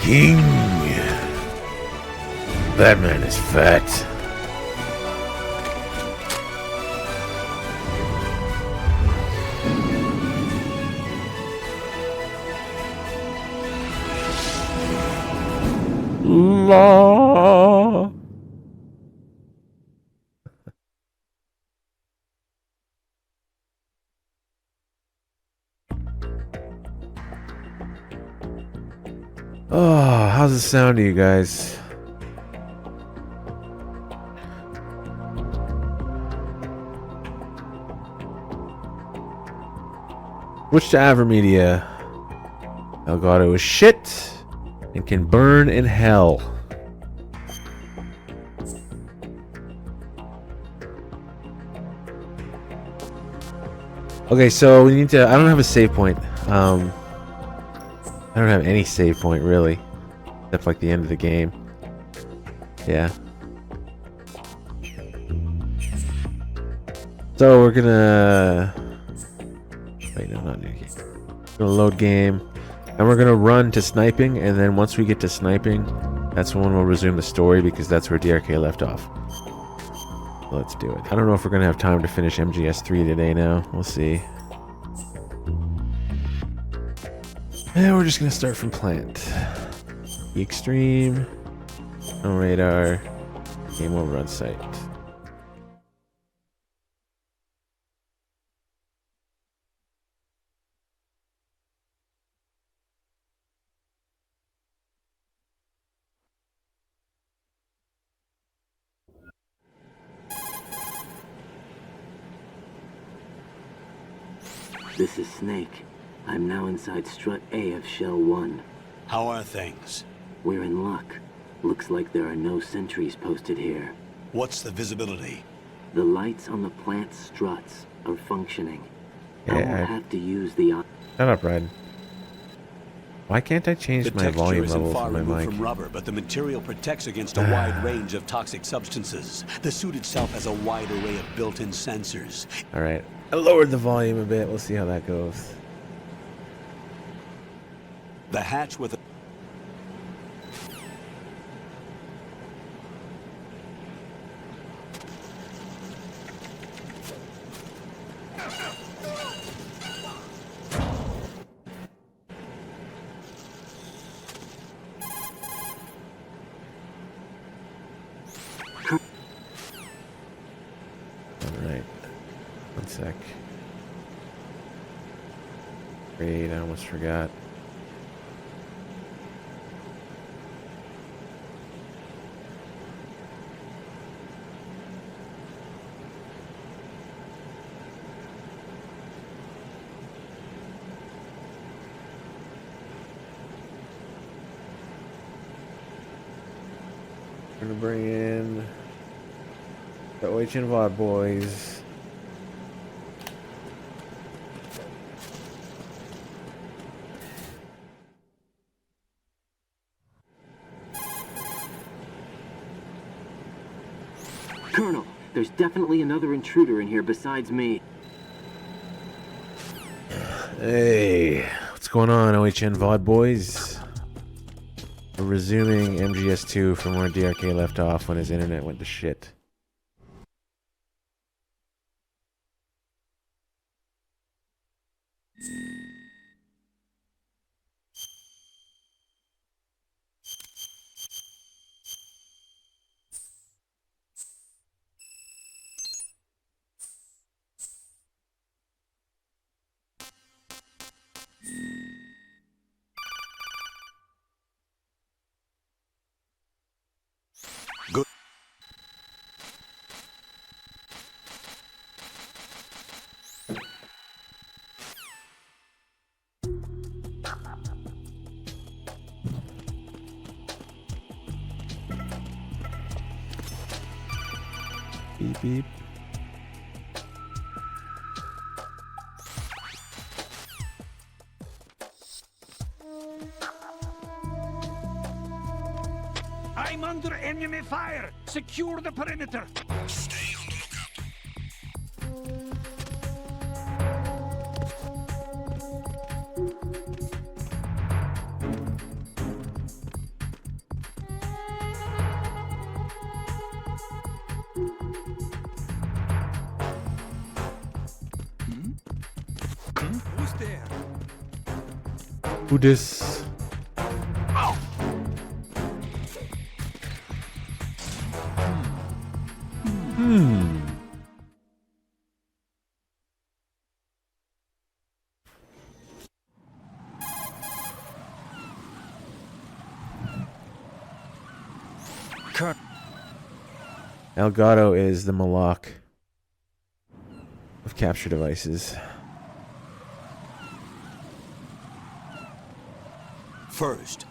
king. That man is fat. La. Oh, how's it sound to you guys? Switch to Avermedia. Elgato is shit and can burn in hell. Okay, so we need to. I don't have a save point. I don't have any save point really, except like the end of the game. Yeah. So we're gonna. Wait, no, not new game. We're gonna load game, and we're gonna run to sniping, and then once we get to sniping, that's when we'll resume the story because that's where DRK left off. Let's do it. I don't know if we're gonna have time to finish MGS3 today now. We'll see. And we're just gonna start from plant. Extreme. No radar. Game over on site. This is Snake. I'm now inside strut A of Shell 1. How are things? We're in luck. Looks like there are no sentries posted here. What's the visibility? The lights on the plant struts are functioning. I will Yeah, have to use the... Shut up, Red. Why can't I change my volume level for my mic? From rubber, but the material protects against a wide range of toxic substances. The suit itself has a wide array of built-in sensors. Alright. I lowered the volume a bit. We'll see how that goes. The hatch with a... Alright. One sec. Great, I almost forgot. We're gonna bring in the Oichin Vod boys. Colonel, there's definitely another intruder in here besides me. Hey, what's going on, Oichin Vod boys? We're resuming MGS2 from where DRK left off when his internet went to shit. Good. Beep beep. I'm under enemy fire. Secure the perimeter. Stay on the lookout. there? Who this? Elgato is the Malak of capture devices. First,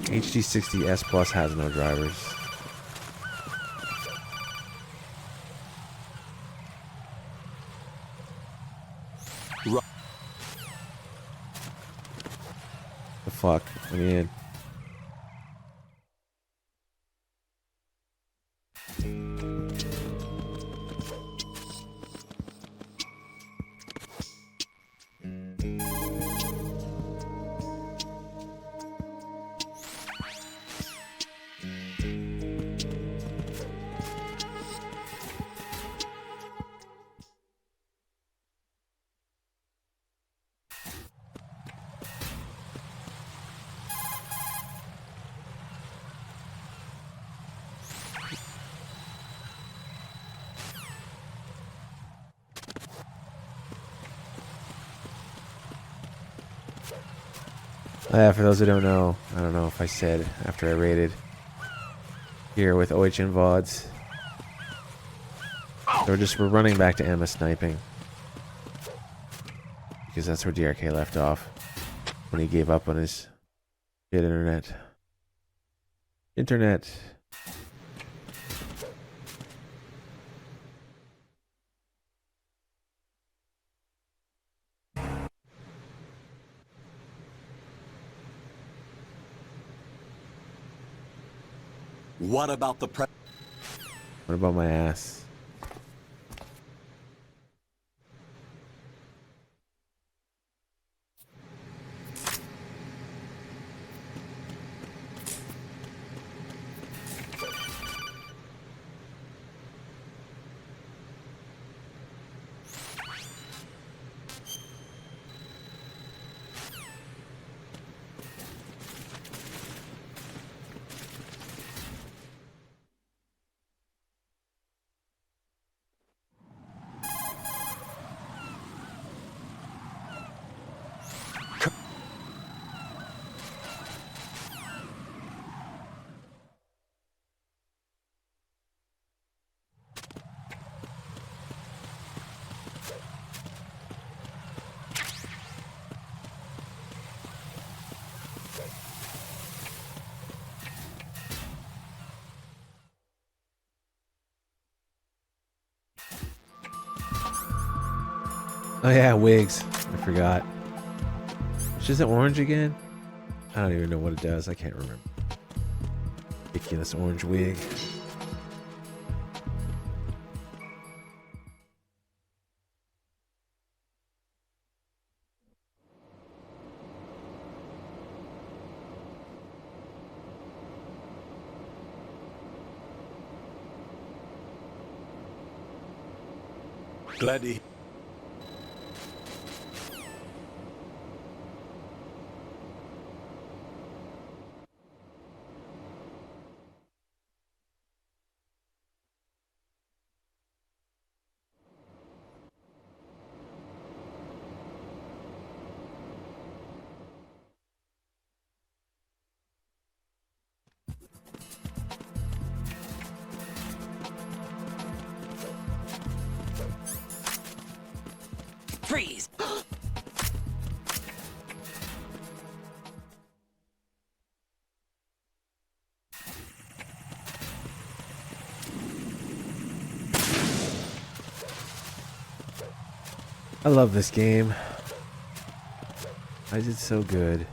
HD60 S Plus has no drivers. ru- The fuck? I mean, for those who don't know, I don't know if I said after I rated here with OHN VODs. So we're running back to Emma sniping. Because that's where DRK left off when he gave up on his shit internet. what about the pre- What about my ass? Oh yeah, wigs. I forgot. Which is it orange again? I don't even know what it does. I can't remember. Ridiculous orange wig. Glad to. Freeze! I love this game. Why is it so good?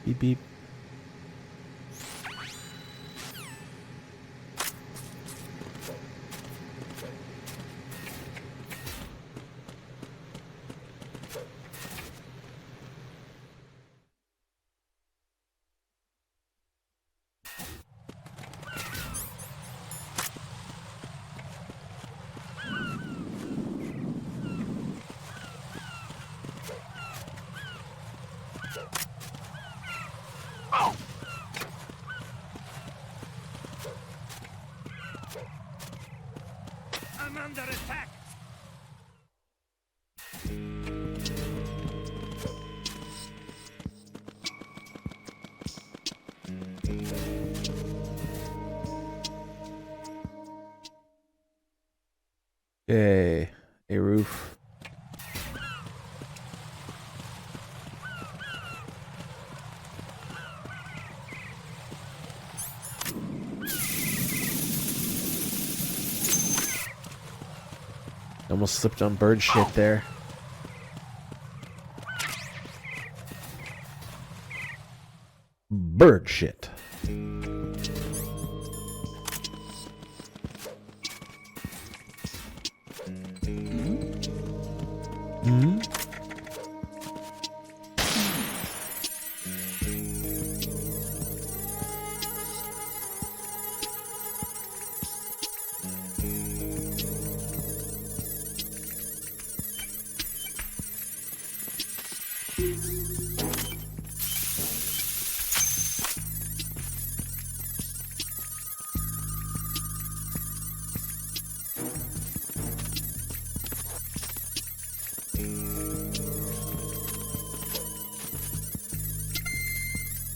Beep beep. under attack. Okay, a roof. Almost slipped on bird shit there. Bird shit. Hmm?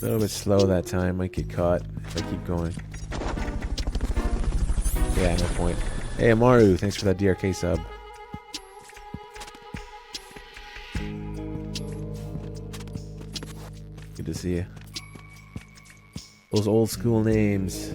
A little bit slow that time. Might get caught if I keep going. Yeah, no point. Hey, Amaru, thanks for that DRK sub. Good to see you. Those old school names.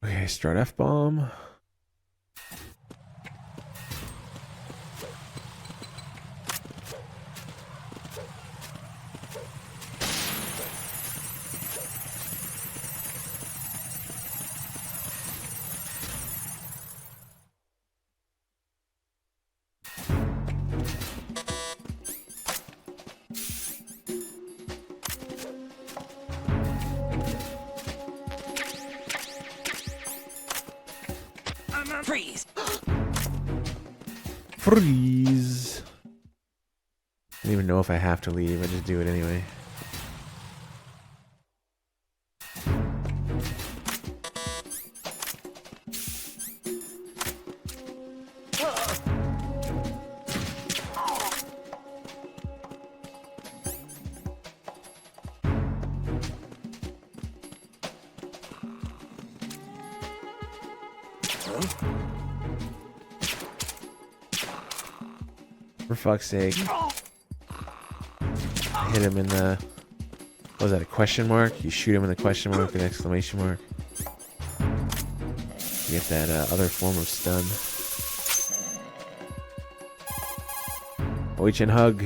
Okay, start F-bomb. Freeze. Freeze. I don't even know if I have to leave. I just do it anyway. For fuck's sake. I hit him in the... What was that, a question mark? You shoot him in the question mark with an exclamation mark. You get that other form of stun. Oichin hug.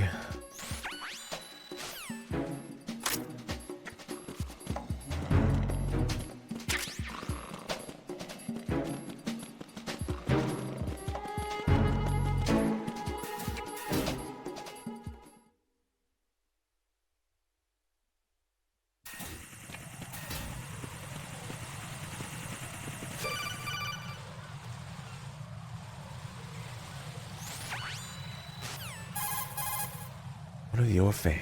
What are your fans?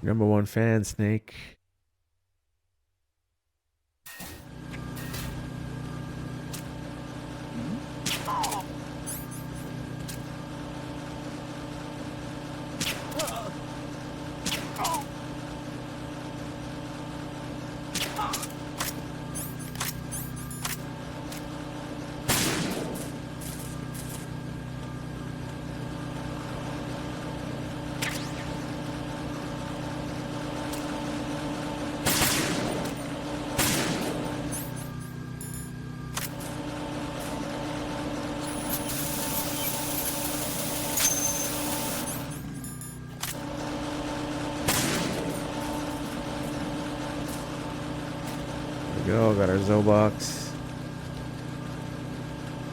Number one fan, Snake. go. Got our Zobox.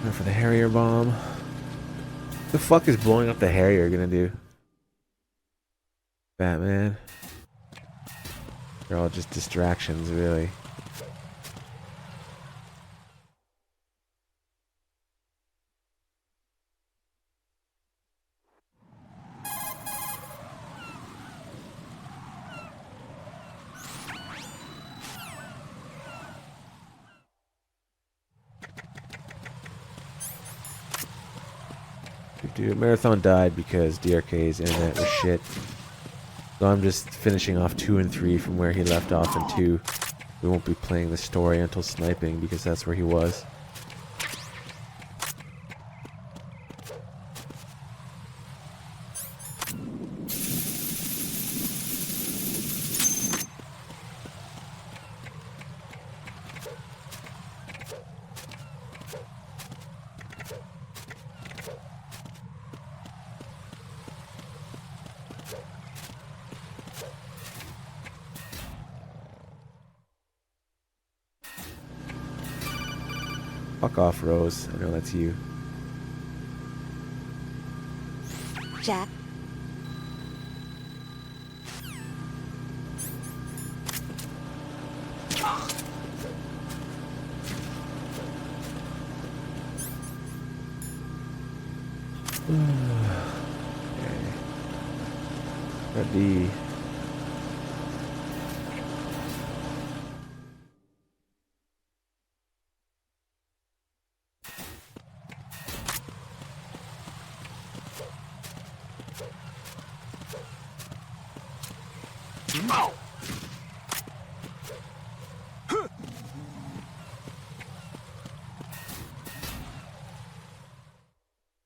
Going for the Harrier bomb. What the fuck is blowing up the Harrier gonna do? Batman. They're all just distractions, really. Dude, Marathon died because DRK's internet was shit. So I'm just finishing off 2 and 3 from where he left off in 2. We won't be playing the story until sniping because that's where he was. Fuck off, Rose. I know that's you. Jack. Okay. Ready.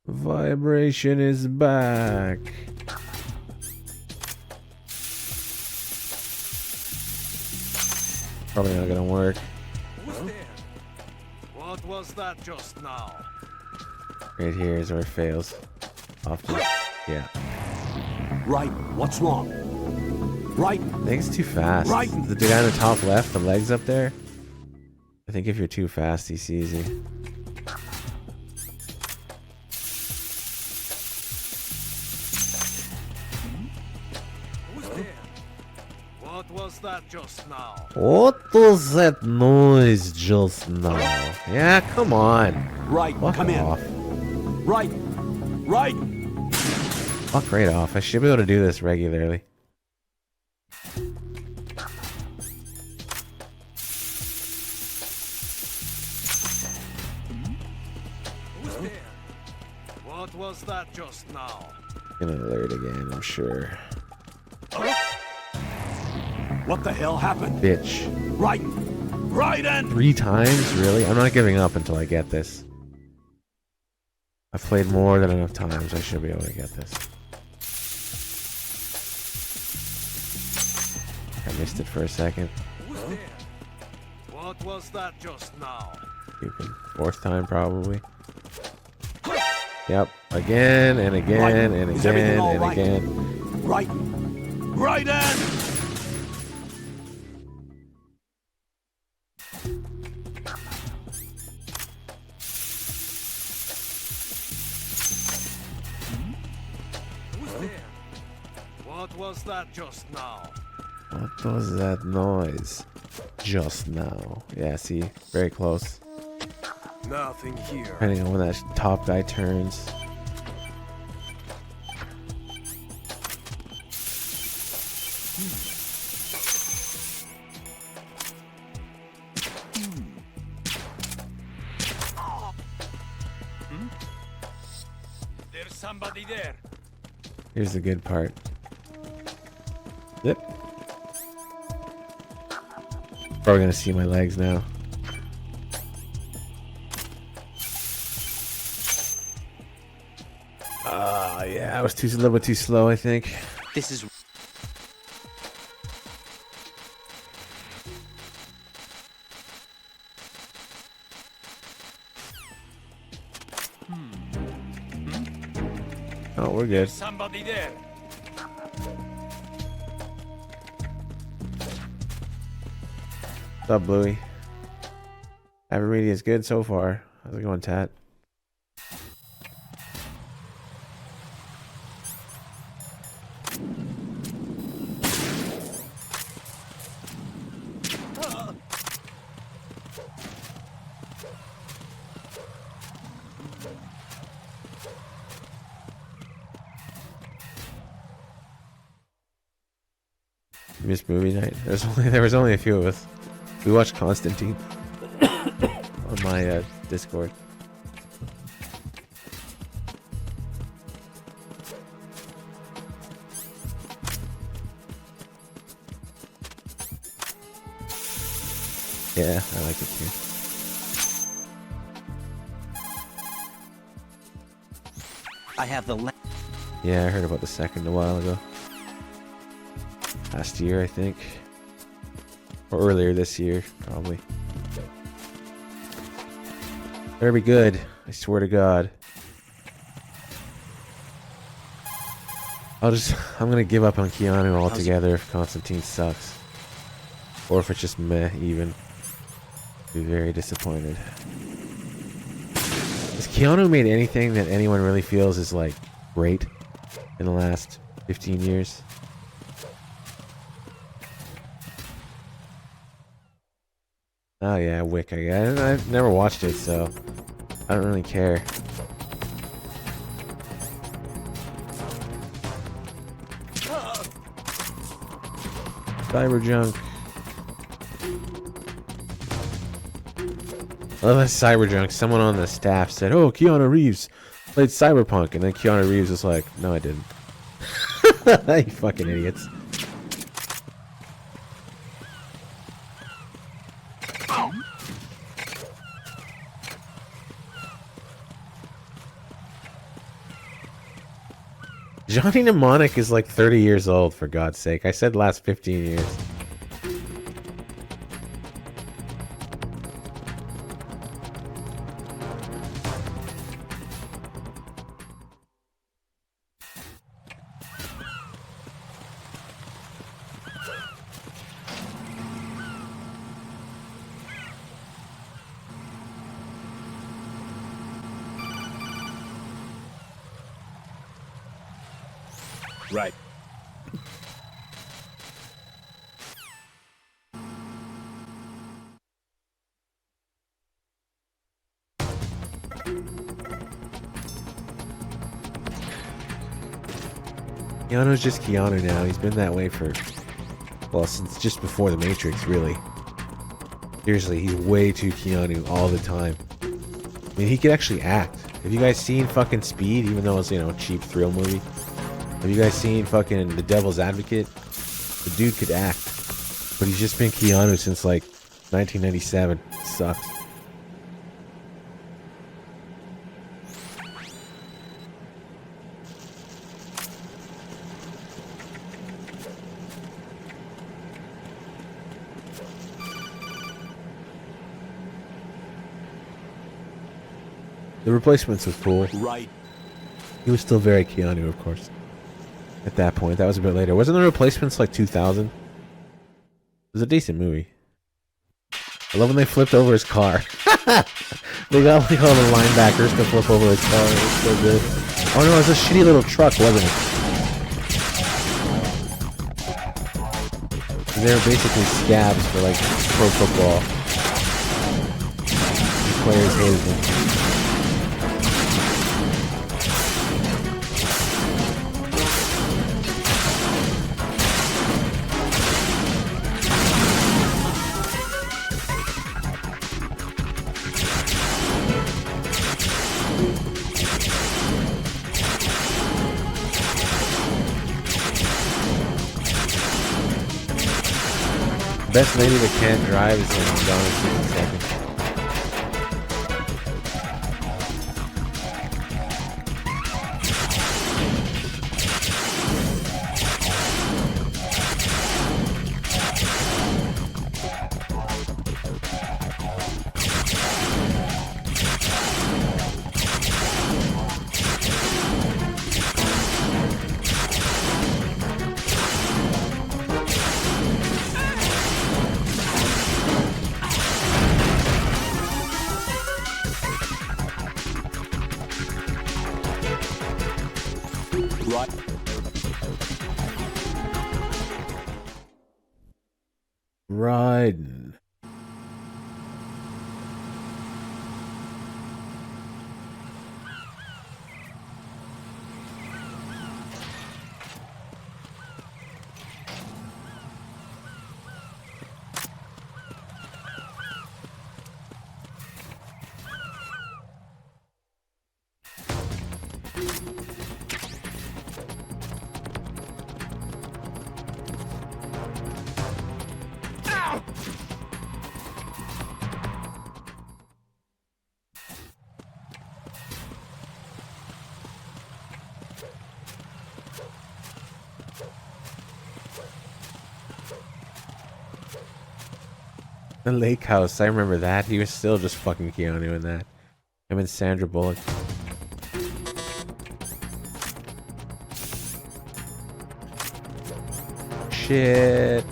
Vibration is back. Probably not gonna work. Who's there? What was that just now? Right here is where it fails. Often. Yeah. Right, what's wrong? Right, I think it's too fast. Right. The guy on the top left, the legs up there. I think if you're too fast, he sees you. Who's there? What was that just now? What was that noise just now? Yeah, come on. right, Fuck come off. in. Right, right. Fuck right off. I should be able to do this regularly. Who's there? What was that just now? Gonna alert again, I'm sure. What the hell happened? Bitch. Right, right in. 3 times? Really? I'm not giving up until I get this. I've played more than enough times. I should be able to get this. I missed it for a second. Who's there? What was that just now? Stupid. 4th time, probably. Yep. Again and again Right. and Is everything again all and right? again. Right, right in. Who's there? What was that just now? What was that noise? Just now. Yeah, see? Very close. Nothing here. Depending on when that top guy turns. There's somebody there. Here's the good part. Yep. Probably gonna see my legs now. Yeah, I was a little bit too slow, I think. This is Oh, we're good. Somebody there. What's up, Bluey? Everybody is good so far. How's it going, Tat? You missed movie night. There was only a few of us. We watched Constantine on my Discord. Yeah, I like it too. I have the Yeah, I heard about the second a while ago. Last year, I think. Or earlier this year, probably. Better be good. I swear to God. I'm gonna give up on Keanu altogether if Constantine sucks. Or if it's just meh, even. Be very disappointed. Has Keanu made anything that anyone really feels is like great in the last 15 years? Oh yeah, Wick, I guess. I've never watched it, so I don't really care. Cyberjunk. I love that Cyberjunk. Someone on the staff said, "Oh, Keanu Reeves played Cyberpunk," and then Keanu Reeves was like, "No, I didn't." You fucking idiots. Johnny Mnemonic is like 30 years old, for God's sake. I said last 15 years. Right. Keanu's just Keanu now. He's been that way for, well, since just before The Matrix, really. Seriously, he's way too Keanu all the time. I mean, he could actually act. Have you guys seen fucking Speed, even though it's, you know, a cheap thrill movie? Have you guys seen fucking The Devil's Advocate? The dude could act. But he's just been Keanu since, like, 1997. It sucks. The Replacements was cool. Right. He was still very Keanu, of course. At that point, that was a bit later. Wasn't The Replacements like 2000? It was a decent movie. I love when they flipped over his car. They got like all the linebackers to flip over his car. It was so good. Oh no, it was a shitty little truck, wasn't it? They were basically scabs for like pro football. The players hated them. Best lady that can't drive is in Donna 60 seconds. Right. Riding. The lake house, I remember that. He was still just fucking Keanu in that. Him and Sandra Bullock. Shit.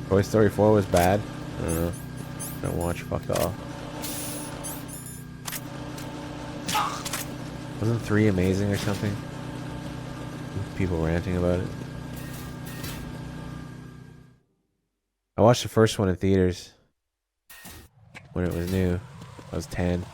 Toy Story 4 was bad. I don't know. Don't watch. Fuck off. Wasn't 3 amazing or something? People ranting about it. I watched the first one in theaters when it was new. I was 10.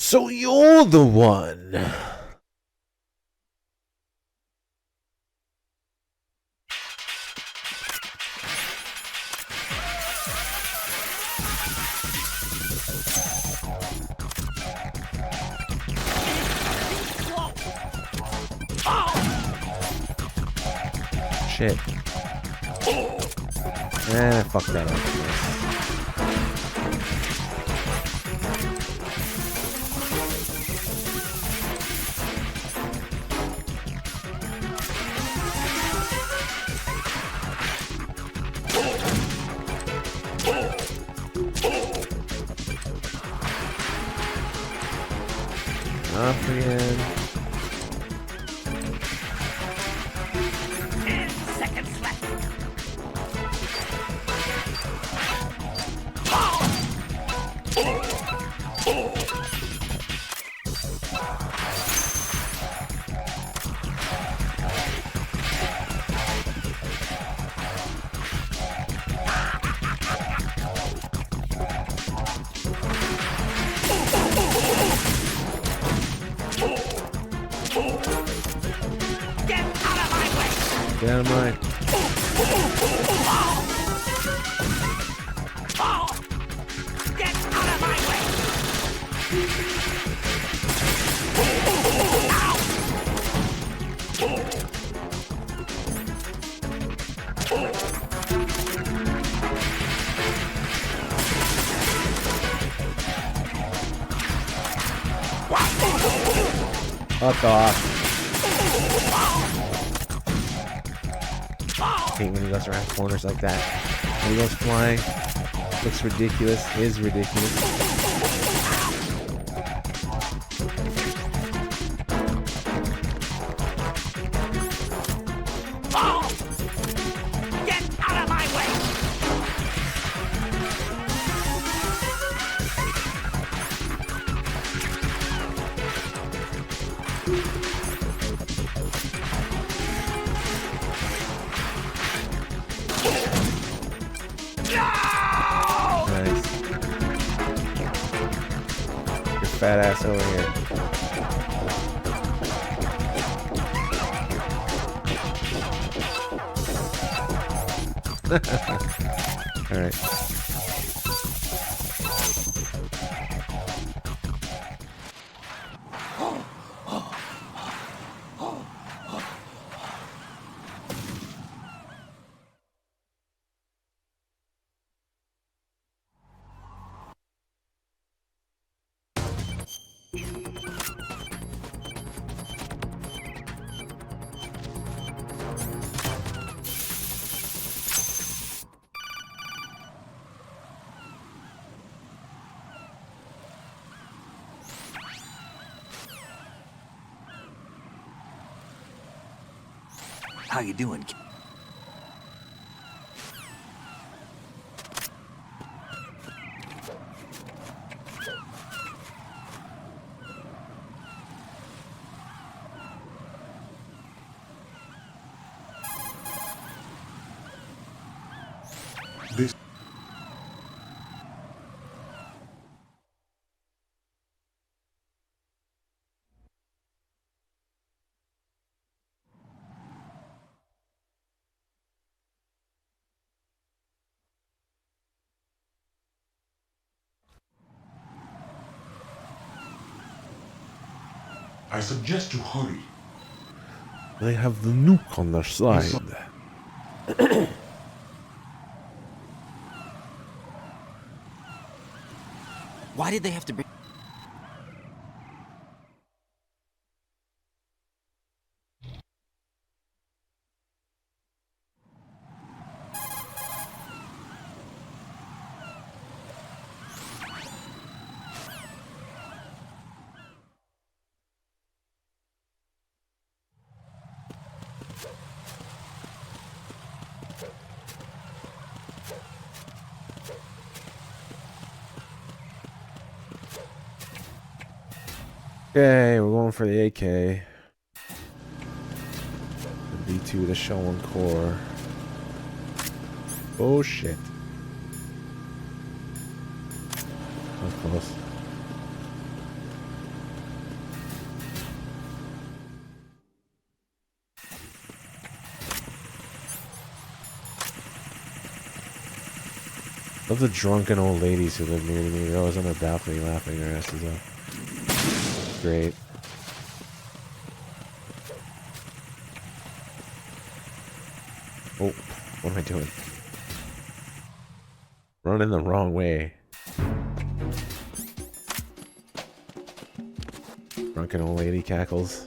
So you're the one. Shit. I fucked that up. Off again. 10 seconds left. Get out of mine. Get out of my way! Fuck off. I hate when he goes around corners like that. When he goes flying, looks ridiculous, is ridiculous. Get out of my way! Nice. Your fat ass over here. All right. How you doing? This I suggest you hurry. They have the nuke on their side. Why did they have to bring... Okay, we're going for the AK. The B2, the shell and core. Oh shit. That was close. Love the drunken old ladies who live near me. They're always on their balcony laughing their asses off. Great. Oh, what am I doing? Running the wrong way. Drunken old lady cackles.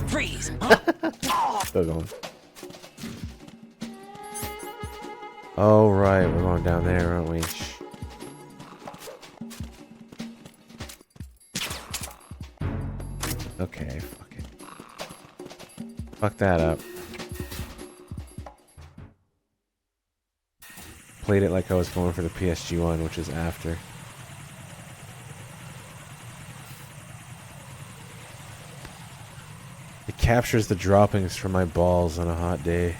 Freeze! Still going. Oh, right. We're going down there, aren't we? Okay, fuck it. Fuck that up. Played it like I was going for the PSG one, which is after. It captures the droppings from my balls on a hot day.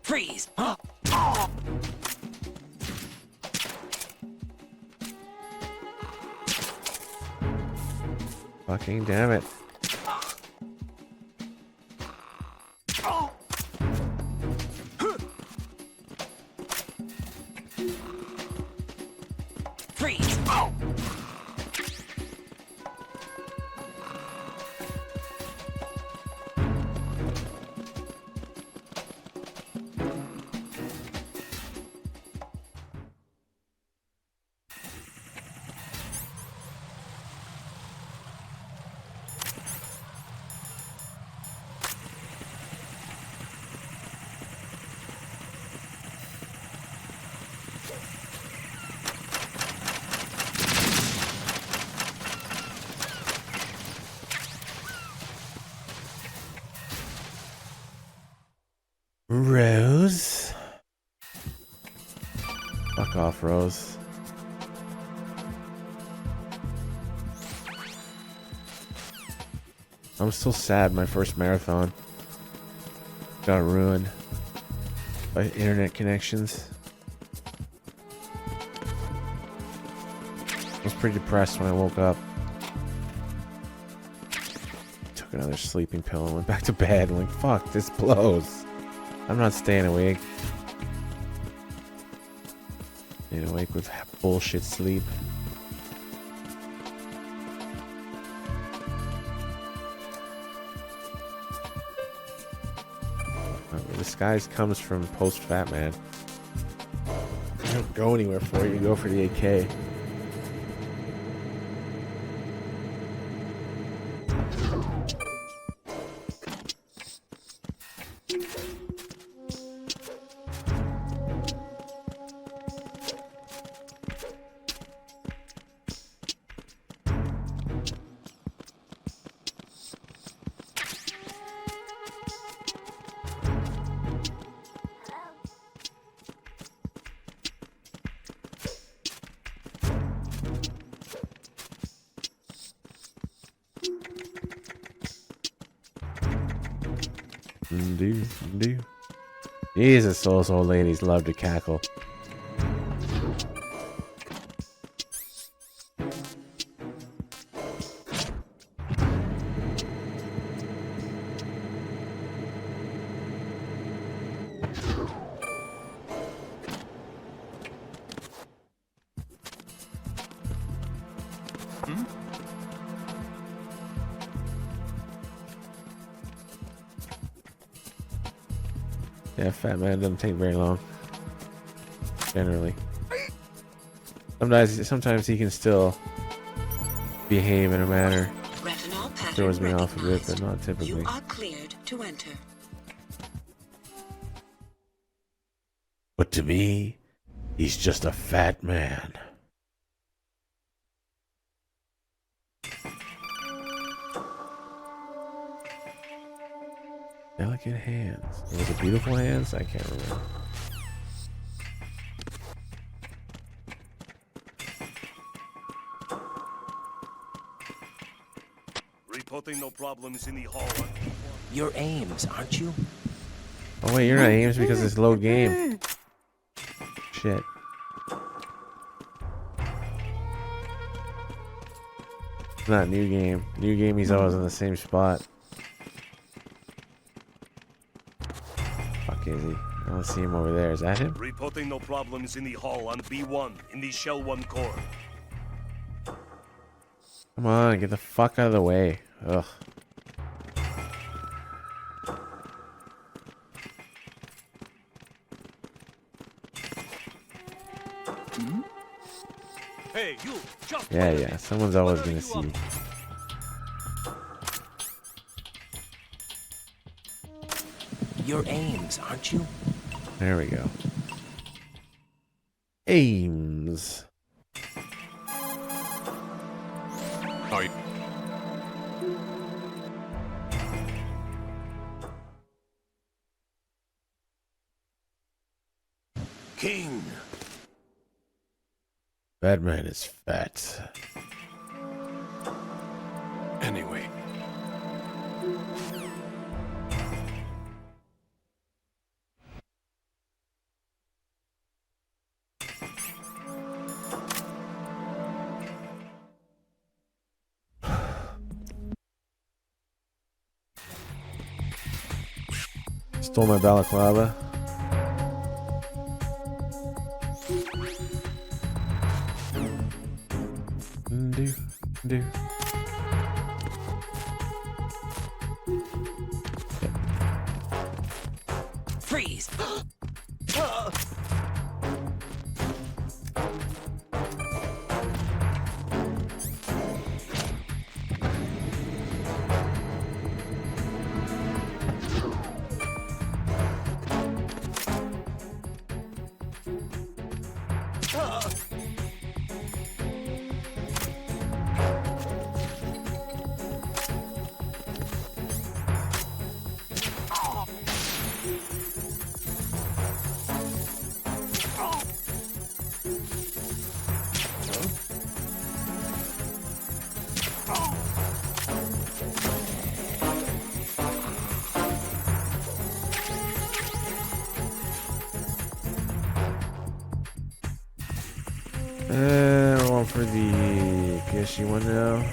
Freeze! Fucking damn it. Freeze! Rose? Fuck off, Rose. I'm still sad my first marathon got ruined by internet connections. I was pretty depressed when I woke up. Took another sleeping pill and went back to bed. I'm like, fuck, this blows. I'm not staying awake. Staying awake with bullshit sleep. The disguise comes from post Fat Man. You don't go anywhere for it, you go for the AK. Do. Jesus, those old ladies love to cackle. Yeah, Fat Man doesn't take very long. Generally. Sometimes he can still behave in a manner that throws me off a bit, but not typically. You are cleared to enter. But to me, he's just a fat man. Delicate hands. Was it beautiful hands? I can't remember. Reporting no problems in the hall. You're Ames, aren't you? Oh wait, you're not Ames because it's low game. Shit. It's not new game. New game, he's always in the same spot. Fuck is he? I don't see him over there. Is that him? Reporting no problems in the hall on B1 in the Shell 1 core. Come on, get the fuck out of the way. Ugh. Hey, you! Just Yeah. Someone's always gonna see you. You're Ames, aren't you? There we go. Ames. Are you? King. Batman is fat. Anyway. Stole my balaclava. Do. Freeze! PSG1 now.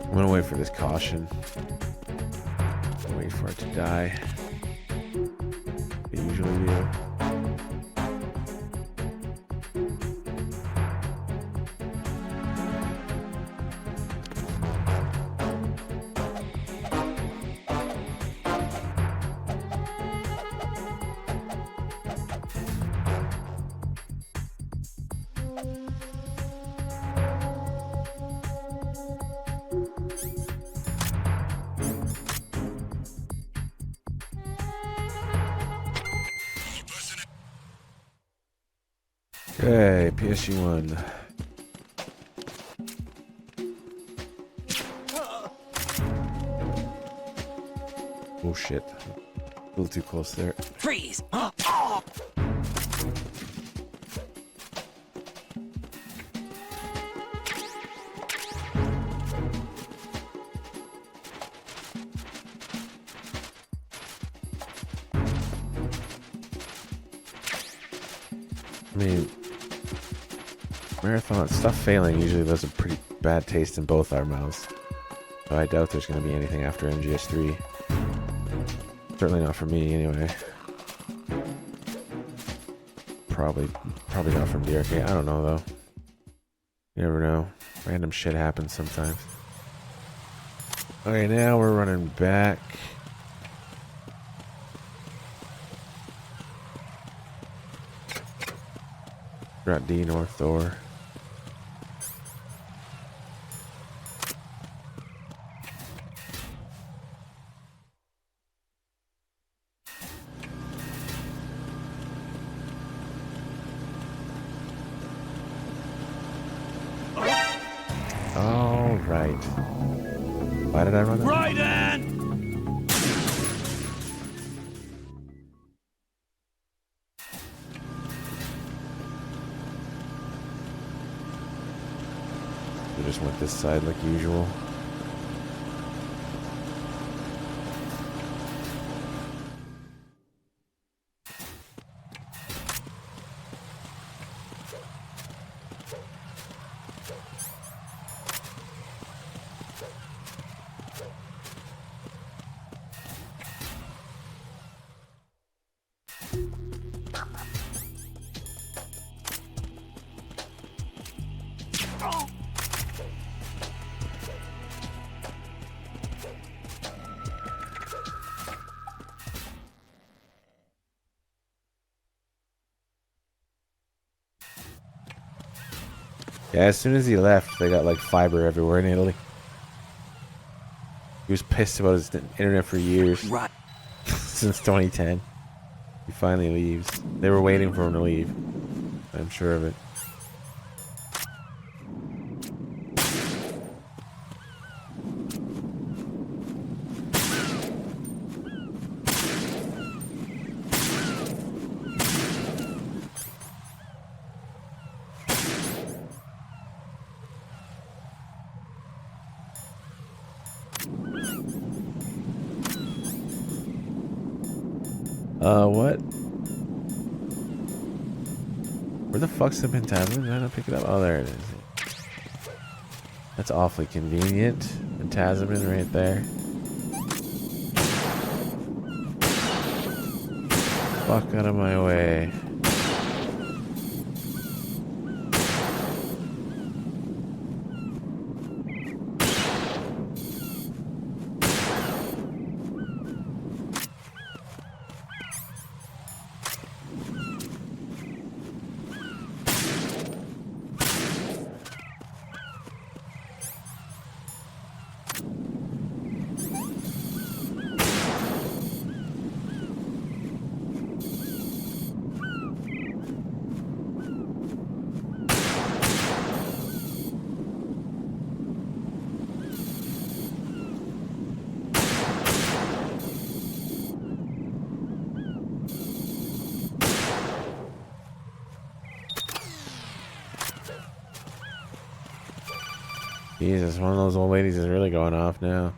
I'm gonna wait for this caution. Wait for it to die. They usually do. Okay, PSG1. Oh shit. A little too close there. Freeze! I mean, marathon stuff failing usually leaves a pretty bad taste in both our mouths. So I doubt there's going to be anything after MGS3. Certainly not for me, anyway. Probably not from DRK. I don't know though. You never know. Random shit happens sometimes. Okay, now we're running back. Got D North door. All right. Why did I run that? Right in! We just went this side like usual. Yeah, as soon as he left, they got like fiber everywhere in Italy. He was pissed about his internet for years. Right. Since 2010. He finally leaves. They were waiting for him to leave. I'm sure of it. What? Where the fuck's the Phantasm? Did I not pick it up? Oh, there it is. That's awfully convenient. Phantasm right there. Fuck out of my way. Jesus, one of those old ladies is really going off now.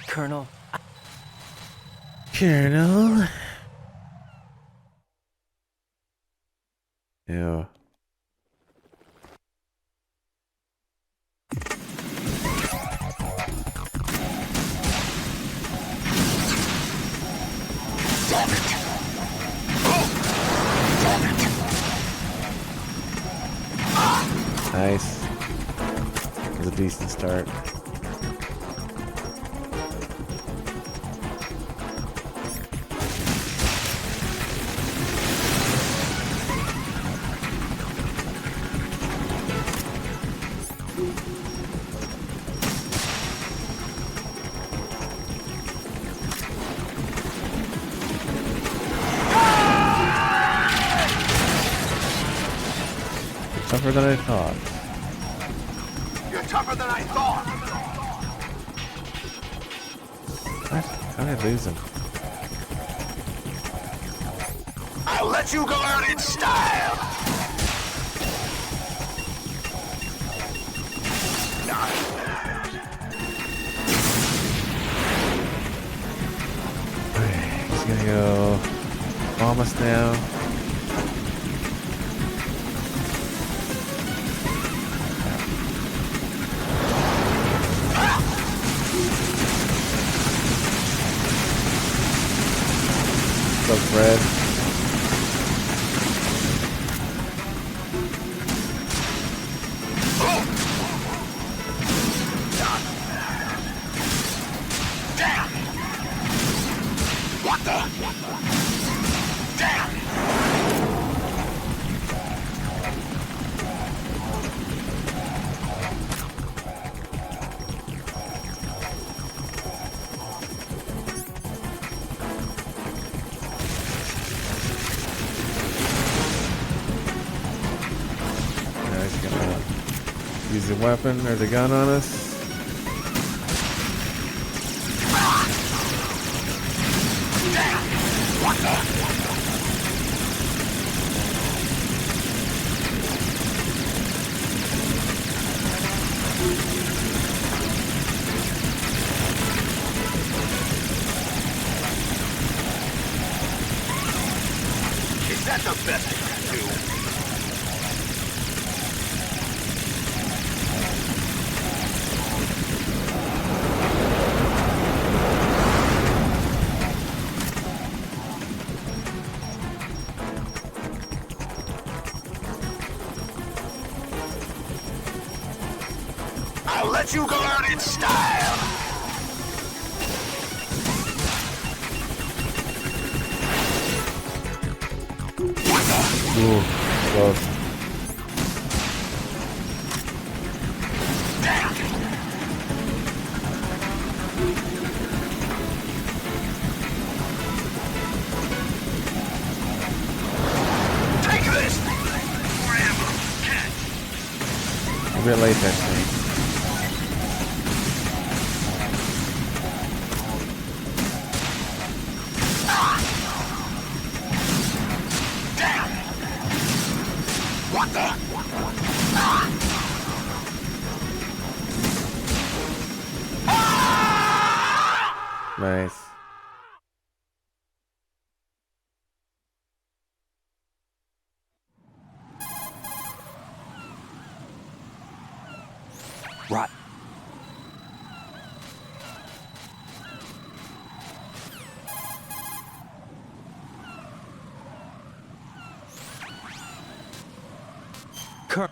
Colonel, Colonel. Ew. Nice. It was a decent start. Tougher than I thought. You're tougher than I thought. What? How did I lose him? I'll let you go out in style. He's gonna go bomb us now. What's up, Fred? What the? Damn! Now he's gonna use the weapon or the gun on us. What the? Is that the best you can do? I'll let you go out in style. Ooh, close. Take this. Forever. Catch. A bit late that time. What the? Nice. right. Colonel.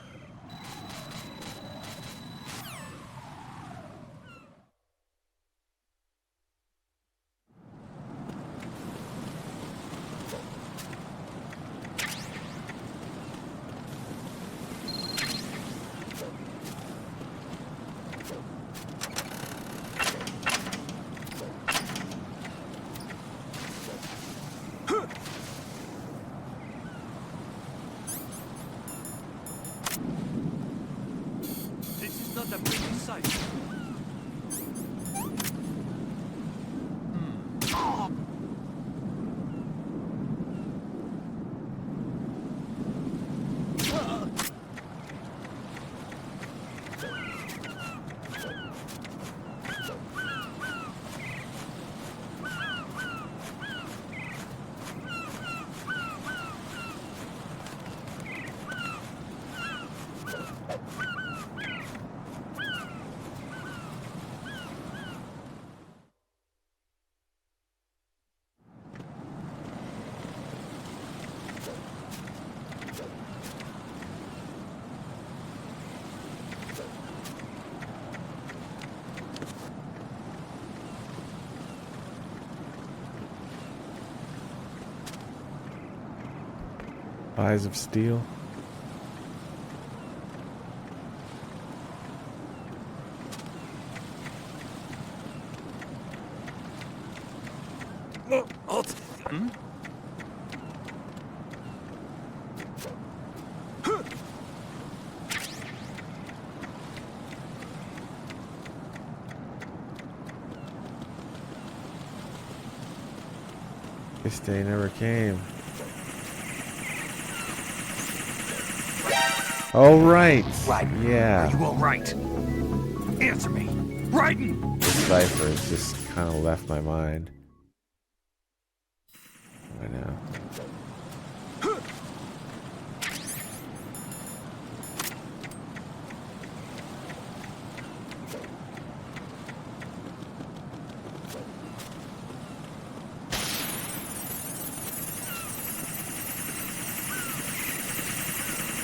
Thighs of steel. This day never came. Oh, right. Yeah. You all right? Answer me. Raiden! The cipher has just kind of left my mind. I know.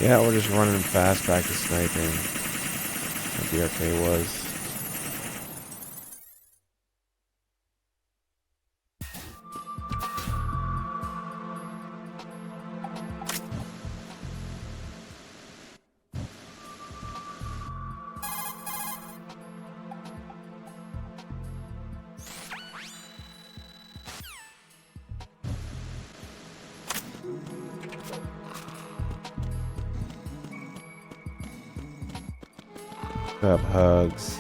Yeah, we're just running fast back to sniping. Like the arcade was. Up hugs.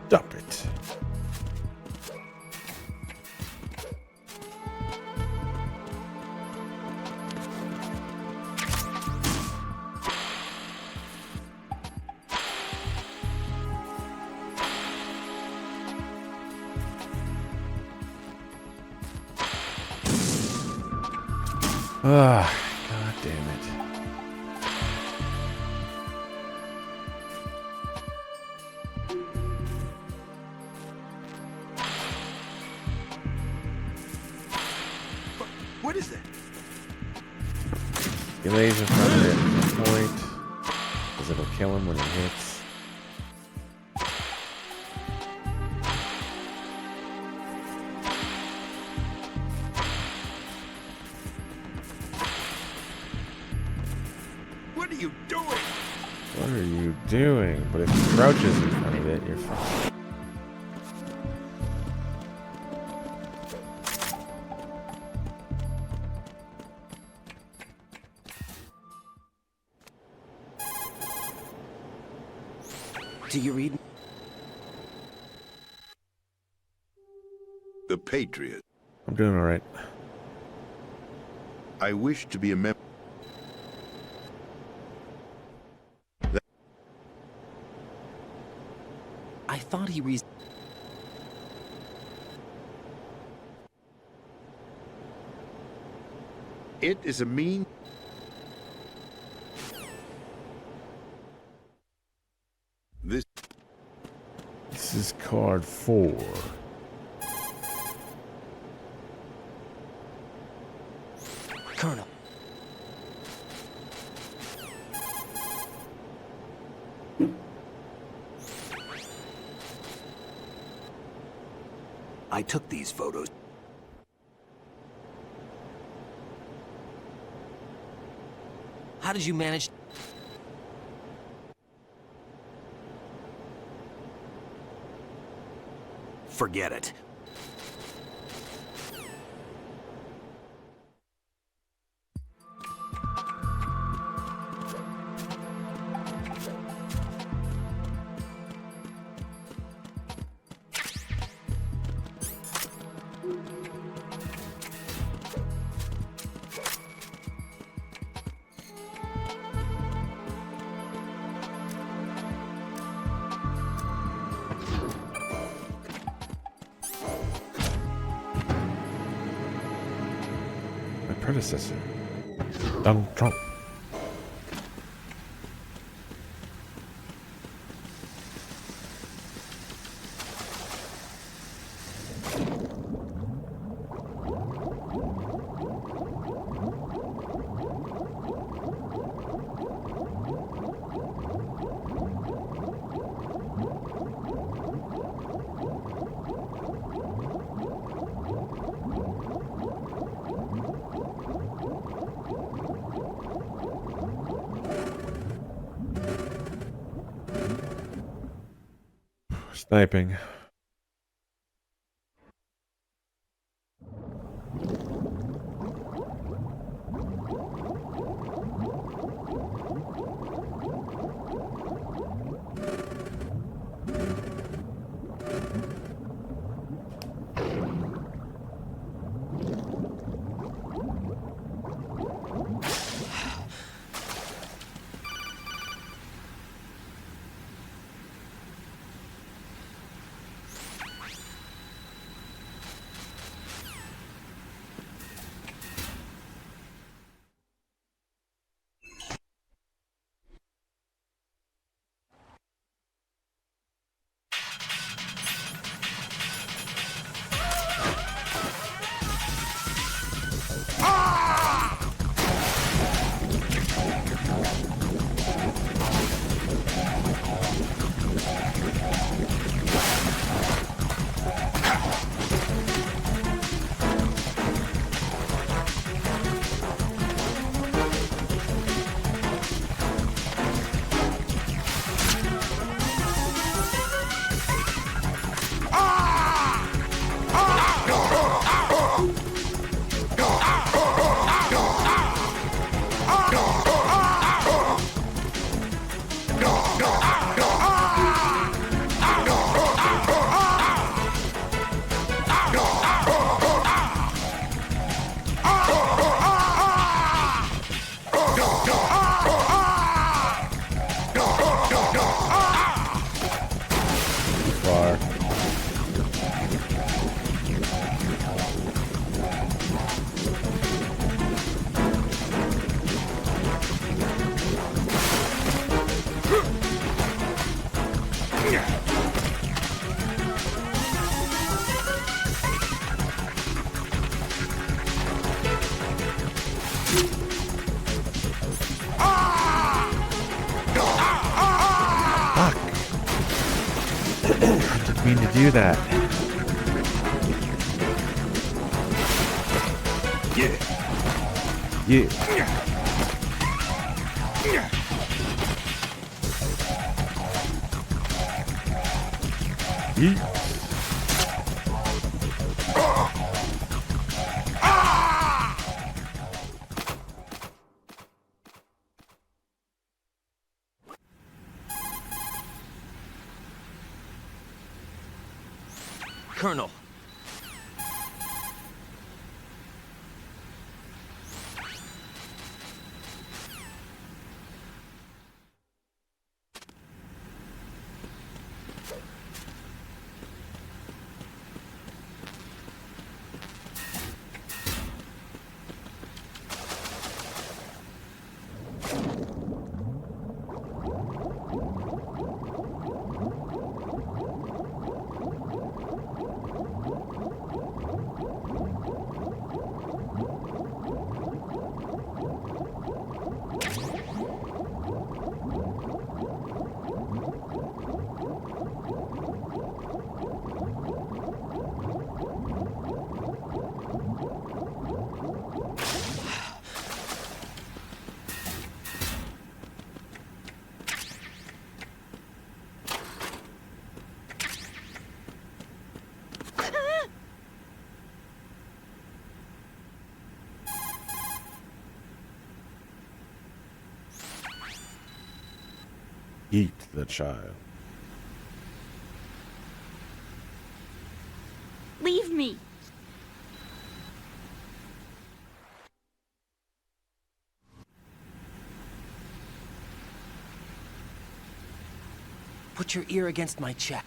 Stop it. Ah, God damn it. What is that? He lays in front of it at the point, because it'll kill him when he hits. What are you doing? What are you doing? But if he crouches in front of it, you're fine. Do you read? The Patriot. I'm doing all right. I wish to be a member. I thought he reasoned. It is a mean. This is card 4. Colonel. I took these photos. How did you manage? Forget it. My predecessor. Donald Trump. Sniping. Mean to do that. Yeah. Yeet. Colonel. Eat the child. Leave me. Put your ear against my chest.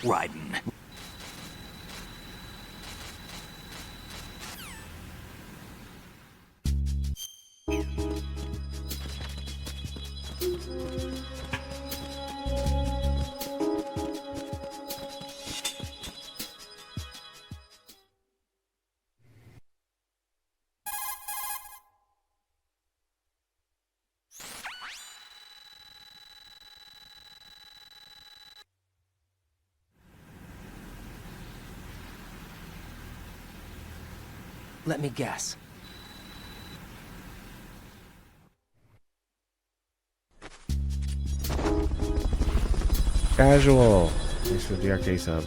Riding. Let me guess. Casual. Thanks for the arcade sub.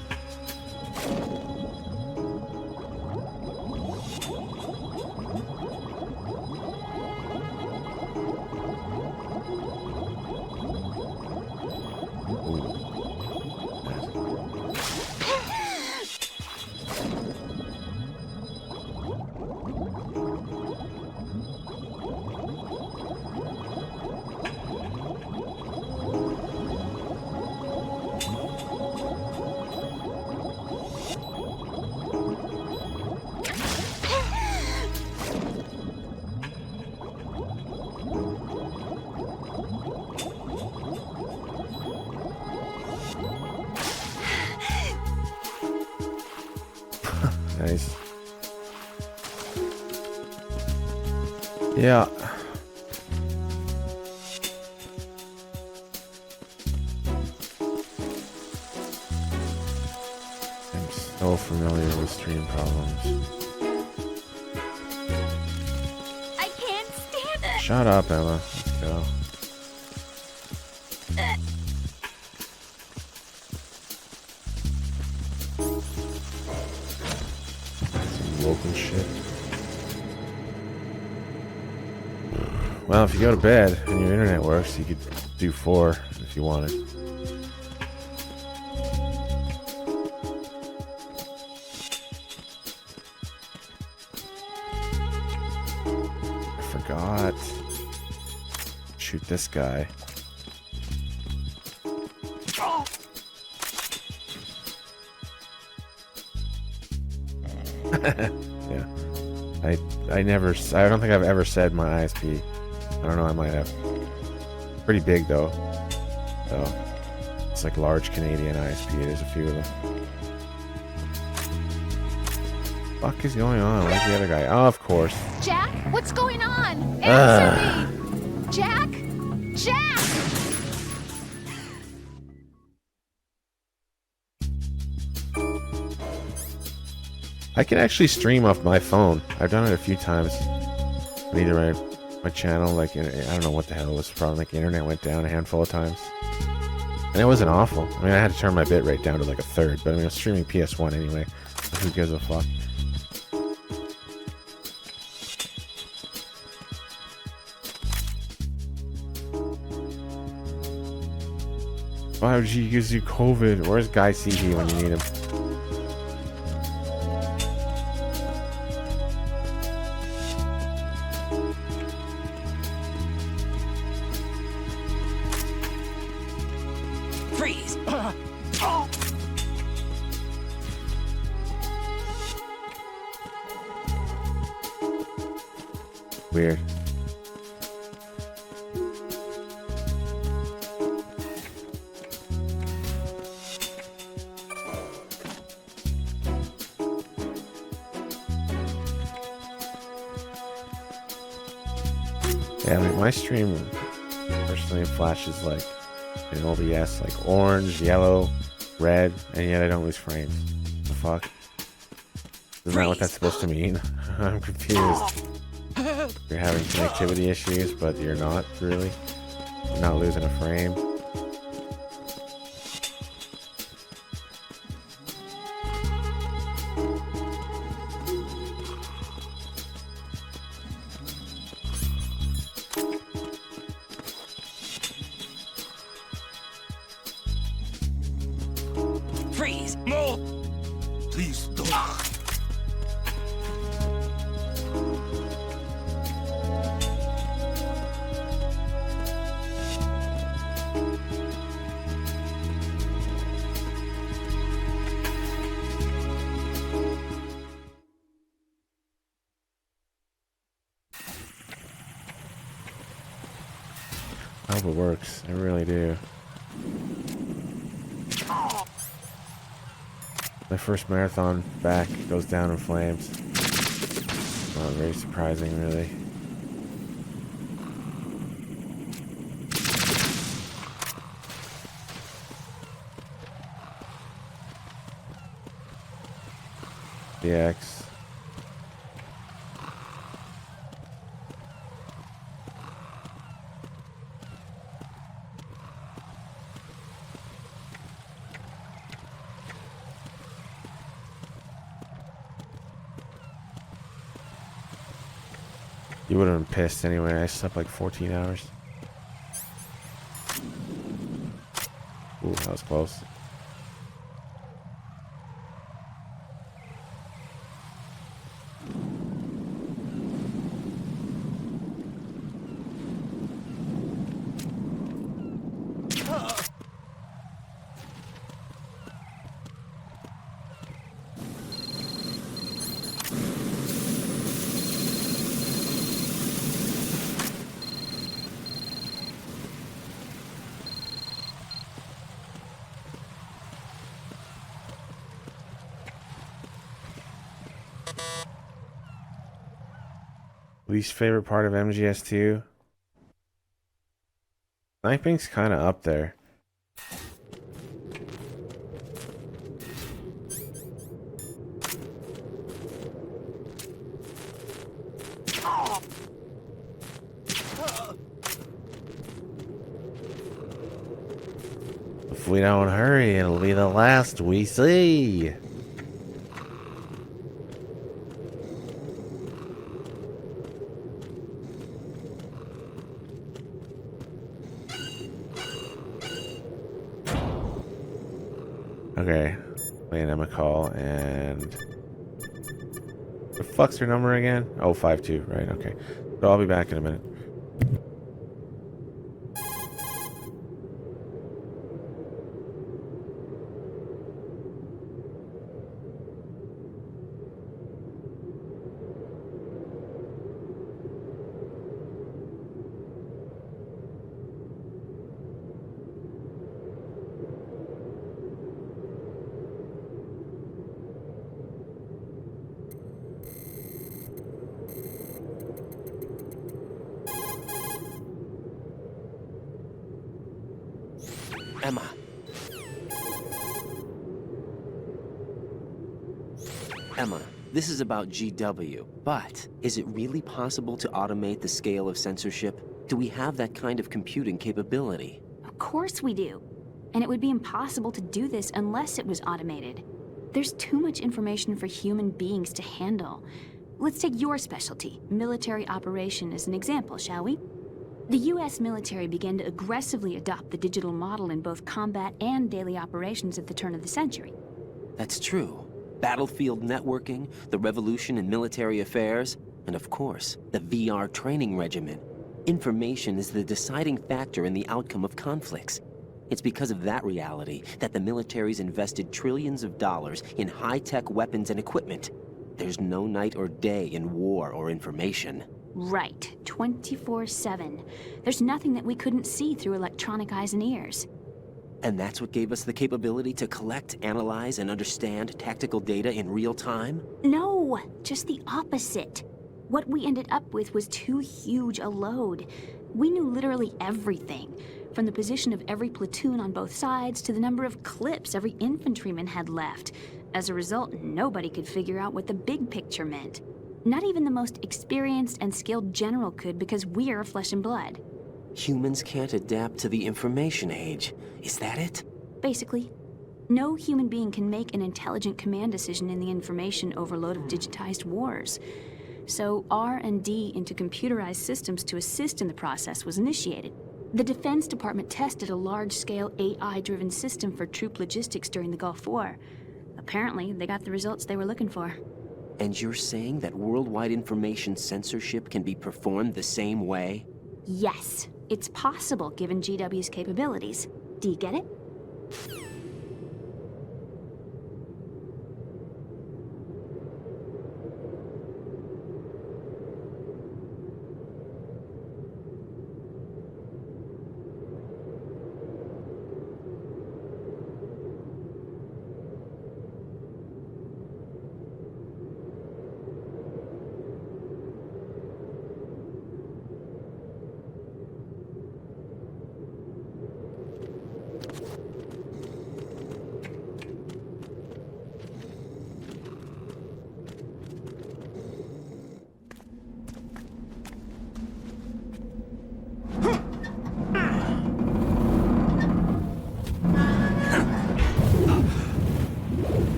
Nice. Yeah. I'm so familiar with stream problems. I can't stand it. Shut up, Emma. Let's go. Some local shit. Well, if you go to bed and your internet works, you could do 4 if you wanted. I forgot. Shoot this guy. Yeah. I don't think I've ever said my ISP. I don't know, I might have. Pretty big though. So it's like large Canadian ISP. There's a few of them. Fuck is going on? Where's the other guy? Oh, of course. Jack, what's going on? Answer me. Jack? Jack! I can actually stream off my phone. I've done it a few times. Either my channel, like, I don't know what the hell it was. Probably like the internet went down a handful of times. And it wasn't awful. I mean, I had to turn my bitrate down to like a third, but I mean, I was streaming PS1 anyway. So who gives a fuck? Why would you use your COVID? Where's Guy CG when you need him? Freeze! Weird. Yeah, like my stream personally flashes like in OBS like orange, yellow, red, and yet I don't lose frames. The fuck? Isn't that what that's supposed to mean? I'm confused. You're having connectivity issues, but you're not really. You're not losing a frame. Freeze! No! Please don't. I hope it works. I really do. My first marathon back goes down in flames. Not very surprising, really. DX. You would have been pissed anyway. I slept like 14 hours. Ooh, that was close. Least favorite part of MGS2? Sniping's kind of up there. If we don't hurry, it'll be the last we see. Okay, playing Emma call and the fuck's her number again? Oh, 52, right? Okay, so I'll be back in a minute. Emma. Emma, this is about GW, but is it really possible to automate the scale of censorship? Do we have that kind of computing capability? Of course we do. And it would be impossible to do this unless it was automated. There's too much information for human beings to handle. Let's take your specialty, military operation, as an example, shall we? The US military began to aggressively adopt the digital model in both combat and daily operations at the turn of the century. That's true. Battlefield networking, the revolution in military affairs, and of course, the VR training regimen. Information is the deciding factor in the outcome of conflicts. It's because of that reality that the military's invested trillions of dollars in high-tech weapons and equipment. There's no night or day in war or information. Right, 24/7. There's nothing that we couldn't see through electronic eyes and ears. And that's what gave us the capability to collect, analyze, and understand tactical data in real time? No, just the opposite. What we ended up with was too huge a load. We knew literally everything, from the position of every platoon on both sides to the number of clips every infantryman had left. As a result, nobody could figure out what the big picture meant. Not even the most experienced and skilled general could, because we're flesh and blood. Humans can't adapt to the information age. Is that it? Basically. No human being can make an intelligent command decision in the information overload of digitized wars. So R&D into computerized systems to assist in the process was initiated. The Defense Department tested a large-scale AI-driven system for troop logistics during the Gulf War. Apparently, they got the results they were looking for. And you're saying that worldwide information censorship can be performed the same way? Yes, it's possible given GW's capabilities. Do you get it?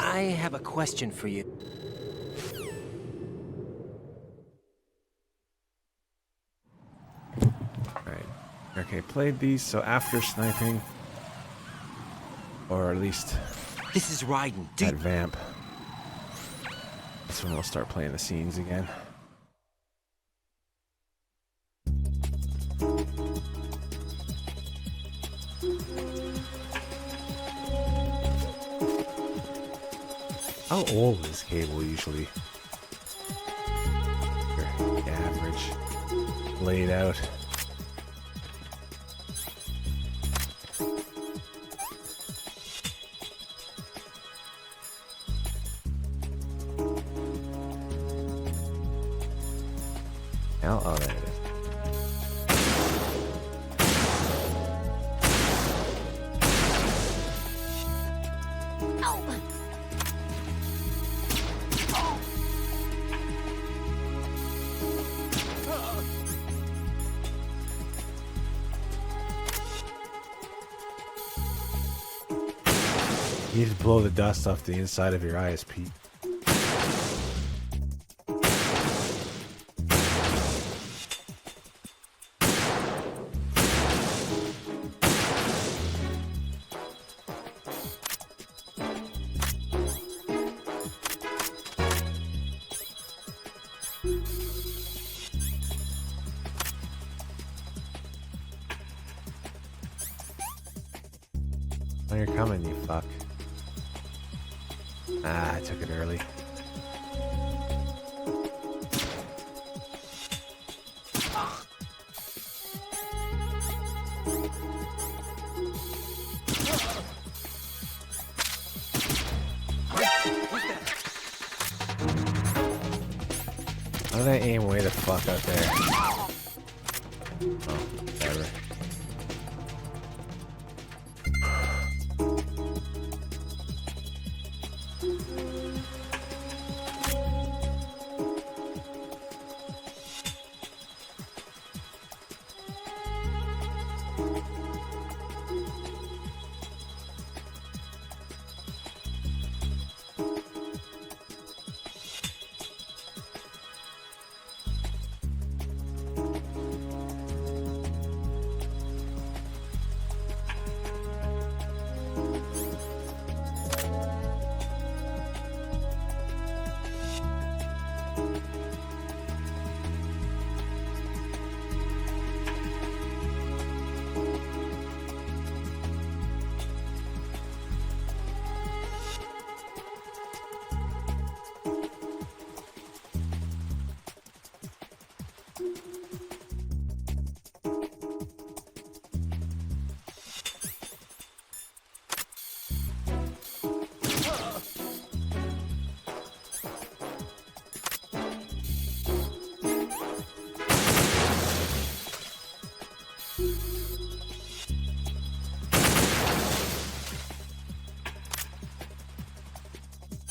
I have a question for you. Alright. Okay, played these, so after sniping, or at least This is Raiden. that vamp, that's when we'll start playing the scenes again. How old is cable usually? Your average laid out. Oh, there it is. You need to blow the dust off the inside of your ISP. Oh, you're coming, you fuck. Ah, I took it early. How did I aim way the fuck out there? Oh, whatever.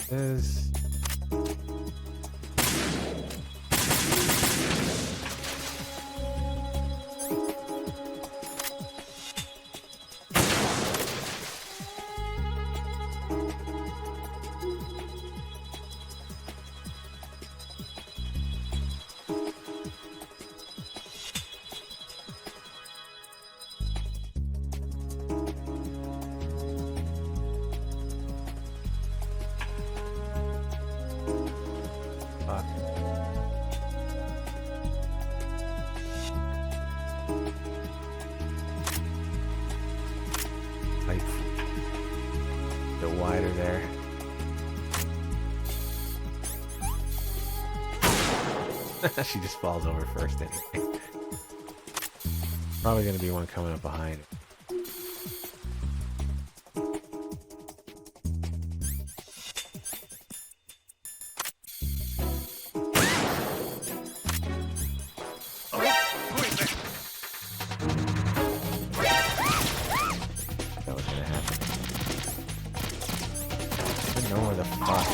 Is like the wider there. She just falls over first anyway. Probably gonna be one coming up behind. That was gonna happen. I didn't know where the fuck.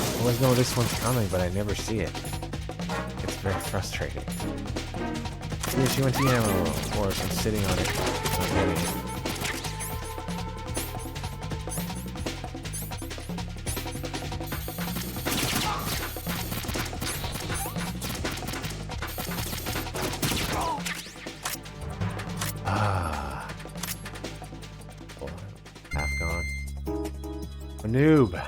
I always know this one's coming, but I never see it. It's very frustrating. Yeah, she went to the ammo room. Of course, I'm sitting on it. Not getting it. Ah. Oh, half gone. A noob.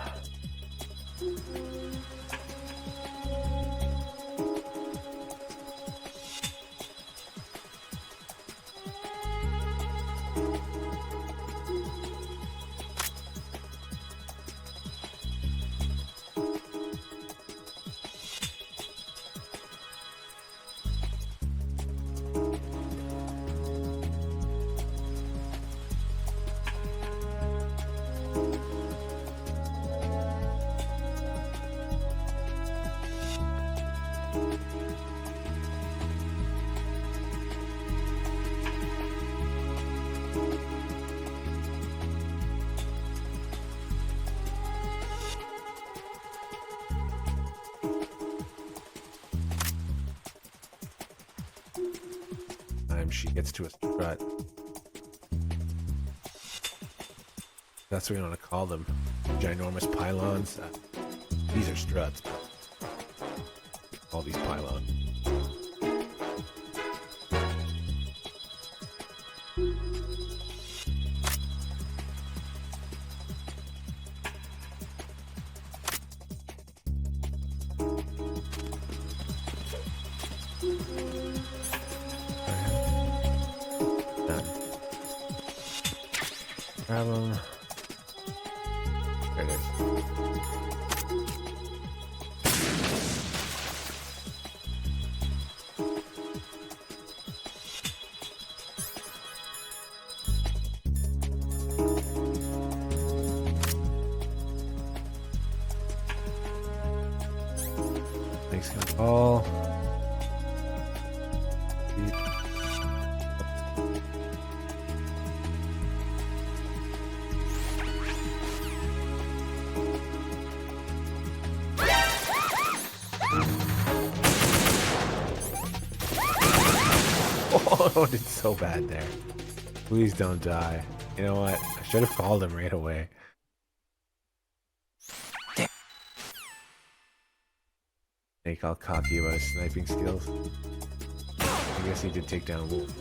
She gets to a strut. That's what we want to call them. Ginormous pylons. These are struts. All these pylons. Grab them. There it is. Thanks, all. Oh, did so bad there. Please don't die. You know what? I should have called him right away. Snake all cocky about his sniping skills. I guess he did take down Wolf.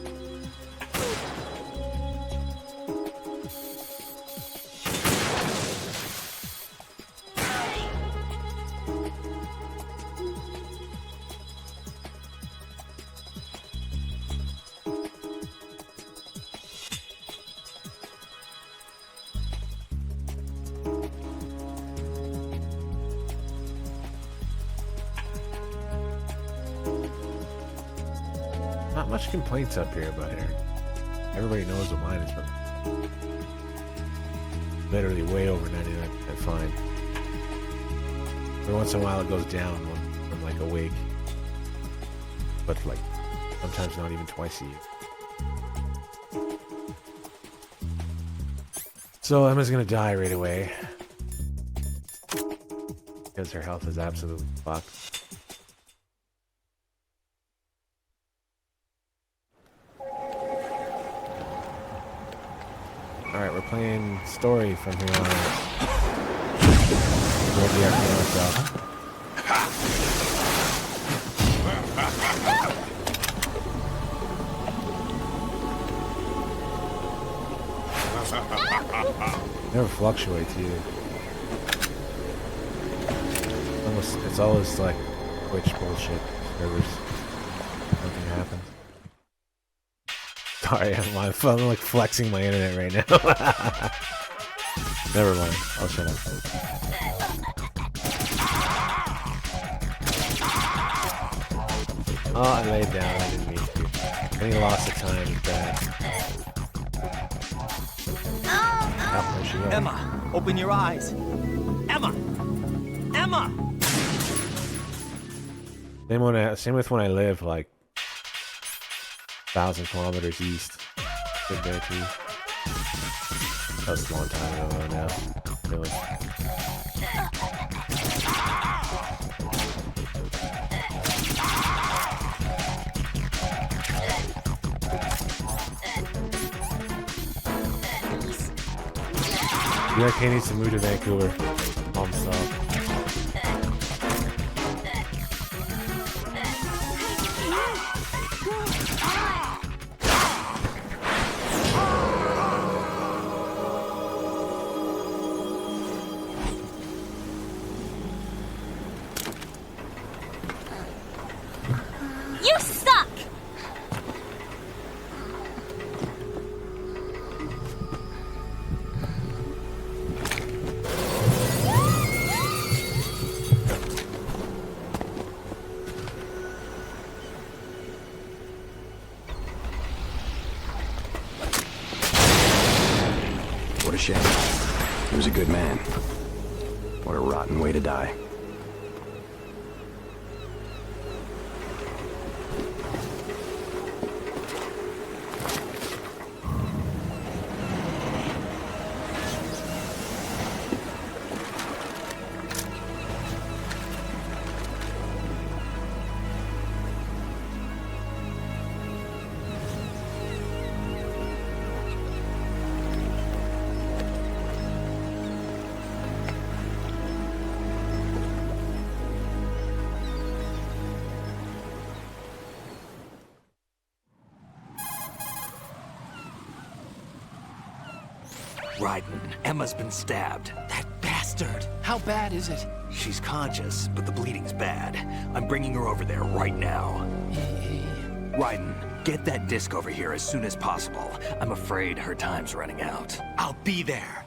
Not much complaints up here about here. Everybody knows what mine is, but literally way over 99% fine. Every once in a while it goes down when I'm like awake. But like sometimes not even twice a year. So Emma's gonna die right away. Because her health is absolutely fucked. Alright, we're playing story from here on out. We'll be our piano stuff. Never fluctuates either. It's always like Twitch bullshit. Servers. Nothing happens. Sorry, I'm like flexing my internet right now. Never mind. I'll shut up. Oh, I laid down. I didn't mean to. Any loss of time is bad. Emma, open your eyes. Emma! Emma! Same with when I live like 1,000 kilometers east. Good there too. That was a long time ago now. Really. BRK needs to move to Vancouver. Mom stop. You suck! What a shame. He was a good man. What a rotten way to die. Ryden, Emma's been stabbed. That bastard! How bad is it? She's conscious, but the bleeding's bad. I'm bringing her over there right now. Ryden, get that disc over here as soon as possible. I'm afraid her time's running out. I'll be there.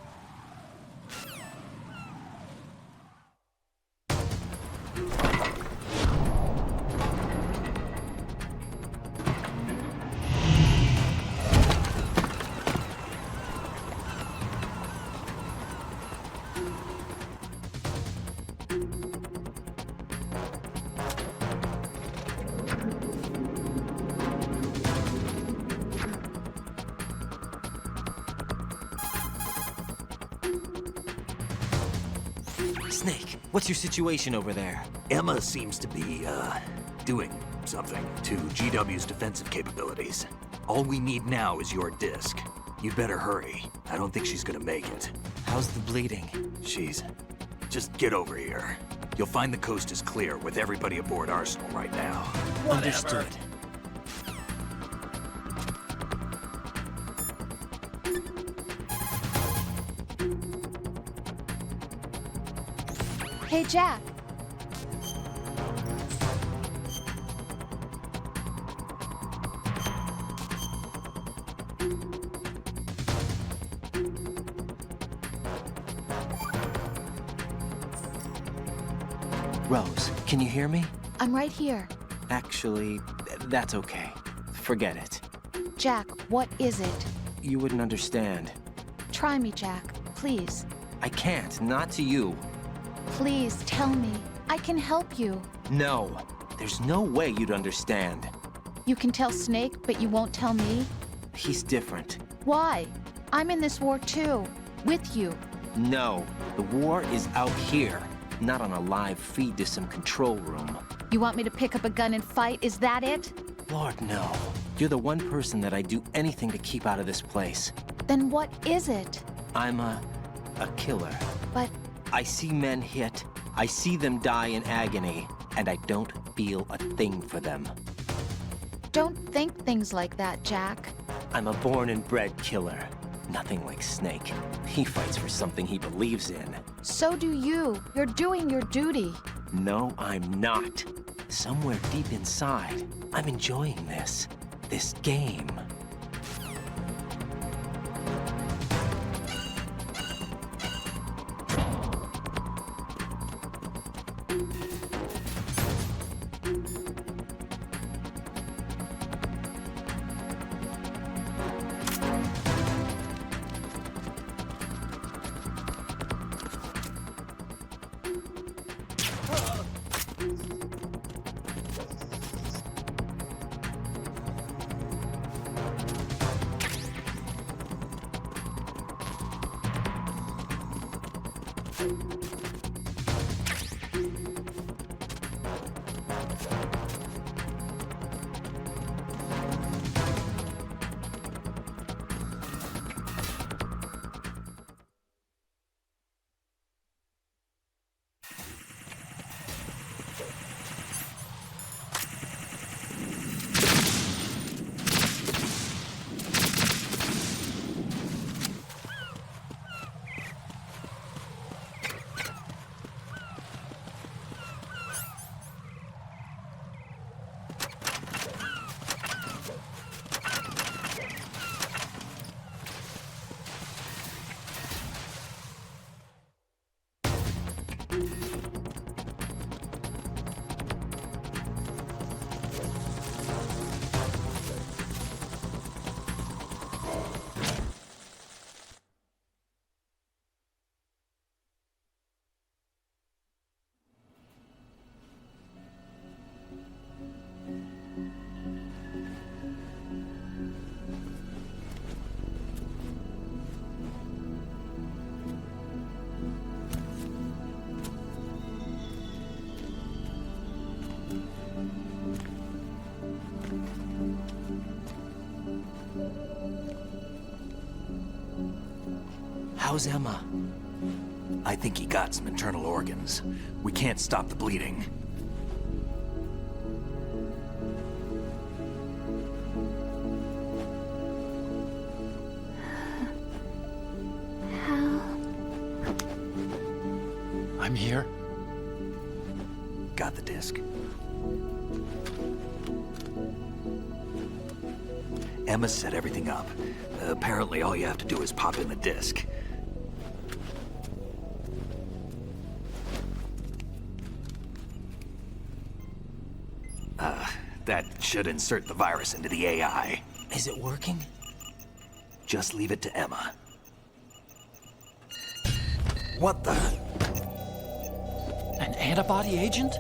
Snake, what's your situation over there? Emma seems to be, doing something to GW's defensive capabilities. All we need now is your disc. You'd better hurry. I don't think she's gonna make it. How's the bleeding? Just get over here. You'll find the coast is clear with everybody aboard Arsenal right now. Understood. Hey, Jack. Rose, can you hear me? I'm right here. Actually, that's okay. Forget it. Jack, what is it? You wouldn't understand. Try me, Jack. Please. I can't, not to you. Please, tell me. I can help you. No, there's no way you'd understand. You can tell Snake, but you won't tell me? He's different. Why? I'm in this war too. With you. No, the war is out here, not on a live feed to some control room. You want me to pick up a gun and fight? Is that it? Lord, no. You're the one person that I'd do anything to keep out of this place. Then what is it? I'm a killer. But I see men hit, I see them die in agony, and I don't feel a thing for them. don't think things like that, Jack. I'm a born and bred killer. Nothing like Snake. He fights for something he believes in. So do you. You're doing your duty. No, I'm not. Somewhere deep inside, I'm enjoying this game. How's Emma? I think he got some internal organs. We can't stop the bleeding. I'm here. Got the disc. Emma set everything up. Apparently all you have to do is pop in the disc. That should insert the virus into the AI. Is it working? Just leave it to Emma. What the? An antibody agent?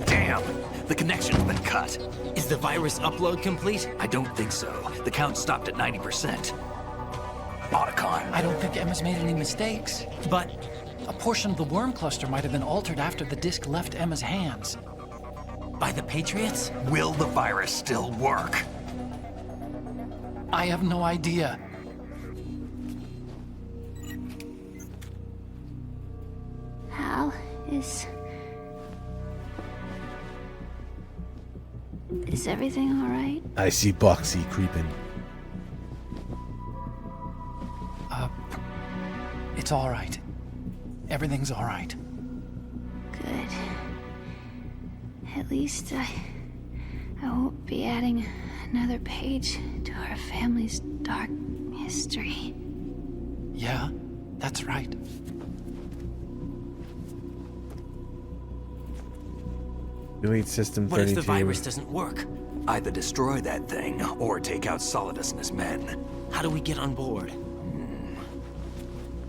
Damn! The connection's been cut. Is the virus upload complete? I don't think so. The count stopped at 90%. Otacon. I don't think Emma's made any mistakes. But a portion of the worm cluster might have been altered after the disc left Emma's hands. By the Patriots? Will the virus still work? I have no idea. Hal, is everything all right? I see Boxy creeping. It's all right. Everything's all right. Good. At least I won't be adding another page to our family's dark history. Yeah, that's right. Delete system What if 32. the virus doesn't work? Either destroy that thing, or take out Solidus and his men. How do we get on board?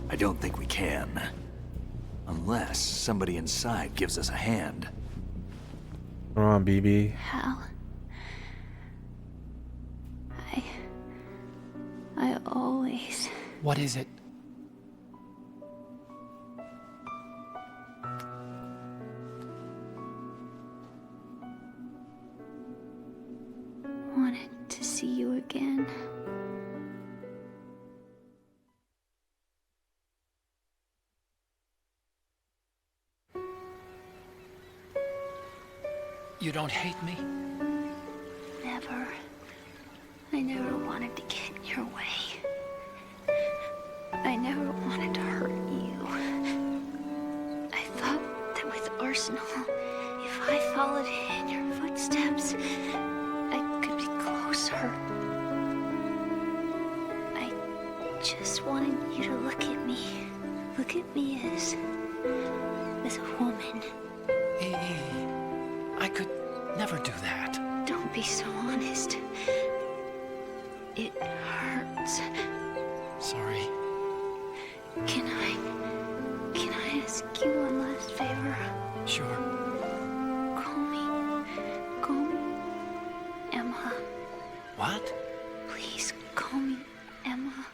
I don't think we can. Unless somebody inside gives us a hand. Come on, BB. Hal. I always... What is it? wanted to see you again. You don't hate me? Never. I never wanted to get in your way. I never wanted to hurt you. I thought that with Arsenal, if I followed in your footsteps, I could be closer. I just wanted you to look at me. Look at me as a woman. I could never do that. Don't be so honest. It hurts. Sorry. Can I ask you one last favor? Sure. Call me Emma. What? Please call me Emma.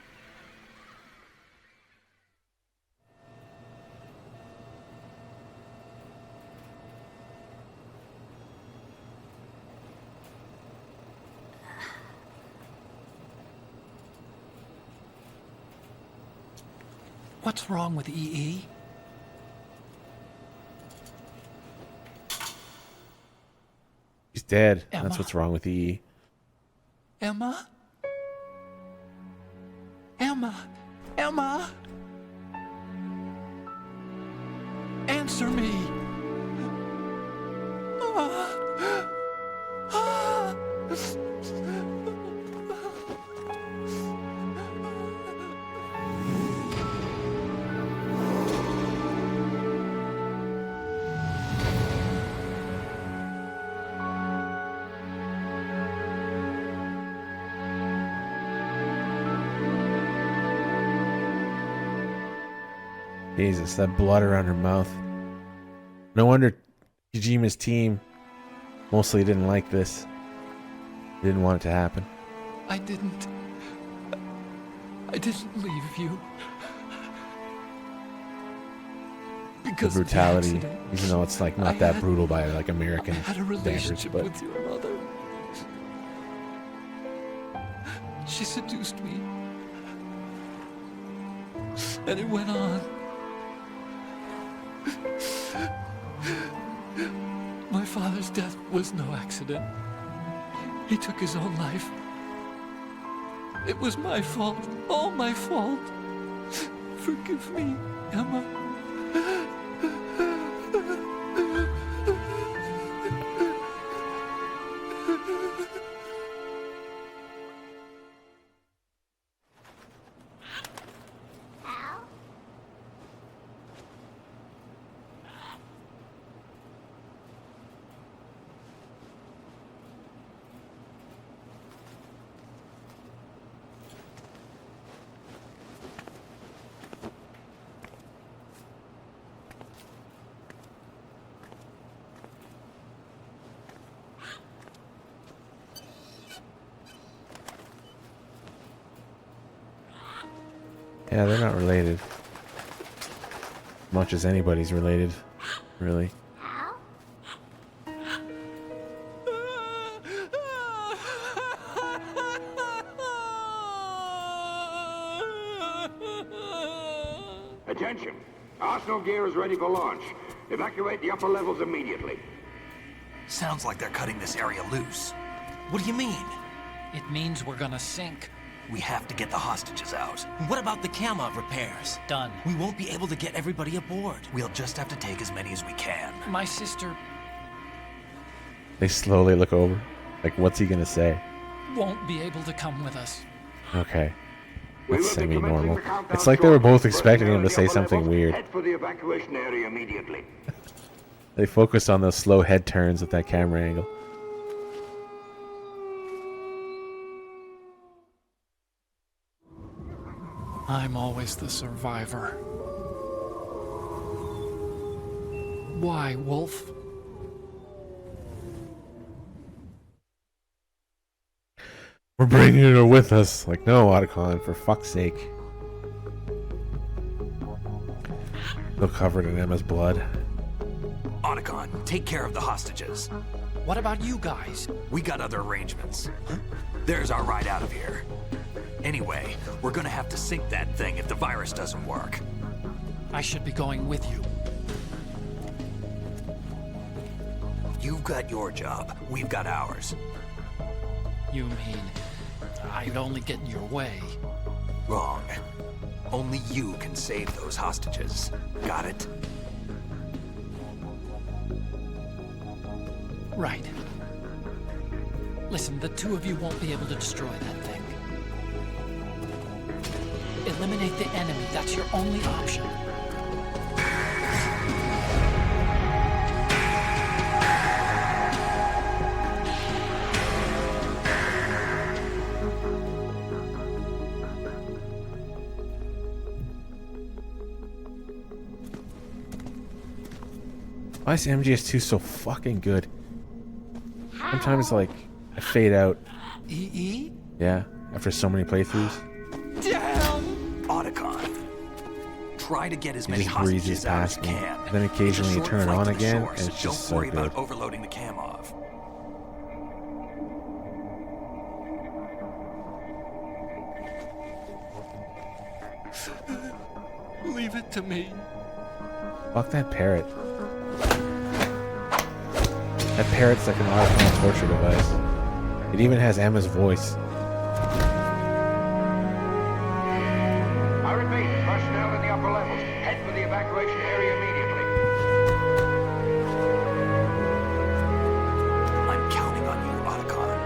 What's wrong with EE? He's dead. Emma? That's what's wrong with EE. Emma? Emma? Emma? Answer me! Jesus, that blood around her mouth. No wonder Kojima's team mostly didn't like this. Didn't want it to happen. I didn't leave you. Because The brutality, of the accident. even though it's like not that brutal by like American I had a standards, relationship but with your mother. She seduced me. And it went on. My father's death was no accident. He took his own life. It was my fault. All my fault. Forgive me, Emma. yeah, they're not related. Much as anybody's related, really. Attention! Arsenal gear is ready for launch. Evacuate the upper levels immediately. Sounds like they're cutting this area loose. What do you mean? It means we're gonna sink. We have to get the hostages out. What about the camera repairs? Done. We won't be able to get everybody aboard. We'll just have to take as many as we can. My sister They slowly look over. Like, what's he gonna say? won't be able to come with us. Okay. We That's will be commencing semi-normal. the countdown It's like they were shortly. both expecting him to Personnel say in the upper something levels, weird. Head for the evacuation area immediately. They focus on those slow head turns with that camera angle. I'm always the survivor. Why, Wolf? We're bringing her with us. Like, no, Otacon, for fuck's sake. Still covered in Emma's blood. Otacon, take care of the hostages. What about you guys? We got other arrangements. There's our ride out of here. Anyway, we're gonna have to sink that thing if the virus doesn't work. I should be going with you. You've got your job. We've got ours. You mean I'd only get in your way? Wrong. Only you can save those hostages. Got it? Right. Listen, the two of you won't be able to destroy that thing. Eliminate the enemy. That's your only option. Why is MGS2 so fucking good? Sometimes, like, I fade out. EE? Yeah, after so many playthroughs. Damn! Otacon. Try to get as It many just breezes hostages out as past you me. can. Then occasionally you It's a turn it short on flight to the again, source. and it's just Don't worry so good. about overloading the cam off. Leave it to me. Fuck that parrot. That parrot's like an Otacon torture device. It even has Emma's voice. I repeat, personnel in the upper levels, head for the evacuation area immediately. I'm counting on you, Otacon.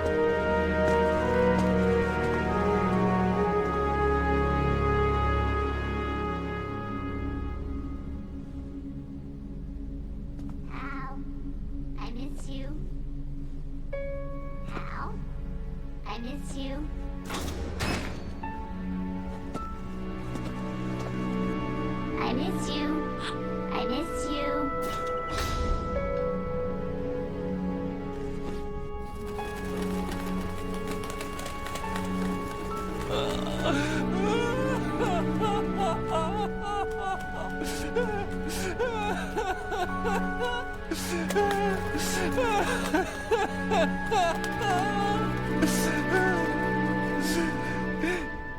Hal, I miss you. Hal, I miss you. I miss you. I miss you.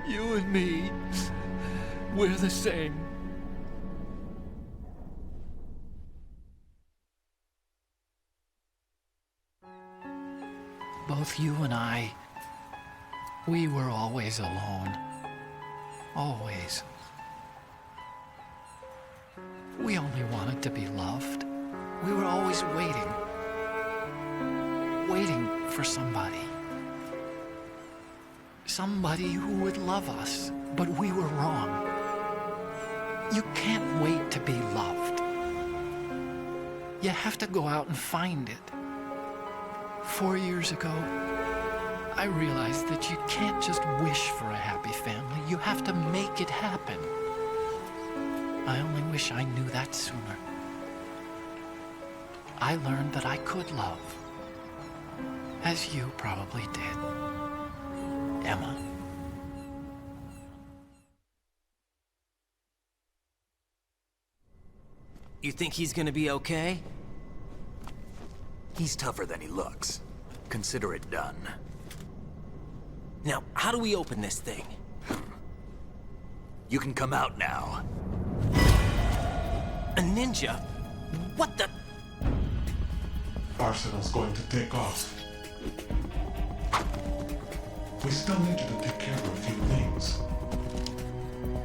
You and me, we're the same. Both you and I, we were always alone. Always. We only wanted to be loved. We were always waiting. Waiting for somebody. Somebody who would love us, but we were wrong. You can't wait to be loved. You have to go out and find it. 4 years ago, I realized that you can't just wish for a happy family. You have to make it happen. I only wish I knew that sooner. I learned that I could love, as you probably did, Emma. You think he's gonna be okay? He's tougher than he looks. Consider it done. Now, how do we open this thing? You can come out now. A ninja? What the? Arsenal's going to take off. We still need you to take care of a few things.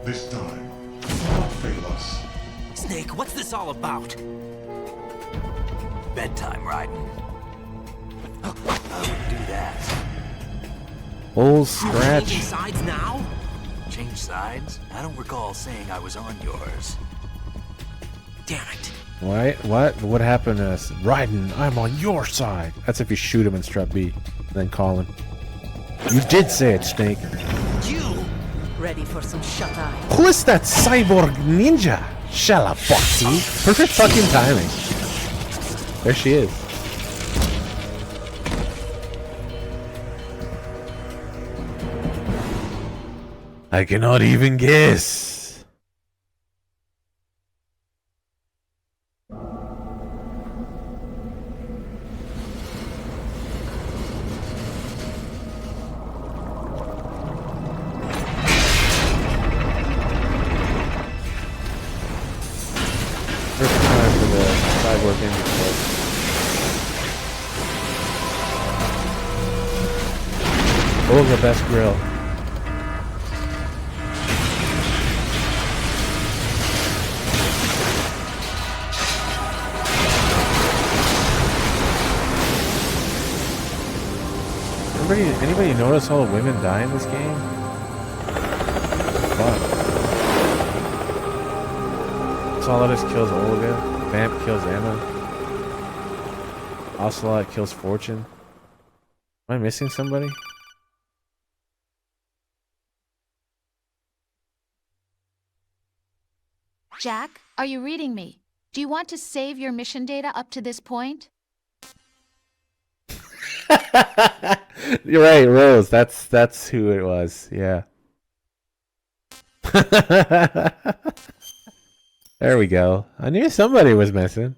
This time, do not fail us. Snake, what's this all about? Bedtime, Raiden. I wouldn't do that. Old scratch. Changing sides now? Change sides? I don't recall saying I was on yours. Damn it. Why? What? What happened to us? Raiden, I'm on your side. That's if you shoot him in strut B, then call him. You did say it, Snake. You ready for some shut eye? Who is that cyborg ninja? Shalaboxy. Perfect fucking timing. There she is. I cannot even guess. First time for the cyborg ninja club. Oh, the best grill. Anybody notice all the women die in this game? Fuck. Solidus kills Olga. Vamp kills Emma. Ocelot kills Fortune. Am I missing somebody? Jack, are you reading me? Do you want to save your mission data up to this point? You're right, Rose. That's who it was. Yeah. There we go. I knew somebody was missing.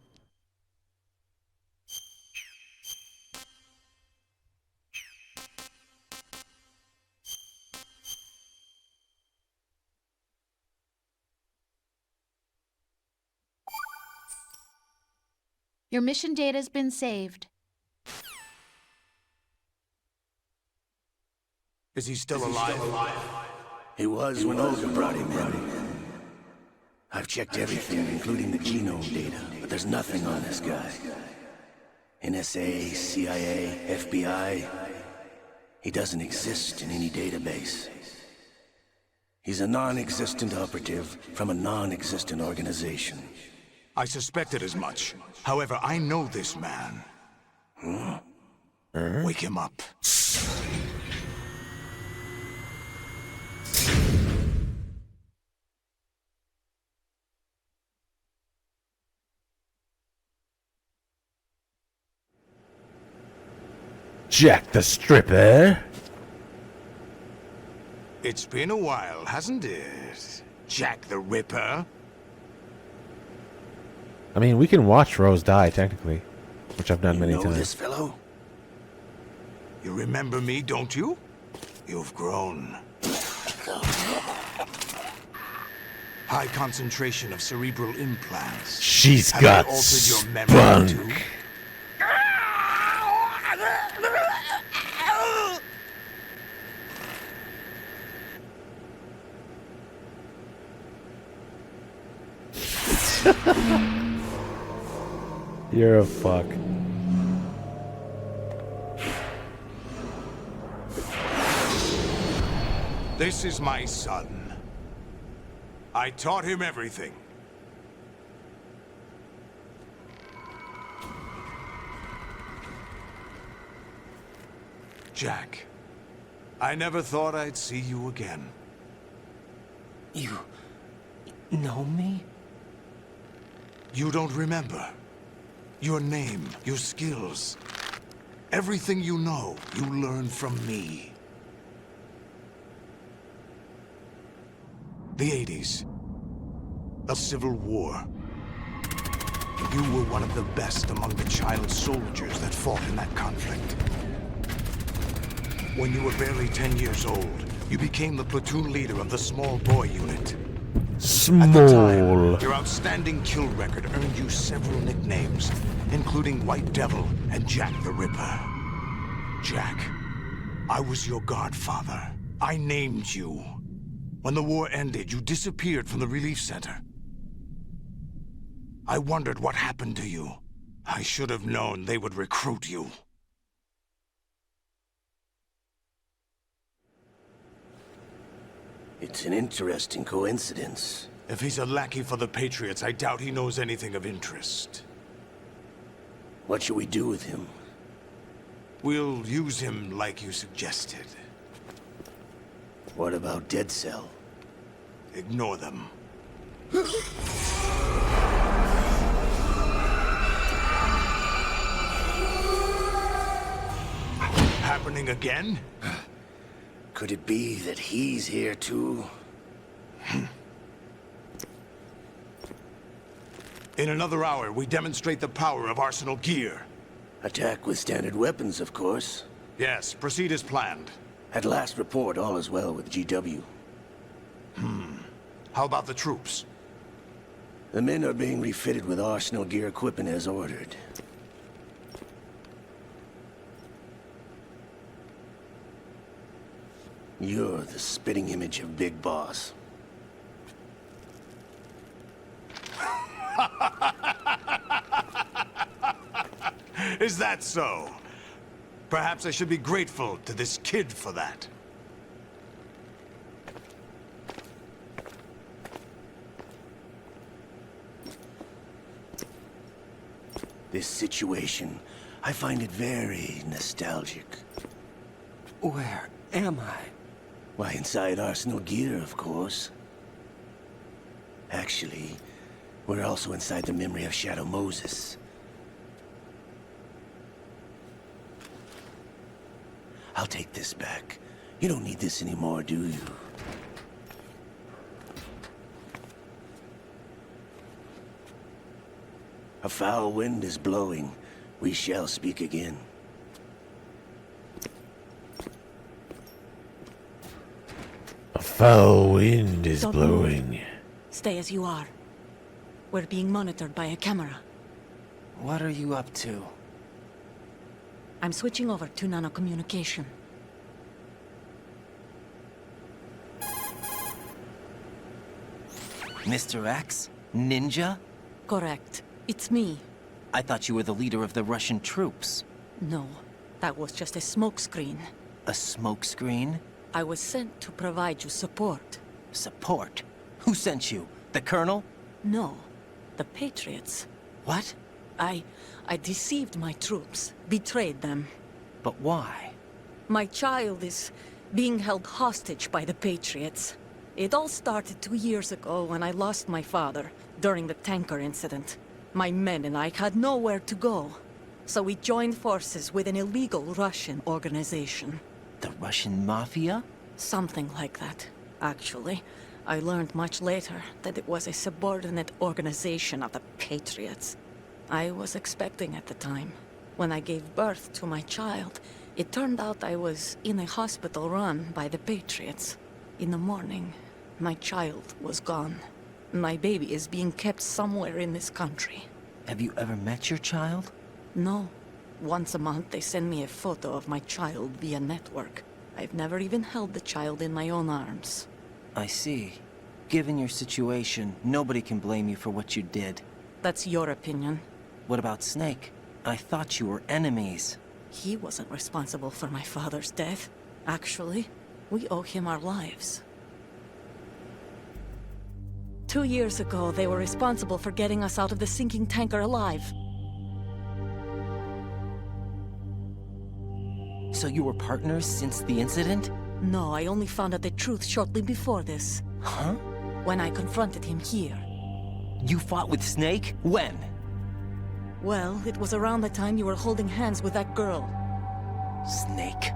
Your mission data's been saved. Is he still alive? He was when Olga brought him in. I've checked everything, including the genome data, but there's nothing on this guy. NSA, CIA, FBI. He doesn't exist in any database. He's a non-existent operative from a non-existent organization. I suspected as much. However, I know this man. Wake him up. Jack the Stripper. It's been a while, hasn't it? Jack the Ripper? I mean, we can watch Rose die, technically. Which I've done many times. This fellow? You remember me, don't you? You've grown. High concentration of cerebral implants. She's Have got they altered your memory spunk. too? You're a fuck. This is my son. I taught him everything. Jack, I never thought I'd see you again. You know me? You don't remember. Your name, your skills. Everything you know, you learned from me. The 80s. A civil war. You were one of the best among the child soldiers that fought in that conflict. When you were barely 10 years old, you became the platoon leader of the small boy unit. Small. At the time, your outstanding kill record earned you several nicknames, including White Devil and Jack the Ripper. Jack, I was your godfather. I named you. When the war ended, you disappeared from the relief center. I wondered what happened to you. I should have known they would recruit you. It's an interesting coincidence. If he's a lackey for the Patriots, I doubt he knows anything of interest. What should we do with him? We'll use him like you suggested. What about Dead Cell? Ignore them. Happening again? Could it be that he's here too? In another hour, we demonstrate the power of Arsenal gear. Attack with standard weapons, of course. Yes, proceed as planned. At last report, all is well with GW. How about the troops? The men are being refitted with Arsenal gear equipment as ordered. You're the spitting image of Big Boss. Is that so? Perhaps I should be grateful to this kid for that. This situation, I find it very nostalgic. Where am I? Why, inside Arsenal gear, of course. Actually, we're also inside the memory of Shadow Moses. I'll take this back. You don't need this anymore, do you? A foul wind is blowing. We shall speak again. A foul wind is Don't blowing. move. Stay as you are. We're being monitored by a camera. What are you up to? I'm switching over to nanocommunication. Mr. X? Ninja? Correct. It's me. I thought you were the leader of the Russian troops. No, that was just a smokescreen. A smokescreen? I was sent to provide you support. Support? Who sent you? The Colonel? No, the Patriots. What? I deceived my troops, betrayed them. But why? My child is being held hostage by the Patriots. It all started 2 years ago when I lost my father during the tanker incident. My men and I had nowhere to go, so we joined forces with an illegal Russian organization. The Russian Mafia? Something like that, actually. I learned much later that it was a subordinate organization of the Patriots. I was expecting at the time. When I gave birth to my child, it turned out I was in a hospital run by the Patriots. In the morning, my child was gone. My baby is being kept somewhere in this country. Have you ever met your child? No. Once a month, they send me a photo of my child via network. I've never even held the child in my own arms. I see. Given your situation, nobody can blame you for what you did. That's your opinion. What about Snake? I thought you were enemies. He wasn't responsible for my father's death. Actually, we owe him our lives. 2 years ago, they were responsible for getting us out of the sinking tanker alive. So you were partners since the incident? No, I only found out the truth shortly before this. Huh? When I confronted him here. You fought with Snake? When? Well, it was around the time you were holding hands with that girl. Snake.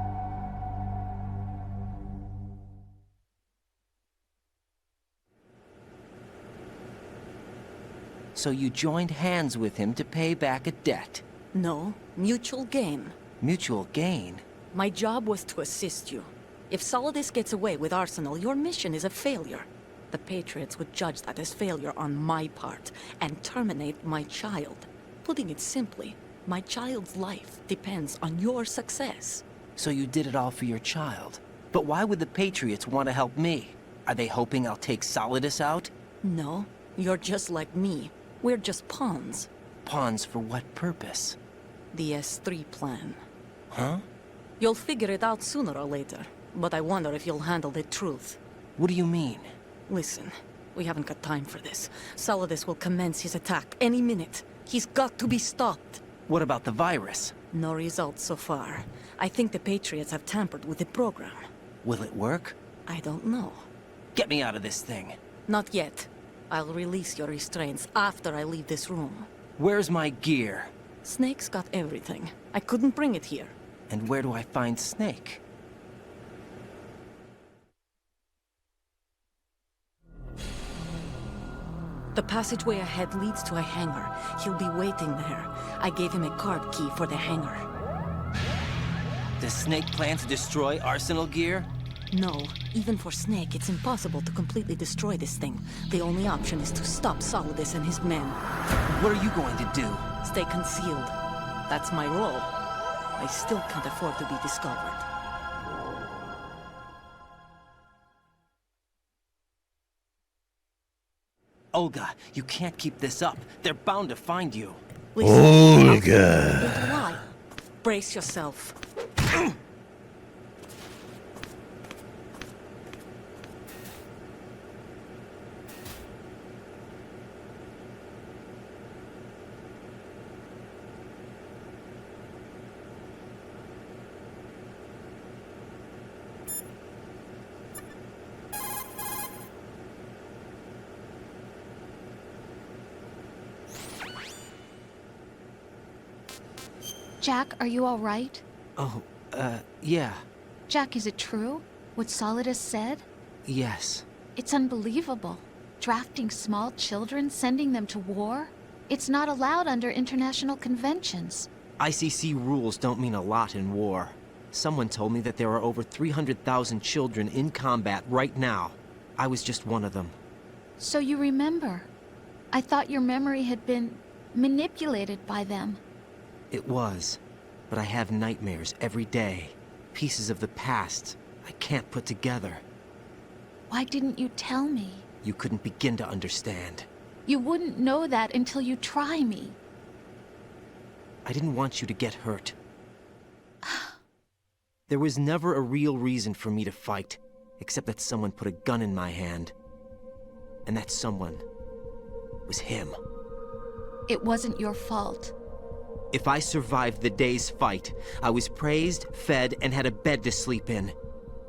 So you joined hands with him to pay back a debt? No, mutual gain. Mutual gain? My job was to assist you. If Solidus gets away with Arsenal, your mission is a failure. The Patriots would judge that as failure on my part, and terminate my child. Putting it simply, my child's life depends on your success. So you did it all for your child. But why would the Patriots want to help me? Are they hoping I'll take Solidus out? No, you're just like me. We're just pawns. Pawns for what purpose? The S3 plan. Huh? You'll figure it out sooner or later, but I wonder if you'll handle the truth. What do you mean? Listen, We haven't got time for this. Solidus will commence his attack any minute. He's got to be stopped. What about the virus? No results so far. I think the Patriots have tampered with the program. Will it work? I don't know. Get me out of this thing. Not yet. I'll release your restraints after I leave this room. Where's my gear? Snake's got everything. I couldn't bring it here. And where do I find Snake? The passageway ahead leads to a hangar. He'll be waiting there. I gave him a card key for the hangar. Does Snake plan to destroy Arsenal gear? No. Even for Snake, it's impossible to completely destroy this thing. The only option is to stop Solidus and his men. What are you going to do? Stay concealed. That's my role. I still can't afford to be discovered. Olga, you can't keep this up. They're bound to find you. Olga! Brace yourself. Jack, are you all right? Oh, yeah. Jack, is it true? What Solidus said? Yes. It's unbelievable. Drafting small children, sending them to war? It's not allowed under international conventions. ICC rules don't mean a lot in war. Someone told me that there are over 300,000 children in combat right now. I was just one of them. So you remember? I thought your memory had been manipulated by them. It was, but I have nightmares every day. Pieces of the past I can't put together. Why didn't you tell me? You couldn't begin to understand. You wouldn't know that until you try me. I didn't want you to get hurt. There was never a real reason for me to fight, except that someone put a gun in my hand. And that someone was him. It wasn't your fault. If I survived the day's fight, I was praised, fed, and had a bed to sleep in.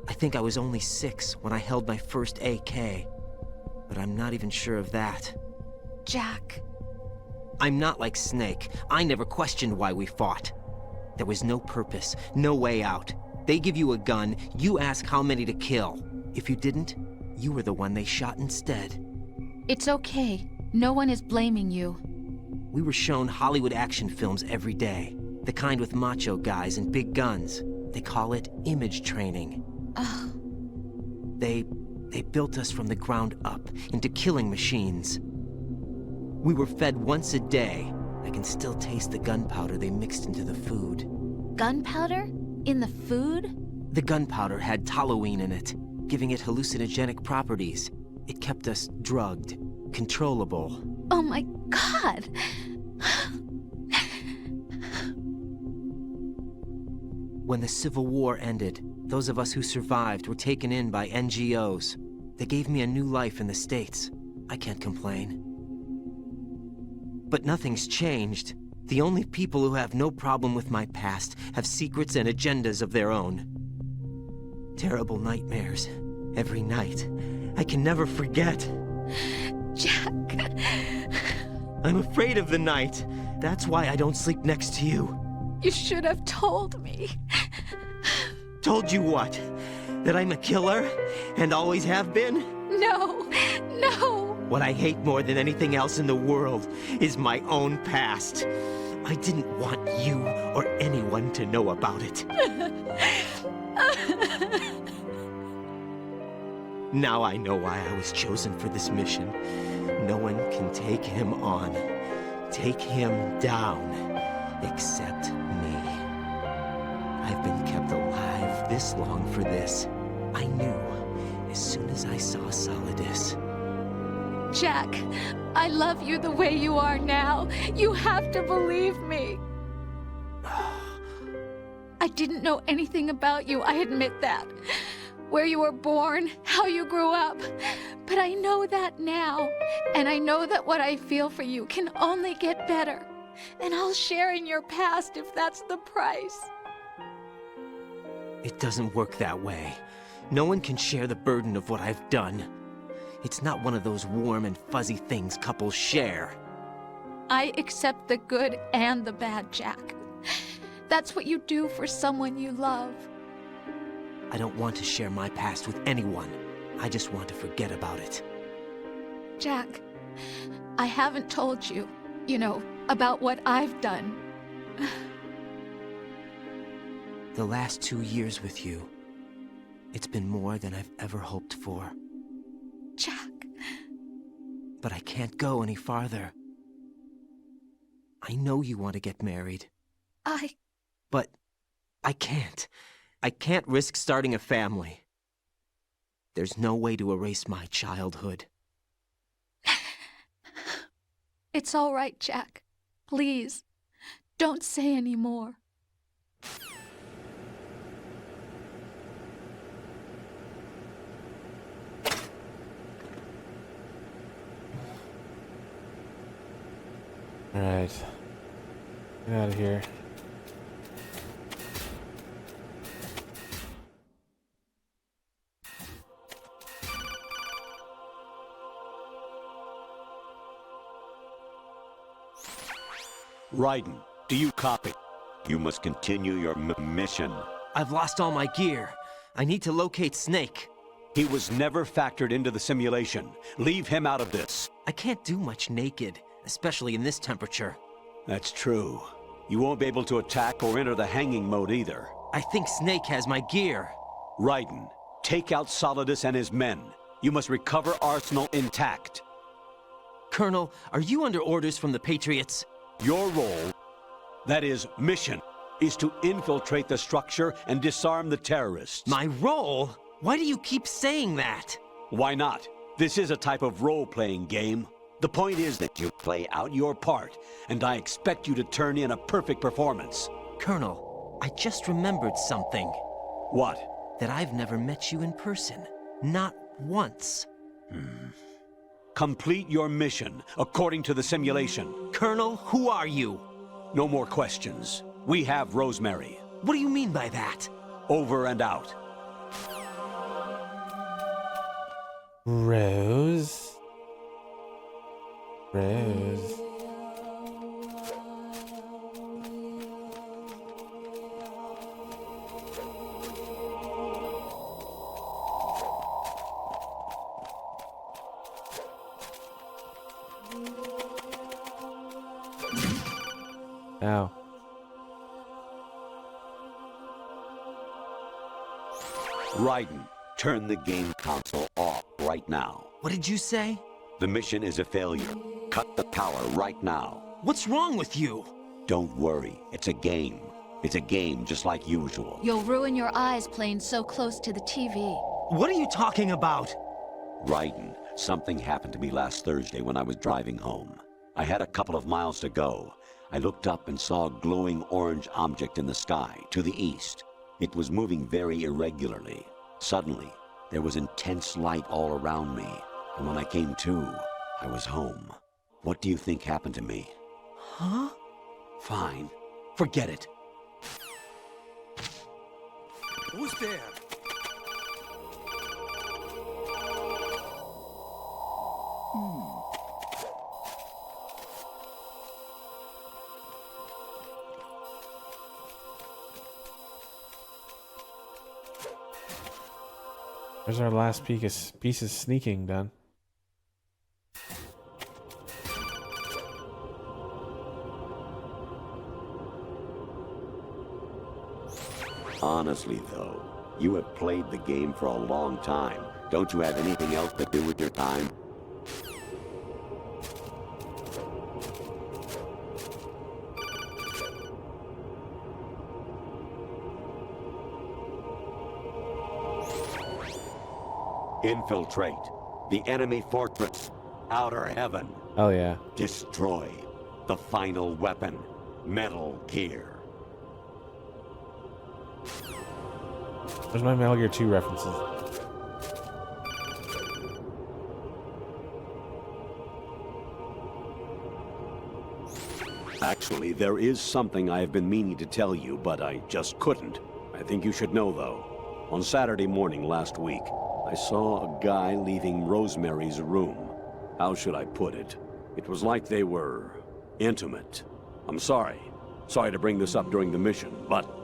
I think I was only 6 when I held my first AK. But I'm not even sure of that. Jack. I'm not like Snake. I never questioned why we fought. There was no purpose, no way out. They give you a gun, you ask how many to kill. If you didn't, you were the one they shot instead. It's okay. No one is blaming you. We were shown Hollywood action films every day. The kind with macho guys and big guns. They call it image training. Ugh. They built us from the ground up into killing machines. We were fed once a day. I can still taste the gunpowder they mixed into the food. Gunpowder? In the food? The gunpowder had toluene in it, giving it hallucinogenic properties. It kept us drugged, controllable. Oh my God! When the Civil War ended, those of us who survived were taken in by NGOs. They gave me a new life in the States. I can't complain. But nothing's changed. The only people who have no problem with my past have secrets and agendas of their own. Terrible nightmares. Every night. I can never forget. Jack. I'm afraid of the night. That's why I don't sleep next to you. You should have told me. Told you what? That I'm a killer? And always have been? No, no. What I hate more than anything else in the world is my own past. I didn't want you or anyone to know about it. Now I know why I was chosen for this mission. No one can take him on, take him down, except me. I've been kept alive this long for this. I knew as soon as I saw Solidus. Jack, I love you the way you are now. You have to believe me. I didn't know anything about you, I admit that. where you were born, how you grew up. But I know that now. And I know that what I feel for you can only get better. And I'll share in your past if that's the price. It doesn't work that way. No one can share the burden of what I've done. It's not one of those warm and fuzzy things couples share. I accept the good and the bad, Jack. That's what you do for someone you love. I don't want to share my past with anyone. I just want to forget about it. Jack, I haven't told you, about what I've done. The last 2 years with you, it's been more than I've ever hoped for. Jack. But I can't go any farther. I know you want to get married. But I can't. I can't risk starting a family. There's no way to erase my childhood. It's all right, Jack. Please, don't say any more. All right. Get out of here. Raiden, do you copy? You must continue your mission. I've lost all my gear. I need to locate Snake. He was never factored into the simulation. Leave him out of this. I can't do much naked, especially in this temperature. That's true. You won't be able to attack or enter the hanging mode either. I think Snake has my gear. Raiden, take out Solidus and his men. You must recover Arsenal intact. Colonel, are you under orders from the Patriots? Your role, that is, mission, is to infiltrate the structure and disarm the terrorists. My role? Why do you keep saying that? Why not? This is a type of role-playing game. The point is that you play out your part, and I expect you to turn in a perfect performance. Colonel, I just remembered something. What? That I've never met you in person. Not once. Complete your mission, according to the simulation. Colonel, who are you? No more questions. We have Rosemary. What do you mean by that? Over and out. Rose. Ow. Raiden, turn the game console off right now. What did you say? The mission is a failure. Cut the power right now. What's wrong with you? Don't worry, it's a game. It's a game just like usual. You'll ruin your eyes playing so close to the TV. What are you talking about? Raiden, something happened to me last Thursday when I was driving home. I had a couple of miles to go. I looked up and saw a glowing orange object in the sky to the east. It was moving very irregularly. Suddenly, there was intense light all around me, and when I came to, I was home. What do you think happened to me? Huh? Fine. Forget it. Who's there? There's our last piece of sneaking done. Honestly, though, you have played the game for a long time. Don't you have anything else to do with your time? Infiltrate the enemy fortress, Outer Heaven. Oh yeah. Destroy the final weapon, Metal Gear. Where's my Metal Gear 2 references? Actually, there is something I have been meaning to tell you, but I just couldn't. I think you should know, though. On Saturday morning last week, I saw a guy leaving Rosemary's room. How should I put it? It was like they were intimate. I'm sorry. Sorry to bring this up during the mission, but...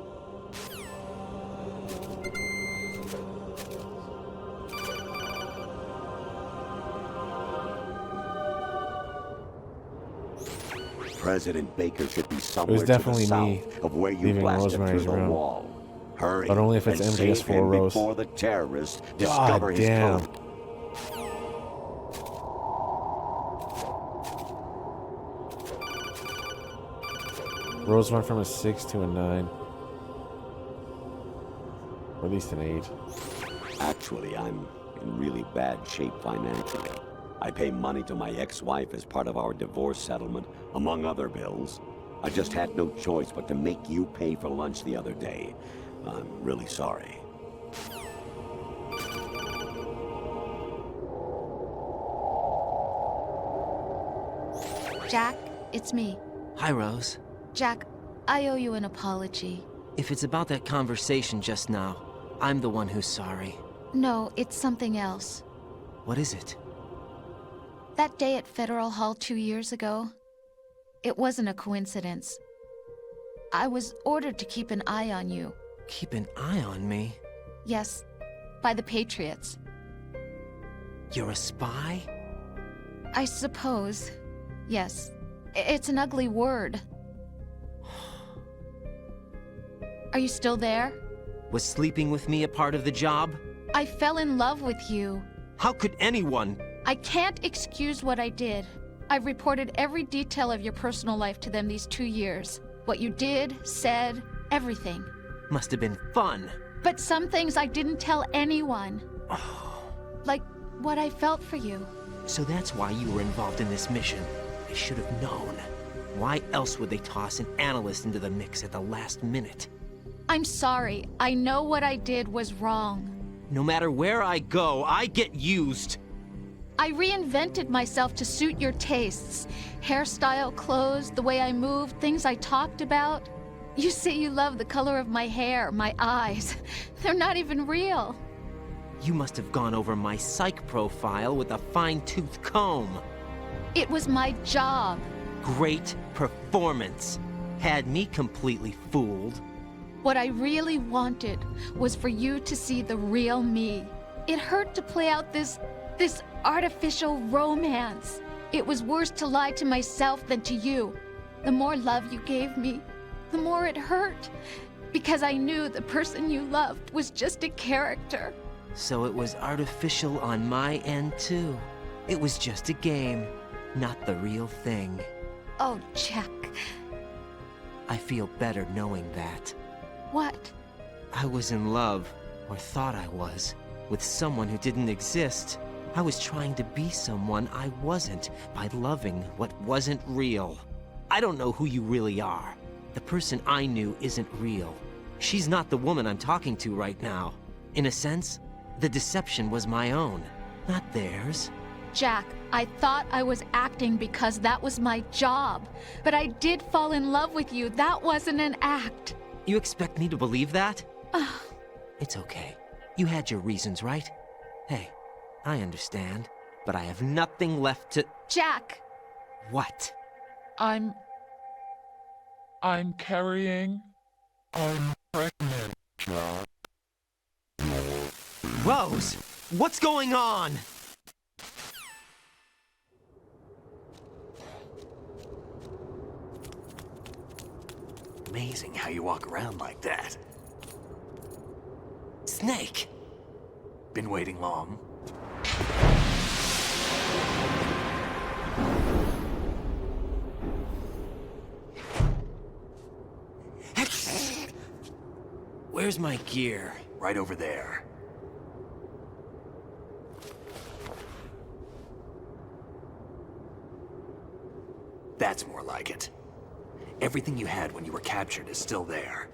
President Baker should be somewhere It was definitely to the me south of where you leaving blasted Rosemary's through the room. wall. Hurry, But only if it's and MGS4 save him Rose. before the terrorists God discover his damn. code. Rose went from a 6 to a 9. Or at least an 8. Actually, I'm in really bad shape financially. I pay money to my ex-wife as part of our divorce settlement, among other bills. I just had no choice but to make you pay for lunch the other day. I'm really sorry. Jack, it's me. Hi, Rose. Jack, I owe you an apology. If it's about that conversation just now, I'm the one who's sorry. No, it's something else. What is it? That day at Federal Hall 2 years ago, it wasn't a coincidence. I was ordered to keep an eye on you. Keep an eye on me? Yes, by the Patriots. You're a spy? I suppose. Yes. It's an ugly word. Are you still there? Was sleeping with me a part of the job? I fell in love with you. How could anyone? I can't excuse what I did. I've reported every detail of your personal life to them these 2 years. What you did, said, everything. Must have been fun. But some things I didn't tell anyone. Like what I felt for you. So that's why you were involved in this mission. I should have known. Why else would they toss an analyst into the mix at the last minute? I'm sorry. I know what I did was wrong. No matter where I go, I get used. I reinvented myself to suit your tastes. Hairstyle, clothes, the way I moved, things I talked about. You say you love the color of my hair, my eyes. They're not even real. You must have gone over my psych profile with a fine-tooth comb. It was my job. Great performance. Had me completely fooled. What I really wanted was for you to see the real me. It hurt to play out this artificial romance. It was worse to lie to myself than to you. The more love you gave me, the more it hurt. Because I knew the person you loved was just a character. So it was artificial on my end, too. It was just a game, not the real thing. Oh, Jack. I feel better knowing that. What? I was in love, or thought I was, with someone who didn't exist. I was trying to be someone I wasn't by loving what wasn't real. I don't know who you really are. The person I knew isn't real. She's not the woman I'm talking to right now. In a sense, the deception was my own, not theirs. Jack, I thought I was acting because that was my job. But I did fall in love with you. That wasn't an act. You expect me to believe that? It's okay. You had your reasons, right? Hey, I understand, but I have nothing left to... Jack! What? I'm carrying... I'm pregnant, Jack. Rose! What's going on? Amazing how you walk around like that. Snake! Been waiting long? Where's my gear? Right over there. That's more like it. Everything you had when you were captured is still there.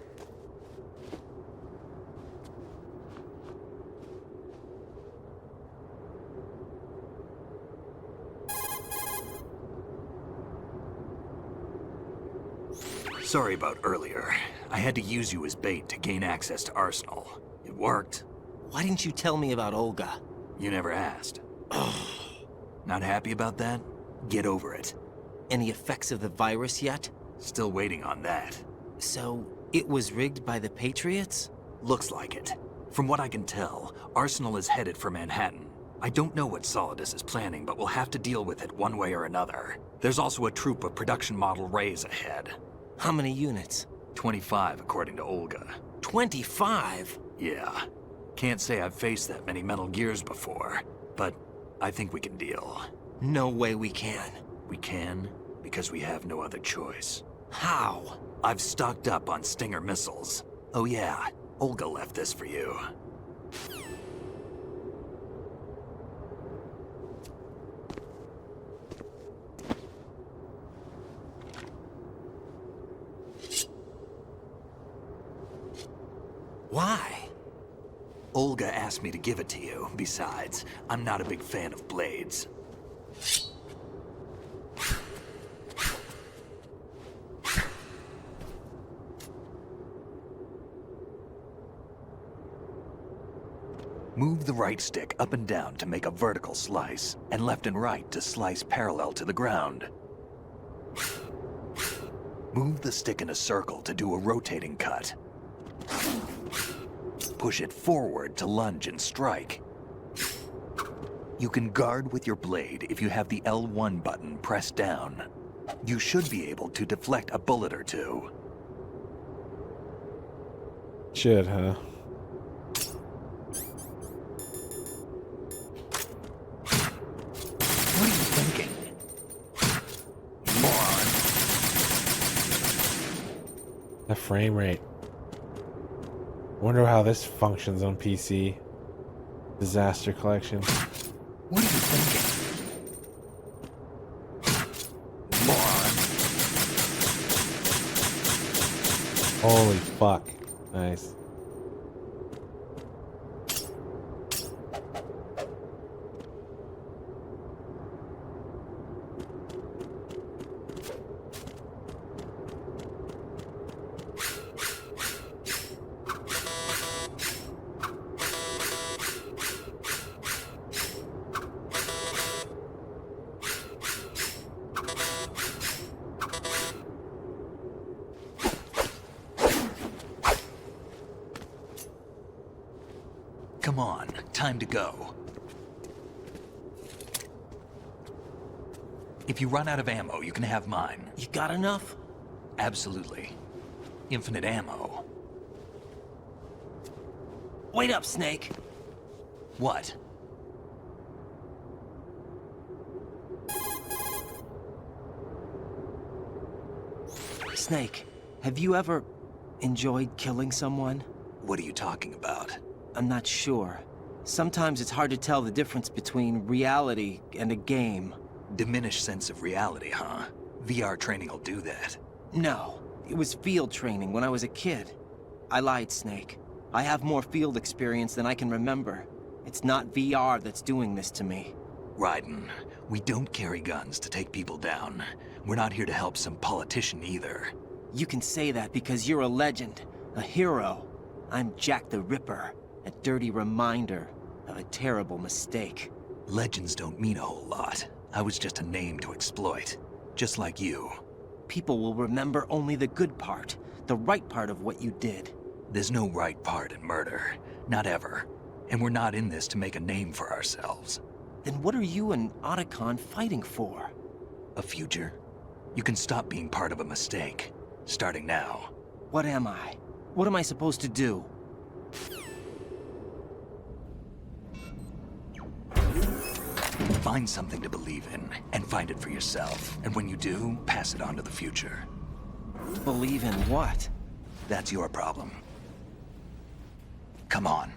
Sorry about earlier. I had to use you as bait to gain access to Arsenal. It worked. Why didn't you tell me about Olga? You never asked. Not happy about that? Get over it. Any effects of the virus yet? Still waiting on that. So, it was rigged by the Patriots? Looks like it. From what I can tell, Arsenal is headed for Manhattan. I don't know what Solidus is planning, but we'll have to deal with it one way or another. There's also a troop of production model Rays ahead. How many units? 25, according to Olga. 25? Yeah. Can't say I've faced that many Metal Gears before, but I think we can deal. No way we can. We can, because we have no other choice. How? I've stocked up on Stinger missiles. Oh yeah, Olga left this for you. Why? Olga asked me to give it to you. Besides, I'm not a big fan of blades. Move the right stick up and down to make a vertical slice, and left and right to slice parallel to the ground. Move the stick in a circle to do a rotating cut. Push it forward to lunge and strike. You can guard with your blade if you have the L1 button pressed down. You should be able to deflect a bullet or two. Should, huh? What are you thinking? Moron. The frame rate. Wonder how this functions on PC. Disaster collection. What are you thinking? Moron. Holy fuck. Nice. Come on, time to go. If you run out of ammo, you can have mine. You got enough? Absolutely. Infinite ammo. Wait up, Snake. What? Snake, have you ever enjoyed killing someone? What are you talking about? I'm not sure. Sometimes it's hard to tell the difference between reality and a game. Diminished sense of reality, huh? VR training will do that. No, it was field training when I was a kid. I lied, Snake. I have more field experience than I can remember. It's not VR that's doing this to me. Raiden, we don't carry guns to take people down. We're not here to help some politician either. You can say that because you're a legend, a hero. I'm Jack the Ripper, a dirty reminder of a terrible mistake. Legends don't mean a whole lot. I was just a name to exploit, just like you. People will remember only the good part, the right part of what you did. There's no right part in murder, not ever. And we're not in this to make a name for ourselves. Then what are you and Otacon fighting for? A future? You can stop being part of a mistake, starting now. What am I? What am I supposed to do? Find something to believe in, and find it for yourself. And when you do, pass it on to the future. Believe in what? That's your problem. Come on.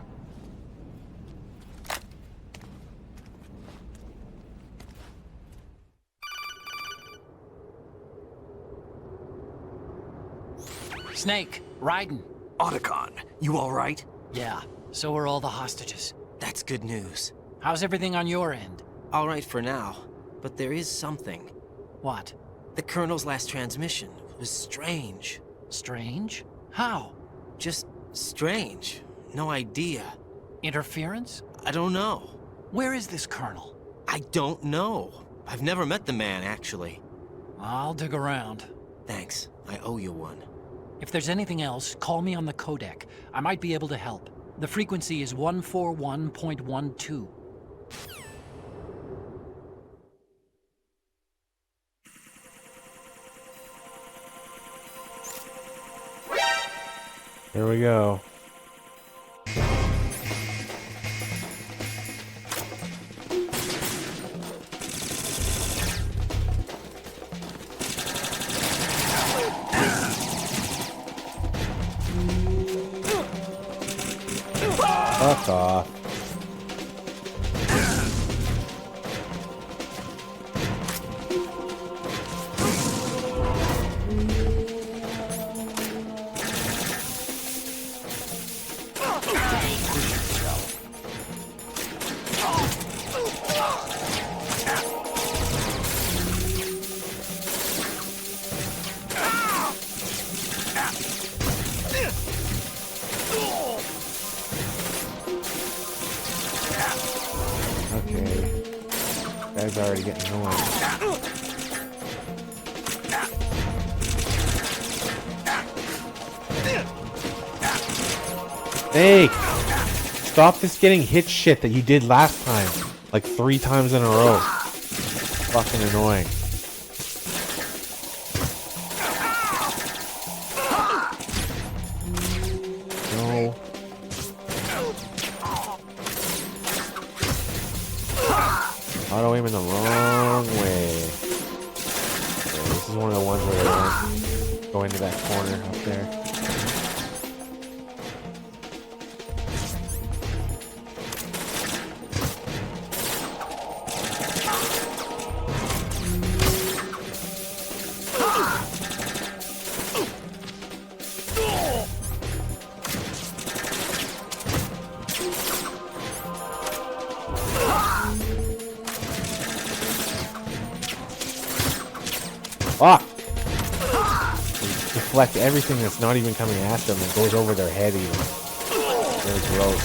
Snake, Raiden. Otacon, you all right? Yeah, so are all the hostages. That's good news. How's everything on your end? All right for now, but there is something. What? The Colonel's last transmission was strange. Strange? How? Just strange. No idea. Interference? I don't know. Where is this colonel? I don't know. I've never met the man, actually. I'll dig around. Thanks. I owe you one. If there's anything else, call me on the codec. I might be able to help. The frequency is 141.12. Here we go. Fuck off. Okay. Guy's already getting annoying. Hey! Stop this getting hit shit that you did last time. Like 3 times in a row. Fucking annoying. No. Auto aim in the wrong way. Okay, this is one of the ones where I go into that corner up there. Fuck! Deflect everything that's not even coming at them and goes over their head even. Very gross.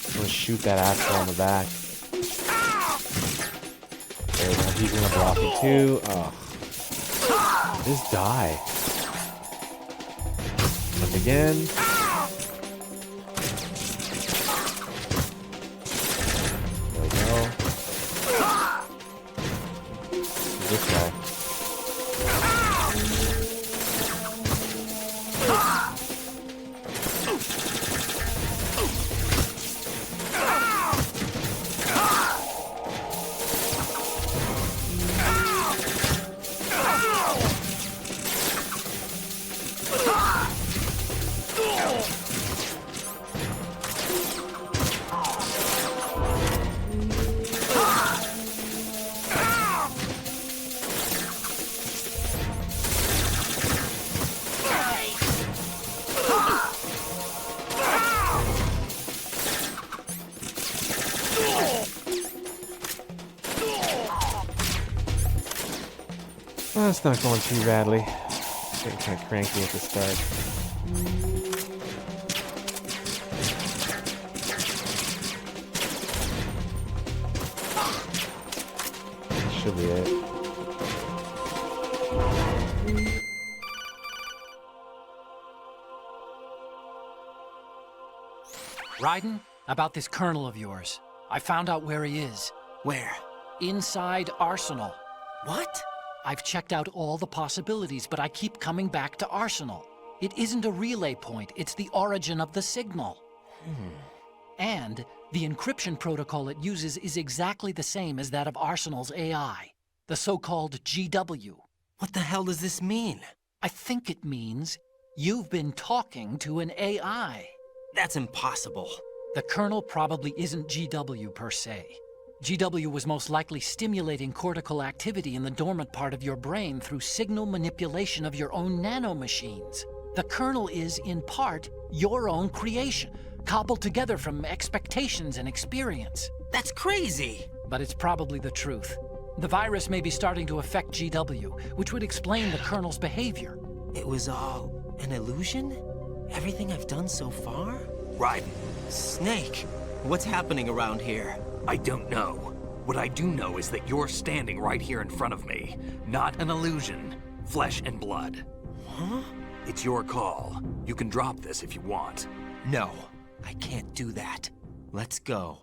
I'm gonna shoot that asshole in the back. There we go. He's gonna block it too. Ugh. Just die. And again. There we go. This guy. Well, it's not going too badly. Getting kind of cranky at the start. Should be it. Raiden, about this colonel of yours. I found out where he is. Where? Inside Arsenal. What? I've checked out all the possibilities, but I keep coming back to Arsenal. It isn't a relay point, it's the origin of the signal. And the encryption protocol it uses is exactly the same as that of Arsenal's AI, the so-called GW. What the hell does this mean? I think it means you've been talking to an AI. That's impossible. The kernel probably isn't GW per se. GW was most likely stimulating cortical activity in the dormant part of your brain through signal manipulation of your own nanomachines. The kernel is, in part, your own creation, cobbled together from expectations and experience. That's crazy! But it's probably the truth. The virus may be starting to affect GW, which would explain the kernel's behavior. It was all an illusion? Everything I've done so far? Raiden, Snake, what's happening around here? I don't know. What I do know is that you're standing right here in front of me. Not an illusion. Flesh and blood. Huh? It's your call. You can drop this if you want. No, I can't do that. Let's go.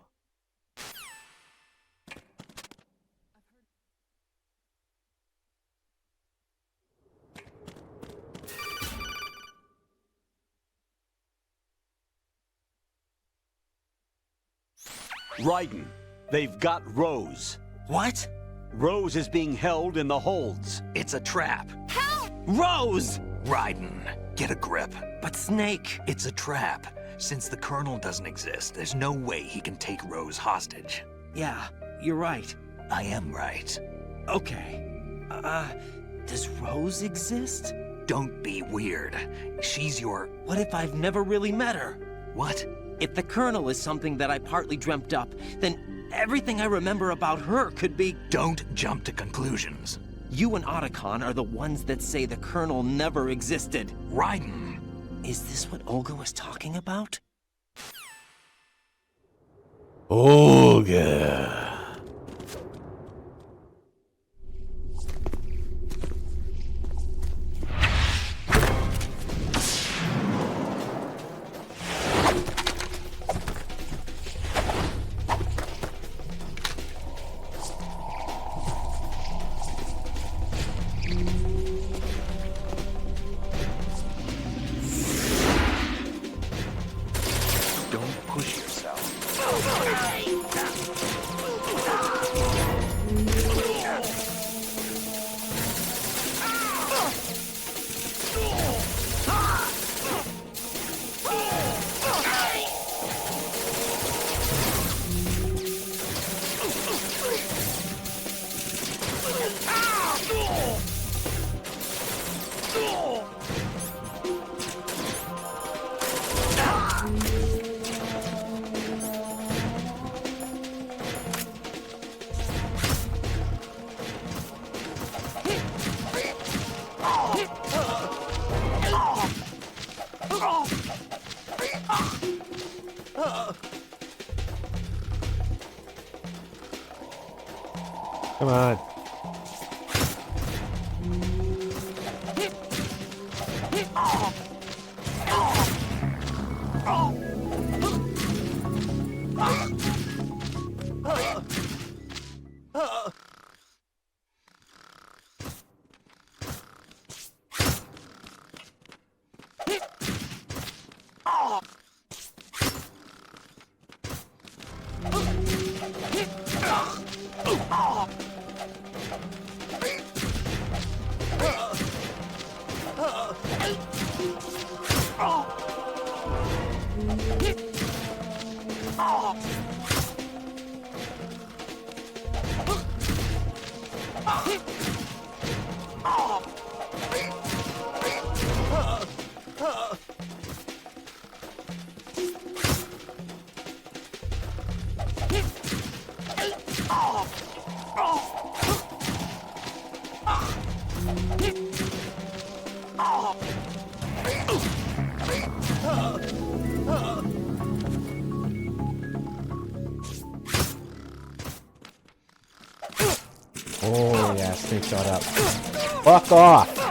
Raiden, they've got Rose. What? Rose is being held in the holds. It's a trap. Help! Rose! Raiden, get a grip. But Snake... It's a trap. Since the Colonel doesn't exist, there's no way he can take Rose hostage. Yeah, you're right. I am right. Okay. Does Rose exist? Don't be weird. She's your... What if I've never really met her? What? If the Colonel is something that I partly dreamt up, then everything I remember about her could be... Don't jump to conclusions. You and Otacon are the ones that say the Colonel never existed. Raiden! Is this what Olga was talking about? Olga. Don't push yourself. Come on. Oh yeah, snake shot up. Fuck off! Get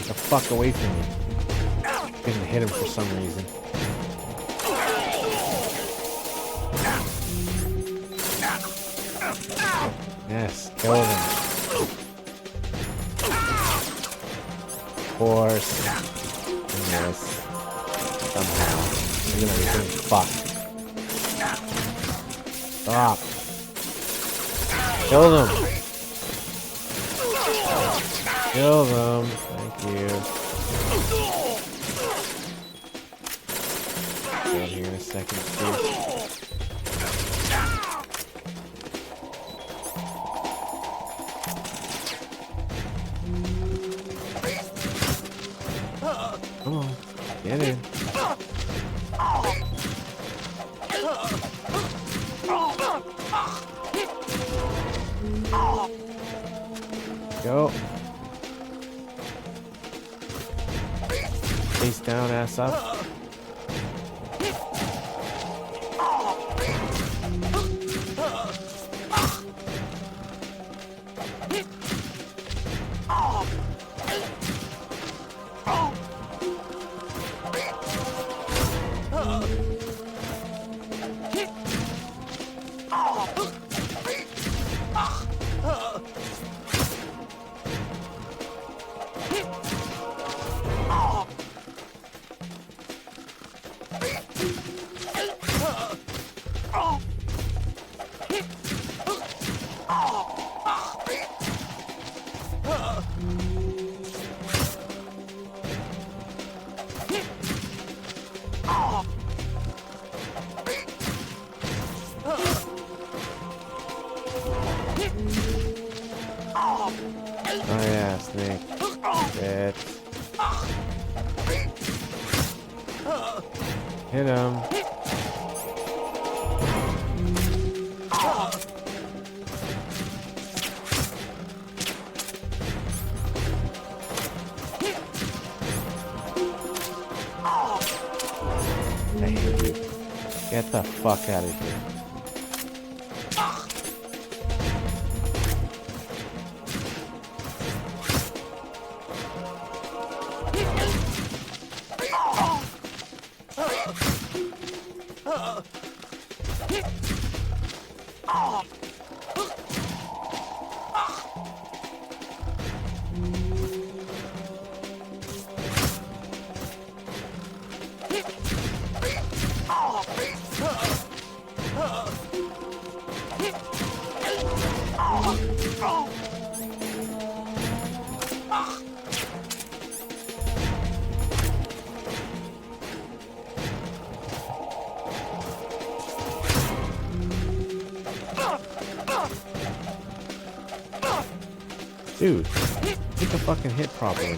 the fuck away from me. Didn't hit him for some reason. Yes, kill them. Of course. Yes. Somehow. Look at everything. Fuck. Stop. Kill them. Kill them. Thank you. Down here in a second, too. Come on, get in. Go. down, ass up. Oh yeah, snake. Shit. Hit him. I hate you. Get the fuck out of here. Dude, hit the fucking hit properly.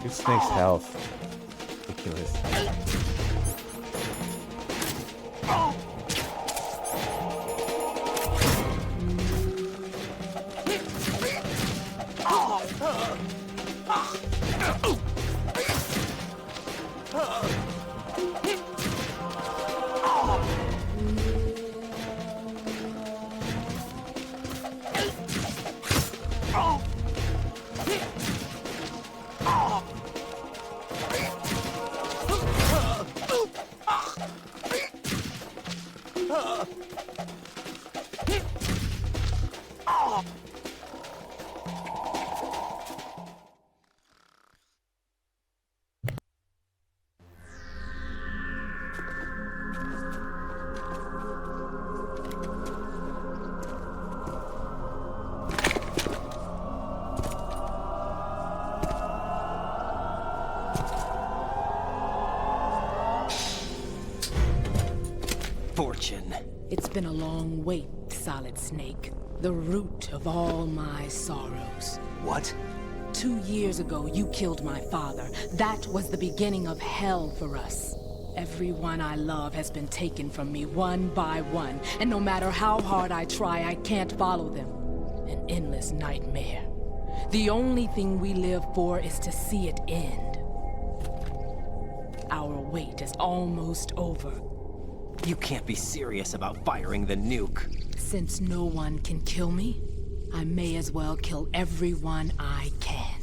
This snake's health. Ridiculous. Fortune. It's been a long wait, Solid Snake. The root of all my sorrows. What? 2 years ago, you killed my father. That was the beginning of hell for us. Everyone I love has been taken from me one by one, and no matter how hard I try, I can't follow them. An endless nightmare. The only thing we live for is to see it end. Our wait is almost over. You can't be serious about firing the nuke. Since no one can kill me, I may as well kill everyone I can.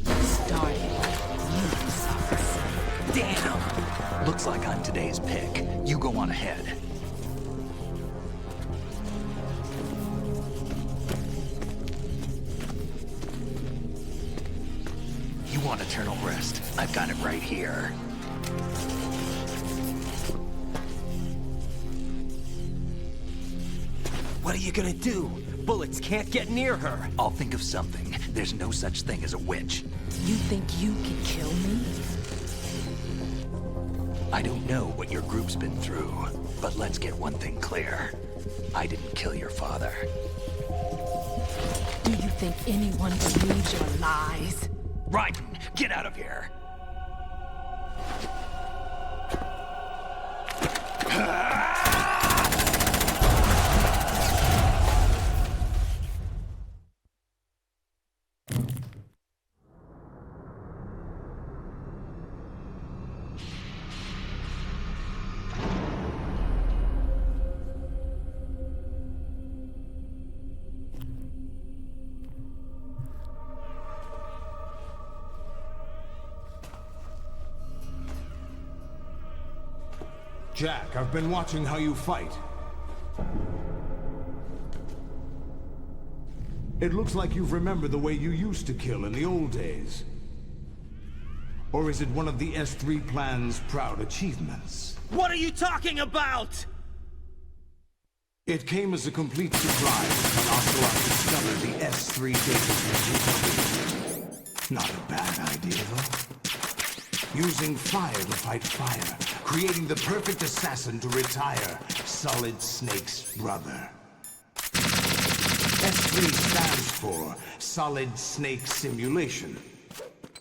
Starting with you, Solid Snake. Damn! Looks like I'm today's pick. You go on ahead. You want eternal rest? I've got it right here. What are you gonna do? Bullets can't get near her. I'll think of something. There's no such thing as a witch. You think you can kill me? I don't know what your group's been through, but let's get one thing clear. I didn't kill your father. Do you think anyone believes your lies? Raiden, get out of here! Jack, I've been watching how you fight. It looks like you've remembered the way you used to kill in the old days. Or is it one of the S3 plan's proud achievements? What are you talking about? It came as a complete surprise when Ocelot discovered the S3 data from GW. Not a bad idea, though. Using fire to fight fire, creating the perfect assassin to retire Solid Snake's brother. S3 stands for Solid Snake Simulation.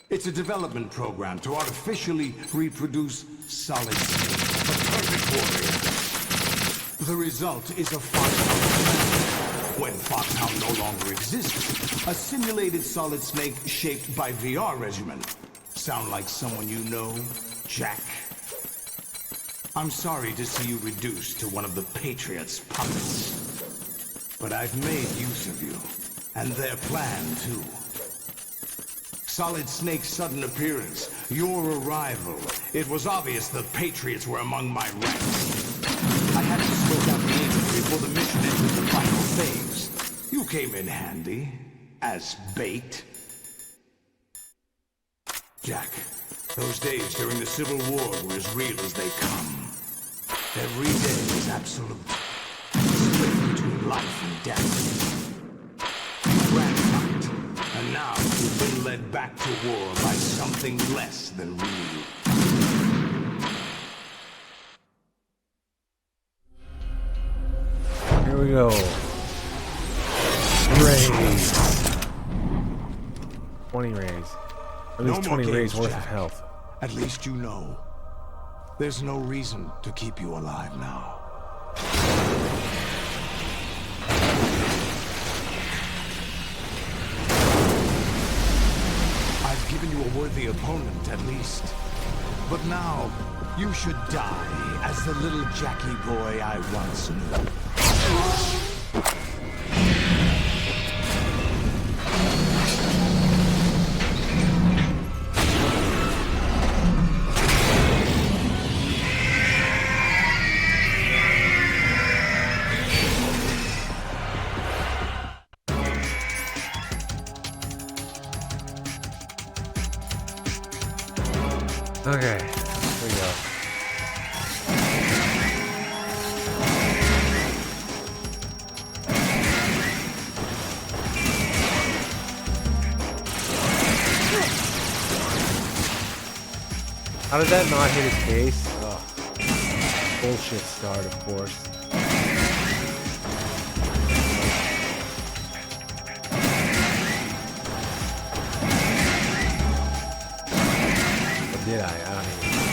It's a development program to artificially reproduce Solid Snake, the perfect warrior. The result is a Foxhound. When Foxhound no longer exists, a simulated Solid Snake shaped by VR regimen. Sound like someone you know, Jack? I'm sorry to see you reduced to one of the Patriots' puppets. But I've made use of you, and their plan, too. Solid Snake's sudden appearance, your arrival. It was obvious the Patriots were among my ranks. I had to smoke out the agent before the mission entered the final phase. You came in handy, as bait. Jack, those days during the Civil War were as real as they come. Every day was absolute. Split between life and death. You ran fight, and now you've been led back to war by something less than real. Here we go. Rays. 20 rays. At least 20 rays worth of health. At least you know. There's no reason to keep you alive now. I've given you a worthy opponent, at least. But now, you should die as the little Jackie boy I once knew. Okay, here we go. How did that not hit his face? Oh, bullshit start, of course. Or did I? I don't even know.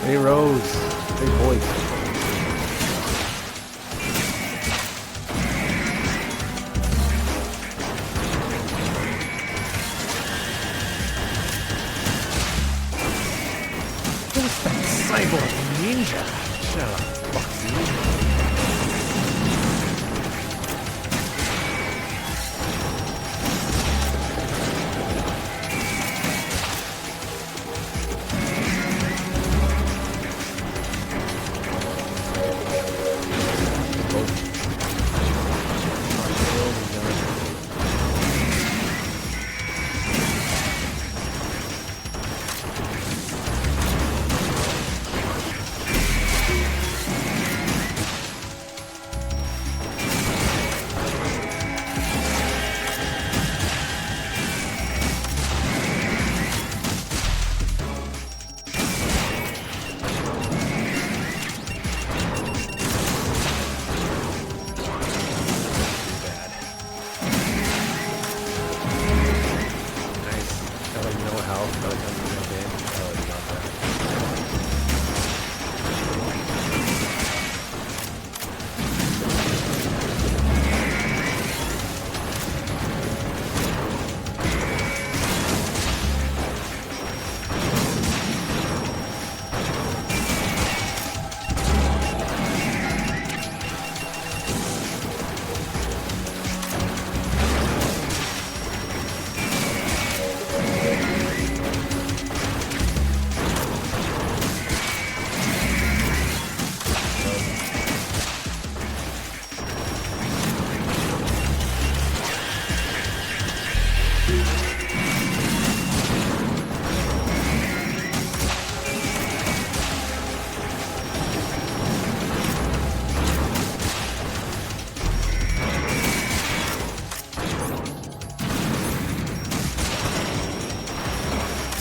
Hey, Rose. Hey, boy. Who's that cyborg ninja? Shut up, Foxy.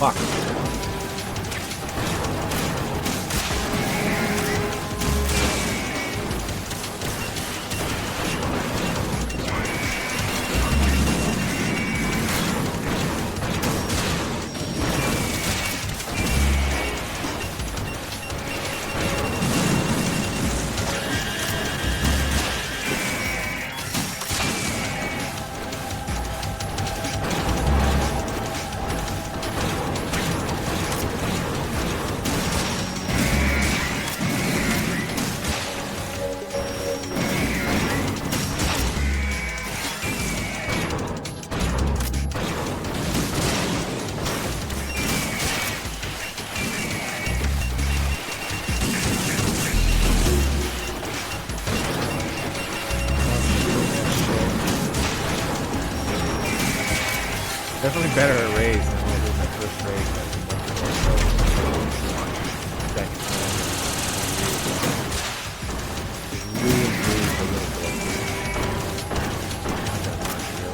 Fuck. Definitely better at raids than I was in my first raid. Really improved a little bit. Not that much, really.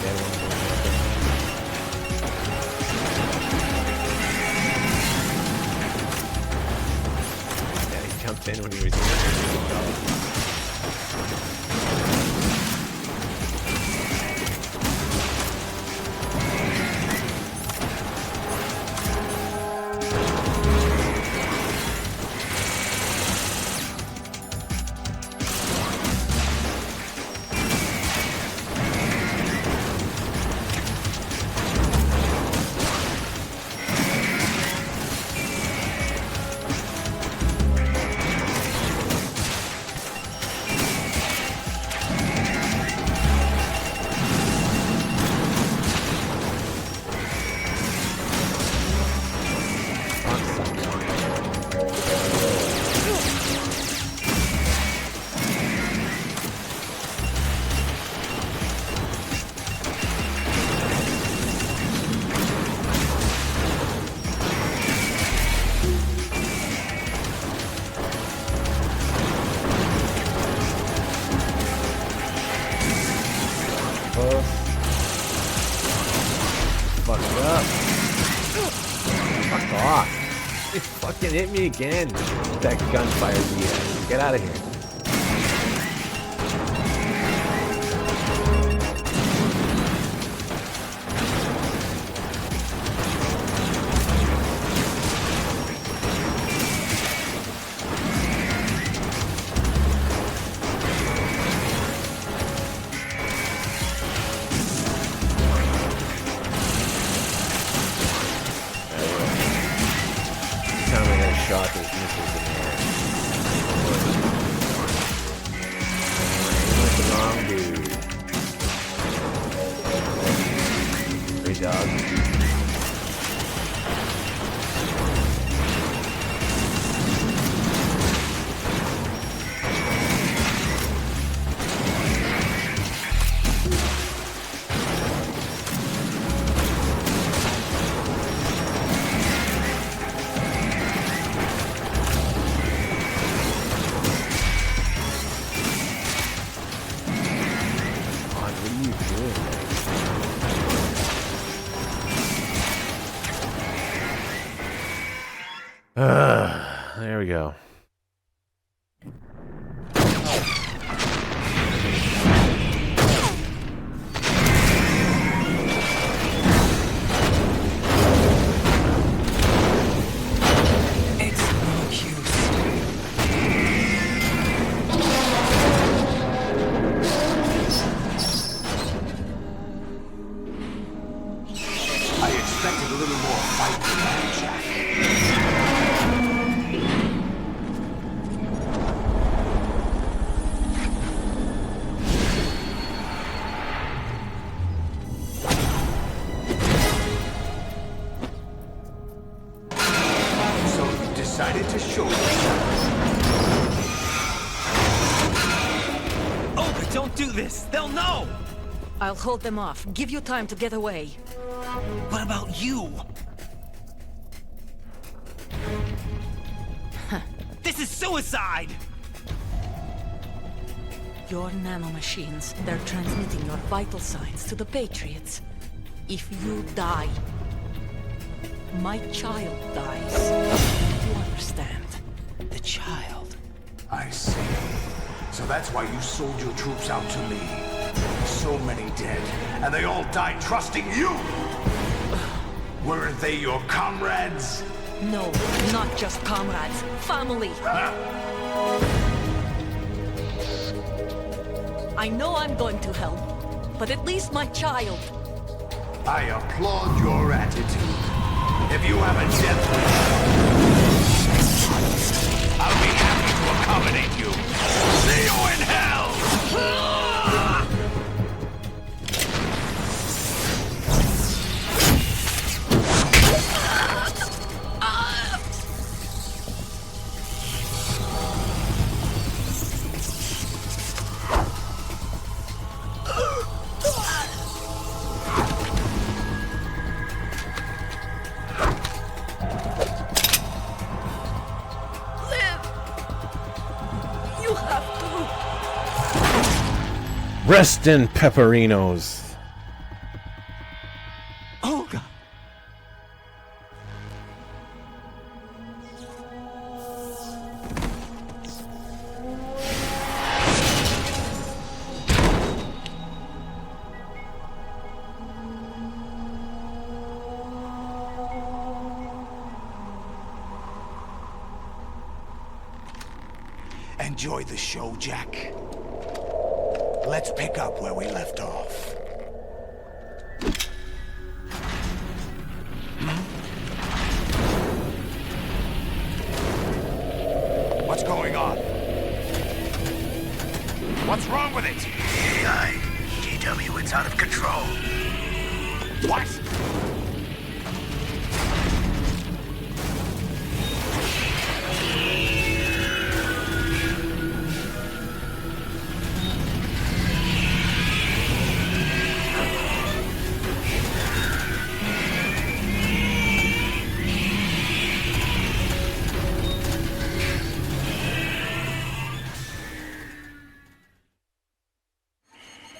dead one. Yeah, he jumped in when he was. Hit me again. That gunfire BS. Get out of here. There we go. I'll hold them off. Give you time to get away. What about you? This is suicide! Your nanomachines, they're transmitting your vital signs to the Patriots. If you die, my child dies. You understand? The child. I see. So that's why you sold your troops out to me. So many dead, and they all died trusting you! Weren't they your comrades? No, not just comrades. Family! I know I'm going to hell, but at least my child. I applaud your attitude. If you have a death wish, I'll be happy to accommodate you. See you in hell! Rest in pepperinos. Enjoy the show, Jack. Let's pick up where we left off. What's going on? What's wrong with it? AI. GW, it's out of control. What?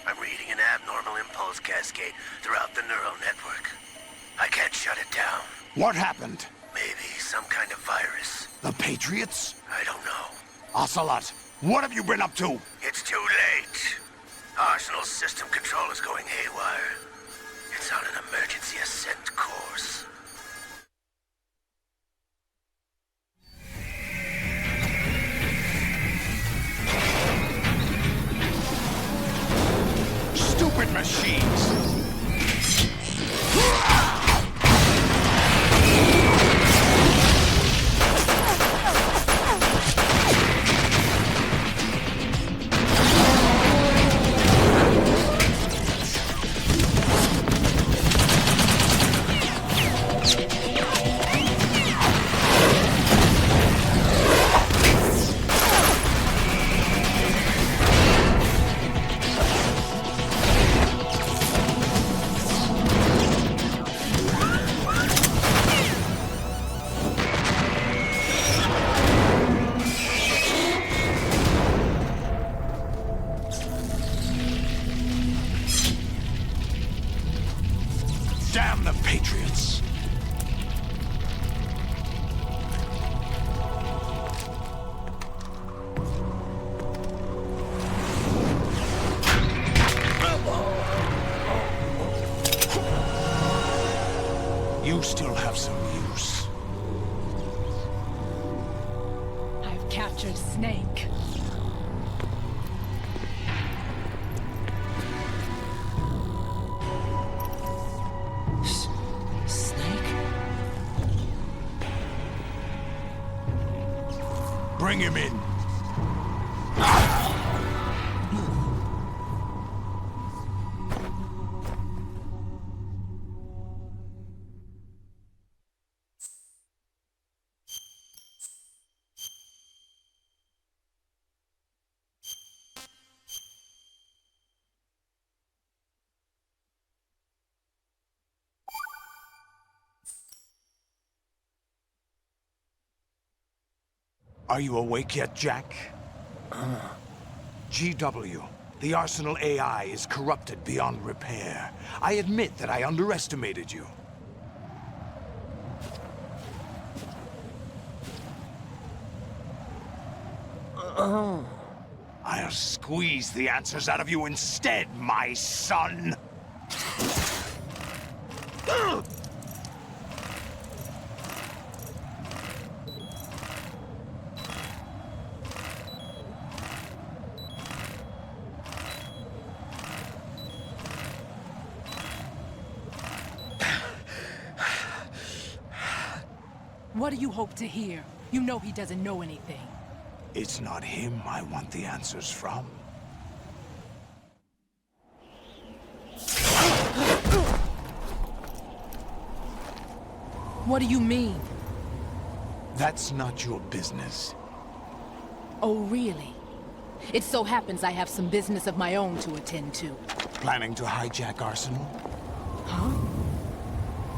I'm reading an abnormal impulse cascade throughout the neural network. I can't shut it down. What happened? Maybe some kind of virus. The Patriots? I don't know. Ocelot, what have you been up to? It's too late. Arsenal's system control is going haywire. It's on an emergency ascent course. Stupid machines! Damn the Patriots! You still have some use. I've captured Snake. Snake? Bring him in. Are you awake yet, Jack? GW, the Arsenal AI is corrupted beyond repair. I admit that I underestimated you. I'll squeeze the answers out of you instead, my son! What do you hope to hear? You know he doesn't know anything. It's not him I want the answers from. What do you mean? That's not your business. Oh, really? It so happens I have some business of my own to attend to. Planning to hijack Arsenal? Huh?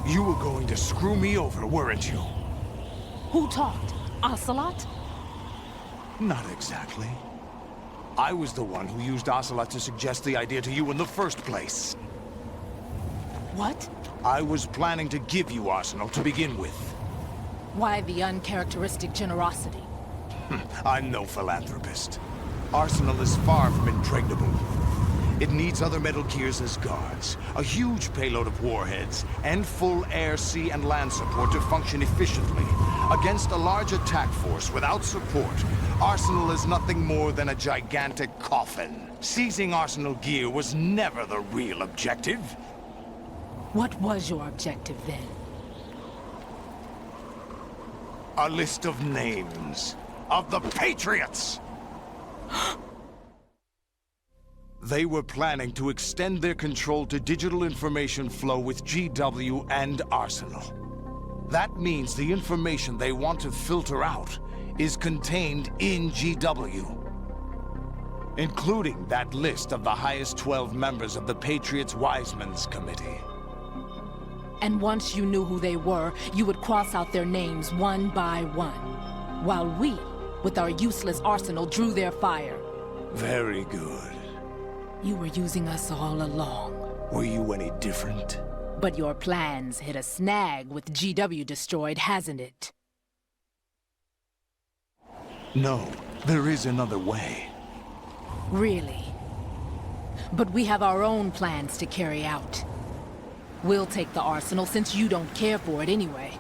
You were going to screw me over, weren't you? Who talked? Ocelot? Not exactly. I was the one who used Ocelot to suggest the idea to you in the first place. What? I was planning to give you Arsenal to begin with. Why the uncharacteristic generosity? I'm no philanthropist. Arsenal is far from impregnable. It needs other Metal Gears as guards, a huge payload of warheads, and full air, sea, and land support to function efficiently. Against a large attack force without support, Arsenal is nothing more than a gigantic coffin. Seizing Arsenal gear was never the real objective. What was your objective then? A list of names of the Patriots! They were planning to extend their control to digital information flow with GW and Arsenal. That means the information they want to filter out is contained in GW, including that list of the highest 12 members of the Patriots Wiseman's Committee. And once you knew who they were, you would cross out their names one by one, while we, with our useless arsenal, drew their fire. Very good. You were using us all along. Were you any different? But your plans hit a snag with GW destroyed, hasn't it? No, there is another way. Really? But we have our own plans to carry out. We'll take the arsenal since you don't care for it anyway.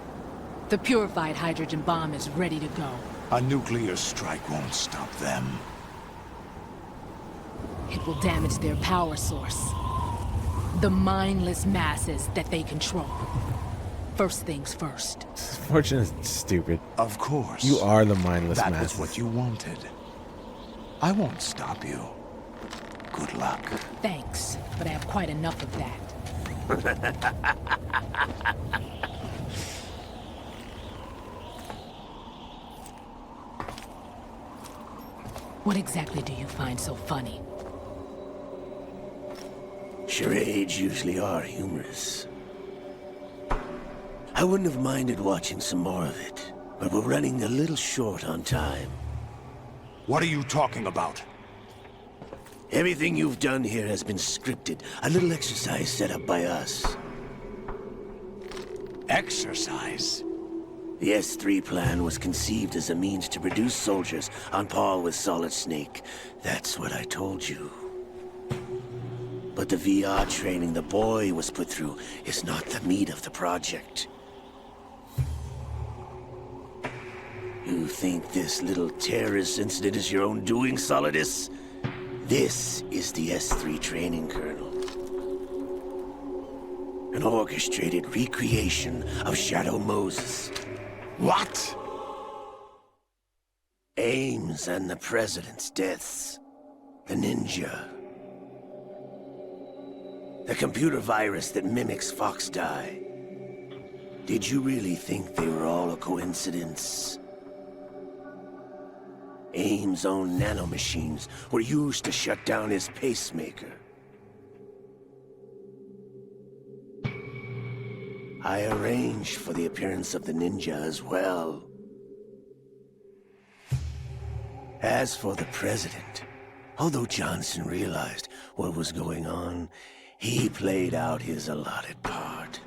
The purified hydrogen bomb is ready to go. A nuclear strike won't stop them. It will damage their power source. The mindless masses that they control. First things first. Fortune is stupid. Of course. You are the mindless That masses. was what you wanted. I won't stop you. Good luck. Thanks, but I have quite enough of that. What exactly do you find so funny? Charades usually are humorous. I wouldn't have minded watching some more of it, but we're running a little short on time. What are you talking about? Everything you've done here has been scripted. A little exercise set up by us. Exercise? The S3 plan was conceived as a means to produce soldiers on par with Solid Snake. That's what I told you. But the VR training the boy was put through is not the meat of the project. You think this little terrorist incident is your own doing, Solidus? This is the S3 training kernel. An orchestrated recreation of Shadow Moses. What? Ames and the President's deaths. The ninja. The computer virus that mimics Foxdie. Did you really think they were all a coincidence? Ames' own nanomachines were used to shut down his pacemaker. I arranged for the appearance of the ninja as well. As for the President, although Johnson realized what was going on, he played out his allotted part.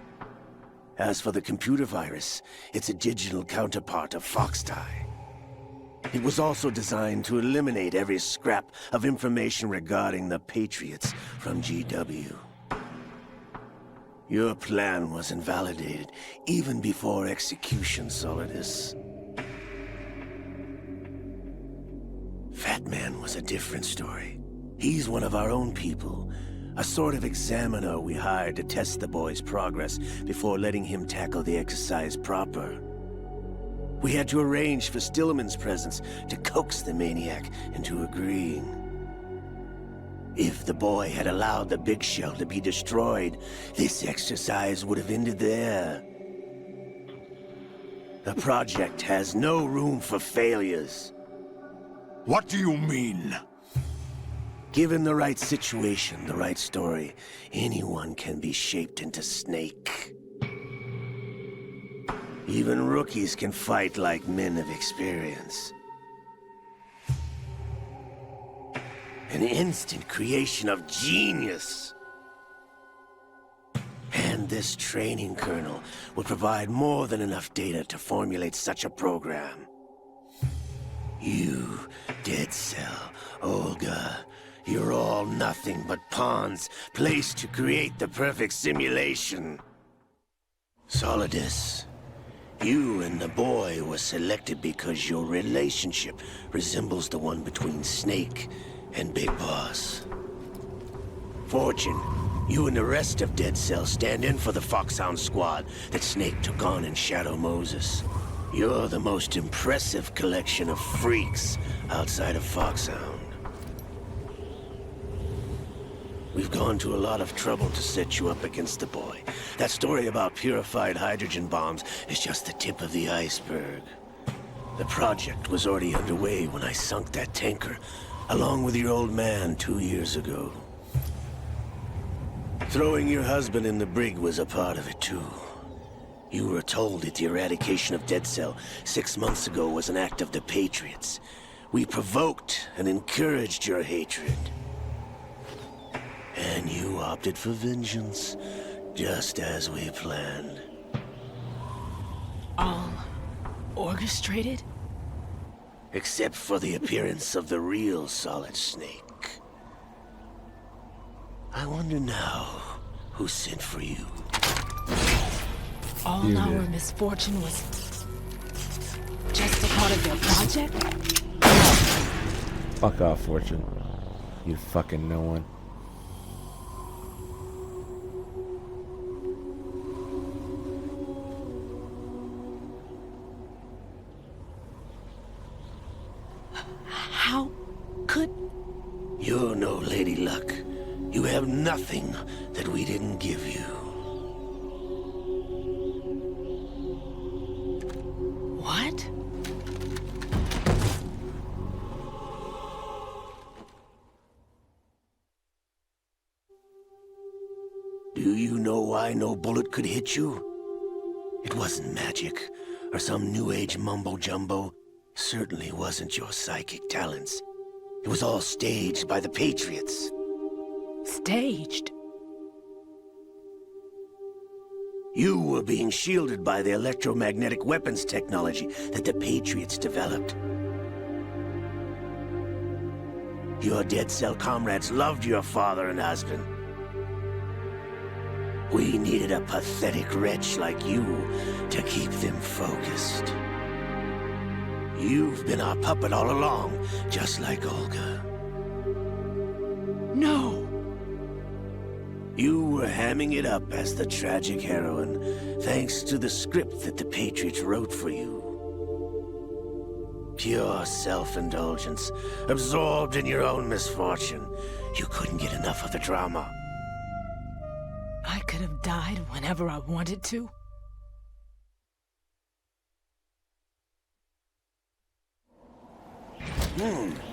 As for the computer virus, it's a digital counterpart of Foxdie. It was also designed to eliminate every scrap of information regarding the Patriots from GW. Your plan was invalidated even before execution, Solidus. Fat Man was a different story. He's one of our own people, a sort of examiner we hired to test the boy's progress before letting him tackle the exercise proper. We had to arrange for Stillman's presence to coax the maniac into agreeing. If the boy had allowed the big shell to be destroyed, this exercise would have ended there. The project has no room for failures. What do you mean? Given the right situation, the right story, anyone can be shaped into Snake. Even rookies can fight like men of experience. An instant creation of genius. And this training kernel would provide more than enough data to formulate such a program. You, Dead Cell, Olga, You're all nothing but pawns placed to create the perfect simulation. Solidus, you and the boy were selected because your relationship resembles the one between Snake and Big Boss. Fortune, you and the rest of Dead Cell stand in for the Foxhound squad that Snake took on in Shadow Moses. You're the most impressive collection of freaks outside of Foxhound. We've gone to a lot of trouble to set you up against the boy. That story about purified hydrogen bombs is just the tip of the iceberg. The project was already underway when I sunk that tanker, along with your old man 2 years ago. Throwing your husband in the brig was a part of it too. You were told that the eradication of Dead Cell 6 months ago was an act of the Patriots. We provoked and encouraged your hatred. And you opted for vengeance, just as we planned. All orchestrated? Except for the appearance of the real Solid Snake. I wonder now who sent for you. All our misfortune was just a part of your project? Fuck off, Fortune. You fucking no one. How could... You're no Lady Luck. You have nothing that we didn't give you. What? Do you know why no bullet could hit you? It wasn't magic, or some new age mumbo-jumbo. Certainly wasn't your psychic talents. It was all staged by the Patriots. Staged? You were being shielded by the electromagnetic weapons technology that the Patriots developed. Your Dead Cell comrades loved your father and husband. We needed a pathetic wretch like you to keep them focused. You've been our puppet all along, just like Olga. No! You were hamming it up as the tragic heroine, thanks to the script that the Patriots wrote for you. Pure self-indulgence, absorbed in your own misfortune. You couldn't get enough of the drama. I could have died whenever I wanted to.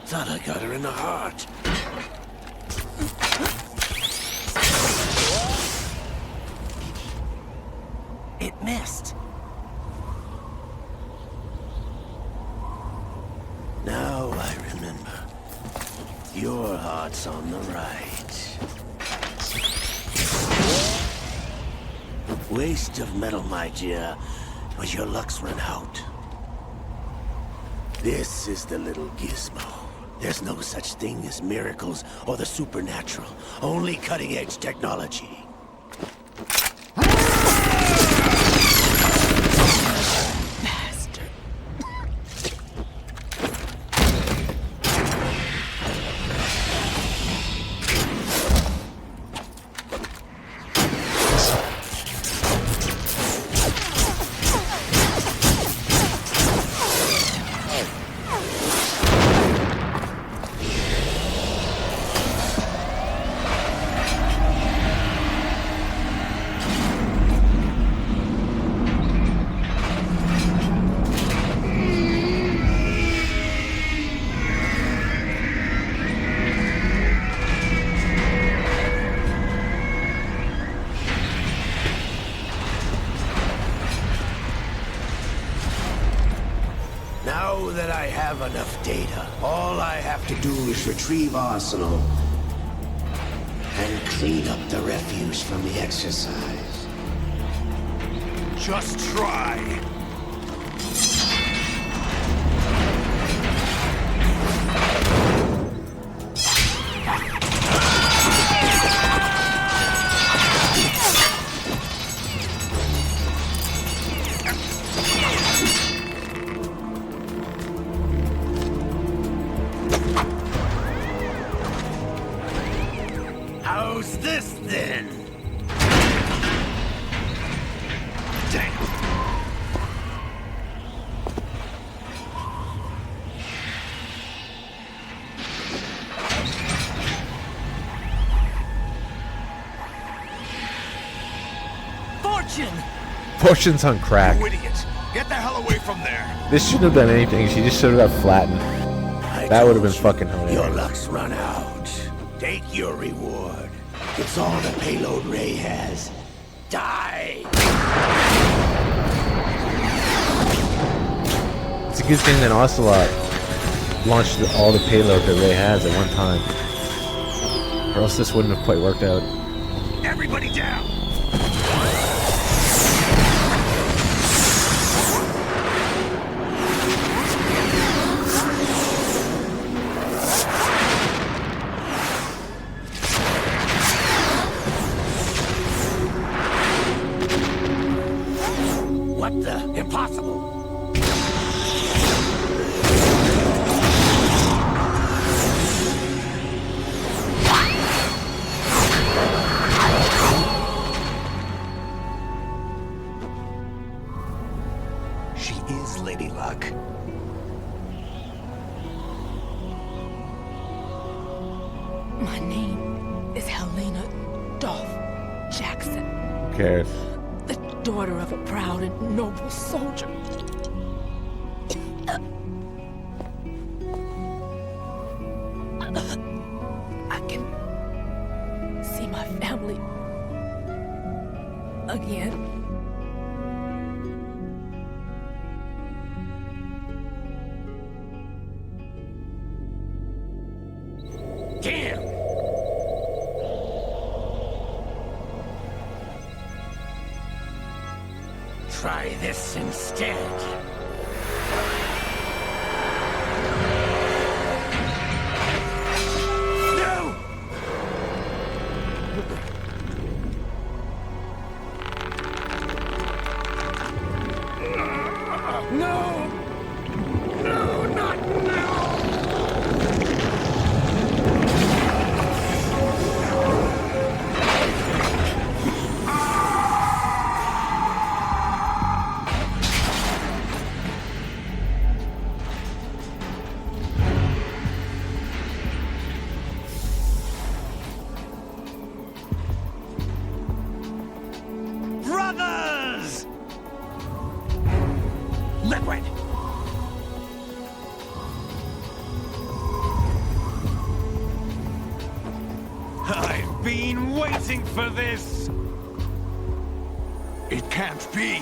Thought I got her in the heart. It missed. Now I remember. Your heart's on the right. Waste of metal, my dear, but your luck's run out. This is the little gizmo. There's no such thing as miracles or the supernatural. Only cutting-edge technology. Now that I have enough data, all I have to do is retrieve Arsenal and clean up the refuse from the exercise. Just try. fortune! Fortune's on crack. You idiot! Get the hell away from there! This shouldn't have done anything. She just should have got flattened. That would have been fucking hilarious. Your luck's run out. Take your reward. It's all the payload Ray has. Die! It's a good thing that Ocelot launched all the payload that Ray has at one time. Or else this wouldn't have quite worked out. Everybody down! What the? Impossible! She is Lady Luck. My name is Helena Dolph Jackson. Who cares? The daughter of a proud and noble soldier. I can see my family again. Damn! Try this instead. No! No! No, not now! Brothers! Liquid! I've been waiting for this! It can't be.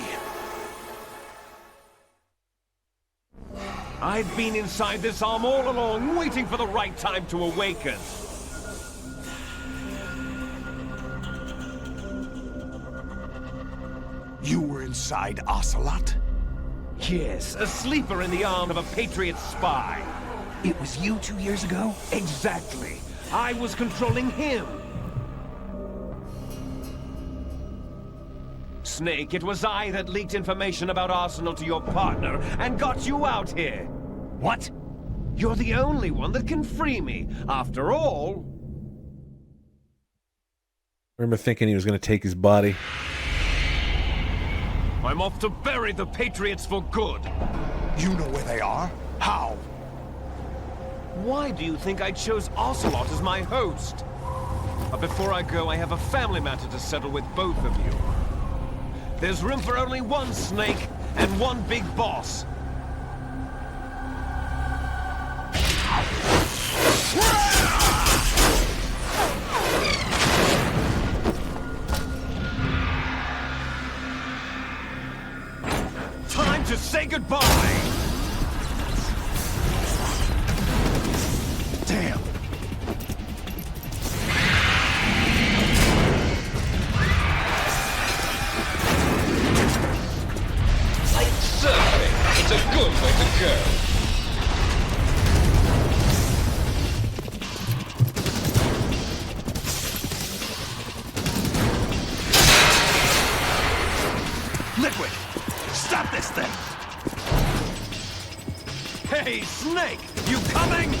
I've been inside this arm all along, waiting for the right time to awaken. You were inside Ocelot? Yes, a sleeper in the arm of a Patriot spy. It was you 2 years ago? Exactly. I was controlling him. Snake, it was I that leaked information about Arsenal to your partner and got you out here. What? You're the only one that can free me. After all... I remember thinking he was going to take his body. I'm off to bury the Patriots for good. You know where they are? How? Why do you think I chose Ocelot as my host? But before I go, I have a family matter to settle with both of you. There's room for only one Snake and one big boss. Time to say goodbye! Damn! Like surfing, it's a good way to go. Liquid! Stop this thing! Hey, Snake! You coming?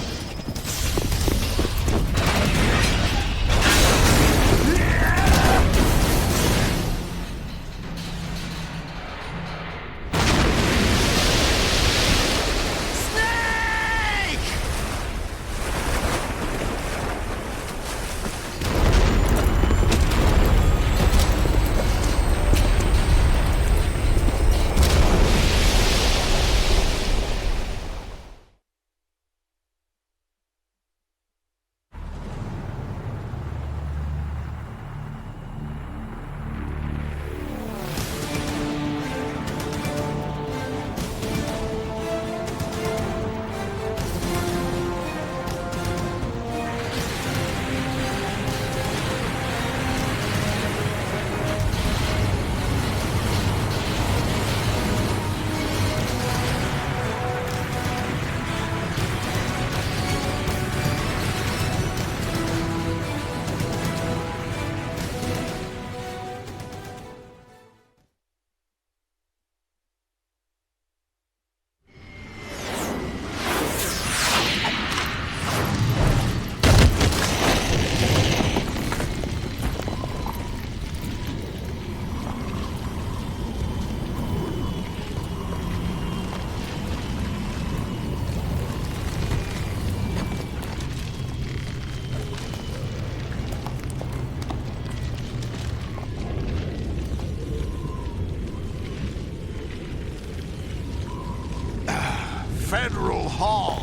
Federal Hall.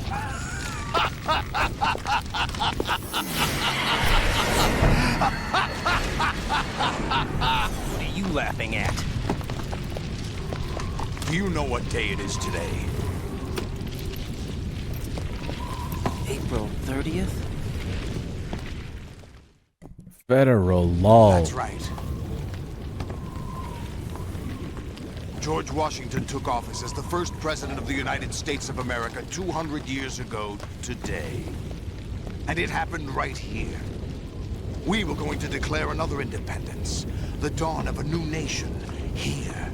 What are you laughing at? Do you know what day it is today? April 30th? Federal law. That's right. George Washington took office as the first president of the United States of America 200 years ago today. And it happened right here. We were going to declare another independence, the dawn of a new nation, here.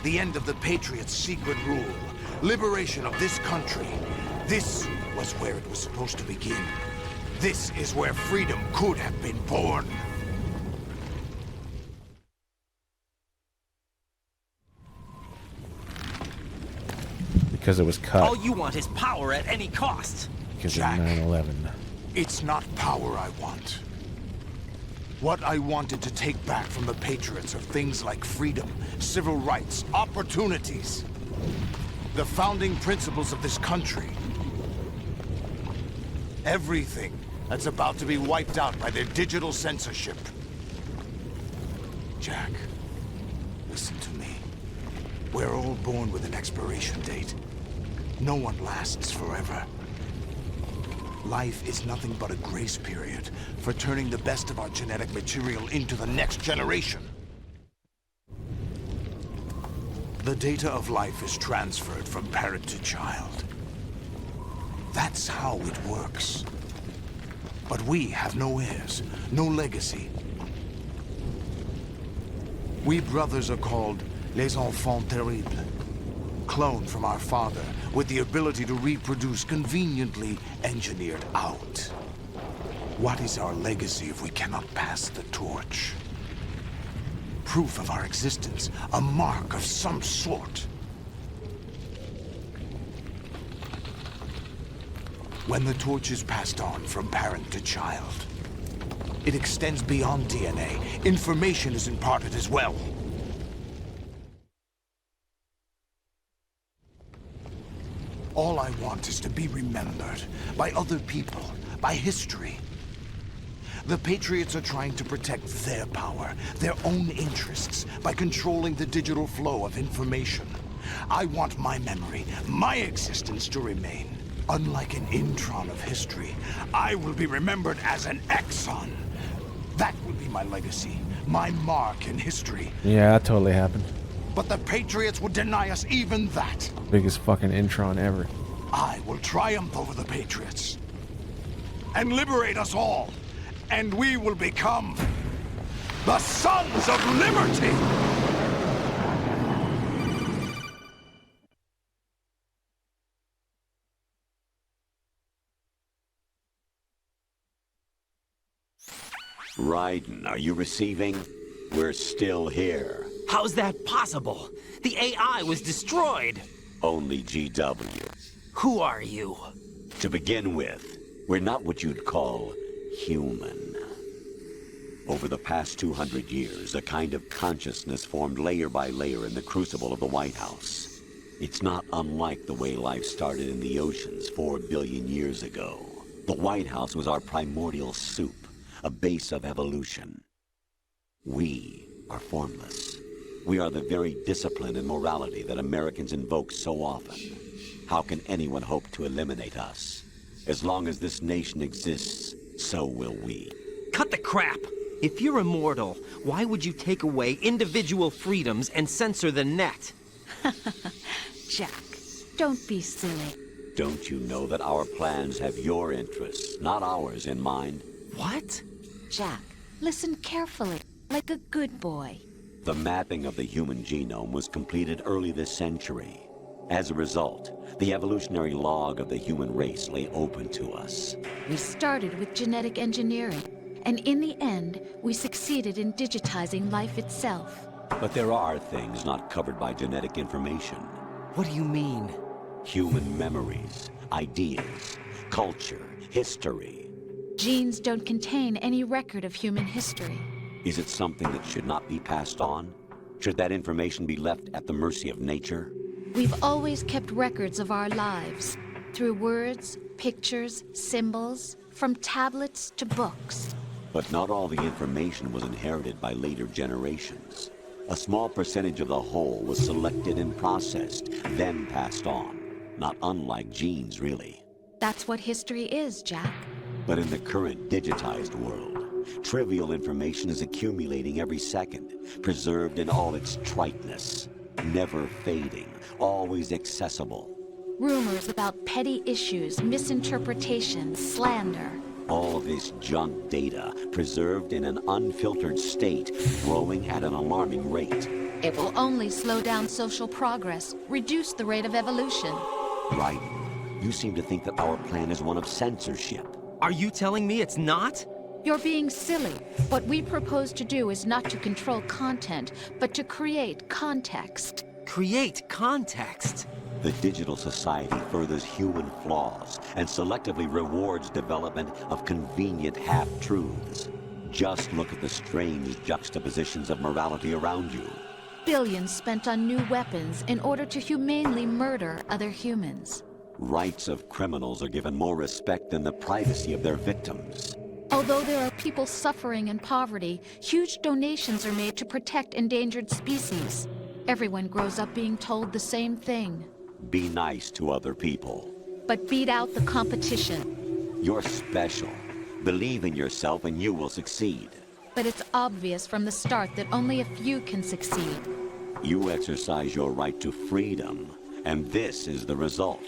The end of the Patriots' secret rule, liberation of this country. This was where it was supposed to begin. This is where freedom could have been born. Because it was cut. All you want is power at any cost. Because Jack, of 9/11. It's not power I want. What I wanted to take back from the Patriots are things like freedom, civil rights, opportunities. The founding principles of this country. Everything that's about to be wiped out by their digital censorship. Jack, listen to me. We're all born with an expiration date. No one lasts forever. Life is nothing but a grace period for turning the best of our genetic material into the next generation. The data of life is transferred from parent to child. That's how it works. But we have no heirs, no legacy. We brothers are called les enfants terribles. Cloned from our father, with the ability to reproduce conveniently engineered out. What is our legacy if we cannot pass the torch? Proof of our existence, a mark of some sort. When the torch is passed on from parent to child, it extends beyond DNA. Information is imparted as well. All I want is to be remembered by other people, by history. The Patriots are trying to protect their power, their own interests, by controlling the digital flow of information. I want my memory, my existence to remain. Unlike an intron of history, I will be remembered as an exon. That will be my legacy, my mark in history. Yeah, that totally happened. But the Patriots would deny us even that. Biggest fucking intron ever. I will triumph over the Patriots and liberate us all, and we will become the Sons of Liberty! Raiden, are you receiving? We're still here. How's that possible? The AI was destroyed. Only GW. Who are you? To begin with, we're not what you'd call human. Over the past 200 years, a kind of consciousness formed layer by layer in the crucible of the White House. It's not unlike the way life started in the oceans 4 billion years ago. The White House was our primordial soup, a base of evolution. We are formless. We are the very discipline and morality that Americans invoke so often. How can anyone hope to eliminate us? As long as this nation exists, so will we. Cut the crap! If you're immortal, why would you take away individual freedoms and censor the net? Jack, don't be silly. Don't you know that our plans have your interests, not ours, in mind? What? Jack, listen carefully, like a good boy. The mapping of the human genome was completed early this century. As a result, the evolutionary log of the human race lay open to us. We started with genetic engineering, and in the end, we succeeded in digitizing life itself. But there are things not covered by genetic information. What do you mean? Human memories, ideas, culture, history. Genes don't contain any record of human history. Is it something that should not be passed on? Should that information be left at the mercy of nature? We've always kept records of our lives, through words, pictures, symbols, from tablets to books. But not all the information was inherited by later generations. A small percentage of the whole was selected and processed, then passed on. Not unlike genes, really. That's what history is, Jack. But in the current digitized world, trivial information is accumulating every second, preserved in all its triteness, never fading, always accessible. Rumors about petty issues, misinterpretations, slander. All this junk data, preserved in an unfiltered state, growing at an alarming rate. It will only slow down social progress, reduce the rate of evolution. Right. You seem to think that our plan is one of censorship. Are you telling me it's not? You're being silly. What we propose to do is not to control content, but to create context. Create context? The digital society furthers human flaws and selectively rewards development of convenient half-truths. Just look at the strange juxtapositions of morality around you. Billions spent on new weapons in order to humanely murder other humans. Rights of criminals are given more respect than the privacy of their victims. Although there are people suffering in poverty, huge donations are made to protect endangered species. Everyone grows up being told the same thing. Be nice to other people. But beat out the competition. You're special. Believe in yourself and you will succeed. But it's obvious from the start that only a few can succeed. You exercise your right to freedom, and this is the result.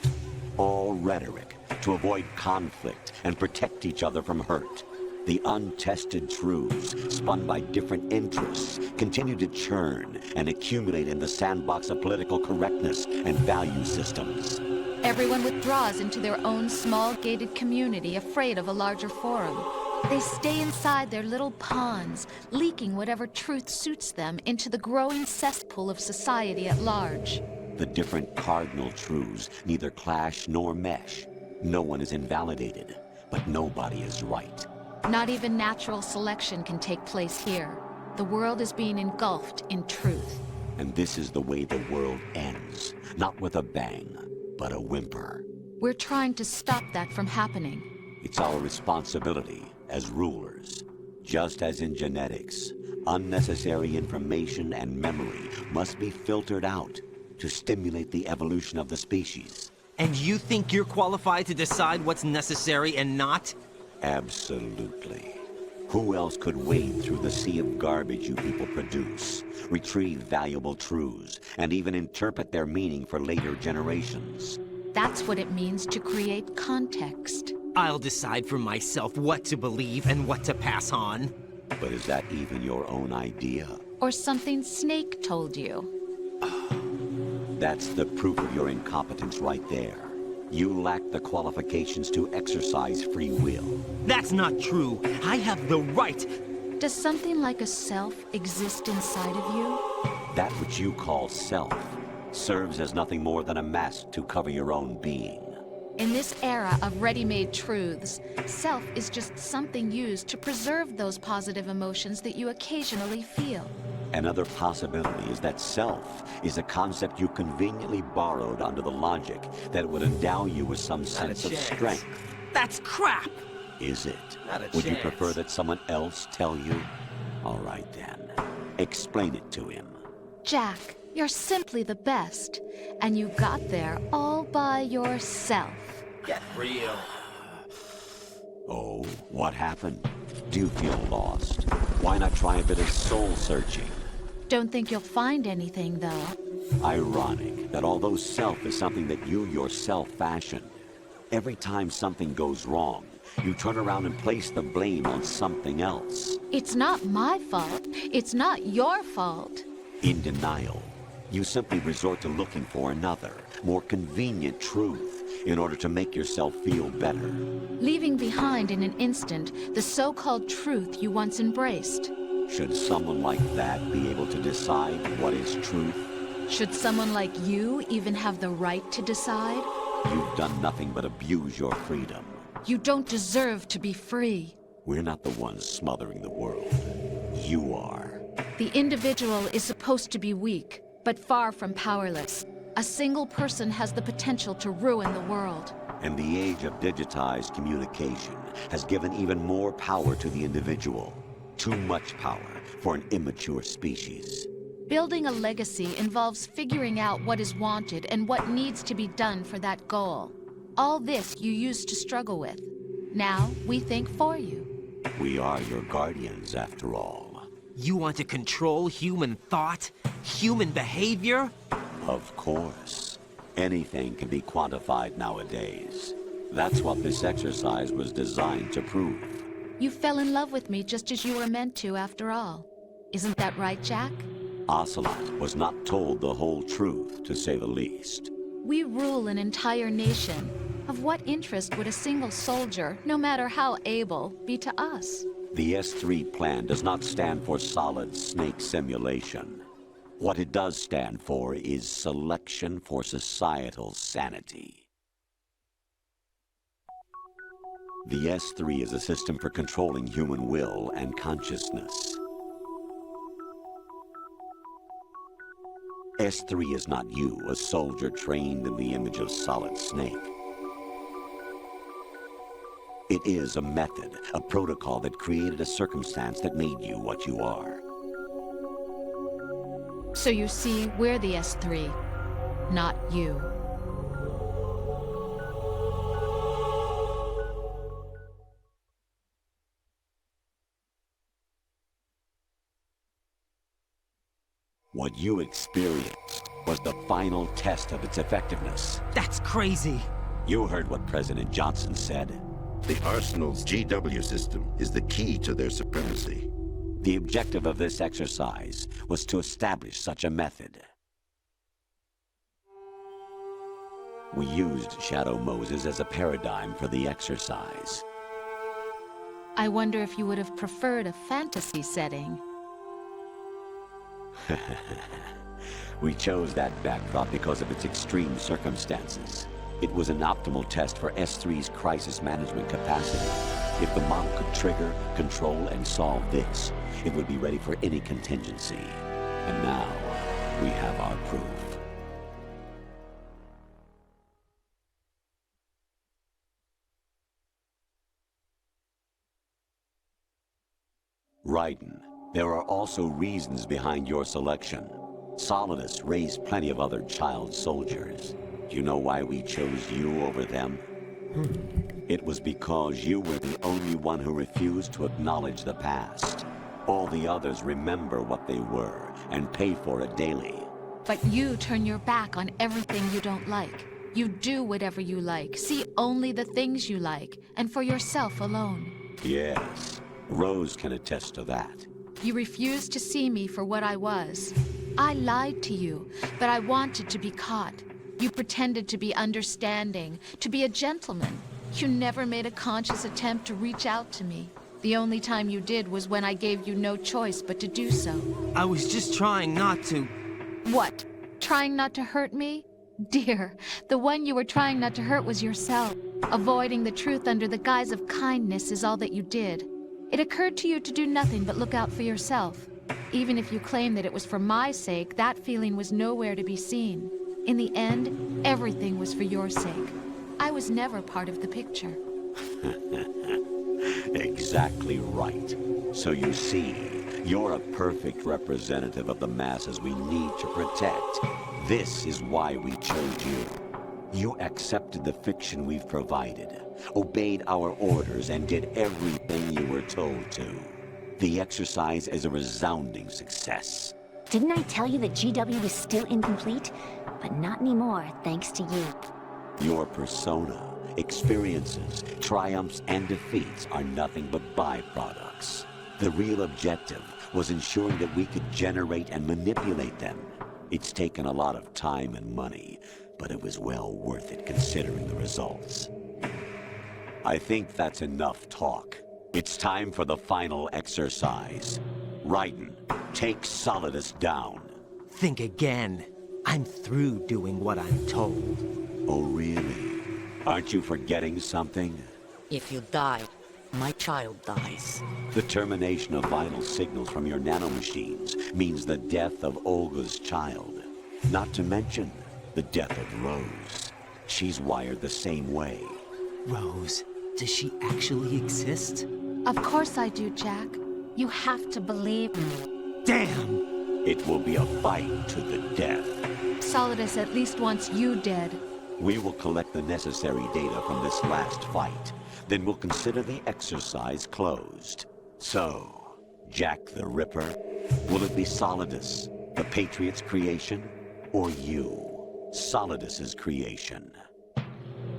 All rhetoric to avoid conflict and protect each other from hurt. The untested truths, spun by different interests, continue to churn and accumulate in the sandbox of political correctness and value systems. Everyone withdraws into their own small gated community, afraid of a larger forum. They stay inside their little ponds, leaking whatever truth suits them into the growing cesspool of society at large. The different cardinal truths neither clash nor mesh. No one is invalidated, but nobody is right. Not even natural selection can take place here. The world is being engulfed in truth. And this is the way the world ends. Not with a bang, but a whimper. We're trying to stop that from happening. It's our responsibility as rulers. Just as in genetics, unnecessary information and memory must be filtered out to stimulate the evolution of the species. And you think you're qualified to decide what's necessary and not? Absolutely. Who else could wade through the sea of garbage you people produce, retrieve valuable truths, and even interpret their meaning for later generations? That's what it means to create context. I'll decide for myself what to believe and what to pass on. But is that even your own idea? Or something Snake told you? That's the proof of your incompetence right there. You lack the qualifications to exercise free will. That's not true. I have the right. Does something like a self exist inside of you? That which you call self serves as nothing more than a mask to cover your own being. In this era of ready-made truths, self is just something used to preserve those positive emotions that you occasionally feel. Another possibility is that self is a concept you conveniently borrowed under the logic that it would endow you with some sense of strength. That's crap! Is it? Not a Would you chance. prefer that someone else tell you? All right then. Explain it to him. Jack, you're simply the best. And you got there all by yourself. Get real. Oh, what happened? Do you feel lost? Why not try a bit of soul-searching? Don't think you'll find anything, though. Ironic that although self is something that you yourself fashioned, every time something goes wrong, you turn around and place the blame on something else. It's not my fault. It's not your fault. In denial, you simply resort to looking for another, more convenient truth in order to make yourself feel better. Leaving behind in an instant the so-called truth you once embraced. Should someone like that be able to decide what is truth? Should someone like you even have the right to decide? You've done nothing but abuse your freedom. You don't deserve to be free. We're not the ones smothering the world. You are. The individual is supposed to be weak, but far from powerless. A single person has the potential to ruin the world. And the age of digitized communication has given even more power to the individual. Too much power for an immature species. Building a legacy involves figuring out what is wanted and what needs to be done for that goal. All this you used to struggle with. Now, we think for you. We are your guardians, after all. You want to control human thought? Human behavior? Of course. Anything can be quantified nowadays. That's what this exercise was designed to prove. You fell in love with me just as you were meant to, after all. Isn't that right, Jack? Ocelot was not told the whole truth, to say the least. We rule an entire nation. Of what interest would a single soldier, no matter how able, be to us? The S3 plan does not stand for solid snake simulation. What it does stand for is selection for societal sanity. The S3 is a system for controlling human will and consciousness. S3 is not you, a soldier trained in the image of Solid Snake. It is a method, a protocol that created a circumstance that made you what you are. So you see, we're the S3, not you. What you experienced was the final test of its effectiveness. That's crazy. You heard what President Johnson said. The Arsenal's GW system is the key to their supremacy. The objective of this exercise was to establish such a method. We used Shadow Moses as a paradigm for the exercise. I wonder if you would have preferred a fantasy setting. We chose that backdrop because of its extreme circumstances. It was an optimal test for S3's crisis management capacity. If the model could trigger, control, and solve this, it would be ready for any contingency. And now, we have our proof. Raiden, there are also reasons behind your selection. Solidus raised plenty of other child soldiers. Do you know why we chose you over them? It was because you were the only one who refused to acknowledge the past. All the others remember what they were and pay for it daily. But you turn your back on everything you don't like. You do whatever you like, see only the things you like, and for yourself alone. Yes, Rose can attest to that. You refused to see me for what I was. I lied to you, but I wanted to be caught. You pretended to be understanding, to be a gentleman. You never made a conscious attempt to reach out to me. The only time you did was when I gave you no choice but to do so. I was just trying not to... What? Trying not to hurt me? Dear, the one you were trying not to hurt was yourself. Avoiding the truth under the guise of kindness is all that you did. It occurred to you to do nothing but look out for yourself. Even if you claim that it was for my sake, that feeling was nowhere to be seen. In the end, everything was for your sake. I was never part of the picture. Exactly right. So you see, you're a perfect representative of the masses we need to protect. This is why we chose you. You accepted the fiction we've provided, obeyed our orders, and did everything you were told to. The exercise is a resounding success. Didn't I tell you that GW was still incomplete? But not anymore, thanks to you. Your persona, experiences, triumphs, and defeats are nothing but byproducts. The real objective was ensuring that we could generate and manipulate them. It's taken a lot of time and money, but it was well worth it considering the results. I think that's enough talk. It's time for the final exercise. Raiden, take Solidus down. Think again. I'm through doing what I'm told. Oh, really? Aren't you forgetting something? If you die, my child dies. The termination of vital signals from your nanomachines means the death of Olga's child. Not to mention, The death of Rose. She's wired the same way. Rose, does she actually exist? Of course I do, Jack. You have to believe. Damn! It will be a fight to the death. Solidus at least wants you dead. We will collect the necessary data from this last fight. Then we'll consider the exercise closed. So, Jack the Ripper, will it be Solidus, the Patriot's creation, or you, Solidus's creation?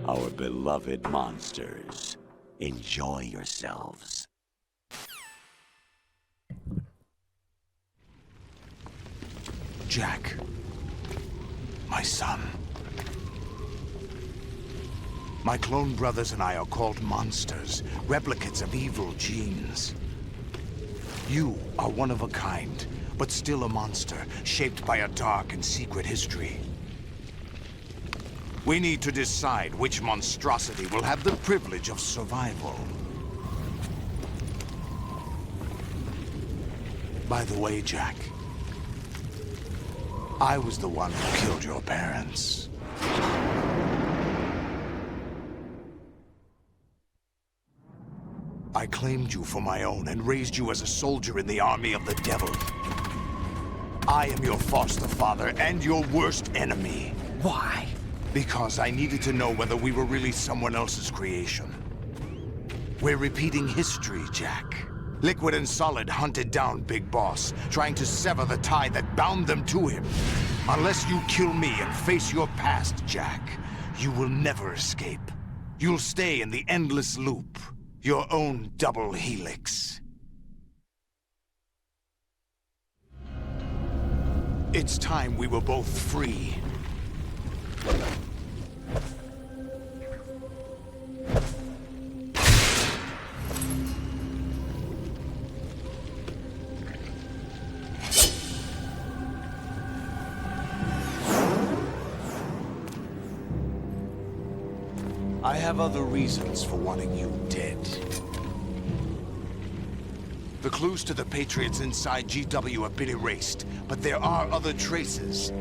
Our beloved monsters, enjoy yourselves. Jack, my son. My clone brothers and I are called monsters, replicates of evil genes. You are one of a kind, but still a monster, shaped by a dark and secret history. We need to decide which monstrosity will have the privilege of survival. By the way, Jack, I was the one who killed your parents. I claimed you for my own and raised you as a soldier in the army of the devil. I am your foster father and your worst enemy. Why? Because I needed to know whether we were really someone else's creation. We're repeating history, Jack. Liquid and Solid hunted down Big Boss, trying to sever the tie that bound them to him. Unless you kill me and face your past, Jack, you will never escape. You'll stay in the endless loop, your own double helix. It's time we were both free. I have other reasons for wanting you dead. The clues to the Patriots inside GW have been erased, but there are other traces.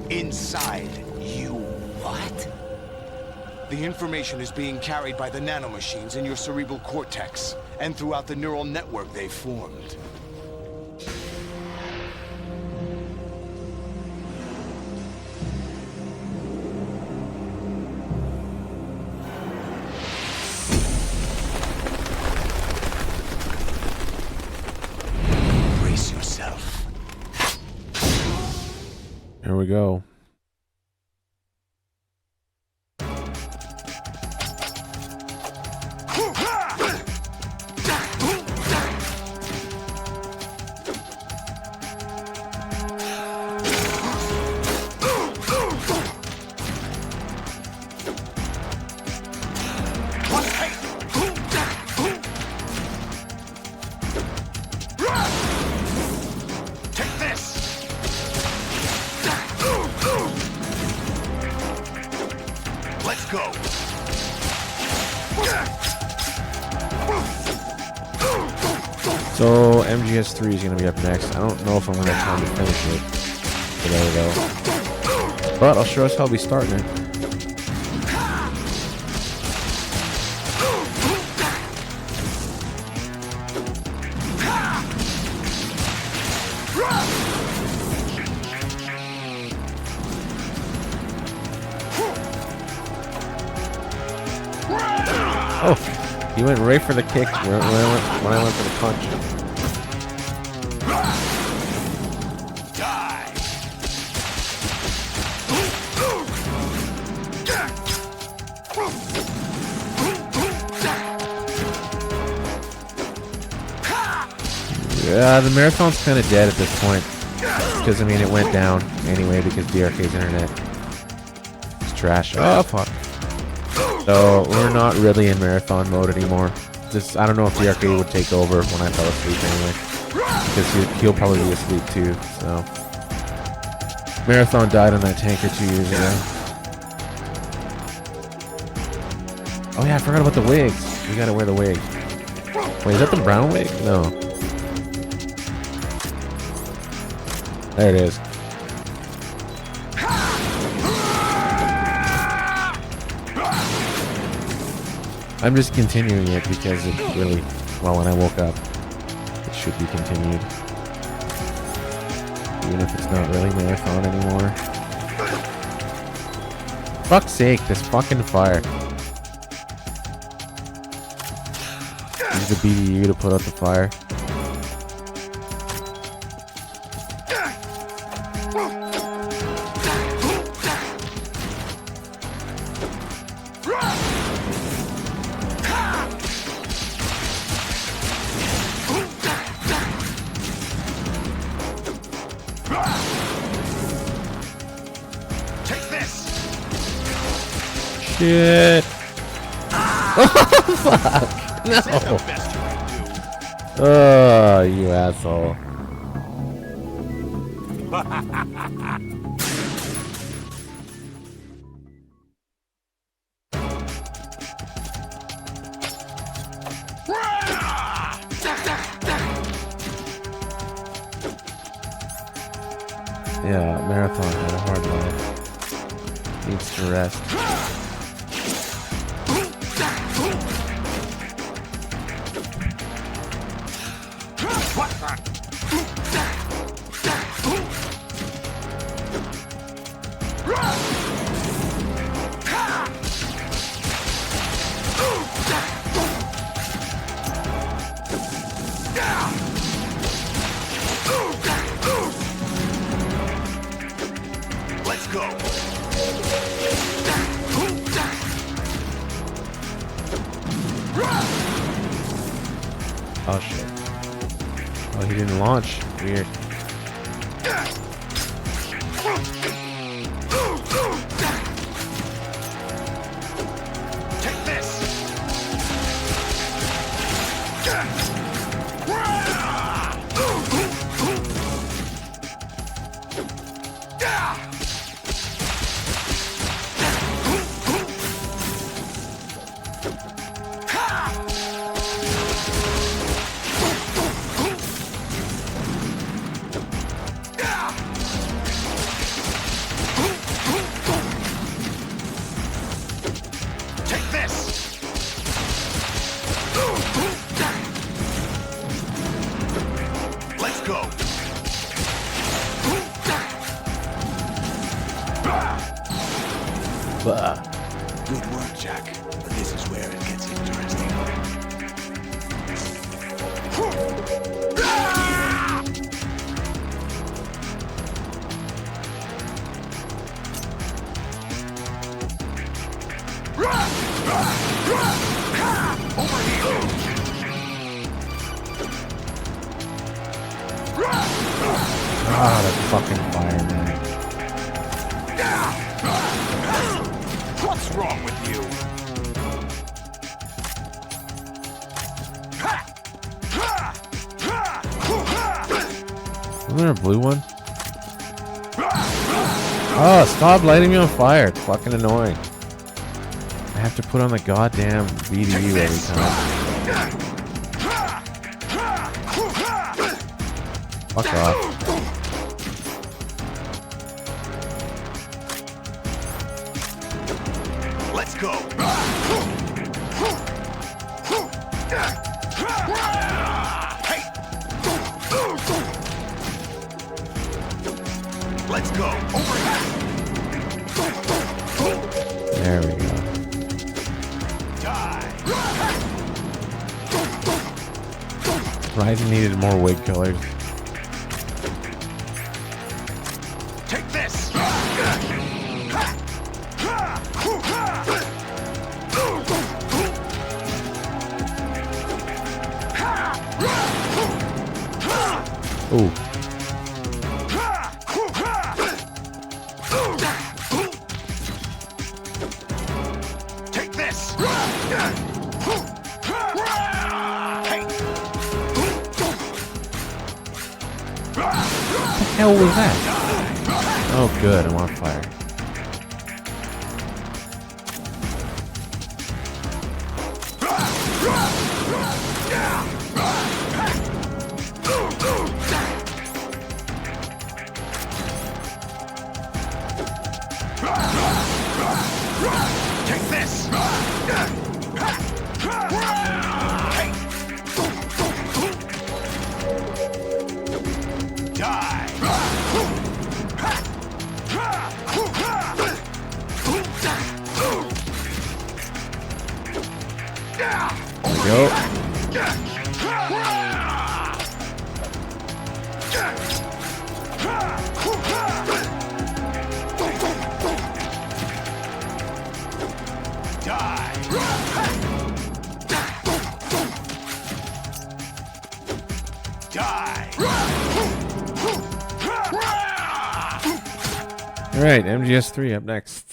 Inside you. What? The information is being carried by the nanomachines in your cerebral cortex, and throughout the neural network they formed. Brace yourself. Here we go. Take this! Let's go! So MGS3 is going to be up next. I don't know if I'm going to have time to finish it today though. But I'll sure as hell be starting it. Oh, he went right for the kick when I went for the punch. Yeah, the marathon's kind of dead at this point. Because, I mean, it went down anyway because BRK's internet is trash. Oh, fuck. So, we're not really in marathon mode anymore. Just, I don't know if BRK would take over when I fell asleep anyway. Because he'll probably be asleep too, so. Marathon died on that tanker 2 years ago. Oh yeah, I forgot about the wigs. You gotta wear the wig. Wait, is that the brown wig? No. There it is. I'm just continuing it because it really, well, when I woke up, it should be continued. Even if it's not really marathon anymore. Fuck's sake, this fucking fire. Use the BDU to put out the fire. Shit. Oh, fuck. No. Oh, you asshole. Yeah, Marathon had a hard life. Needs to rest. Let's go. Oh shit. Oh, he didn't launch. Weird. Take this. Take this. Let's go. Bah. Good work, Jack. But this is where it gets interesting. Over here. Ah, that fucking fire, man. What's wrong with you? Isn't there a blue one? Oh, stop lighting me on fire. It's fucking annoying. I have to put on the goddamn BDU every time. Fuck off. Let's go. Hey. Let's go. Over here. There we go. Ryzen needed more wig colors. Take this. Ooh. Take this. What the hell was that? Oh, good. I'm on fire. Take this. All right, MGS3 up next.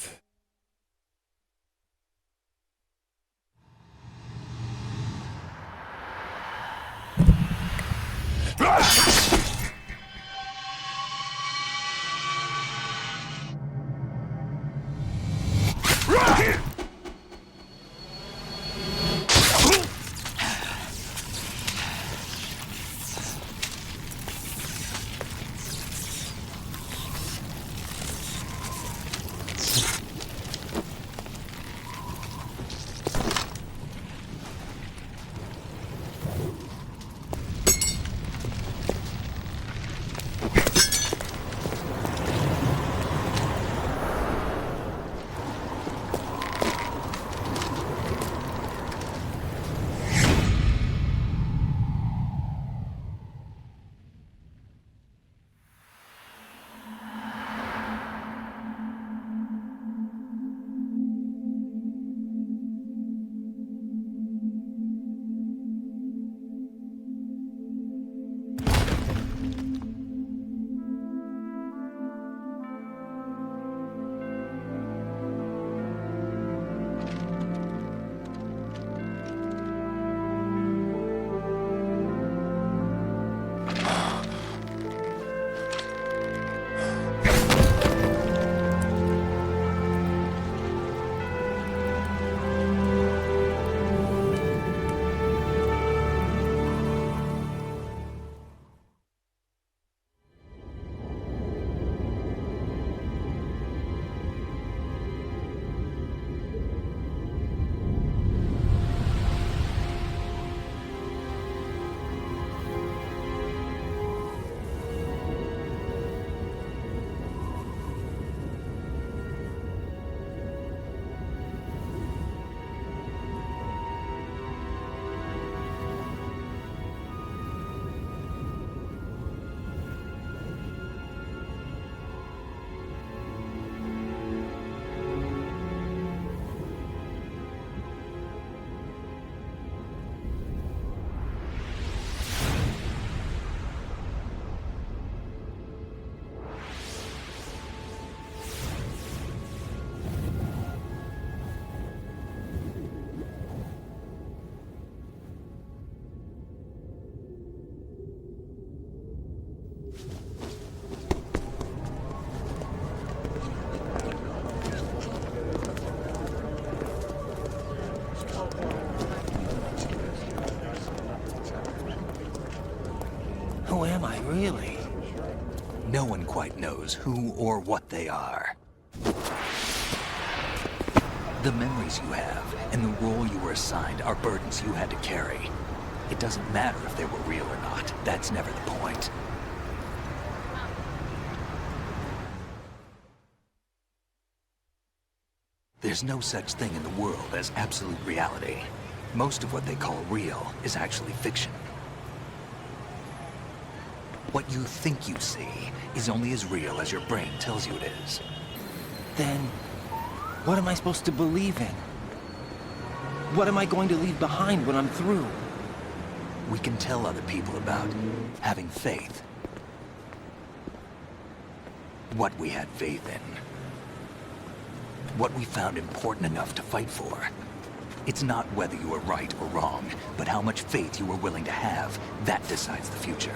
Who am I, really? No one quite knows who or what they are. The memories you have and the role you were assigned are burdens you had to carry. It doesn't matter if they were real or not. That's never the point. There's no such thing in the world as absolute reality. Most of what they call real is actually fiction. What you think you see is only as real as your brain tells you it is. Then, what am I supposed to believe in? What am I going to leave behind when I'm through? We can tell other people about having faith. What we had faith in. What we found important enough to fight for. It's not whether you are right or wrong, but how much faith you are willing to have. That decides the future.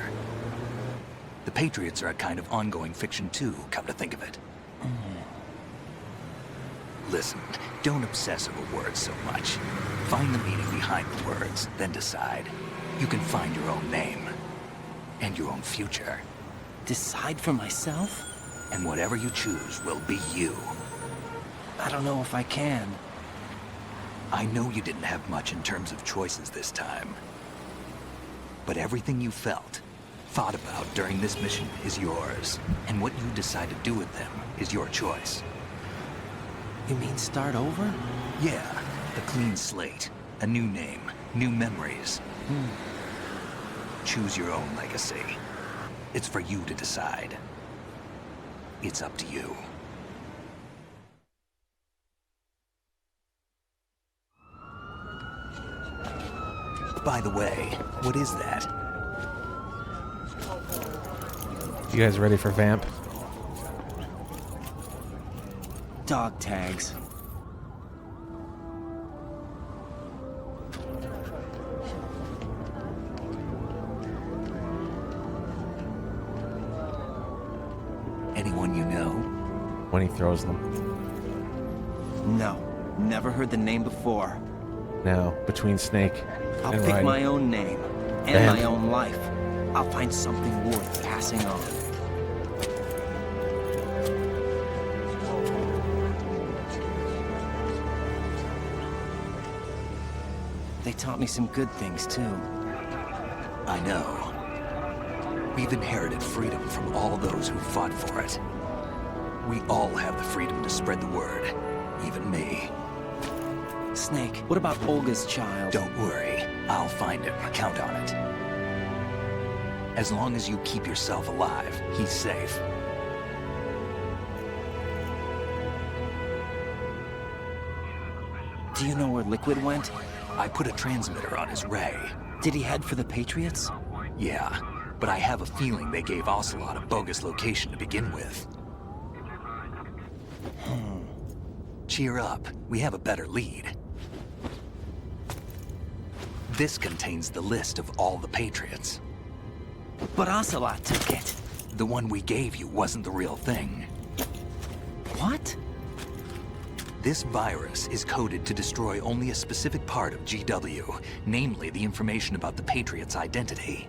The Patriots are a kind of ongoing fiction too, come to think of it. Listen, don't obsess over words so much. Find the meaning behind the words, then decide. You can find your own name. And your own future. Decide for myself? And whatever you choose will be you. I don't know if I can. I know you didn't have much in terms of choices this time. But everything you felt thought about during this mission is yours. And what you decide to do with them is your choice. You mean start over? Yeah, a clean slate. A new name, new memories. Choose your own legacy. It's for you to decide. It's up to you. By the way, what is that? You guys ready for Vamp? Dog tags. Anyone you know? When he throws them. No, never heard the name before. Now, between Snake I'll and pick Raiden. my own name and Vamp. my own life. I'll find something worth passing on. They taught me some good things, too. I know. We've inherited freedom from all those who fought for it. We all have the freedom to spread the word, even me. Snake, what about Olga's child? Don't worry, I'll find him. Count on it. As long as you keep yourself alive, he's safe. Do you know where Liquid went? I put a transmitter on his ray. Did he head for the Patriots? Yeah, but I have a feeling they gave Ocelot a bogus location to begin with. Cheer up, we have a better lead. This contains the list of all the Patriots. But Ocelot took it. The one we gave you wasn't the real thing. What? This virus is coded to destroy only a specific part of GW, namely the information about the Patriots' identity.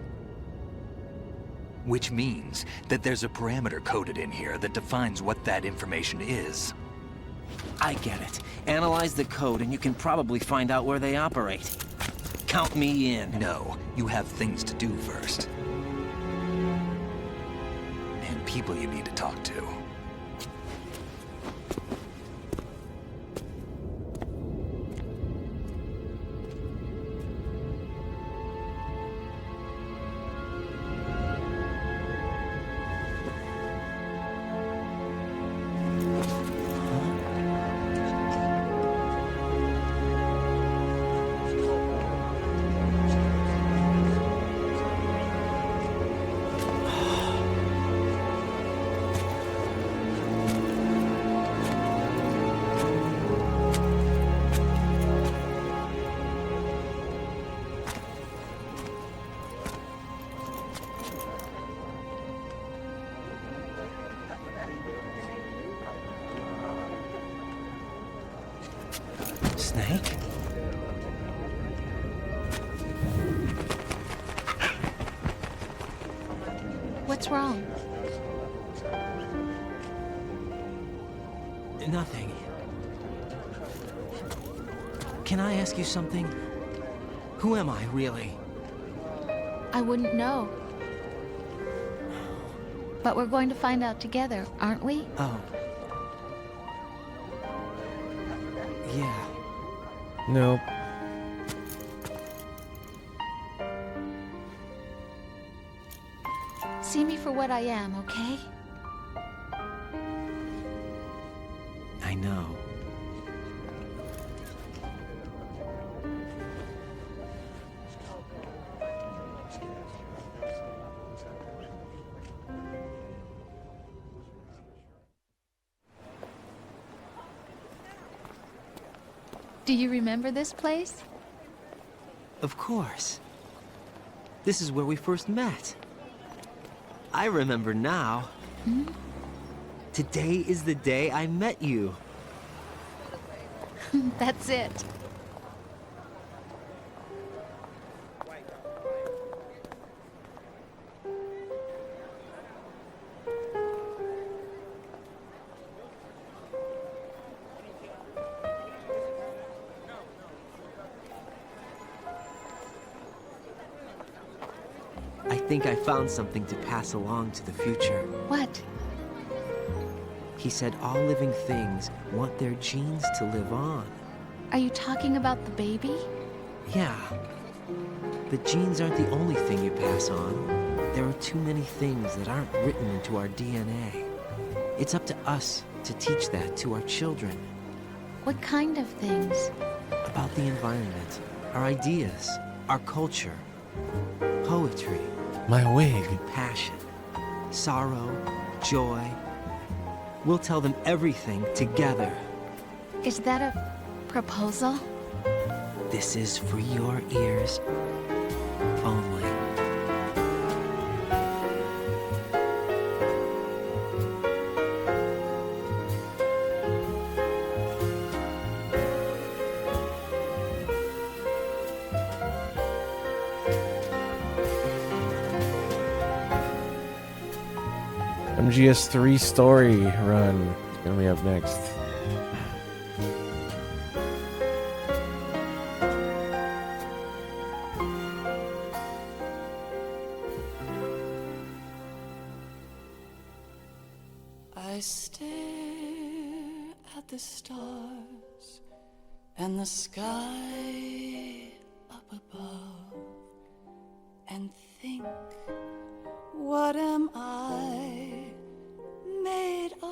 Which means that there's a parameter coded in here that defines what that information is. I get it. Analyze the code and you can probably find out where they operate. Count me in. No, you have things to do first. And people you need to talk to. Snake? What's wrong? Nothing. Can I ask you something? Who am I, really? I wouldn't know. But we're going to find out together, aren't we? Oh. Yeah. Nope. See me for what I am, okay? I know. Do you remember this place? Of course. This is where we first met. I remember now. Hmm? Today is the day I met you. That's it. I think I found something to pass along to the future. What? He said all living things want their genes to live on. Are you talking about the baby? Yeah. The genes aren't the only thing you pass on. There are too many things that aren't written into our DNA. It's up to us to teach that to our children. What kind of things? About the environment, our ideas, our culture, poetry. My wig. Passion, sorrow, joy. We'll tell them everything together. Is that a proposal? This is for your ears only. MGS3 story run. It's gonna be up next. I stare at the stars and the sky up above and think, what am I made of?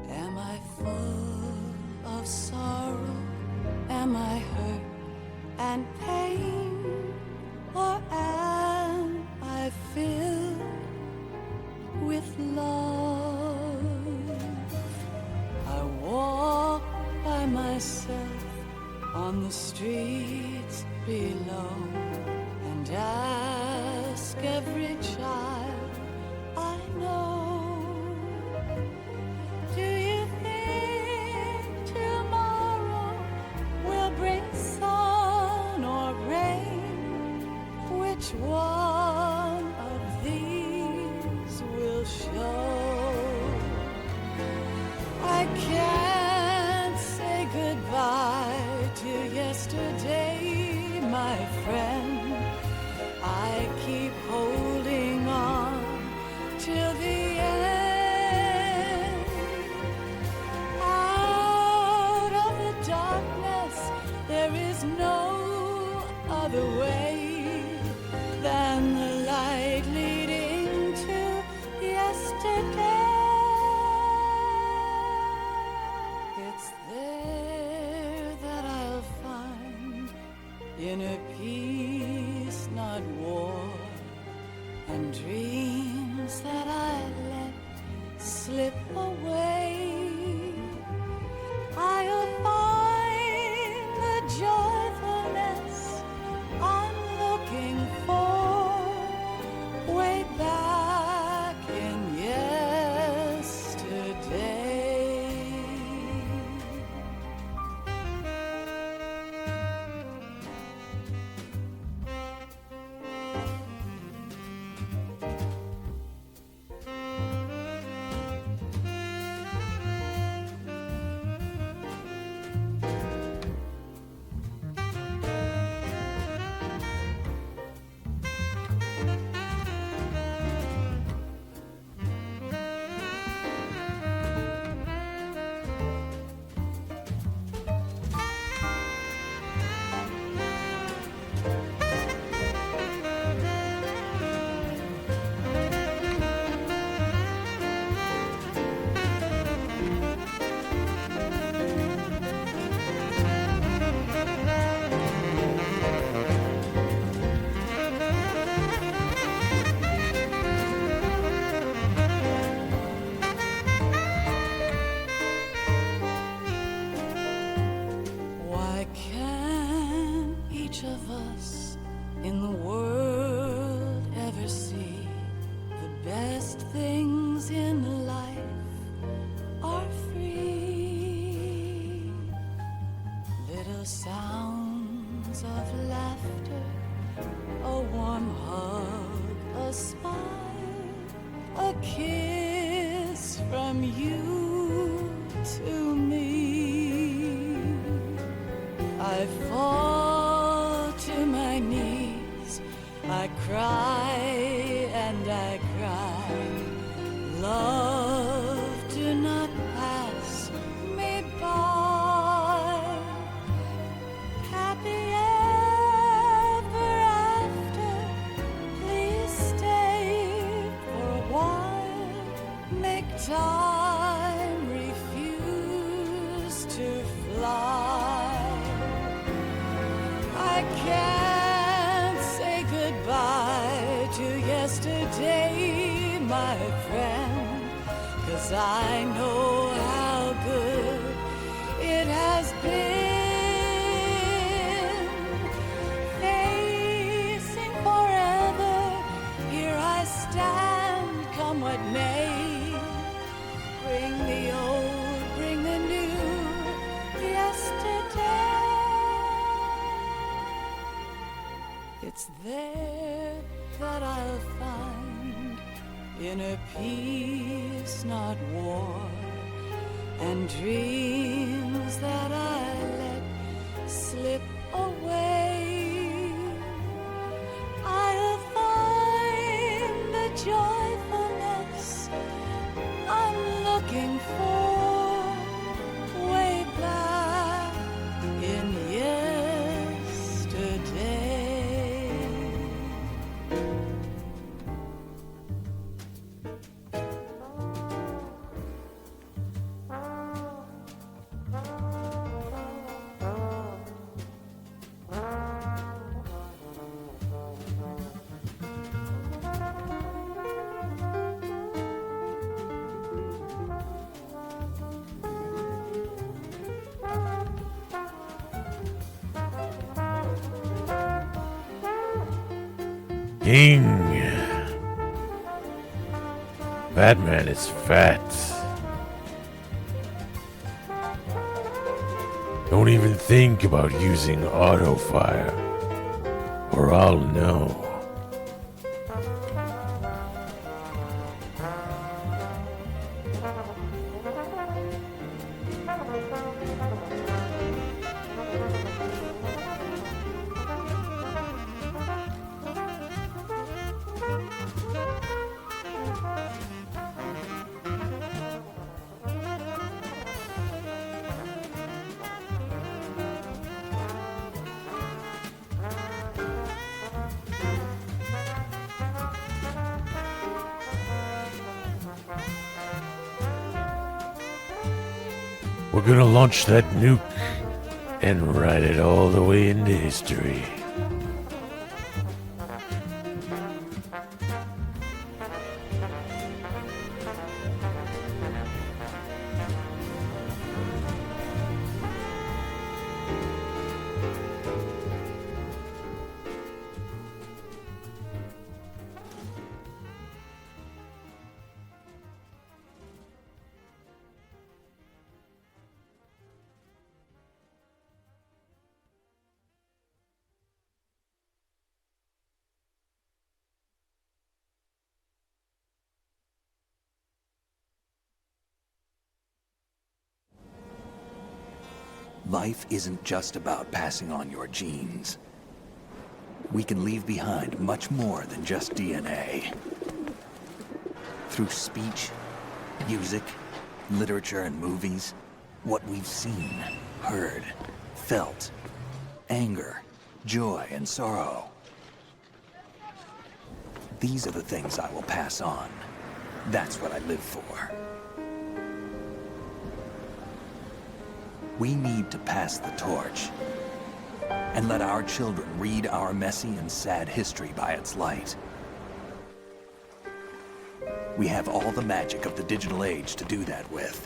Am I full of sorrow? Am I hurt and pain? Or am I filled with love? I walk by myself on the streets below and ask every child I know, do you think tomorrow will bring sun or rain? Which one of these will show? I can't say goodbye to yesterday, my friend. I keep holding on till the end. Out of the darkness, there is no other way than the light leading to yesterday. It's there that I'll find inner peace, not war, and dreams that I let slip away. I'll find the joyfulness I'm looking for way back in yesterday. Why can't each of us in the world ever see the best things in life are free? Little sounds of laughter, a warm hug, a smile, a kiss from you to me. I fall to my knees time refused to fly. I can't say goodbye to yesterday, my friend, 'cause I know how good it has been. Facing forever, here I stand, come what may. Bring the old, bring the new, yesterday. It's there that I'll find inner peace, not war, and dreams that I let slip away. I'll find the joyfulness I'm looking for way back in yesterday. King. Batman is fat. Don't even think about using auto fire, or I'll know. We're gonna launch that nuke and ride it all the way into history. Life isn't just about passing on your genes. We can leave behind much more than just DNA. Through speech, music, literature, and movies, what we've seen, heard, felt, anger, joy, and sorrow. These are the things I will pass on. That's what I live for. We need to pass the torch and let our children read our messy and sad history by its light. We have all the magic of the digital age to do that with.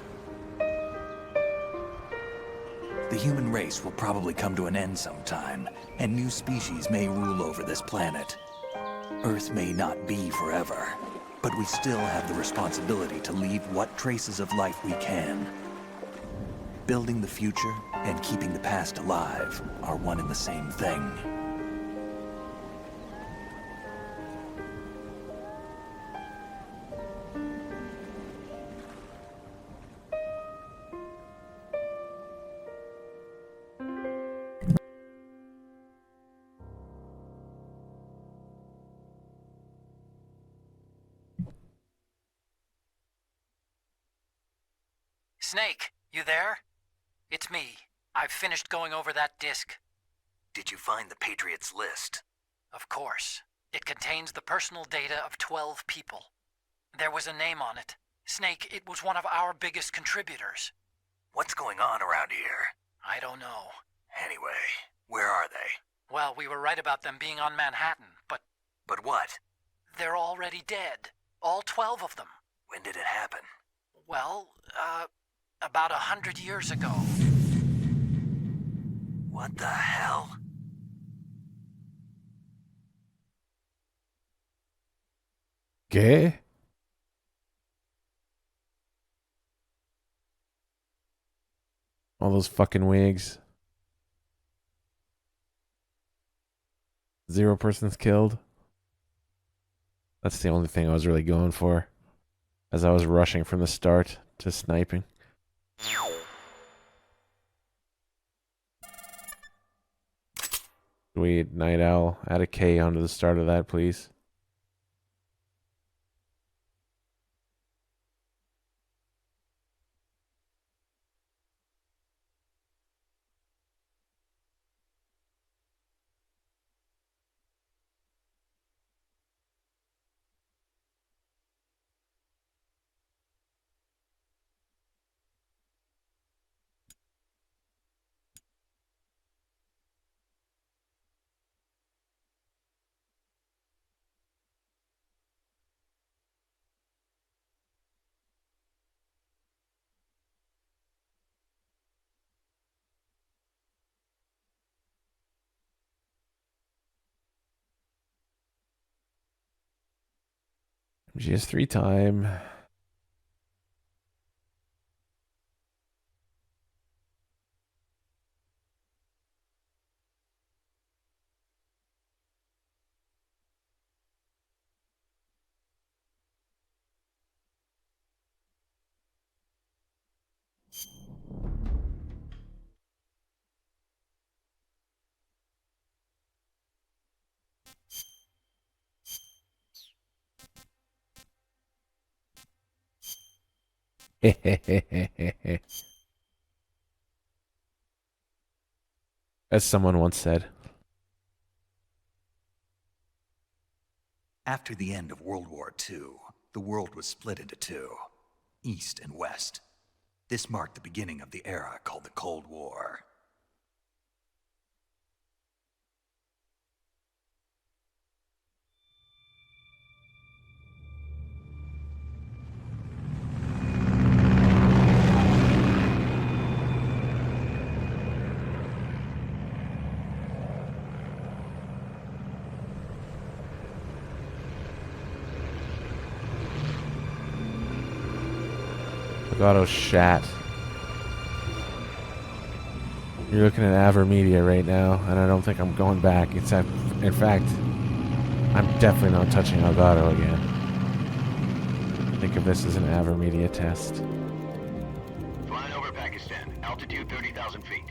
The human race will probably come to an end sometime, and new species may rule over this planet. Earth may not be forever, but we still have the responsibility to leave what traces of life we can. Building the future and keeping the past alive are one and the same thing. Snake, you there? It's me. I've finished going over that disk. Did you find the Patriots list? Of course. It contains the personal data of 12 people. There was a name on it. Snake, it was one of our biggest contributors. What's going on around here? I don't know. Anyway, where are they? Well, we were right about them being on Manhattan, but... But what? They're already dead. All 12 of them. When did it happen? Well, about 100 years ago. What the hell? Okay. All those fucking wigs. 0 persons killed. That's the only thing I was really going for, as I was rushing from the start to sniping. Sweet. Night Owl. Add a K onto the start of that, please. MGS3 time. As someone once said. After the end of World War II, the world was split into two, East and West. This marked the beginning of the era called the Cold War. Auto shat. You're looking at Avermedia right now, and I don't think I'm going back. In fact, I'm definitely not touching Elgato again. Think of this as an Avermedia test. Flying over Pakistan, altitude 30,000 feet.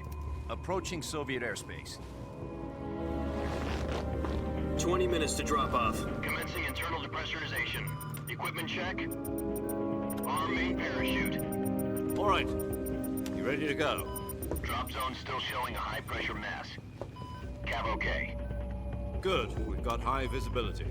Approaching Soviet airspace. 20 minutes to drop off. Commencing internal depressurization. Equipment check. Arm main parachute. All right. You ready to go? Drop zone still showing a high pressure mass. Cav okay. Good. We've got high visibility.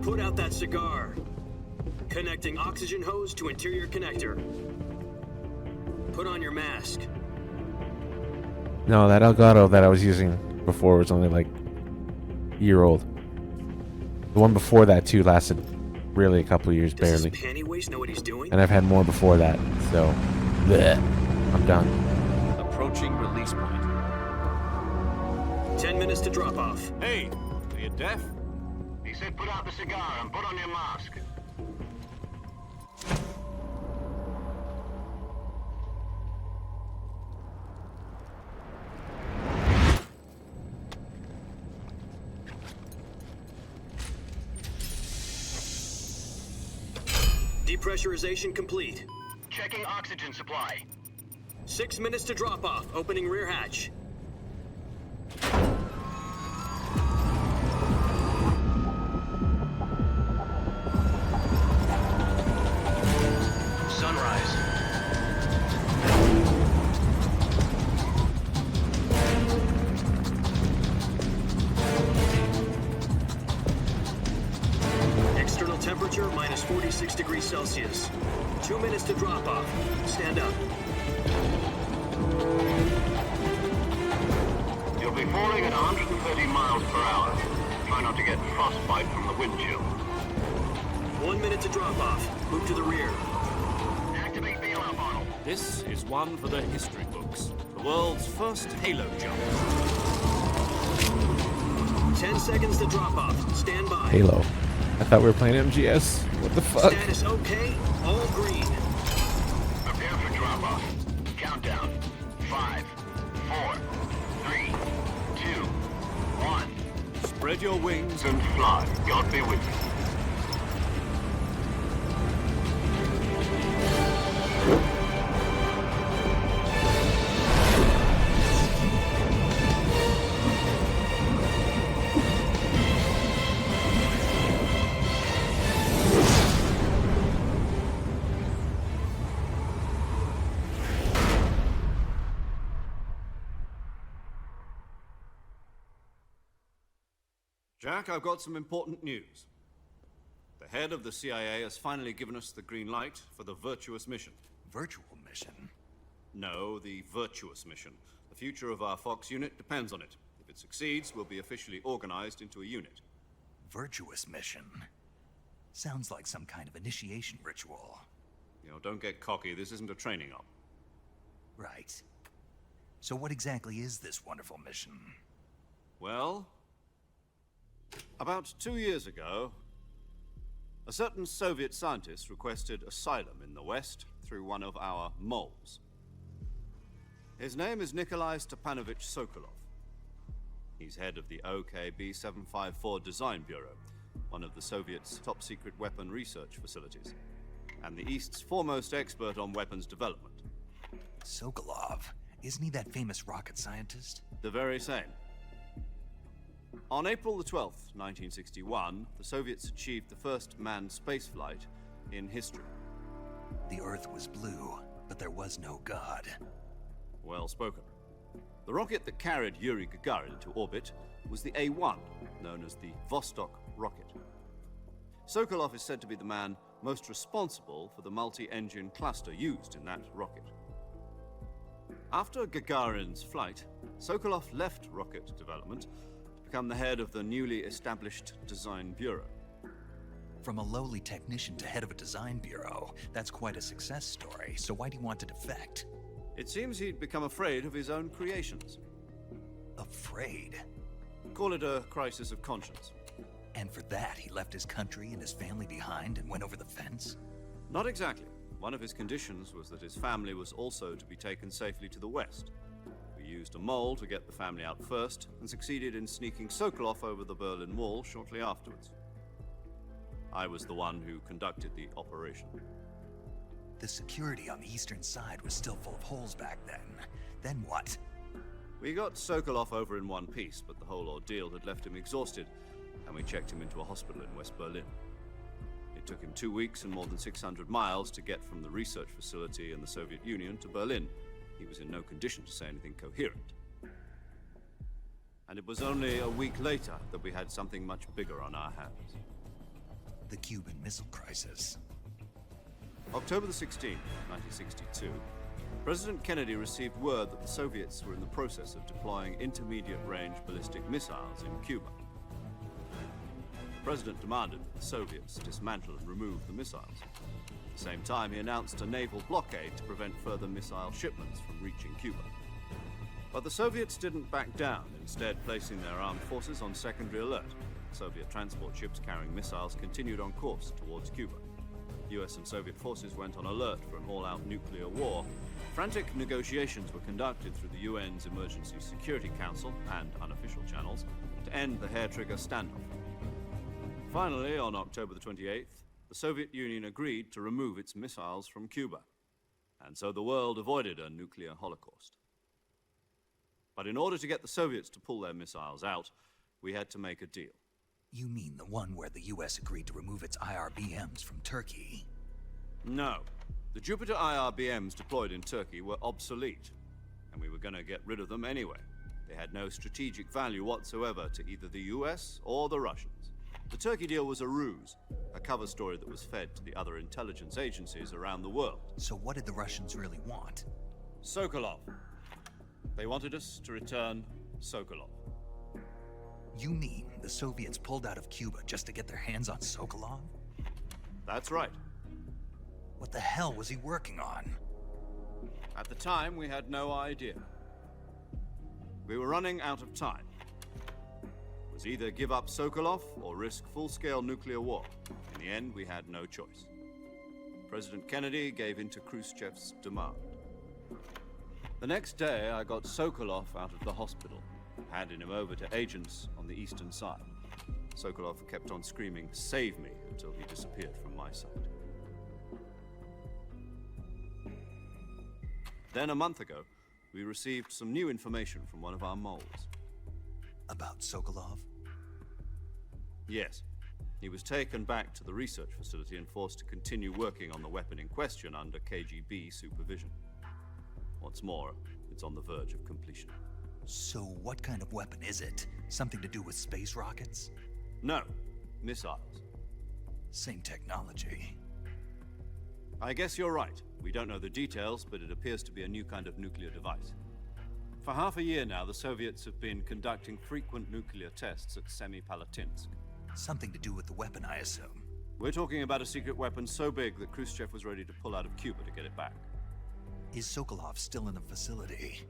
Put out that cigar. Connecting oxygen hose to interior connector. Put on your mask. No, that Elgato that I was using before was only like a year old. The one before that too lasted really a couple of years, barely. Does his panty waist know what he's doing? And I've had more before that, so bleh, I'm done. Approaching release point. 10 minutes to drop off. Hey, are you deaf? He said put out the cigar and put on your mask. Depressurization complete. Checking oxygen supply. 6 minutes to drop off. Opening rear hatch. Sunrise. 2 minutes to drop off. Stand up. You'll be falling at 130 miles per hour. Try not to get frostbite from the wind chill. 1 minute to drop off. Move to the rear. Activate bailout bottle. This is one for the history books. The world's first halo jump. 10 seconds to drop off. Stand by. Halo. I thought we were playing MGS. What the fuck? Status okay. All green. Prepare for drop off. Countdown. 5, 4, 3, 2, 1. Spread your wings and fly. God be with you. Jack, I've got some important news. The head of the CIA has finally given us the green light for the virtuous mission. Virtual mission? No, the virtuous mission. The future of our Fox unit depends on it. If it succeeds, we'll be officially organized into a unit. Virtuous mission? Sounds like some kind of initiation ritual. You know, don't get cocky. This isn't a training op. Right. So what exactly is this wonderful mission? Well, about 2 years ago, a certain Soviet scientist requested asylum in the West through one of our moles. His name is Nikolai Stepanovich Sokolov. He's head of the OKB-754 Design Bureau, one of the Soviets' top-secret weapon research facilities, and the East's foremost expert on weapons development. Sokolov? Isn't he that famous rocket scientist? The very same. On April the 12th, 1961, the Soviets achieved the first manned spaceflight in history. The Earth was blue, but there was no God. Well spoken. The rocket that carried Yuri Gagarin into orbit was the A-1, known as the Vostok rocket. Sokolov is said to be the man most responsible for the multi-engine cluster used in that rocket. After Gagarin's flight, Sokolov left rocket development to become the head of the newly established Design Bureau. From a lowly technician to head of a design bureau, that's quite a success story. So why do you want to defect? It seems he'd become afraid of his own creations. Afraid? Call it a crisis of conscience. And for that, he left his country and his family behind and went over the fence? Not exactly. One of his conditions was that his family was also to be taken safely to the West. We used a mole to get the family out first, and succeeded in sneaking Sokolov over the Berlin Wall shortly afterwards. I was the one who conducted the operation. The security on the eastern side was still full of holes back then. Then what? We got Sokolov over in one piece, but the whole ordeal had left him exhausted, and we checked him into a hospital in West Berlin. It took him 2 weeks and more than 600 miles to get from the research facility in the Soviet Union to Berlin. He was in no condition to say anything coherent. And it was only a week later that we had something much bigger on our hands. The Cuban Missile Crisis. October the 16th, 1962, President Kennedy received word that the Soviets were in the process of deploying intermediate-range ballistic missiles in Cuba. The President demanded that the Soviets dismantle and remove the missiles. At the same time, he announced a naval blockade to prevent further missile shipments from reaching Cuba. But the Soviets didn't back down, instead placing their armed forces on secondary alert. Soviet transport ships carrying missiles continued on course towards Cuba. US and Soviet forces went on alert for an all-out nuclear war. Frantic negotiations were conducted through the UN's Emergency Security Council and unofficial channels to end the hair-trigger standoff. Finally, on October the 28th, the Soviet Union agreed to remove its missiles from Cuba, and so the world avoided a nuclear holocaust. But in order to get the Soviets to pull their missiles out, we had to make a deal. You mean the one where the US agreed to remove its IRBMs from Turkey? No. The Jupiter IRBMs deployed in Turkey were obsolete, and we were going to get rid of them anyway. They had no strategic value whatsoever to either the US or the Russians. The Turkey deal was a ruse, a cover story that was fed to the other intelligence agencies around the world. So what did the Russians really want? Sokolov. They wanted us to return Sokolov. You mean the Soviets pulled out of Cuba just to get their hands on Sokolov? That's right. What the hell was he working on? At the time, we had no idea. We were running out of time. It was either give up Sokolov or risk full-scale nuclear war. In the end, we had no choice. President Kennedy gave in to Khrushchev's demand. The next day, I got Sokolov out of the hospital, handed him over to agents on the eastern side. Sokolov kept on screaming, "Save me," until he disappeared from my sight. Then, a month ago, we received some new information from one of our moles. About Sokolov? Yes. He was taken back to the research facility and forced to continue working on the weapon in question under KGB supervision. What's more, it's on the verge of completion. So what kind of weapon is it? Something to do with space rockets? No, missiles. Same technology. I guess you're right. We don't know the details, but it appears to be a new kind of nuclear device. For half a year now, the Soviets have been conducting frequent nuclear tests at Semipalatinsk. Something to do with the weapon, I assume. We're talking about a secret weapon so big that Khrushchev was ready to pull out of Cuba to get it back. Is Sokolov still in the facility?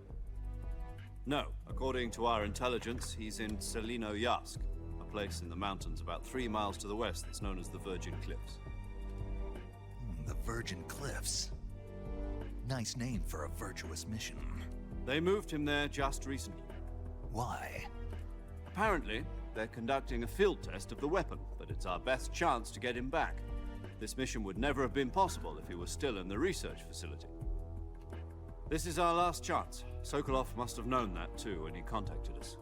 No. According to our intelligence, he's in Selino-Yarsk, a place in the mountains about 3 miles to the west that's known as the Virgin Cliffs. The Virgin Cliffs. Nice name for a virtuous mission. They moved him there just recently. Why? Apparently, they're conducting a field test of the weapon, but it's our best chance to get him back. This mission would never have been possible if he was still in the research facility. This is our last chance. Sokolov must have known that too when he contacted us.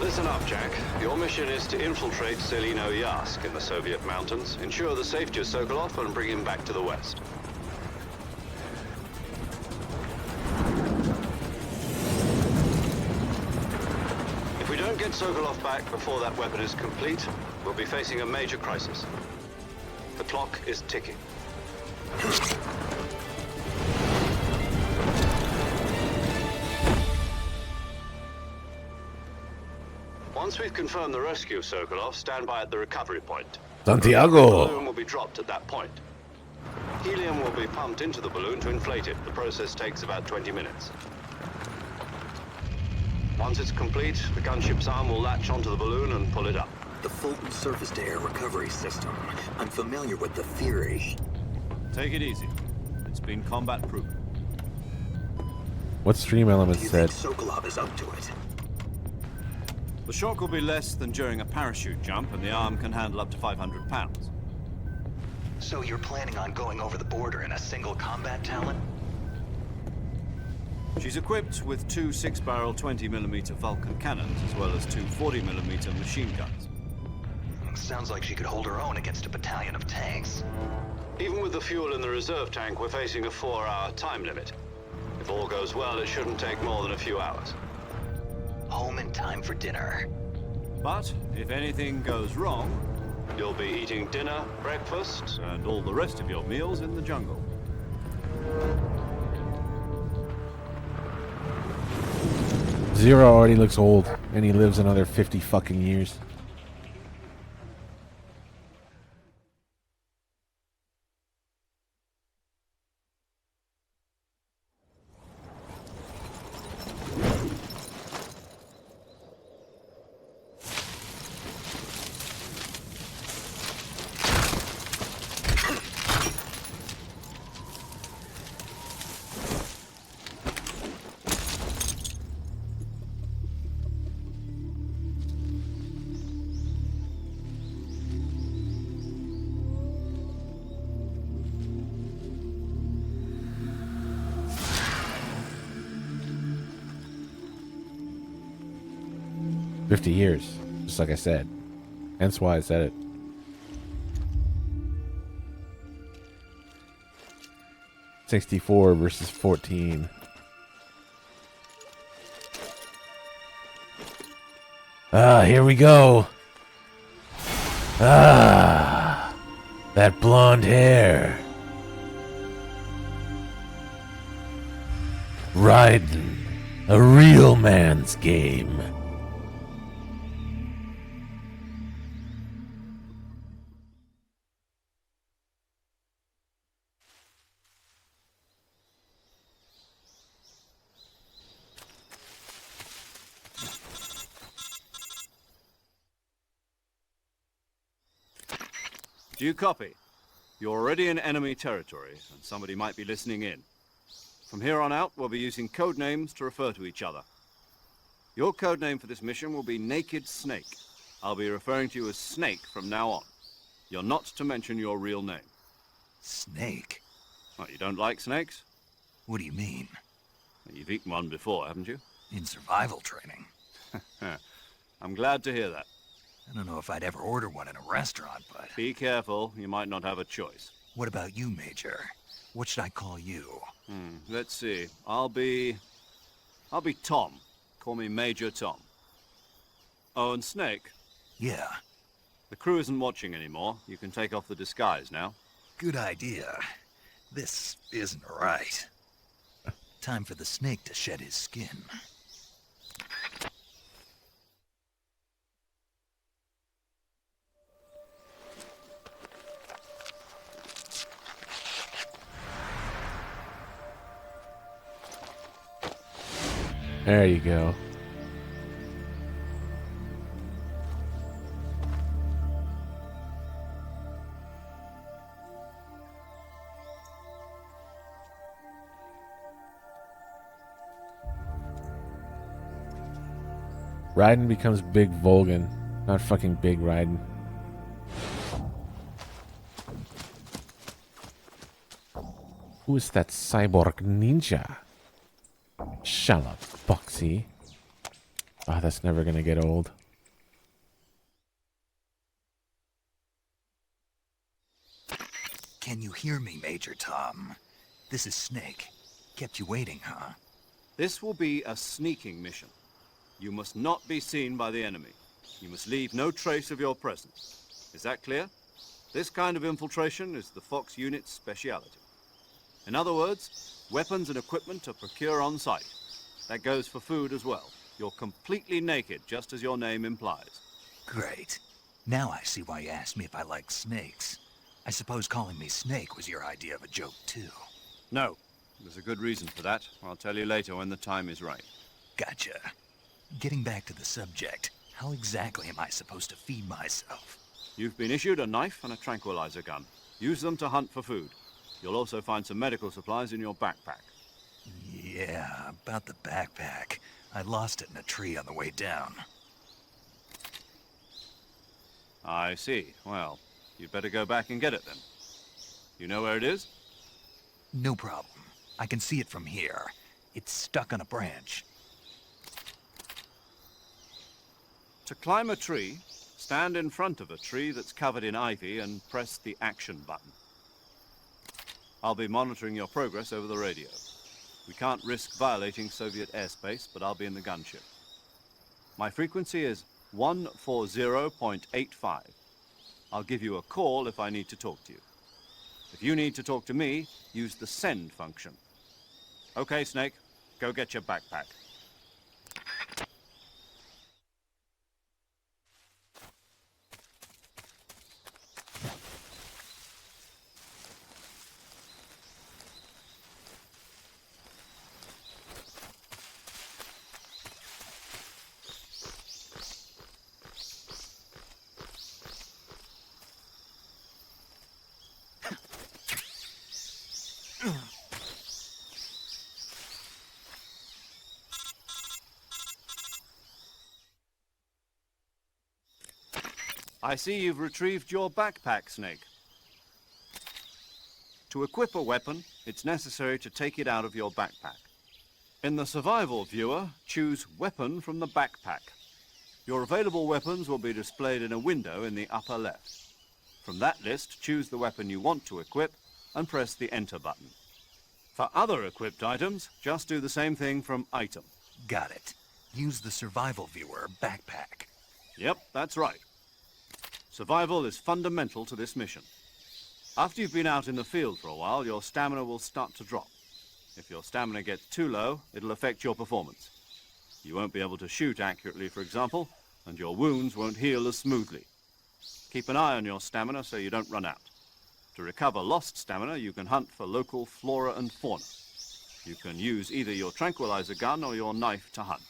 Listen up, Jack. Your mission is to infiltrate Selino-Yarsk in the Soviet mountains, ensure the safety of Sokolov, and bring him back to the west. If we don't get Sokolov back before that weapon is complete, we'll be facing a major crisis. The clock is ticking. Once we've confirmed the rescue of Sokolov, stand by at the recovery point. Santiago! The balloon will be dropped at that point. Helium will be pumped into the balloon to inflate it. The process takes about 20 minutes. Once it's complete, the gunship's arm will latch onto the balloon and pull it up. The Fulton surface-to-air recovery system. I'm familiar with the theory. Take it easy. It's been combat-proven. What stream element Do you said? think Sokolov is up to it? The shock will be less than during a parachute jump, and the arm can handle up to 500 pounds. So you're planning on going over the border in a single combat talent? She's equipped with 2 6-barrel 20mm Vulcan cannons, as well as 2 40mm machine guns. Sounds like she could hold her own against a battalion of tanks. Even with the fuel in the reserve tank, we're facing a 4-hour time limit. If all goes well, it shouldn't take more than a few hours. Home in time for dinner. But if anything goes wrong, you'll be eating dinner, breakfast, and all the rest of your meals in the jungle. Zero already looks old, and he lives another 50 fucking years. 50 years, just like I said. Hence why I said it. $64 versus 14. Ah, here we go. Ah, that blonde hair. Raiden, a real man's game. Do you copy? You're already in enemy territory, and somebody might be listening in. From here on out, we'll be using code names to refer to each other. Your code name for this mission will be Naked Snake. I'll be referring to you as Snake from now on. You're not to mention your real name. Snake? What, you don't like snakes? What do you mean? You've eaten one before, haven't you? In survival training. I'm glad to hear that. I don't know if I'd ever order one in a restaurant, but... Be careful, you might not have a choice. What about you, Major? What should I call you? Let's see. I'll be Tom. Call me Major Tom. Oh, and Snake? Yeah. The crew isn't watching anymore. You can take off the disguise now. Good idea. This isn't right. Time for the snake to shed his skin. There you go. Raiden becomes Big Volgan, not fucking Big Raiden. Who is that cyborg ninja? Shut up, Boxy. Ah, that's never gonna get old. Can you hear me, Major Tom? This is Snake. Kept you waiting, huh? This will be a sneaking mission. You must not be seen by the enemy. You must leave no trace of your presence. Is that clear? This kind of infiltration is the Fox unit's speciality. In other words, weapons and equipment are procured on site. That goes for food as well. You're completely naked, just as your name implies. Great. Now I see why you asked me if I like snakes. I suppose calling me Snake was your idea of a joke, too. No. There's a good reason for that. I'll tell you later when the time is right. Gotcha. Getting back to the subject, how exactly am I supposed to feed myself? You've been issued a knife and a tranquilizer gun. Use them to hunt for food. You'll also find some medical supplies in your backpack. Yeah, about the backpack. I lost it in a tree on the way down. I see. Well, you'd better go back and get it then. You know where it is? No problem. I can see it from here. It's stuck on a branch. To climb a tree, stand in front of a tree that's covered in ivy and press the action button. I'll be monitoring your progress over the radio. We can't risk violating Soviet airspace, but I'll be in the gunship. My frequency is 140.85. I'll give you a call if I need to talk to you. If you need to talk to me, use the send function. Okay, Snake, go get your backpack. I see you've retrieved your backpack, Snake. To equip a weapon, it's necessary to take it out of your backpack. In the survival viewer, choose Weapon from the backpack. Your available weapons will be displayed in a window in the upper left. From that list, choose the weapon you want to equip and press the Enter button. For other equipped items, just do the same thing from Item. Got it. Use the survival viewer backpack. Yep, that's right. Survival is fundamental to this mission. After you've been out in the field for a while, your stamina will start to drop. If your stamina gets too low, it'll affect your performance. You won't be able to shoot accurately, for example, and your wounds won't heal as smoothly. Keep an eye on your stamina so you don't run out. To recover lost stamina, you can hunt for local flora and fauna. You can use either your tranquilizer gun or your knife to hunt.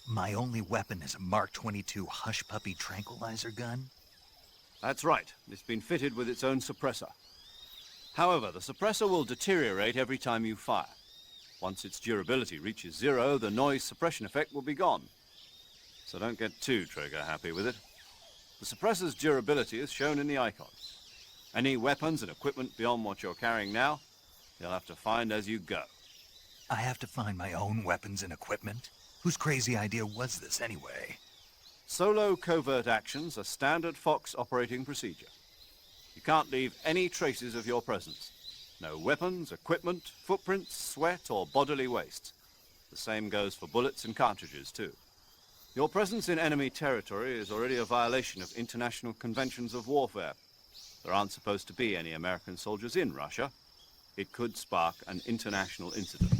My only weapon is a Mark 22 Hush Puppy tranquilizer gun? That's right. It's been fitted with its own suppressor. However, the suppressor will deteriorate every time you fire. Once its durability reaches 0, the noise suppression effect will be gone. So don't get too trigger happy with it. The suppressor's durability is shown in the icon. Any weapons and equipment beyond what you're carrying now, you'll have to find as you go. I have to find my own weapons and equipment? Whose crazy idea was this anyway? Solo covert actions are standard Fox operating procedure. You can't leave any traces of your presence. No weapons, equipment, footprints, sweat, or bodily waste. The same goes for bullets and cartridges, too. Your presence in enemy territory is already a violation of international conventions of warfare. There aren't supposed to be any American soldiers in Russia. It could spark an international incident.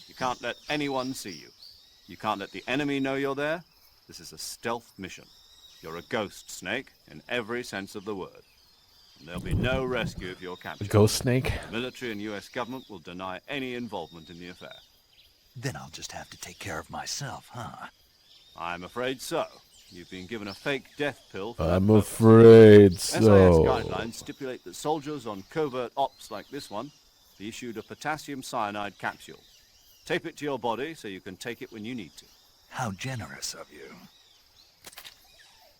You can't let anyone see you. You can't let the enemy know you're there. This is a stealth mission. You're a ghost, Snake, in every sense of the word. And there'll be no rescue if you're captured. A ghost snake? The military and US government will deny any involvement in the affair. Then I'll just have to take care of myself, huh? I'm afraid so. You've been given a fake death pill for I'm that purpose. afraid SIS so. guidelines stipulate that soldiers on covert ops like this one be issued a potassium cyanide capsule. Tape it to your body so you can take it when you need to. How generous of you.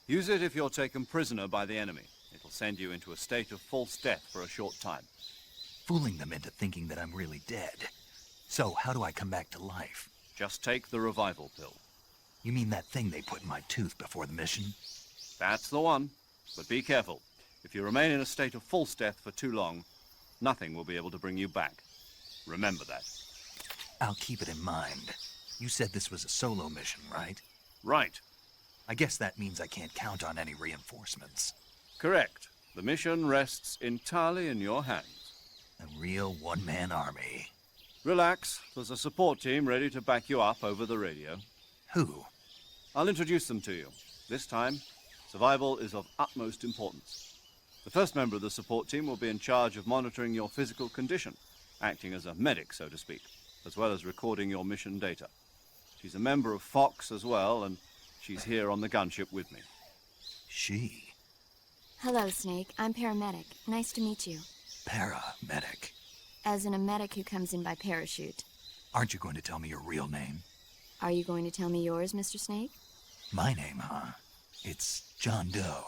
Use it if you're taken prisoner by the enemy. It'll send you into a state of false death for a short time. Fooling them into thinking that I'm really dead. So how do I come back to life? Just take the revival pill. You mean that thing they put in my tooth before the mission? That's the one. But be careful. If you remain in a state of false death for too long, nothing will be able to bring you back. Remember that. I'll keep it in mind. You said this was a solo mission, right? Right. I guess that means I can't count on any reinforcements. Correct. The mission rests entirely in your hands. A real one-man army. Relax. There's a support team ready to back you up over the radio. Who? I'll introduce them to you. This time, survival is of utmost importance. The first member of the support team will be in charge of monitoring your physical condition, acting as a medic, so to speak, as well as recording your mission data. She's a member of Fox as well, and she's here on the gunship with me. She? Hello, Snake. I'm paramedic. Nice to meet you. Paramedic? As in a medic who comes in by parachute. Aren't you going to tell me your real name? Are you going to tell me yours, Mr. Snake? My name, huh? It's John Doe.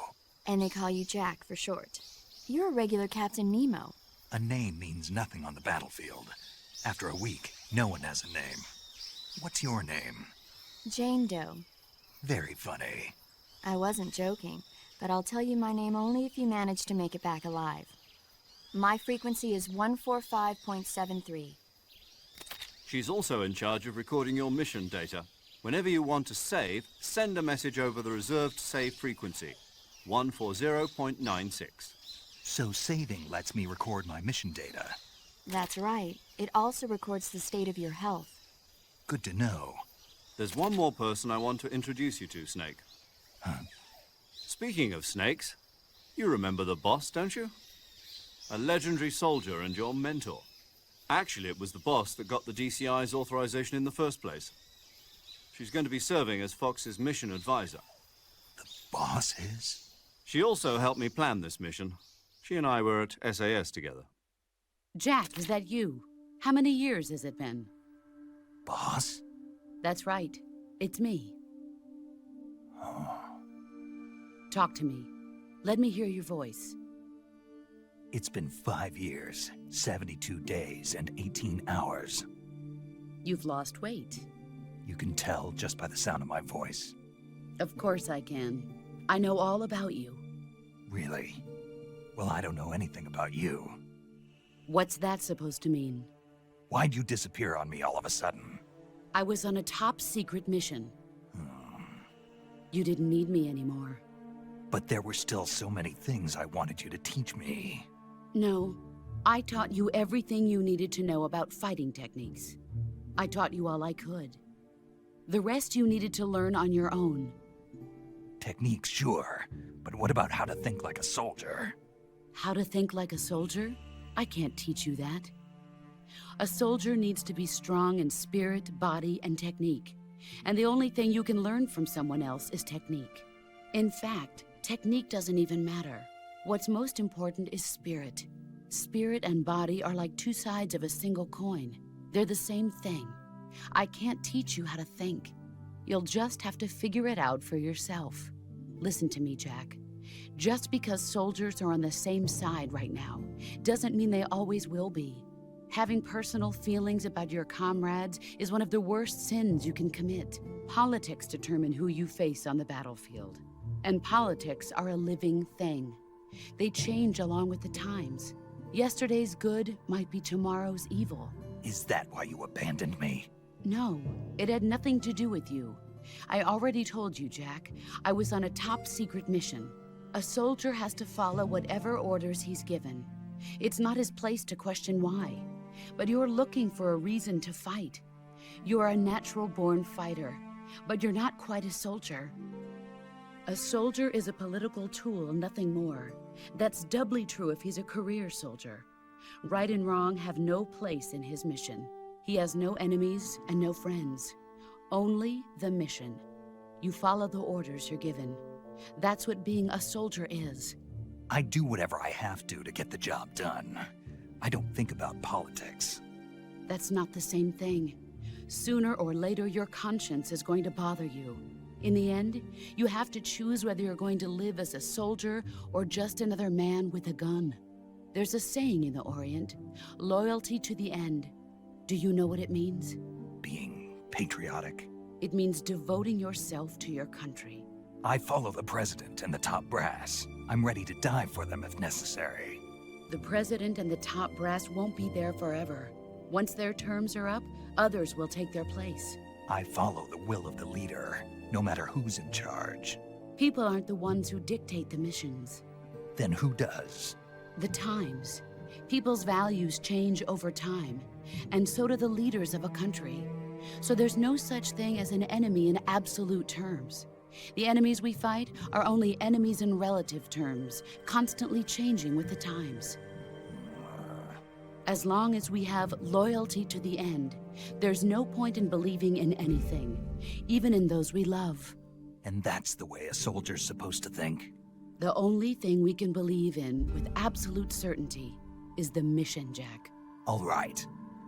And they call you Jack for short. You're a regular Captain Nemo. A name means nothing on the battlefield. After a week, no one has a name. What's your name? Jane Doe. Very funny. I wasn't joking, but I'll tell you my name only if you manage to make it back alive. My frequency is 145.73. She's also in charge of recording your mission data. Whenever you want to save, send a message over the reserved save frequency, 140.96. So saving lets me record my mission data. That's right. It also records the state of your health. Good to know. There's one more person I want to introduce you to, Snake. Huh? Speaking of snakes, you remember the boss, don't you? A legendary soldier and your mentor. Actually, it was the boss that got the DCI's authorization in the first place. She's going to be serving as Fox's mission advisor. The boss is? She also helped me plan this mission. She and I were at SAS together. Jack, is that you? How many years has it been? Boss? That's right. It's me. Talk to me. Let me hear your voice. It's been 5 years, 72 days, and 18 hours. You've lost weight. You can tell just by the sound of my voice. Of course I can. I know all about you. Really? Well, I don't know anything about you. What's that supposed to mean? Why'd you disappear on me all of a sudden? I was on a top-secret mission. You didn't need me anymore. But there were still so many things I wanted you to teach me. No, I taught you everything you needed to know about fighting techniques. I taught you all I could. The rest you needed to learn on your own. Techniques, sure. But what about how to think like a soldier? How to think like a soldier? I can't teach you that. A soldier needs to be strong in spirit, body, and technique. And the only thing you can learn from someone else is technique. In fact, technique doesn't even matter. What's most important is spirit. Spirit and body are like two sides of a single coin. They're the same thing. I can't teach you how to think. You'll just have to figure it out for yourself. Listen to me, Jack. Just because soldiers are on the same side right now doesn't mean they always will be. Having personal feelings about your comrades is one of the worst sins you can commit. Politics determine who you face on the battlefield. And politics are a living thing. They change along with the times. Yesterday's good might be tomorrow's evil. Is that why you abandoned me? No, it had nothing to do with you. I already told you, Jack. I was on a top-secret mission. A soldier has to follow whatever orders he's given. It's not his place to question why. But you're looking for a reason to fight. You're a natural-born fighter, but you're not quite a soldier. A soldier is a political tool, nothing more. That's doubly true if he's a career soldier. Right and wrong have no place in his mission. He has no enemies and no friends. Only the mission. You follow the orders you're given. That's what being a soldier is. I do whatever I have to get the job done. I don't think about politics. That's not the same thing. Sooner or later, your conscience is going to bother you. In the end, you have to choose whether you're going to live as a soldier or just another man with a gun. There's a saying in the Orient, loyalty to the end. Do you know what it means? Being patriotic. It means devoting yourself to your country. I follow the president and the top brass. I'm ready to die for them if necessary. The president and the top brass won't be there forever. Once their terms are up, others will take their place. I follow the will of the leader, no matter who's in charge. People aren't the ones who dictate the missions. Then who does? The times. People's values change over time, and so do the leaders of a country. So there's no such thing as an enemy in absolute terms. The enemies we fight are only enemies in relative terms, constantly changing with the times. As long as we have loyalty to the end, there's no point in believing in anything, even in those we love. And that's the way a soldier's supposed to think? The only thing we can believe in with absolute certainty is the mission, Jack. All right,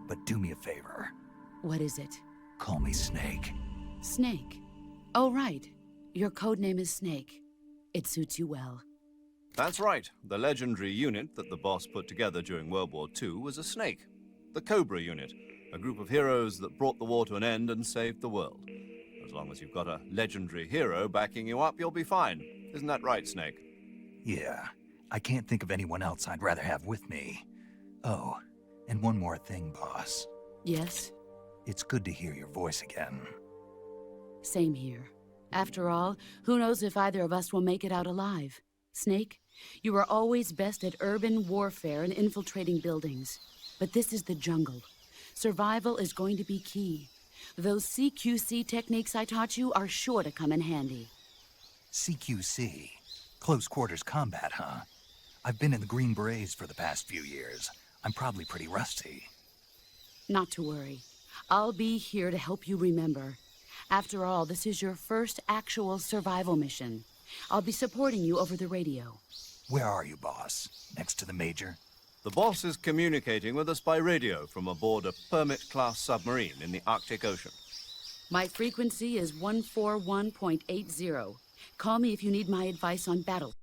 but do me a favor. What is it? Call me Snake. Snake? Oh, right. Your code name is Snake. It suits you well. That's right. The legendary unit that the boss put together during World War II was a snake. The Cobra unit, a group of heroes that brought the war to an end and saved the world. As long as you've got a legendary hero backing you up, you'll be fine. Isn't that right, Snake? Yeah. I can't think of anyone else I'd rather have with me. Oh, and one more thing, boss. Yes? It's good to hear your voice again. Same here. After all, who knows if either of us will make it out alive? Snake, you are always best at urban warfare and infiltrating buildings. But this is the jungle. Survival is going to be key. Those CQC techniques I taught you are sure to come in handy. CQC? Close quarters combat, huh? I've been in the Green Berets for the past few years. I'm probably pretty rusty. Not to worry. I'll be here to help you remember. After all, this is your first actual survival mission. I'll be supporting you over the radio. Where are you, boss? Next to the Major? The boss is communicating with us by radio from aboard a Permit-class submarine in the Arctic Ocean. My frequency is 141.80. Call me if you need my advice on battle.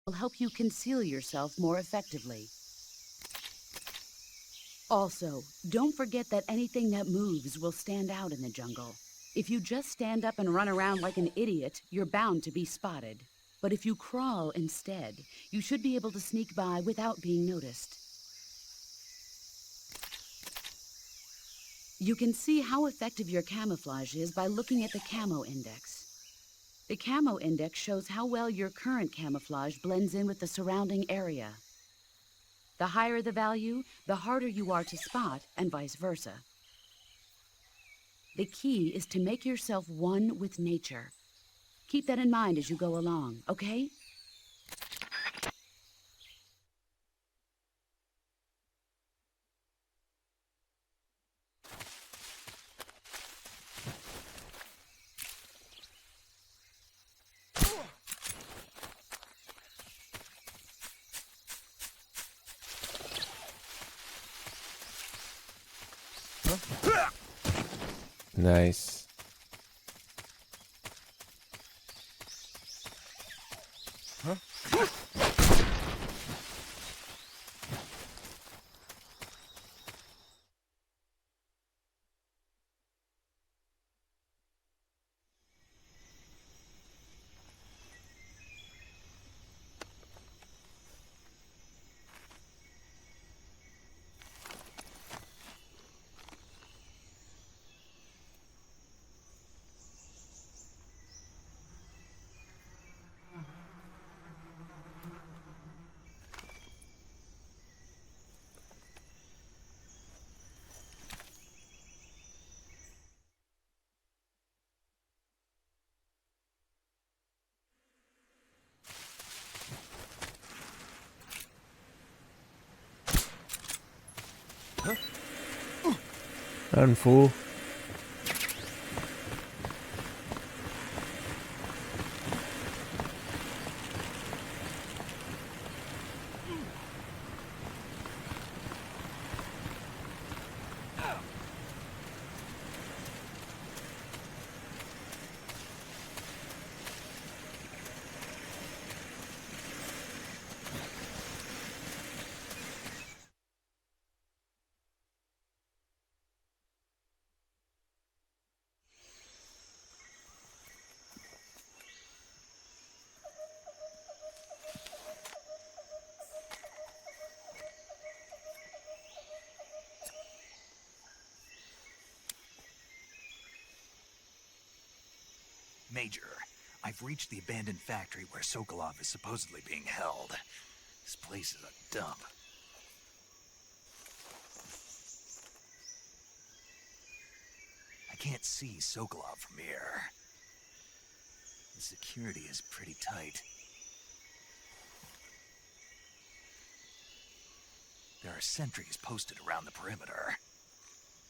will help you conceal yourself more effectively. Also, don't forget that anything that moves will stand out in the jungle. If you just stand up and run around like an idiot, you're bound to be spotted. But if you crawl instead, you should be able to sneak by without being noticed. You can see how effective your camouflage is by looking at the camo index. The camo index shows how well your current camouflage blends in with the surrounding area. The higher the value, the harder you are to spot, and vice versa. The key is to make yourself one with nature. Keep that in mind as you go along, okay? Nice. Run, fool. Major, I've reached the abandoned factory where Sokolov is supposedly being held. This place is a dump. I can't see Sokolov from here. The security is pretty tight. There are sentries posted around the perimeter.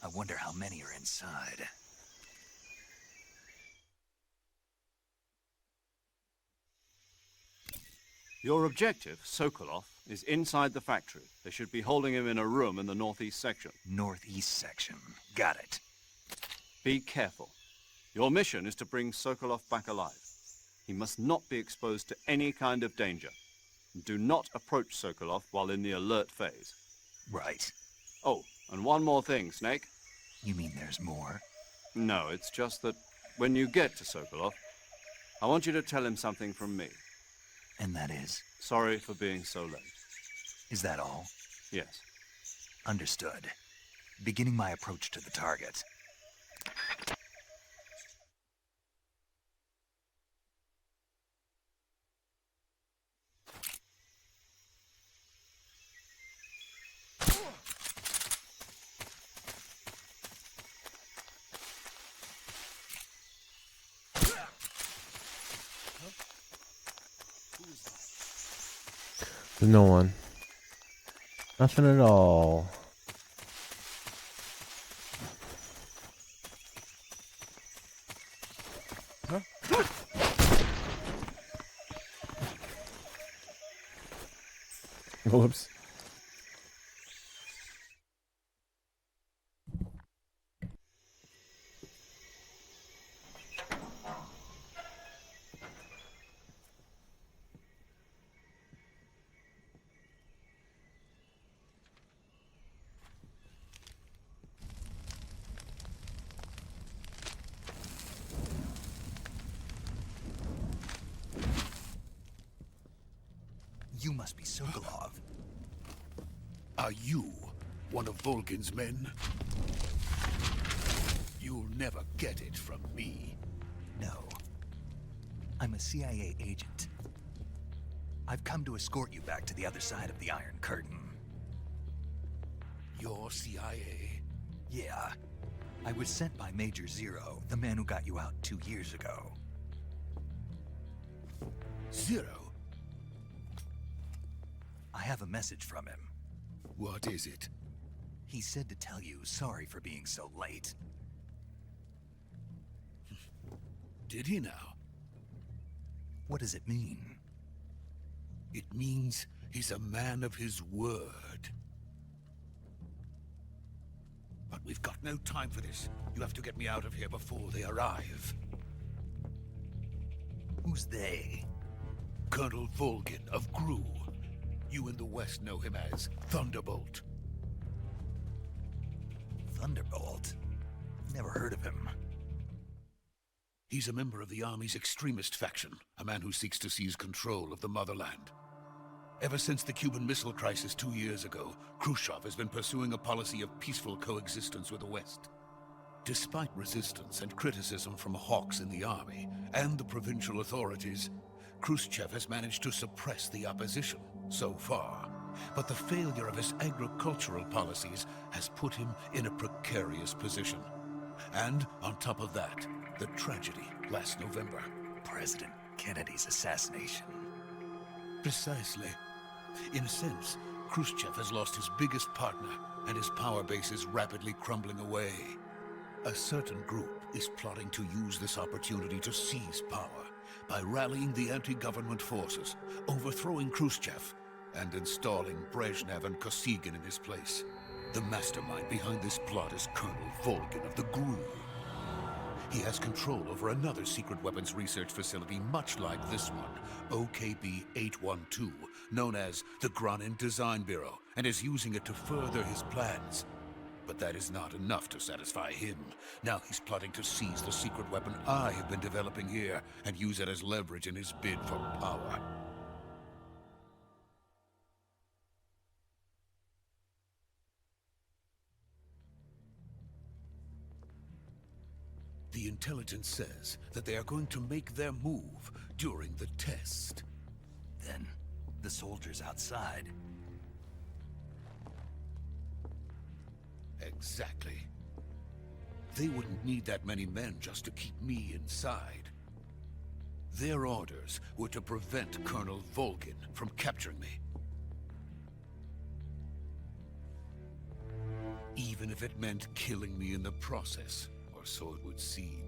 I wonder how many are inside. Your objective, Sokolov, is inside the factory. They should be holding him in a room in the northeast section. Northeast section. Got it. Be careful. Your mission is to bring Sokolov back alive. He must not be exposed to any kind of danger. Do not approach Sokolov while in the alert phase. Right. Oh, and one more thing, Snake. You mean there's more? No, it's just that when you get to Sokolov, I want you to tell him something from me. And that is? Sorry for being so late. Is that all? Yes. Understood. Beginning my approach to the target. There's no one. Nothing at all. Huh? Whoops. You must be Sokolov. Are you one of Volgin's men? You'll never get it from me. No. I'm a CIA agent. I've come to escort you back to the other side of the Iron Curtain. You're CIA? Yeah. I was sent by Major Zero, the man who got you out 2 years ago. Zero? I have a message from him. What is it? He said to tell you sorry for being so late. Did he now? What does it mean? It means he's a man of his word. But we've got no time for this. You have to get me out of here before they arrive. Who's they? Colonel Volgin of GRU. You in the West know him as Thunderbolt. Thunderbolt? Never heard of him. He's a member of the Army's extremist faction, a man who seeks to seize control of the motherland. Ever since the Cuban Missile Crisis 2 years ago, Khrushchev has been pursuing a policy of peaceful coexistence with the West. Despite resistance and criticism from hawks in the army and the provincial authorities, Khrushchev has managed to suppress the opposition so far. But the failure of his agricultural policies has put him in a precarious position. And on top of that, the tragedy last November. President Kennedy's assassination. Precisely. In a sense, Khrushchev has lost his biggest partner, and his power base is rapidly crumbling away. A certain group is plotting to use this opportunity to seize power by rallying the anti-government forces, overthrowing Khrushchev, and installing Brezhnev and Kosygin in his place. The mastermind behind this plot is Colonel Volgin of the GRU. He has control over another secret weapons research facility much like this one, OKB-812, known as the Granin Design Bureau, and is using it to further his plans. But that is not enough to satisfy him. Now he's plotting to seize the secret weapon I have been developing here and use it as leverage in his bid for power. The intelligence says that they are going to make their move during the test. Then, the soldiers outside. Exactly. They wouldn't need that many men just to keep me inside. Their orders were to prevent Colonel Volgin from capturing me. Even if it meant killing me in the process. Or so it would seem.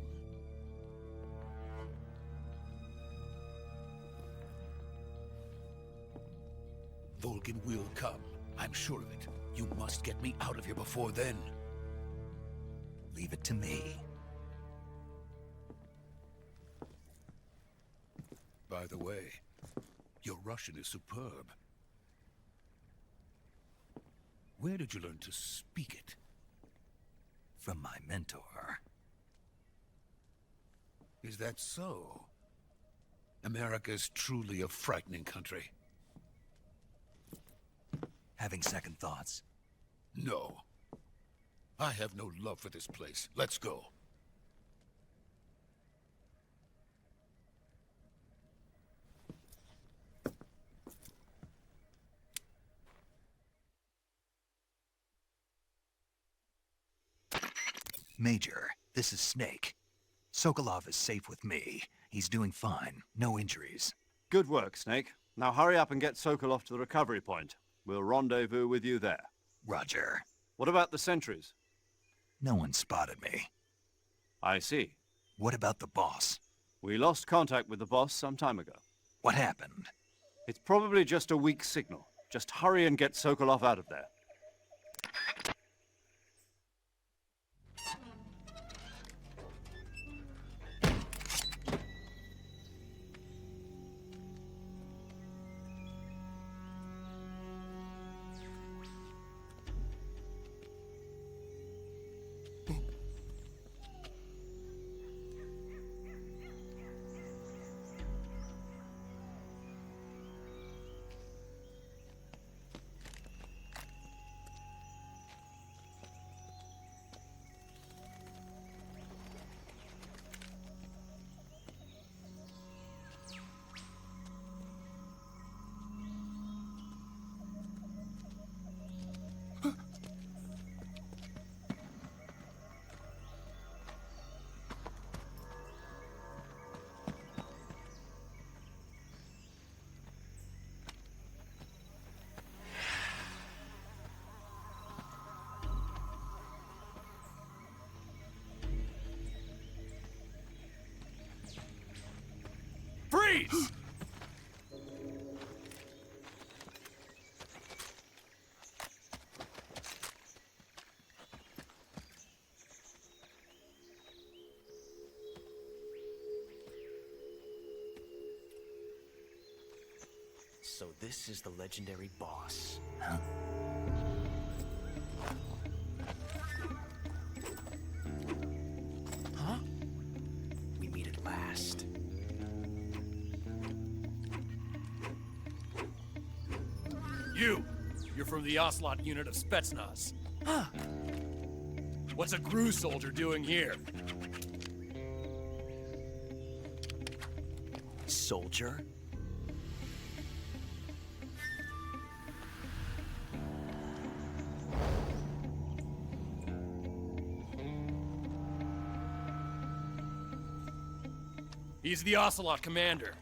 Volgin will come. I'm sure of it. You must get me out of here before then. Leave it to me. By the way, your Russian is superb. Where did you learn to speak it? From my mentor. Is that so? America's truly a frightening country. Having second thoughts? No. I have no love for this place. Let's go. Major, this is Snake. Sokolov is safe with me. He's doing fine. No injuries. Good work, Snake. Now hurry up and get Sokolov to the recovery point. We'll rendezvous with you there. Roger. What about the sentries? No one spotted me. I see. What about the boss? We lost contact with the boss some time ago. What happened? It's probably just a weak signal. Just hurry and get Sokolov out of there. Freeze! So this is the legendary boss, huh? Huh? We meet at last. You're from the Ocelot unit of Spetsnaz. Huh. What's a GRU soldier doing here? Soldier? He's the Ocelot commander.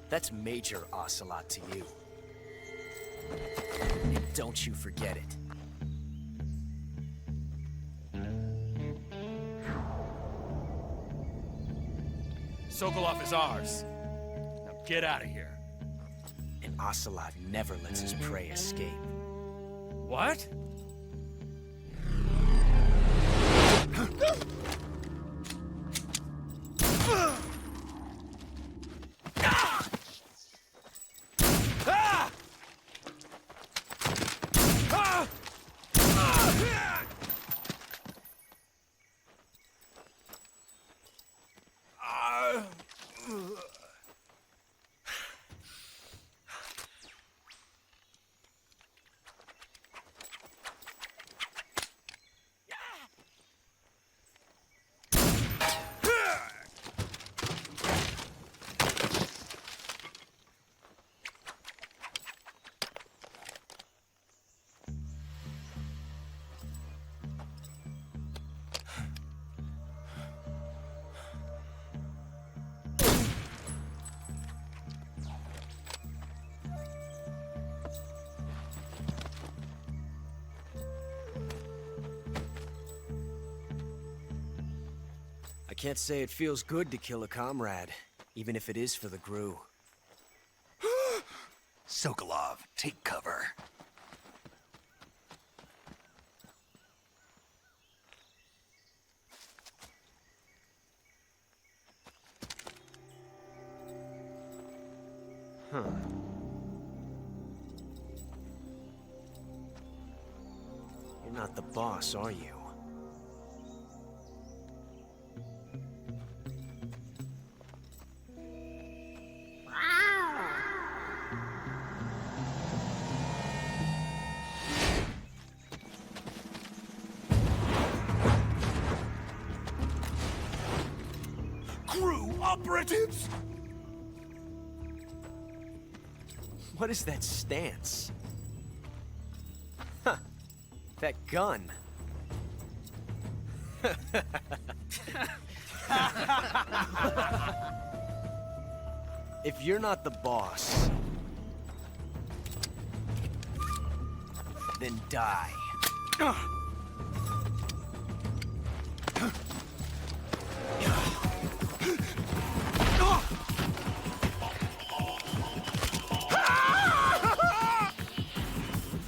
That's Major Ocelot to you. And don't you forget it. Sokolov is ours. Now get out of here. And Ocelot never lets his prey escape. What? I can't say it feels good to kill a comrade, even if it is for the GRU. Sokolov, take cover. Huh. You're not the boss, are you? GRU operatives! What is that stance? Huh. That gun. If you're not the boss, then die.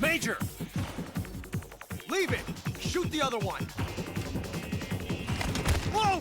Major! Leave it! Shoot the other one! Whoa!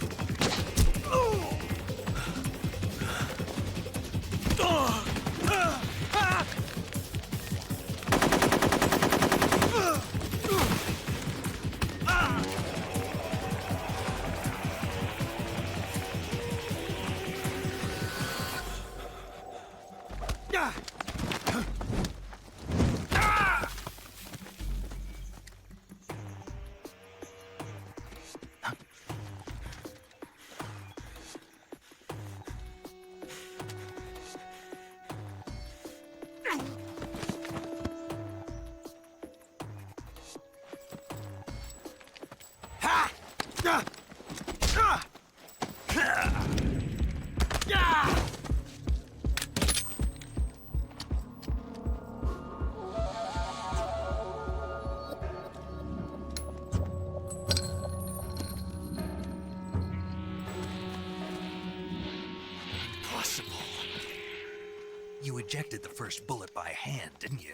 ejected the first bullet by hand, didn't you?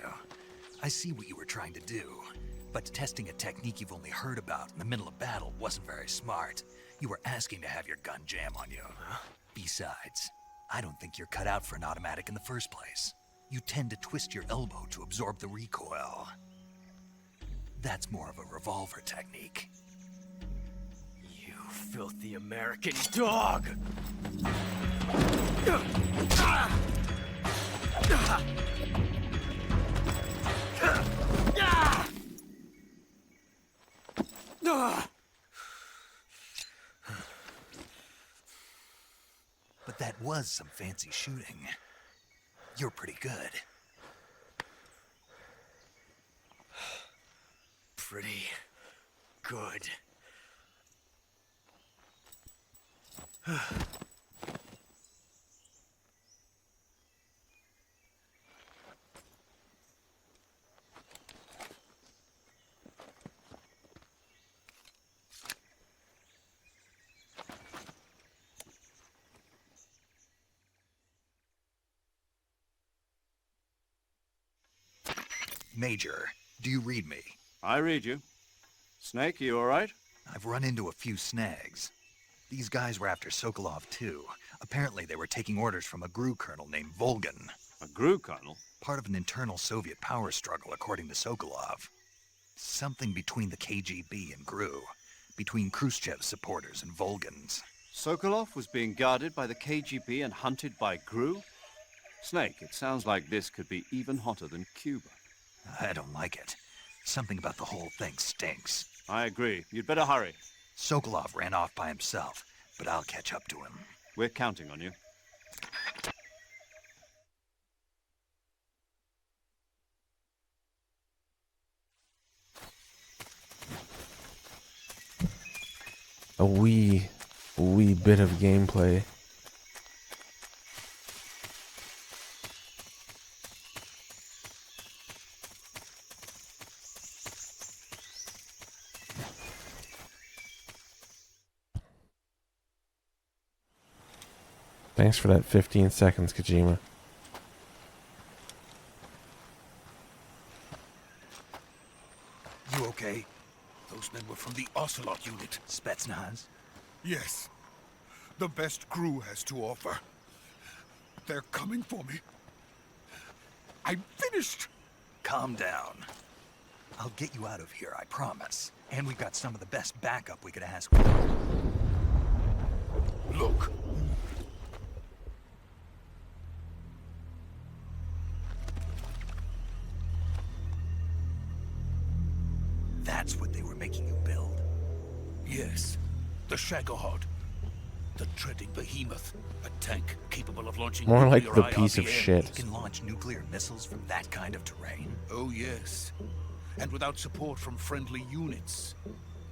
I see what you were trying to do, but testing a technique you've only heard about in the middle of battle wasn't very smart. You were asking to have your gun jam on you. Besides, I don't think you're cut out for an automatic in the first place. You tend to twist your elbow to absorb the recoil. That's more of a revolver technique. You filthy American dog! But that was some fancy shooting. You're pretty good. Pretty good. Major, do you read me? I read you. Snake, you all right? I've run into a few snags. These guys were after Sokolov too. Apparently they were taking orders from a GRU colonel named Volgan. A GRU colonel? Part of an internal Soviet power struggle, according to Sokolov. Something between the KGB and GRU. Between Khrushchev's supporters and Volgan's. Sokolov was being guarded by the KGB and hunted by GRU? Snake, it sounds like this could be even hotter than Cuba. I don't like it. Something about the whole thing stinks. I agree. You'd better hurry. Sokolov ran off by himself, but I'll catch up to him. We're counting on you. A wee bit of gameplay. Thanks for that 15 seconds, Kojima. You okay? Those men were from the Ocelot unit. Spetsnaz? Yes. The best GRU has to offer. They're coming for me. I'm finished! Calm down. I'll get you out of here, I promise. And we've got some of the best backup we could ask for. Look. That's what they were making you build? Yes. The Shagohod. The treading behemoth. A tank capable of launching More like nuclear the piece of IRBM. shit. You can launch nuclear missiles from that kind of terrain? Oh, yes. And without support from friendly units.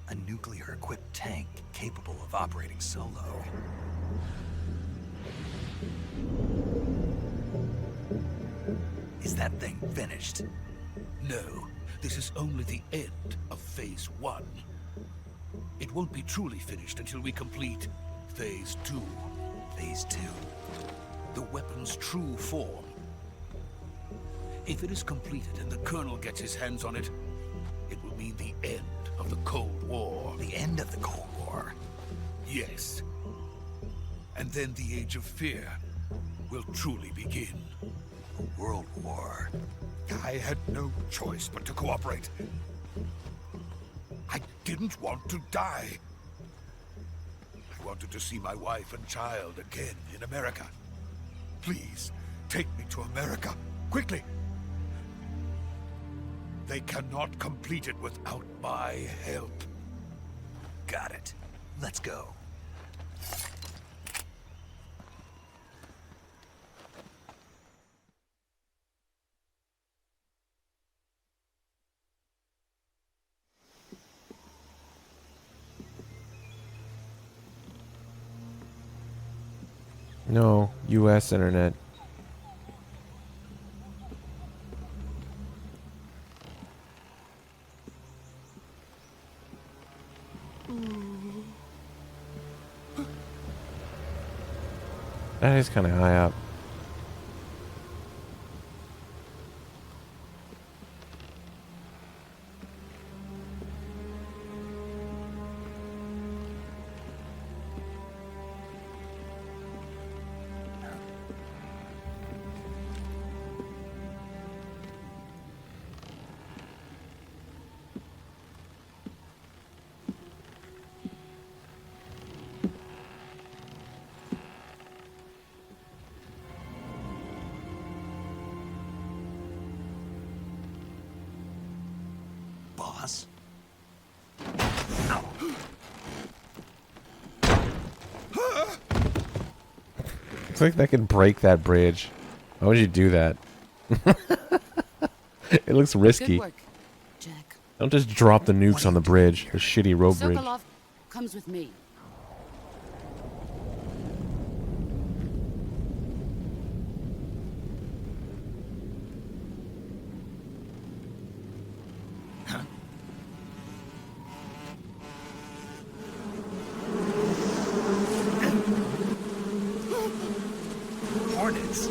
A nuclear-equipped tank capable of operating solo. Is that thing finished? No. This is only the end of Phase 1. It won't be truly finished until we complete Phase 2. Phase 2? The weapon's true form. If it is completed and the Colonel gets his hands on it, it will mean the end of the Cold War. The end of the Cold War? Yes. And then the Age of Fear will truly begin. A world war. I had no choice but to cooperate. I didn't want to die. I wanted to see my wife and child again in America. Please, take me to America, quickly. They cannot complete it without my help. Got it. Let's go. No, US internet. That is kind of high up. feel like that can break that bridge. Why would you do that? It looks risky. Good work, Jack. Don't just drop the nukes on the bridge, the shitty road bridge. Sokolov comes with me. Hornets.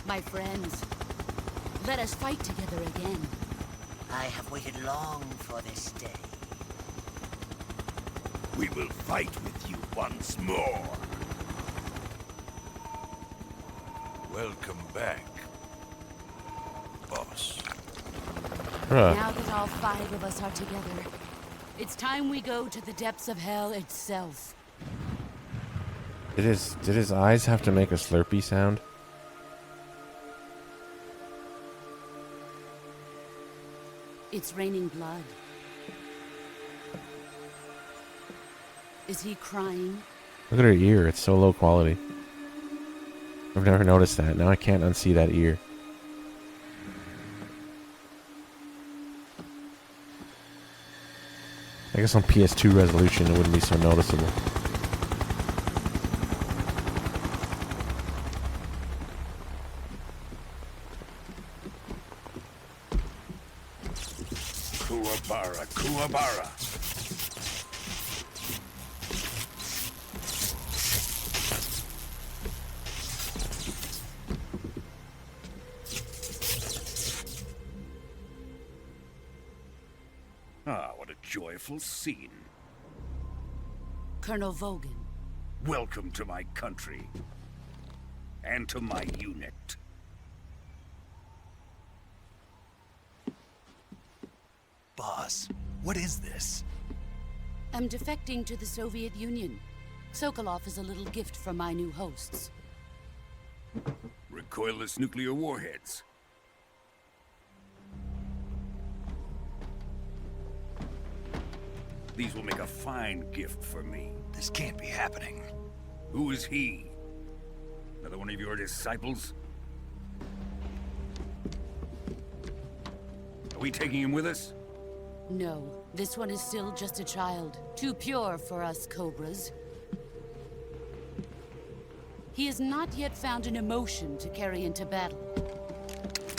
My friends, let us fight together again. I have waited long for this day. We will fight with you once more. Welcome back, boss. Now that all 5 of us are together, it's time we go to the depths of hell itself. Did his eyes have to make a Slurpee sound? It's raining blood. Is he crying? Look at her ear. It's so low quality. I've never noticed that. Now I can't unsee that ear. I guess on PS2 resolution it wouldn't be so noticeable. Kuwabara, Kuwabara. Ah, what a joyful scene. Colonel Vogan. Welcome to my country. And to my unit. Boss, what is this? I'm defecting to the Soviet Union. Sokolov is a little gift from my new hosts. Recoilless nuclear warheads. These will make a fine gift for me. This can't be happening. Who is he? Another one of your disciples? Are we taking him with us? No, this one is still just a child. Too pure for us Cobras. He has not yet found an emotion to carry into battle.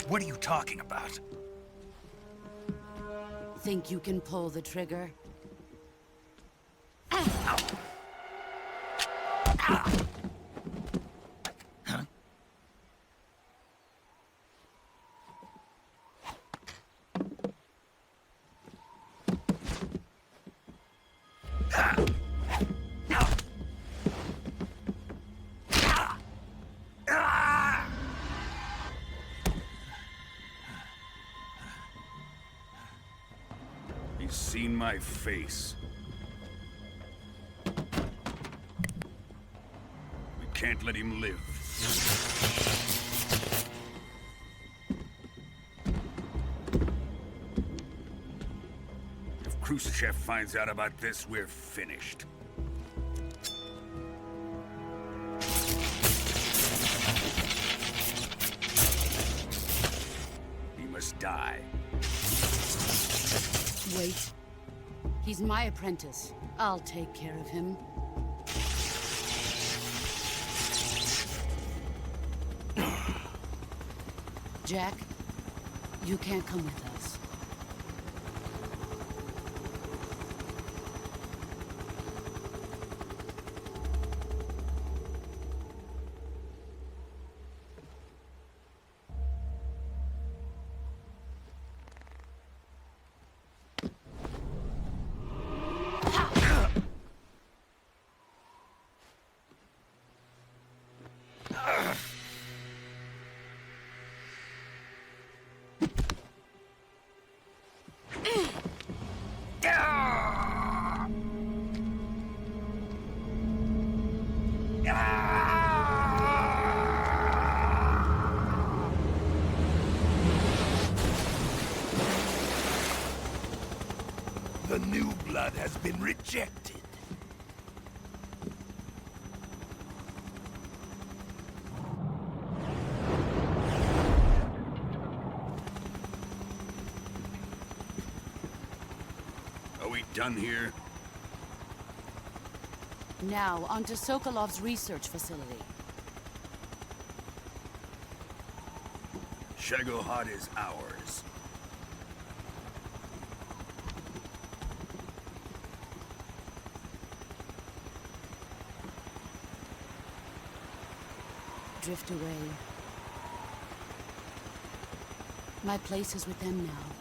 What are you talking about? Think you can pull the trigger? He's seen my face. We can't let him live. If Khrushchev finds out about this, we're finished. He must die. Wait. He's my apprentice. I'll take care of him. Jack, you can't come with us. The new blood has been rejected. Are we done here? Now, onto Sokolov's research facility. Shagohod is ours. Drift away. My place is with them now.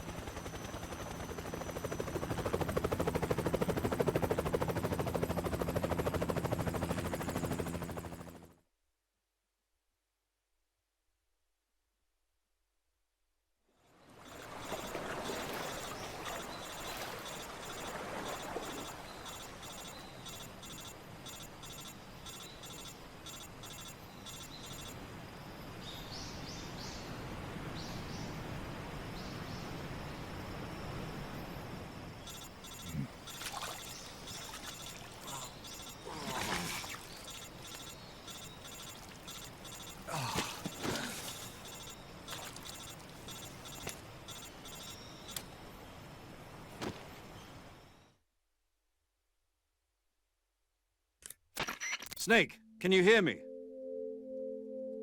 Snake, can you hear me?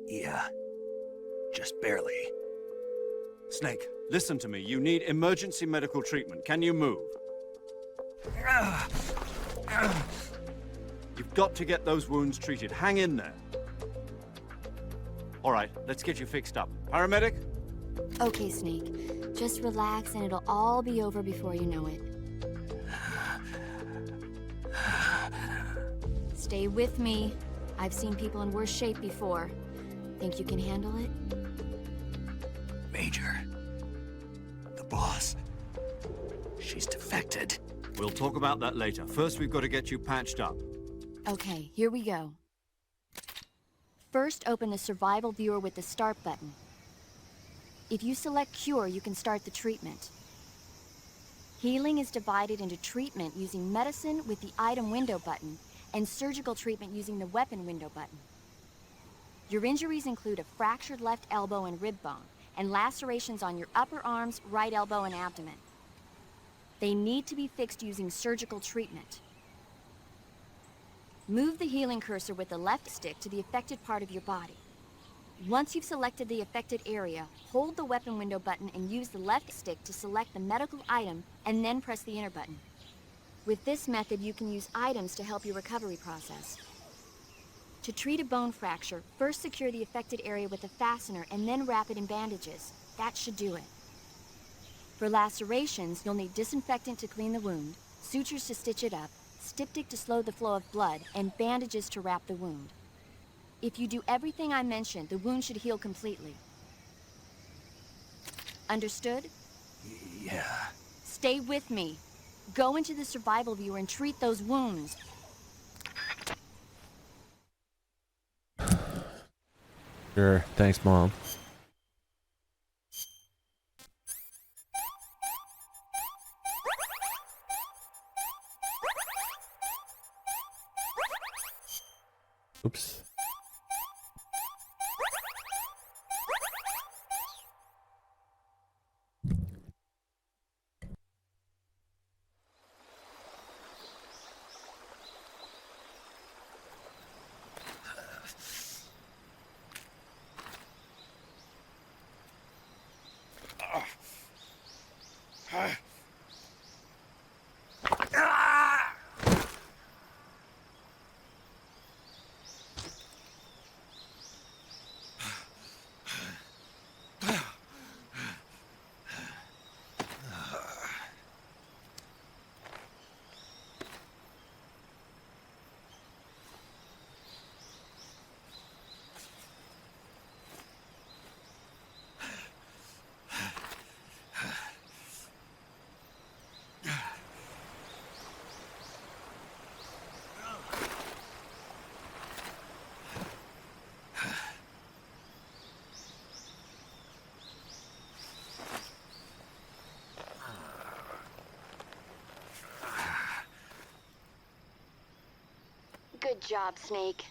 Yeah. Just barely. Snake, listen to me. You need emergency medical treatment. Can you move? You've got to get those wounds treated. Hang in there. All right, let's get you fixed up. Paramedic? Okay, Snake. Just relax and it'll all be over before you know it. Stay with me. I've seen people in worse shape before. Think you can handle it? Major. The boss. She's defected. We'll talk about that later. First, we've got to get you patched up. Okay, here we go. First, open the survival viewer with the start button. If you select cure, you can start the treatment. Healing is divided into treatment using medicine with the item window button and surgical treatment using the weapon window button. Your injuries include a fractured left elbow and rib bone, and lacerations on your upper arms, right elbow, and abdomen. They need to be fixed using surgical treatment. Move the healing cursor with the left stick to the affected part of your body. Once you've selected the affected area, hold the weapon window button and use the left stick to select the medical item, and then press the enter button. With this method, you can use items to help your recovery process. To treat a bone fracture, first secure the affected area with a fastener and then wrap it in bandages. That should do it. For lacerations, you'll need disinfectant to clean the wound, sutures to stitch it up, styptic to slow the flow of blood, and bandages to wrap the wound. If you do everything I mentioned, the wound should heal completely. Understood? Yeah. Stay with me. Go into the survival viewer and treat those wounds. Sure. Thanks, Mom. Oops. Good job, Snake.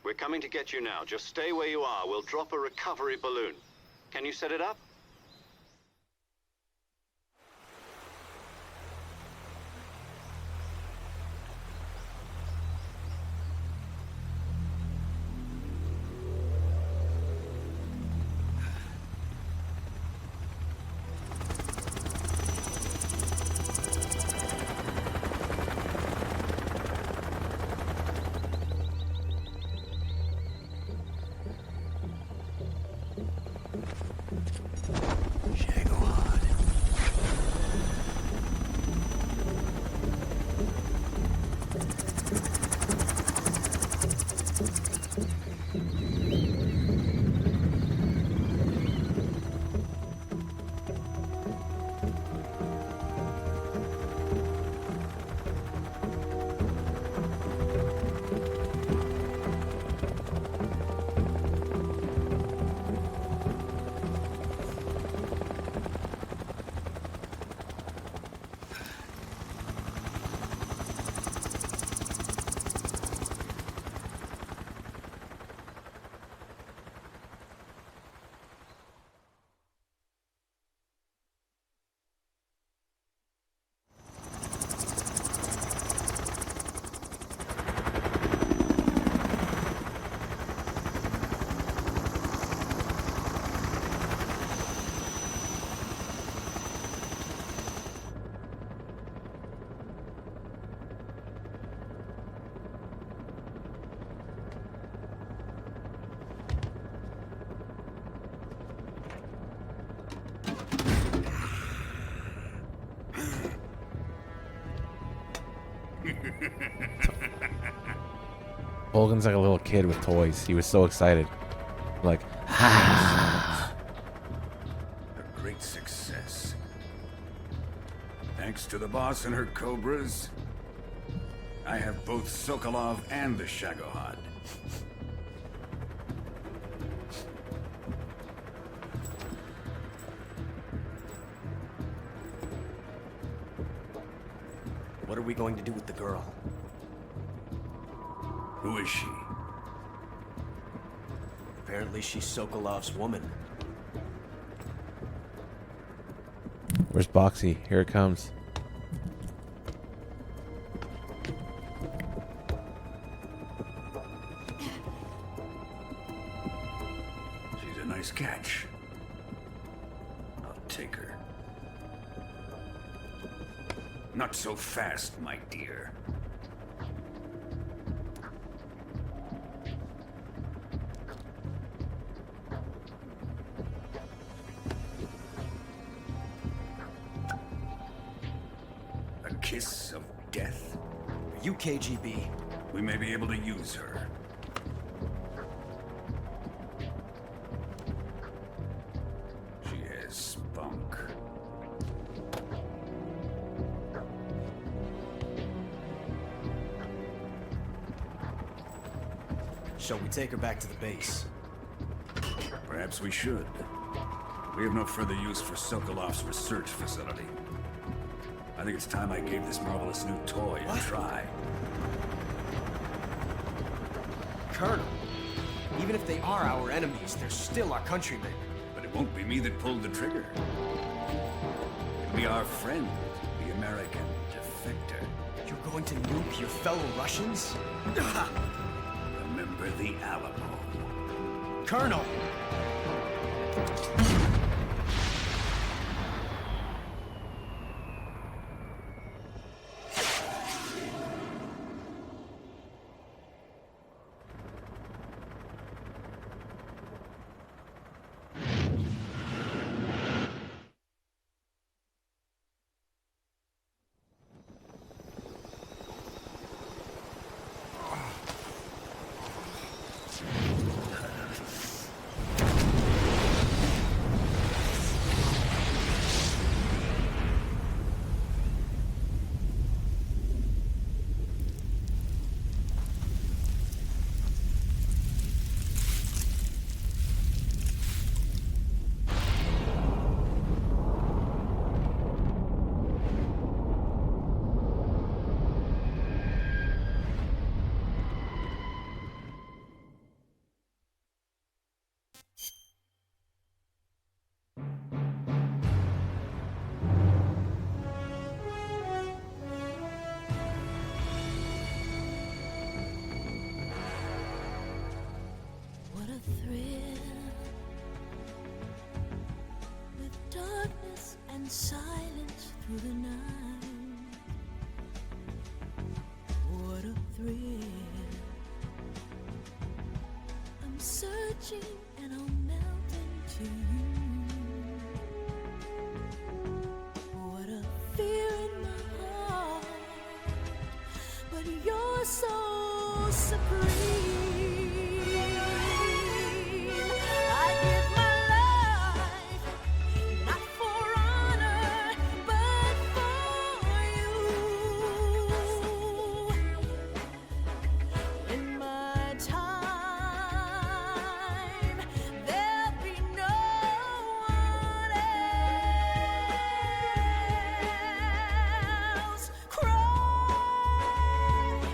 We're coming to get you now. Just stay where you are. We'll drop a recovery balloon. Can you set it up? Volgan's like a little kid with toys. He was so excited. Like, A great success. Thanks to the boss and her cobras, I have both Sokolov and the Shagohod. What are we going to do with the girl? Who is she? Apparently she's Sokolov's woman. where's Boxy? Here it comes. She's a nice catch. I'll take her. Not so fast, my dear. A kiss of death? Are you KGB? We may be able to use her. She has spunk. Shall we take her back to the base? Perhaps we should. We have no further use for Sokolov's research facility. I think it's time I gave this marvelous new toy a try. Colonel, even if they are our enemies, they're still our countrymen. But it won't be me that pulled the trigger. It'll be our friend, the American defector. You're going to nuke your fellow Russians? Remember the Alamo. Colonel! in silence through the night. What a thrill. I'm searching and I'll melt into you. What a fear in my heart, but you're so supreme. I give my life, not for honor, but for you. In my time, there'll be no one else. Crime,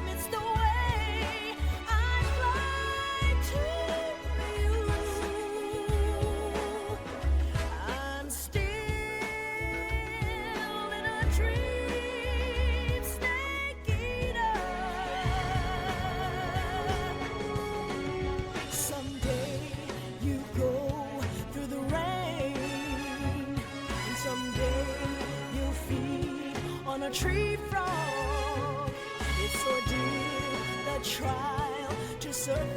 it's the way I fly to you. I'm still in a dream, snake eater. Someday you go through the rain, and someday you'll feed on a tree frog. It's ordeal, the trial to survive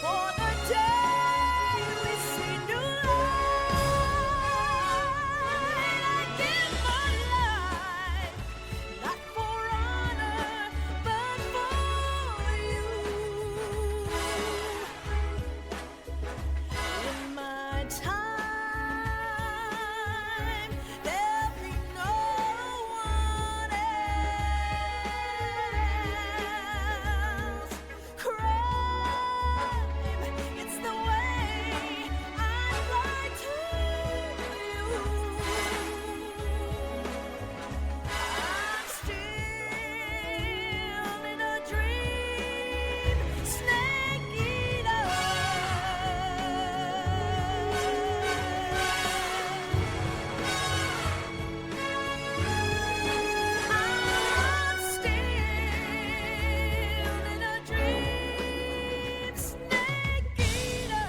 for the day we see new light. I give my life, not for honor, but for you. In my time, there'll be no one else. Crime, it's the way I fly to you. I'm still in a dream, snake eater. I'm still in a dream, snake eater.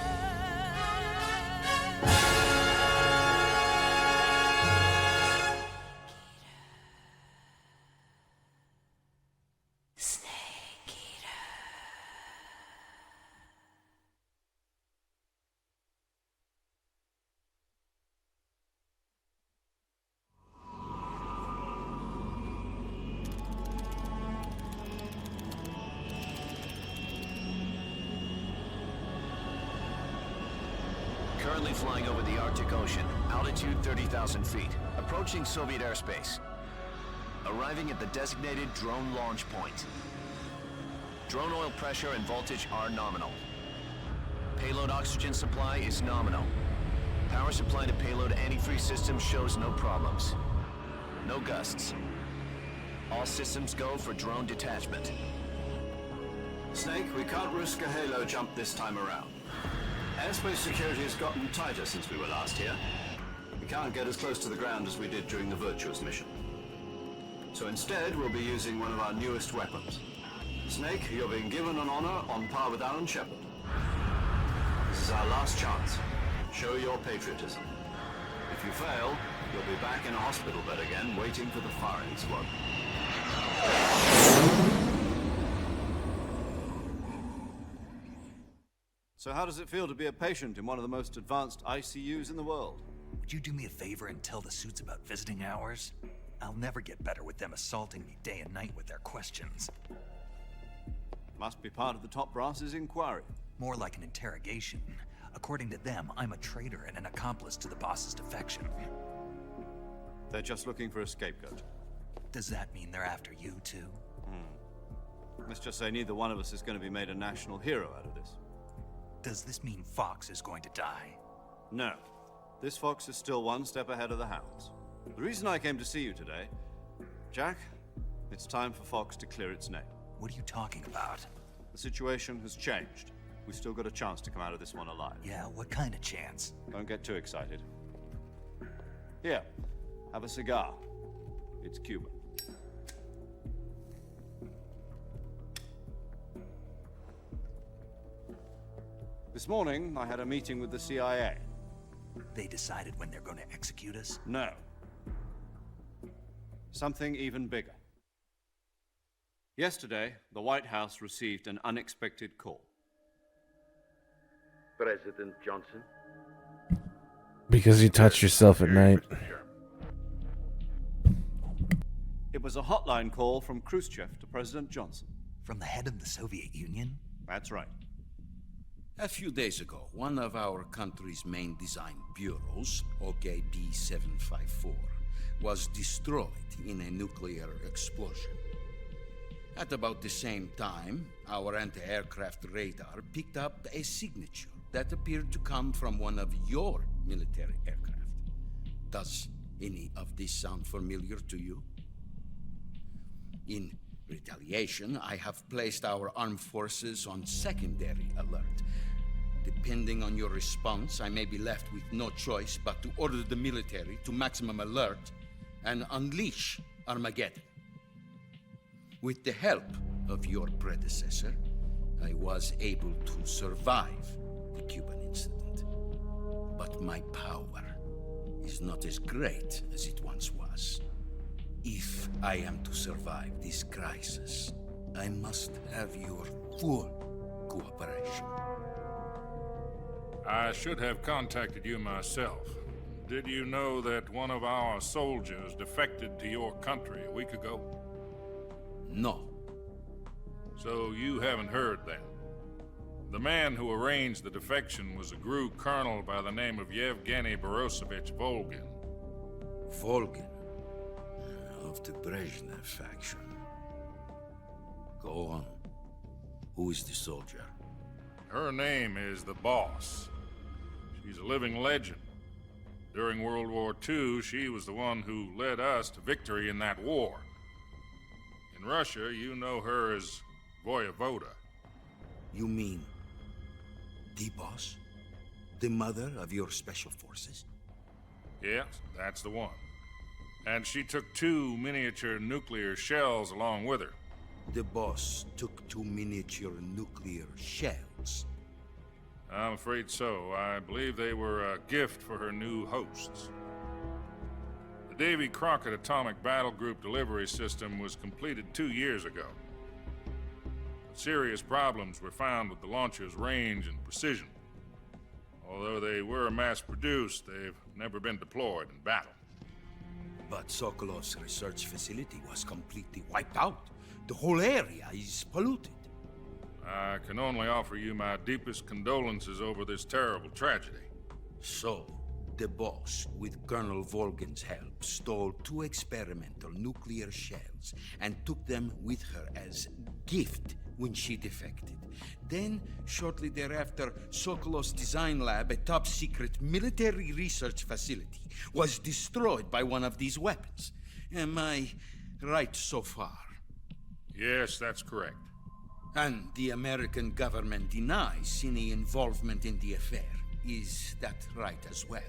Currently flying over the Arctic Ocean, altitude 30,000 feet, approaching Soviet airspace. Arriving at the designated drone launch point. Drone oil pressure and voltage are nominal. Payload oxygen supply is nominal. Power supply to payload antifreeze system shows no problems. No gusts. All systems go for drone detachment. Snake, we can't risk a halo jump this time around. Airspace security has gotten tighter since we were last here. We can't get as close to the ground as we did during the Virtuous mission. So instead, we'll be using one of our newest weapons. Snake, you're being given an honor on par with Alan Shepard. This is our last chance. Show your patriotism. If you fail, you'll be back in a hospital bed again, waiting for the firing squad. So how does it feel to be a patient in one of the most advanced ICUs in the world? Would you do me a favor and tell the suits about visiting hours? I'll never get better with them assaulting me day and night with their questions. Must be part of the top brass's inquiry. More like an interrogation. According to them, I'm a traitor and an accomplice to the boss's defection. They're just looking for a scapegoat. Does that mean they're after you too? Let's just say neither one of us is going to be made a national hero out of this. Does this mean Fox is going to die? No. This fox is still one step ahead of the hounds. The reason I came to see you today, Jack, it's time for Fox to clear its name. What are you talking about? The situation has changed. We've still got a chance to come out of this one alive. Yeah, what kind of chance? Don't get too excited. Here, have a cigar. It's Cuban. This morning, I had a meeting with the CIA. They decided when they're going to execute us? No. Something even bigger. Yesterday, the White House received an unexpected call. President Johnson? Because you touch yourself at night. It was a hotline call from Khrushchev to President Johnson. From the head of the Soviet Union? That's right. A few days ago, one of our country's main design bureaus, OKB 754, was destroyed in a nuclear explosion. At about the same time, our anti-aircraft radar picked up a signature that appeared to come from one of your military aircraft. Does any of this sound familiar to you? In retaliation, I have placed our armed forces on secondary alert. Depending on your response, I may be left with no choice but to order the military to maximum alert and unleash Armageddon. With the help of your predecessor, I was able to survive the Cuban incident. But my power is not as great as it once was. If I am to survive this crisis, I must have your full cooperation. I should have contacted you myself. Did you know that one of our soldiers defected to your country a week ago? No. So you haven't heard then. The man who arranged the defection was a GRU colonel by the name of Yevgeny Borosovich Volgin. Volgin? Of the Brezhnev faction. Go on. Who is the soldier? Her name is the Boss. She's a living legend. During World War II, she was the one who led us to victory in that war. In Russia, you know her as Voyevoda. You mean the Boss? The mother of your special forces? Yes, that's the one. And she took 2 miniature nuclear shells along with her. The Boss took 2 miniature nuclear shells? I'm afraid so. I believe they were a gift for her new hosts. The Davy Crockett Atomic Battle Group delivery system was completed 2 years ago. Serious problems were found with the launcher's range and precision. Although they were mass-produced, they've never been deployed in battle. But Sokolov's research facility was completely wiped out. The whole area is polluted. I can only offer you my deepest condolences over this terrible tragedy. So, the Boss, with Colonel Volgin's help, stole 2 experimental nuclear shells and took them with her as gift when she defected. Then, shortly thereafter, Sokolov's design lab, a top-secret military research facility, was destroyed by one of these weapons. Am I right so far? Yes, that's correct. And the American government denies any involvement in the affair. Is that right as well?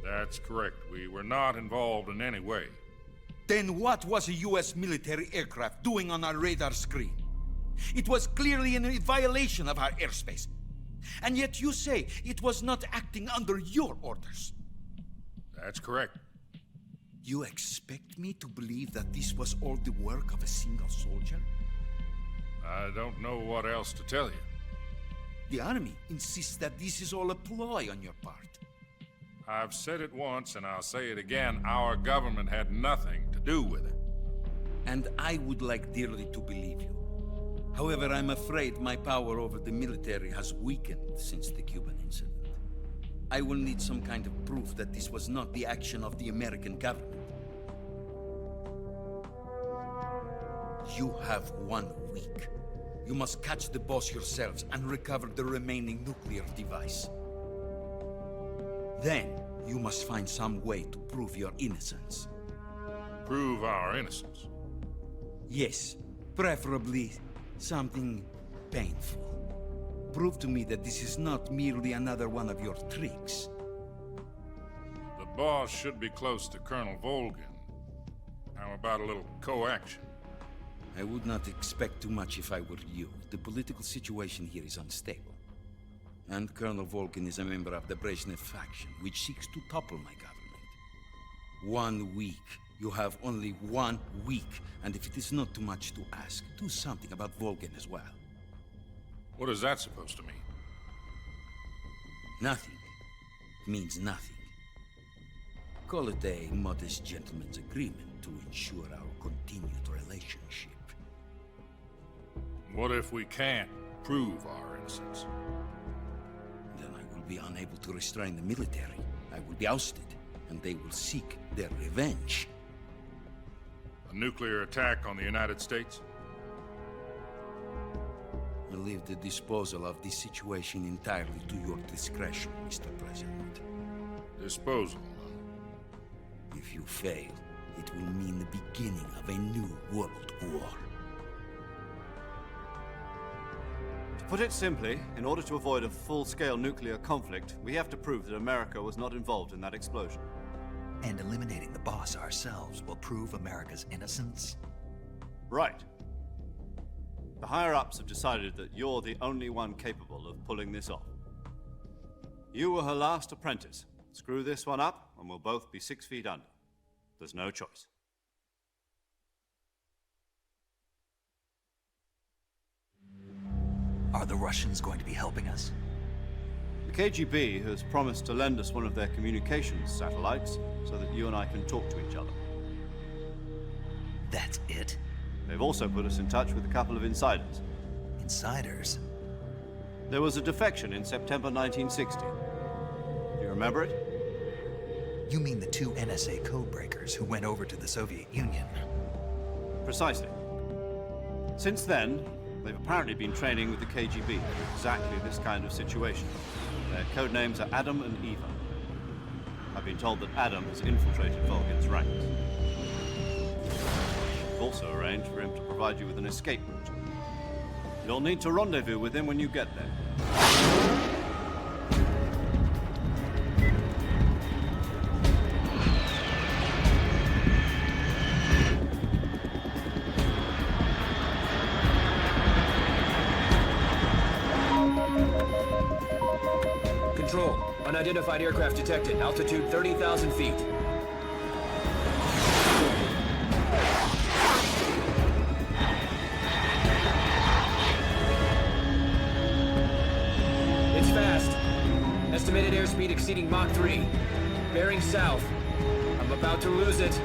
That's correct. We were not involved in any way. Then what was a U.S. military aircraft doing on our radar screen? It was clearly in violation of our airspace. And yet you say it was not acting under your orders. That's correct. You expect me to believe that this was all the work of a single soldier? I don't know what else to tell you. The Army insists that this is all a ploy on your part. I've said it once and I'll say it again. Our government had nothing to do with it. And I would like dearly to believe you. However, I'm afraid my power over the military has weakened since the Cuban incident. I will need some kind of proof that this was not the action of the American government. You have 1 week. You must catch the Boss yourselves and recover the remaining nuclear device. Then, you must find some way to prove your innocence. Prove our innocence? Yes, preferably something painful. Prove to me that this is not merely another one of your tricks. The Boss should be close to Colonel Volgin. How about a little co-action? I would not expect too much if I were you. The political situation here is unstable. And Colonel Volkin is a member of the Brezhnev faction, which seeks to topple my government. 1 week. You have only 1 week. And if it is not too much to ask, do something about Volkin as well. What is that supposed to mean? Nothing. It means nothing. Call it a modest gentleman's agreement to ensure our continued relationship. What if we can't prove our innocence? Then I will be unable to restrain the military. I will be ousted, and they will seek their revenge. A nuclear attack on the United States? I leave the disposal of this situation entirely to your discretion, Mr. President. Disposal? If you fail, it will mean the beginning of a new world war. To put it simply, in order to avoid a full-scale nuclear conflict, we have to prove that America was not involved in that explosion. And eliminating the boss ourselves will prove America's innocence? Right. The higher-ups have decided that you're the only one capable of pulling this off. You were her last apprentice. Screw this one up, and we'll both be 6 feet under. There's no choice. Are the Russians going to be helping us? The KGB has promised to lend us one of their communications satellites so that you and I can talk to each other. That's it? They've also put us in touch with a couple of insiders. Insiders? There was a defection in September 1960. Do you remember it? You mean the 2 NSA codebreakers who went over to the Soviet Union? Precisely. Since then, they've apparently been training with the KGB for exactly this kind of situation. Their code names are Adam and Eva. I've been told that Adam has infiltrated Volgin's ranks. We've also arranged for him to provide you with an escape route. You'll need to rendezvous with him when you get there. Control. Unidentified aircraft detected. Altitude 30,000 feet. It's fast. Estimated airspeed exceeding Mach 3. Bearing south. I'm about to lose it.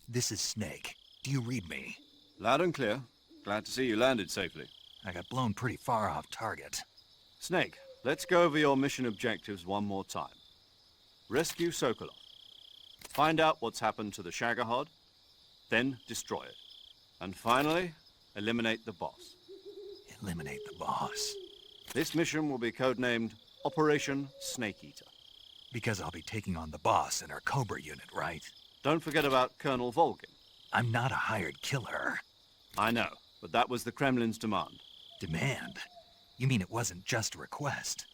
This is Snake. Do you read me? Loud and clear. Glad to see you landed safely. I got blown pretty far off target. Snake, let's go over your mission objectives one more time. Rescue Sokolov. Find out what's happened to the Shagohod, then destroy it. And finally, eliminate the boss. Eliminate the boss? This mission will be codenamed Operation Snake Eater. Because I'll be taking on the boss and our Cobra unit, right? Don't forget about Colonel Volgin. I'm not a hired killer. I know, but that was the Kremlin's demand. Demand? You mean it wasn't just a request?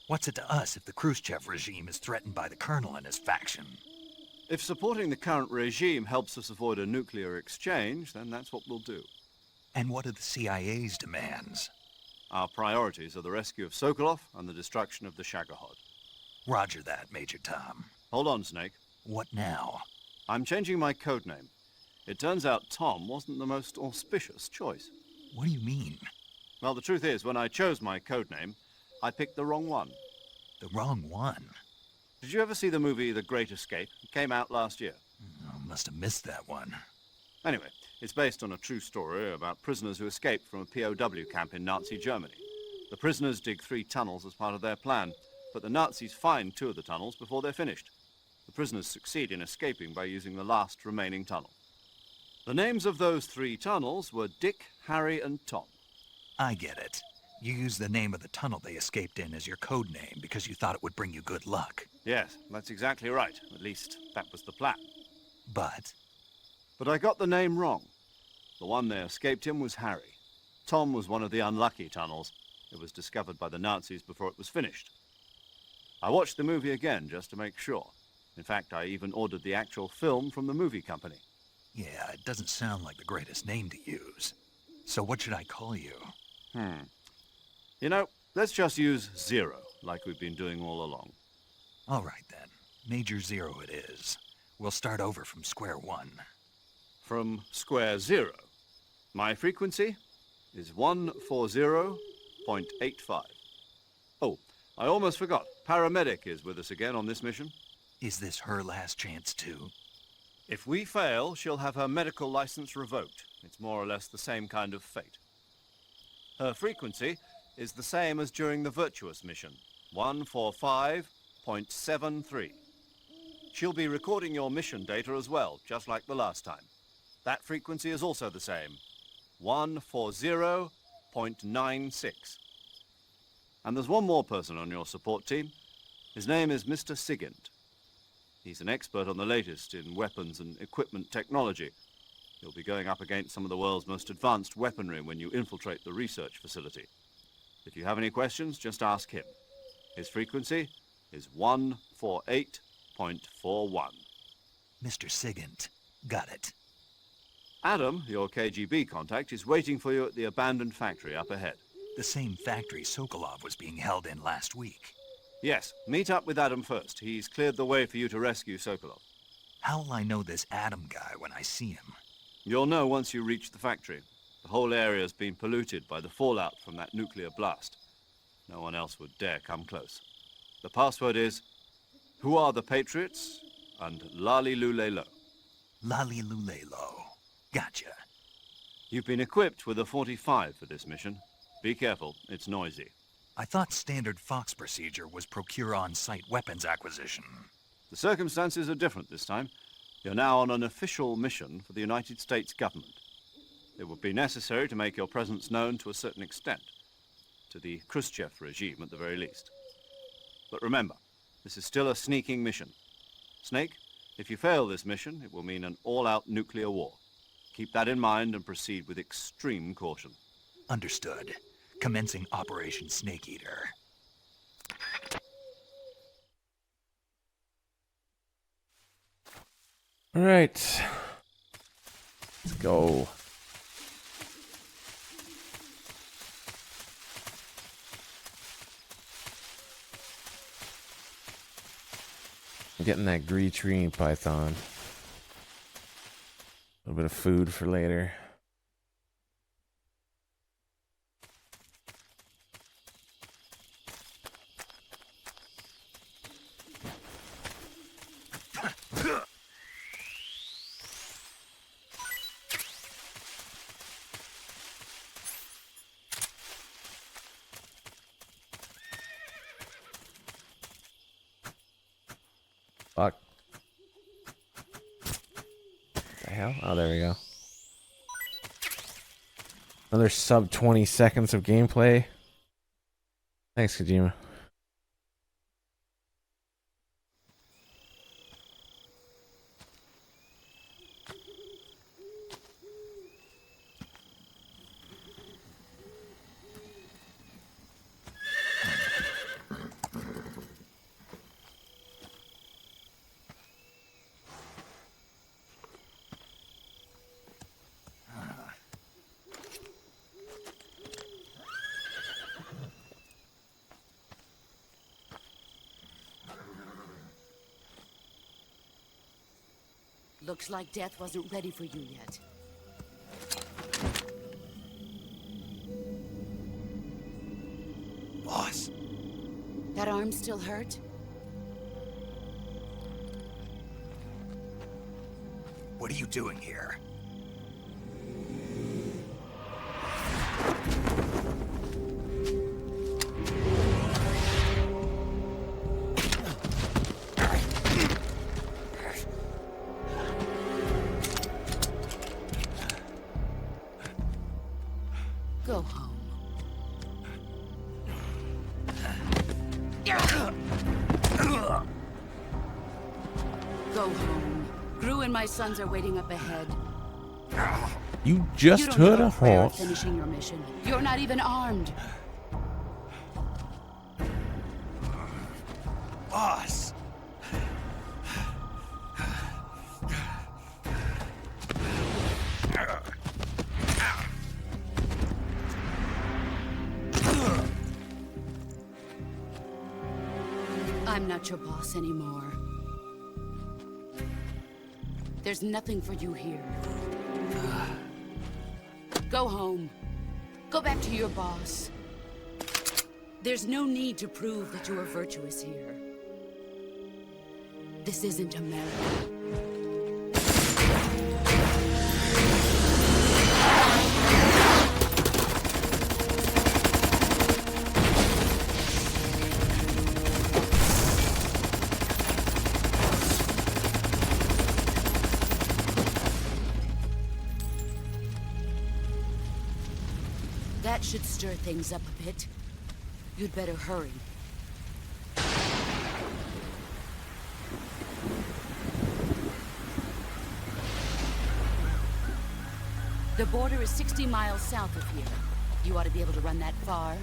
What's it to us if the Khrushchev regime is threatened by the Colonel and his faction? If supporting the current regime helps us avoid a nuclear exchange, then that's what we'll do. And what are the CIA's demands? Our priorities are the rescue of Sokolov and the destruction of the Shagohod. Roger that, Major Tom. Hold on, Snake. What now? I'm changing my codename. It turns out Tom wasn't the most auspicious choice. What do you mean? Well, the truth is, when I chose my codename, I picked the wrong one. The wrong one? Did you ever see the movie The Great Escape? It came out last year. Oh, must have missed that one. Anyway, it's based on a true story about prisoners who escaped from a POW camp in Nazi Germany. The prisoners dig 3 tunnels as part of their plan, but the Nazis find 2 of the tunnels before they're finished. The prisoners succeed in escaping by using the last remaining tunnel. The names of those 3 tunnels were Dick, Harry, and Tom. I get it. You used the name of the tunnel they escaped in as your code name because you thought it would bring you good luck. Yes, that's exactly right. At least, that was the plan. But I got the name wrong. The one they escaped in was Harry. Tom was one of the unlucky tunnels. It was discovered by the Nazis before it was finished. I watched the movie again just to make sure. In fact, I even ordered the actual film from the movie company. yeah, it doesn't sound like the greatest name to use. So what should I call you? You know, let's just use Zero, like we've been doing all along. All right, then. Major Zero it is. We'll start over from square one. From square zero. My frequency is 140.85. Oh, I almost forgot. Paramedic is with us again on this mission. Is this her last chance, too? If we fail, she'll have her medical license revoked. It's more or less the same kind of fate. Her frequency is the same as during the Virtuous mission, 145.73. She'll be recording your mission data as well, just like the last time. That frequency is also the same, 140.96. And there's one more person on your support team. His name is Mr. Sigint. He's an expert on the latest in weapons and equipment technology. You'll be going up against some of the world's most advanced weaponry when you infiltrate the research facility. If you have any questions, just ask him. His frequency is 148.41. Mr. Sigint. Got it. Adam, your KGB contact, is waiting for you at the abandoned factory up ahead. The same factory Sokolov was being held in last week. Yes, meet up with Adam first. He's cleared the way for you to rescue Sokolov. How'll I know this Adam guy when I see him? You'll know once you reach the factory. The whole area's been polluted by the fallout from that nuclear blast. No one else would dare come close. The password is, "Who are the Patriots?" and Lali Lulelo. Lali Lulelo. Gotcha. You've been equipped with a 45 for this mission. Be careful, it's noisy. I thought standard Fox procedure was procure on-site weapons acquisition. The circumstances are different this time. You're now on an official mission for the United States government. It would be necessary to make your presence known to a certain extent, to the Khrushchev regime at the very least. But remember, this is still a sneaking mission. Snake, if you fail this mission, it will mean an all-out nuclear war. Keep that in mind and proceed with extreme caution. Understood. Commencing Operation Snake Eater. All right. Let's go. I'm getting that green python. A little bit of food for later. Fuck. What the hell? Oh, there we go. Another sub 20 seconds of gameplay. Thanks, Kojima. Looks like death wasn't ready for you yet. Boss. That arm still hurt? What are you doing here? Go home. Go home. Gru and my sons are waiting up ahead. You just You don't hurt have a prayer horse. finishing your mission. You're not even armed. Boss! I'm not your boss anymore. There's nothing for you here. Go home. Go back to your boss. There's no need to prove that you are virtuous here. This isn't America. That should stir things up a bit. You'd better hurry. The border is 60 miles south of here. You ought to be able to run that far.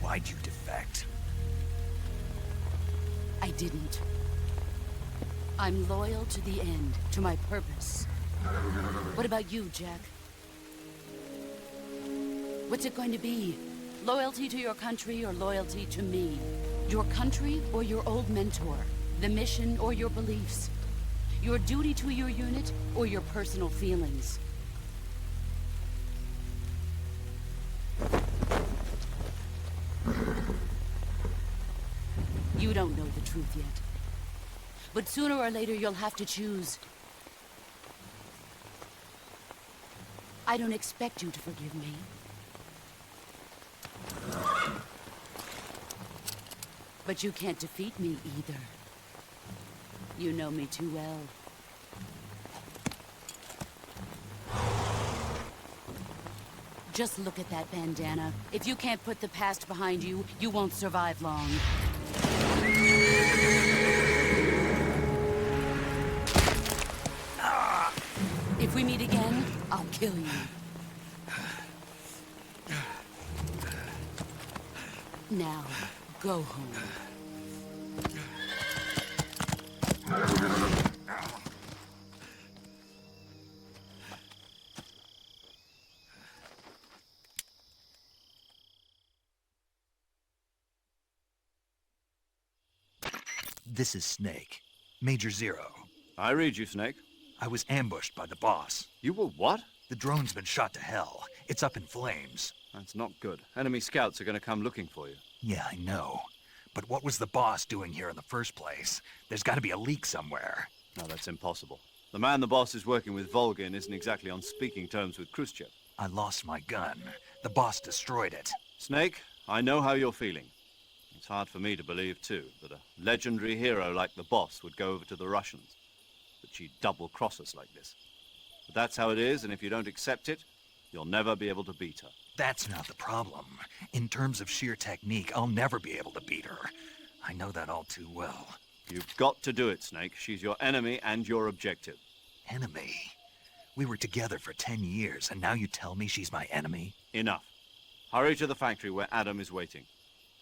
Why'd you defect? I didn't. I'm loyal to the end, to my purpose. What about you, Jack? What's it going to be? Loyalty to your country or loyalty to me? Your country or your old mentor? The mission or your beliefs? Your duty to your unit or your personal feelings? You don't know the truth yet. But sooner or later, you'll have to choose. I don't expect you to forgive me. But you can't defeat me either. You know me too well. Just look at that bandana. If you can't put the past behind you, you won't survive long. If we meet again, I'll kill you. Now, go home. This is Snake. Major Zero. I read you, Snake. I was ambushed by the boss. You were what? The drone's been shot to hell. It's up in flames. That's not good. Enemy scouts are going to come looking for you. Yeah, I know. But what was the boss doing here in the first place? There's got to be a leak somewhere. No, that's impossible. The man the boss is working with, Volgin, isn't exactly on speaking terms with Khrushchev. I lost my gun. The boss destroyed it. Snake, I know how you're feeling. It's hard for me to believe, too, that a legendary hero like the boss would go over to the Russians. That she'd double-cross us like this. But that's how it is, and if you don't accept it, you'll never be able to beat her. That's not the problem. In terms of sheer technique, I'll never be able to beat her. I know that all too well. You've got to do it, Snake. She's your enemy and your objective. Enemy? We were together for 10 years, and now you tell me she's my enemy? Enough. Hurry to the factory where Adam is waiting.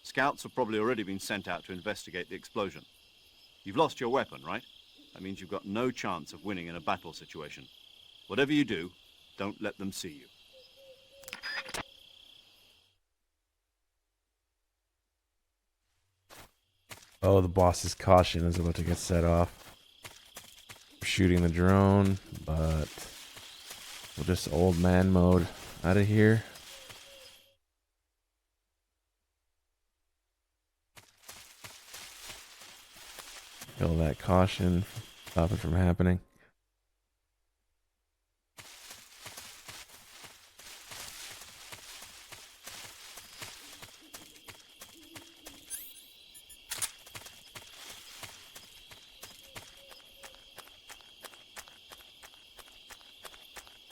Scouts have probably already been sent out to investigate the explosion. You've lost your weapon, right? That means you've got no chance of winning in a battle situation. Whatever you do, don't let them see you. Oh, the boss's caution is about to get set off. We're shooting the drone, but we'll just old man mode out of here. Kill that caution, stop it from happening.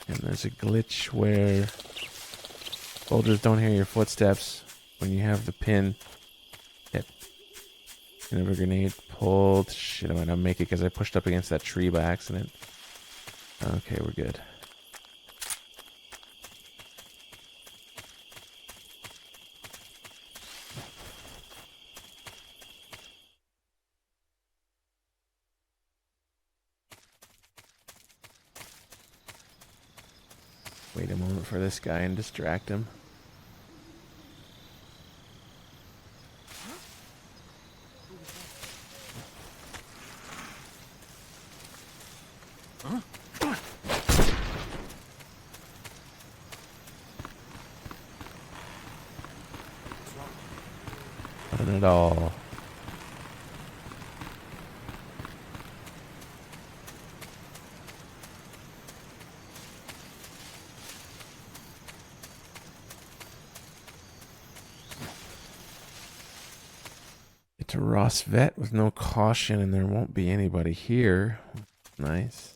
And there's a glitch where soldiers don't hear your footsteps when you have the pin. Yep. Another grenade pulled. Shit, I might not make it because I pushed up against that tree by accident. Okay, we're good. Wait a moment for this guy and distract him. Nothing at all. It's a Ross vet with no caution, and there won't be anybody here. Nice.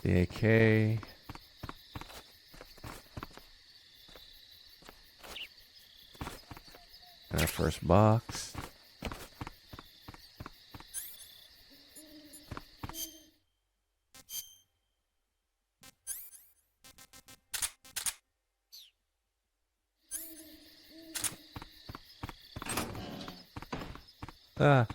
The AK. And our first box. Ah.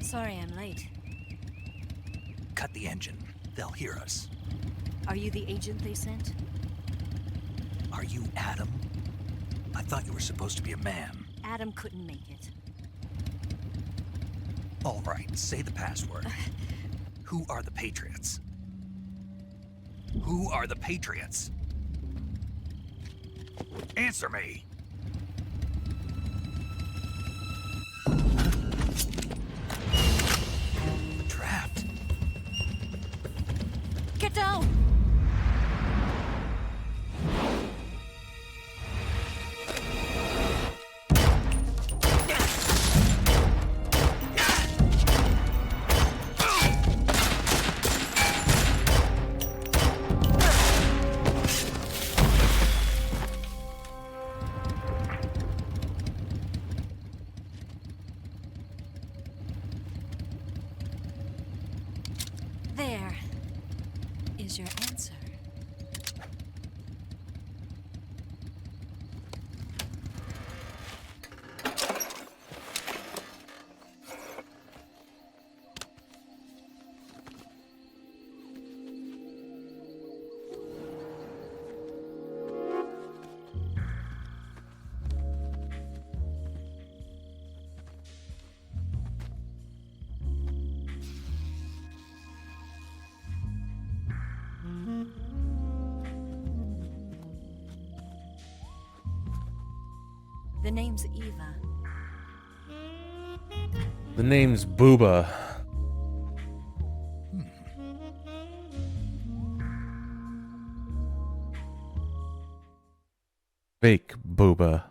Sorry I'm late. Cut the engine. They'll hear us. Are you the agent they sent? Are you Adam? I thought you were supposed to be a man. Adam couldn't make it. All right, say the password. Who are the Patriots? Who are the Patriots? Answer me! Trapped. Get down! There is your answer. The name's Eva. The name's Booba. Fake Booba.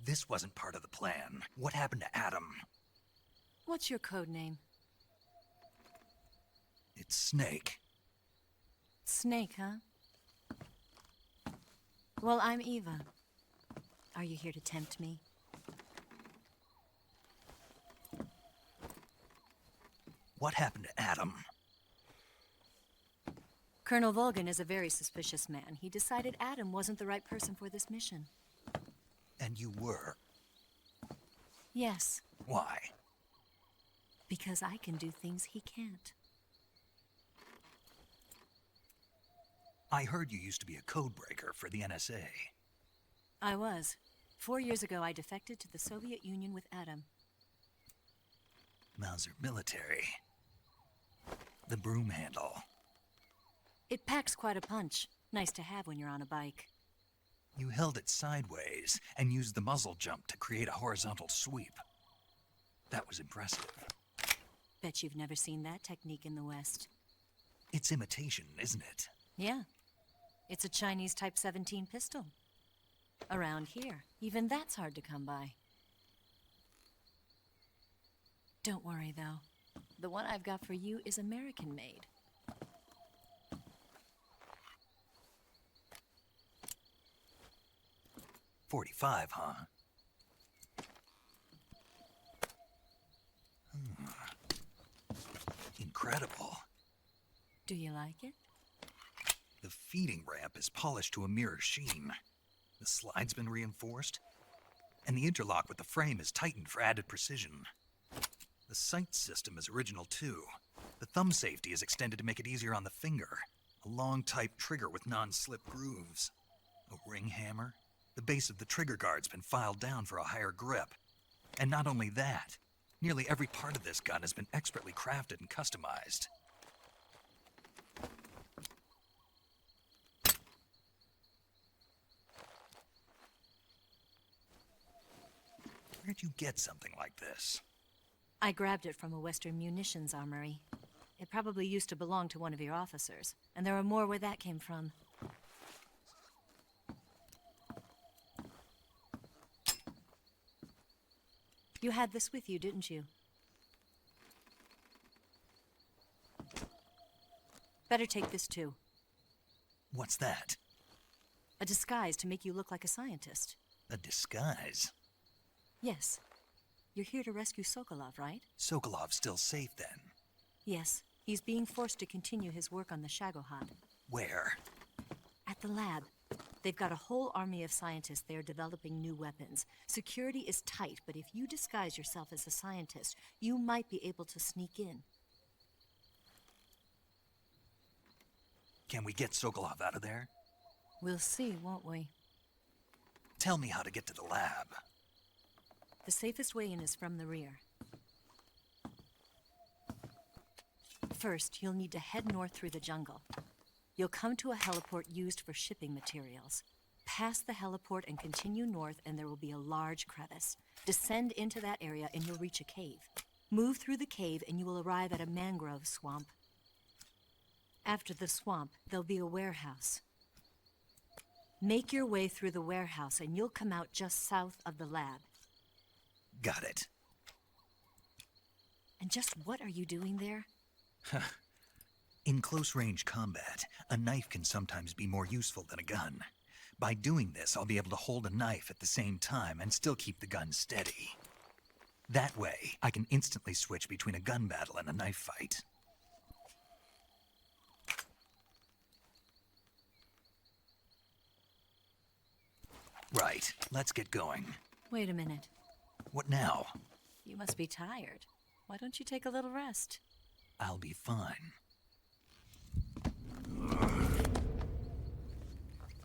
This wasn't part of the plan. What happened to Adam? What's your code name? It's Snake. Snake, huh? Well, I'm Eva. Are you here to tempt me? What happened to Adam? Colonel Volgan is a very suspicious man. He decided Adam wasn't the right person for this mission. And you were? Yes, Why? because I can do things he can't. I heard you used to be a codebreaker for the NSA. I was. 4 years ago, I defected to the Soviet Union with Adam. Mauser military. The broom handle. It packs quite a punch. Nice to have when you're on a bike. You held it sideways and used the muzzle jump to create a horizontal sweep. That was impressive. Bet you've never seen that technique in the West. It's imitation, isn't it? Yeah. It's a Chinese Type 17 pistol. Around here, even that's hard to come by. Don't worry, though. The one I've got for you is American-made. .45, huh? Incredible. Do you like it? The feeding ramp is polished to a mirror sheen. The slide's been reinforced, and the interlock with the frame is tightened for added precision. The sight system is original too. The thumb safety is extended to make it easier on the finger. A long type trigger with non-slip grooves. A ring hammer. The base of the trigger guard's been filed down for a higher grip. And not only that, nearly every part of this gun has been expertly crafted and customized. Where'd you get something like this? I grabbed it from a Western munitions armory. It probably used to belong to one of your officers, and there are more where that came from. You had this with you, didn't you? Better take this too. What's that? A disguise to make you look like a scientist. A disguise? Yes. You're here to rescue Sokolov, right? Sokolov's still safe then? Yes. He's being forced to continue his work on the Shagohod. Where? At the lab. They've got a whole army of scientists there developing new weapons. Security is tight, but if you disguise yourself as a scientist, you might be able to sneak in. Can we get Sokolov out of there? We'll see, won't we? Tell me how to get to the lab. The safest way in is from the rear. First, you'll need to head north through the jungle. You'll come to a heliport used for shipping materials. Pass the heliport and continue north, and there will be a large crevice. Descend into that area and you'll reach a cave. Move through the cave and you will arrive at a mangrove swamp. After the swamp, there'll be a warehouse. Make your way through the warehouse and you'll come out just south of the lab. Got it. And just what are you doing there? In close-range combat, a knife can sometimes be more useful than a gun. By doing this, I'll be able to hold a knife at the same time and still keep the gun steady. That way, I can instantly switch between a gun battle and a knife fight. Right, let's get going. Wait a minute. What now? You must be tired. Why don't you take a little rest? I'll be fine.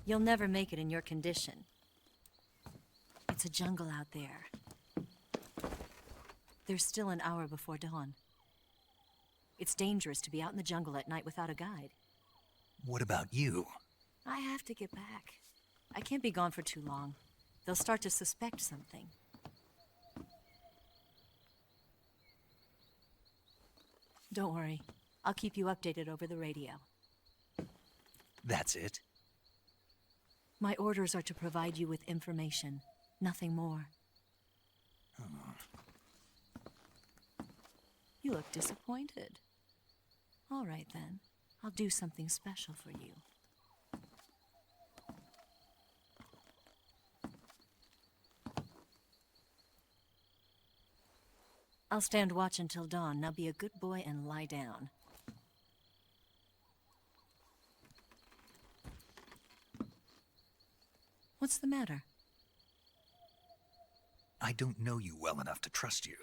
You'll never make it in your condition. It's a jungle out there. There's still an hour before dawn. It's dangerous to be out in the jungle at night without a guide. What about you? I have to get back. I can't be gone for too long. They'll start to suspect something. Don't worry. I'll keep you updated over the radio. That's it? My orders are to provide you with information, nothing more. You look disappointed. All right then. I'll do something special for you. I'll stand watch until dawn. Now be a good boy and lie down. What's the matter? I don't know you well enough to trust you.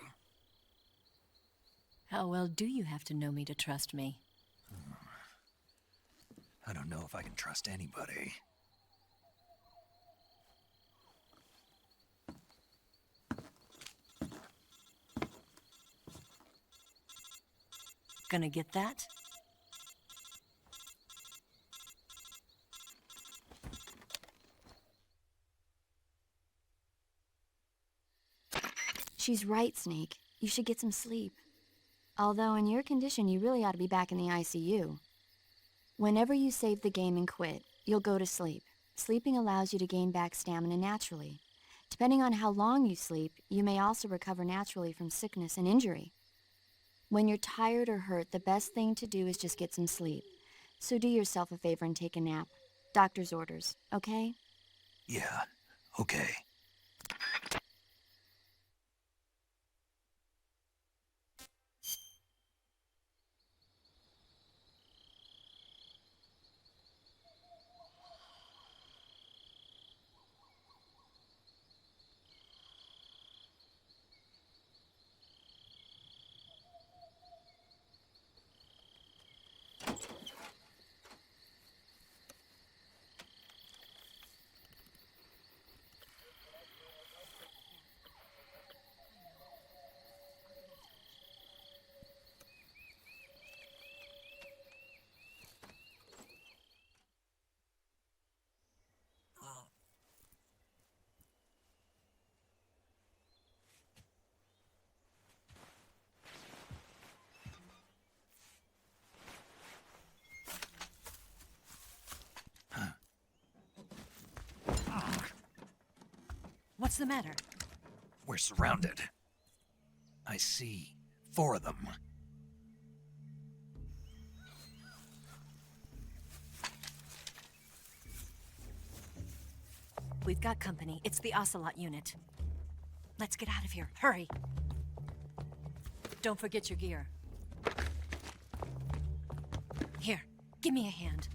How well do you have to know me to trust me? I don't know if I can trust anybody. Gonna get that? She's right, Snake. You should get some sleep. Although in your condition, you really ought to be back in the ICU. Whenever you save the game and quit, you'll go to sleep. Sleeping allows you to gain back stamina naturally. Depending on how long you sleep, you may also recover naturally from sickness and injury. When you're tired or hurt, the best thing to do is just get some sleep. So do yourself a favor and take a nap. Doctor's orders, okay? Yeah, okay. What's the matter? We're surrounded. I see 4 of them. We've got company. It's the Ocelot unit. Let's get out of here. Hurry! Don't forget your gear. Here, give me a hand.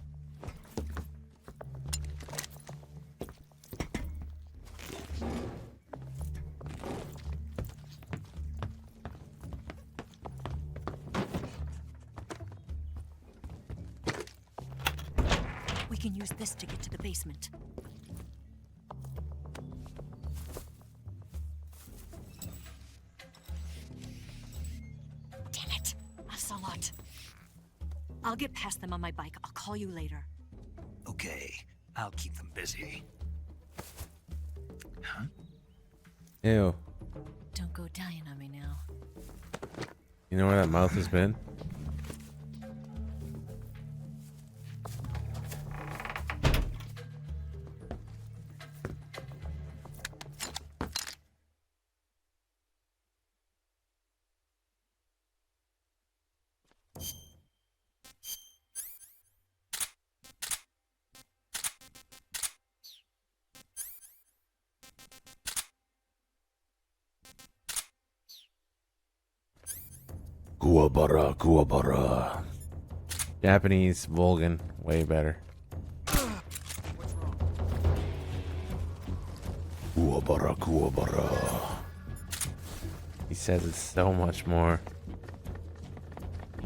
We can use this to get to the basement. Damn it! Ocelot. I'll get past them on my bike. I'll call you later. Okay, I'll keep them busy. Huh? Ew. Don't go dying on me now. You know where that mouth has been? Kuwabara, Kuwabara. Japanese, Volgan, way better. Kuwabara, Kuwabara. He says it's so much more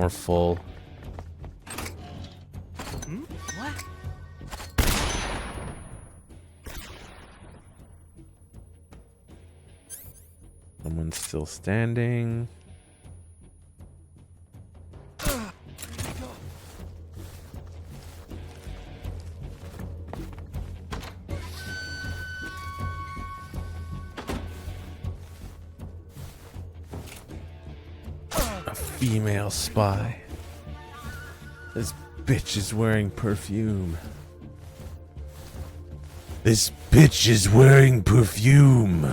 full. What? Someone's still standing. female spy. This bitch is wearing perfume. This bitch is wearing perfume.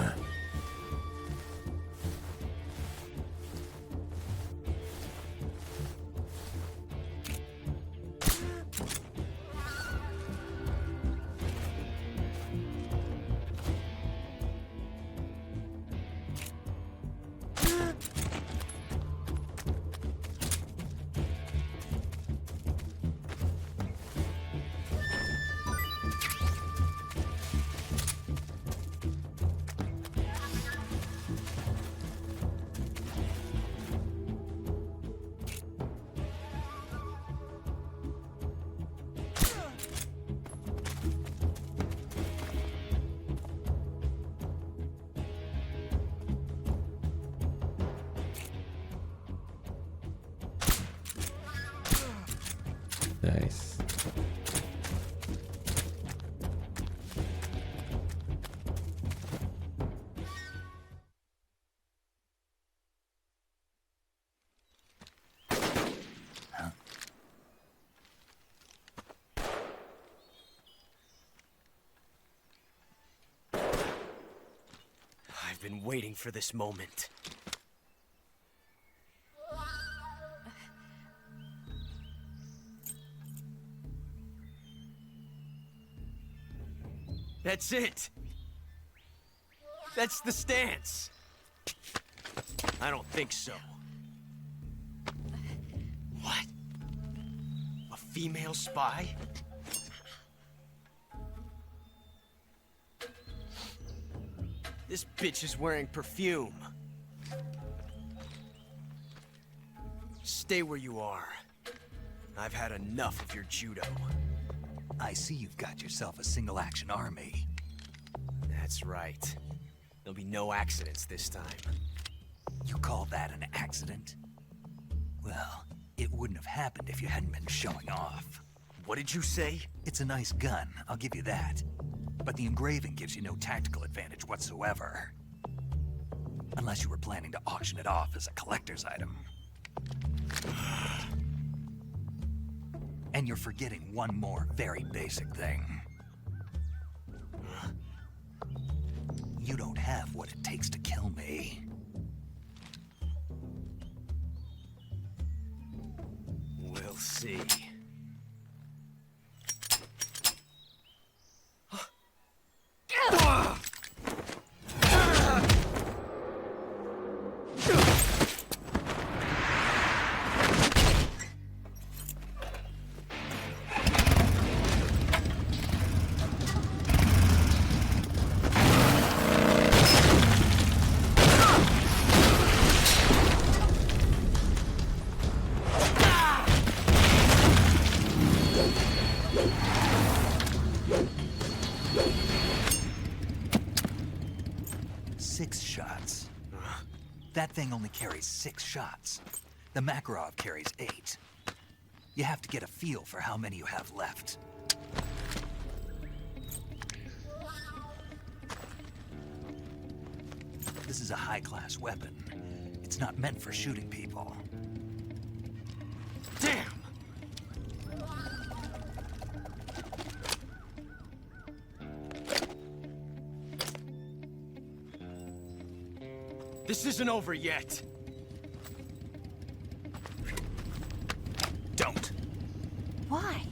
Nice. I've been waiting for this moment. That's it. That's the stance. I don't think so. What? A female spy? This bitch is wearing perfume. Stay where you are. I've had enough of your judo. I see you've got yourself a single-action army. That's right. There'll be no accidents this time. You call that an accident? Well, it wouldn't have happened if you hadn't been showing off. What did you say? It's a nice gun, I'll give you that. But the engraving gives you no tactical advantage whatsoever. Unless you were planning to auction it off as a collector's item. And you're forgetting one more very basic thing. You don't have what it takes to kill me. We'll see. That thing only carries 6 shots. The Makarov carries 8. You have to get a feel for how many you have left. This is a high-class weapon. It's not meant for shooting people. Damn! This isn't over yet. Don't. Why?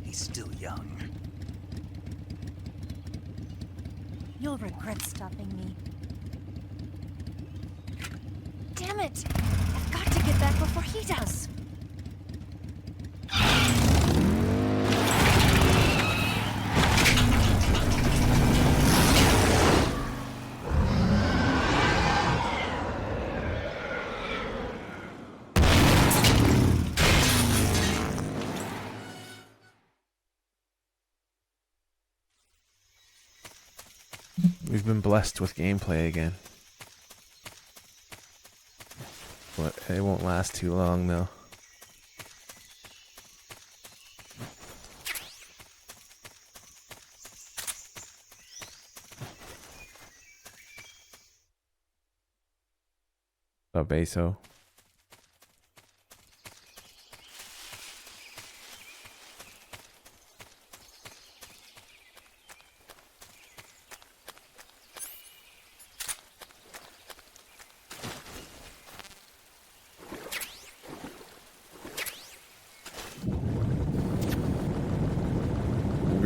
He's still young. You'll regret stopping me. Damn it! I've got to get back before he does. We've been blessed with gameplay again. But it won't last too long though. What's up, Beso?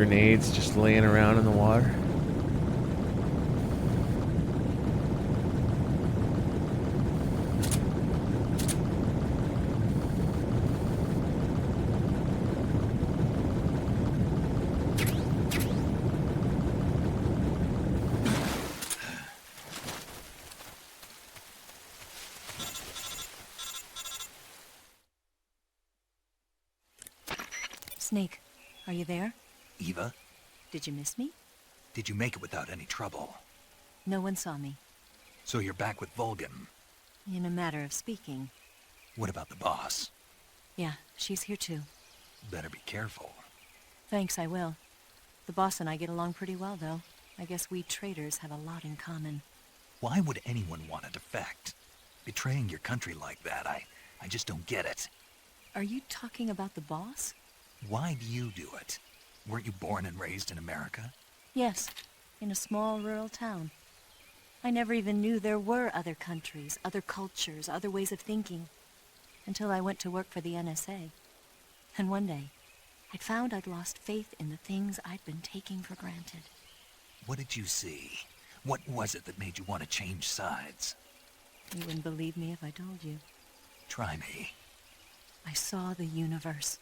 grenades just laying around in the water. Snake, are you there? Eva, Did you miss me? did you make it without any trouble? No one saw me. So you're back with Vulcan. In a matter of speaking. What about the boss? Yeah, she's here too. Better be careful. Thanks, I will. The boss and I get along pretty well, though. I guess we traitors have a lot in common. Why would anyone want to defect? Betraying your country like that, I just don't get it. Are you talking about the boss? Why do you do it? Weren't you born and raised in America? Yes, in a small rural town. I never even knew there were other countries, other cultures, other ways of thinking, until I went to work for the NSA. And one day, I found I'd lost faith in the things I'd been taking for granted. What did you see? What was it that made you want to change sides? You wouldn't believe me if I told you. Try me. I saw the universe.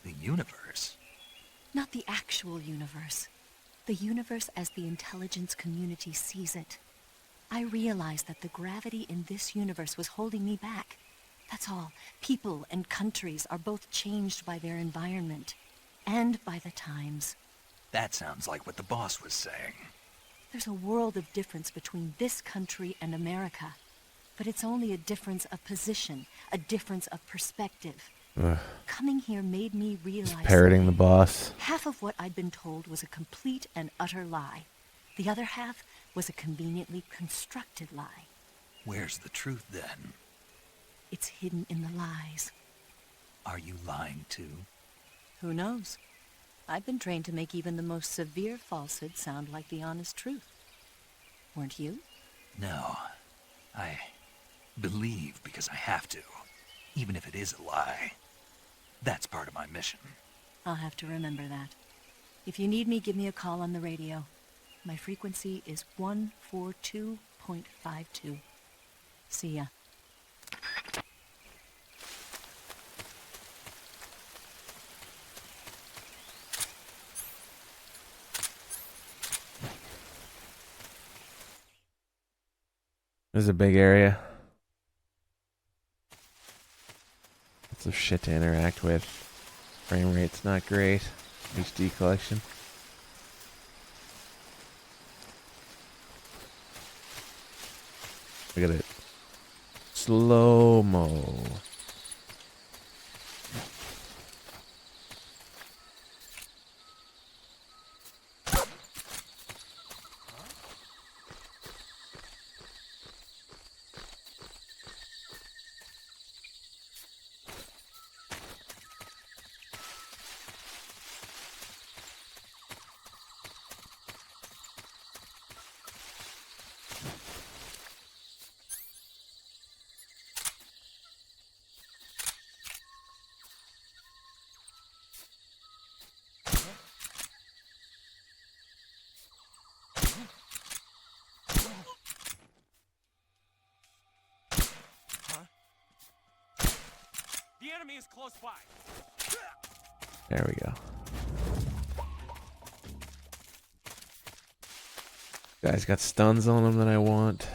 The universe? Not the actual universe. The universe as the intelligence community sees it. I realized that the gravity in this universe was holding me back. That's all. People and countries are both changed by their environment and by the times. That sounds like what the boss was saying. There's a world of difference between this country and America. But it's only a difference of position, a difference of perspective. Ugh. Coming here made me realize Just parroting the boss. half of what I'd been told was a complete and utter lie. The other half was a conveniently constructed lie. Where's the truth then? It's hidden in the lies. Are you lying too? Who knows? I've been trained to make even the most severe falsehood sound like the honest truth. Weren't you? No. I believe because I have to, even if it is a lie. That's part of my mission. I'll have to remember that. If you need me, give me a call on the radio. My frequency is 142.52. See ya. This is a big area. Lots of shit to interact with. Frame rate's not great. HD collection. Look at it. Slow-mo. The enemy is close by. There we go. Guys got stuns on them that I want.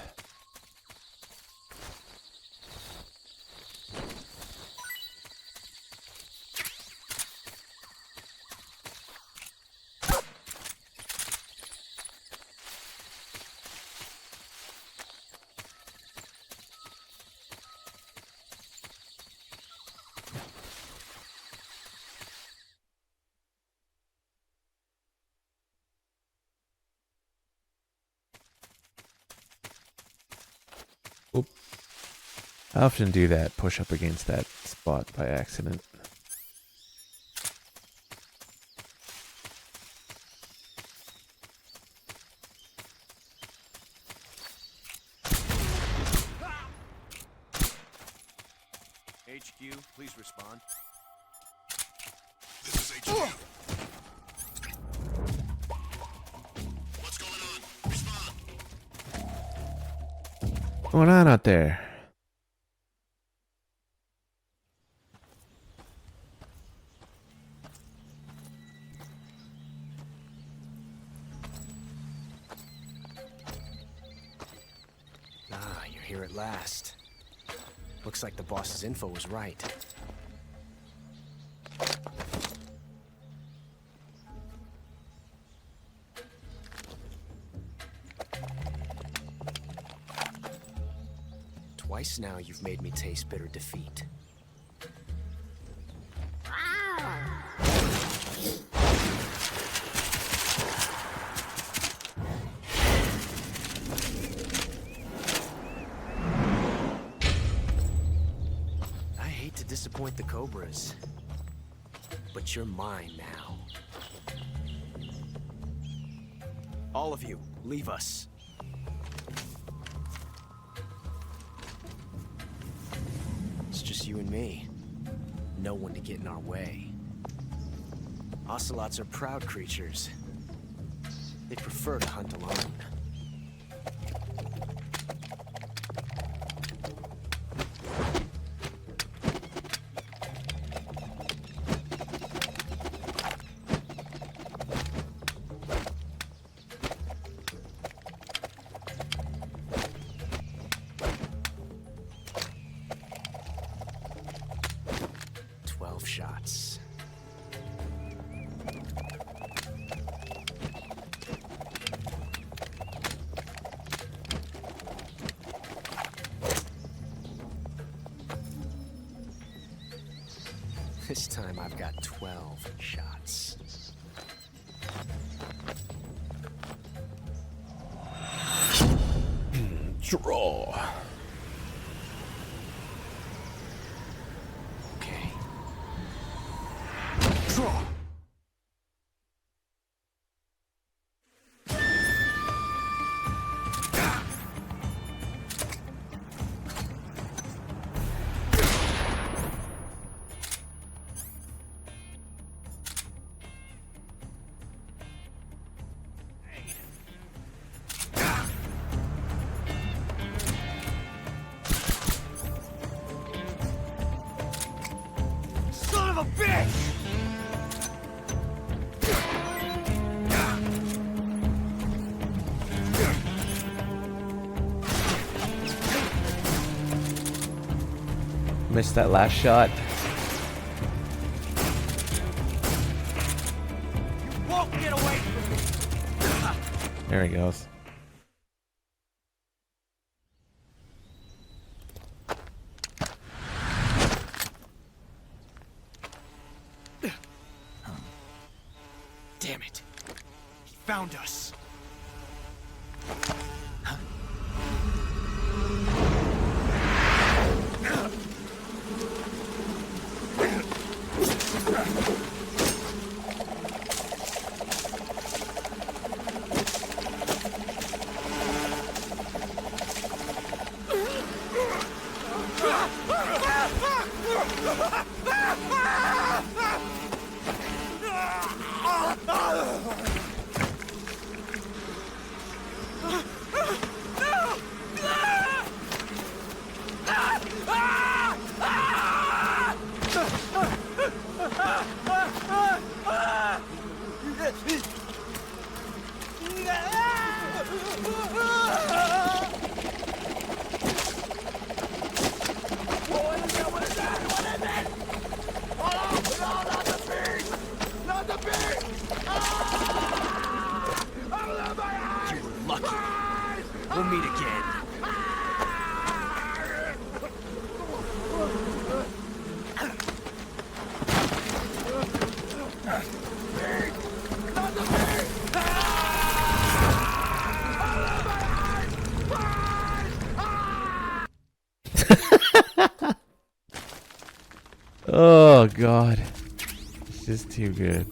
Oop. I often do that, push up against that spot by accident. HQ, please respond. This is HQ. What's going on out there? Ah, you're here at last. Looks like the boss's info was right. Twice now you've made me taste bitter defeat. I hate to disappoint the Cobras, but you're mine now. All of you, leave us. It's just you and me. No one to get in our way. Ocelots are proud creatures. They prefer to hunt alone. Shots. This time I've got 12 shots. Draw. Draw. Son of a bitch! Missed that last shot. Won't get away from me. There he goes. Damn it. He found us. We'll meet again. Oh god. It's just too good.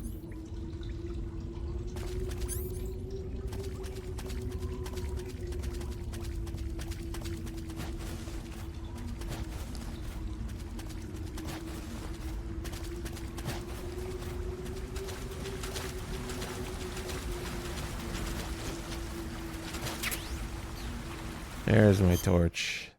There's my torch.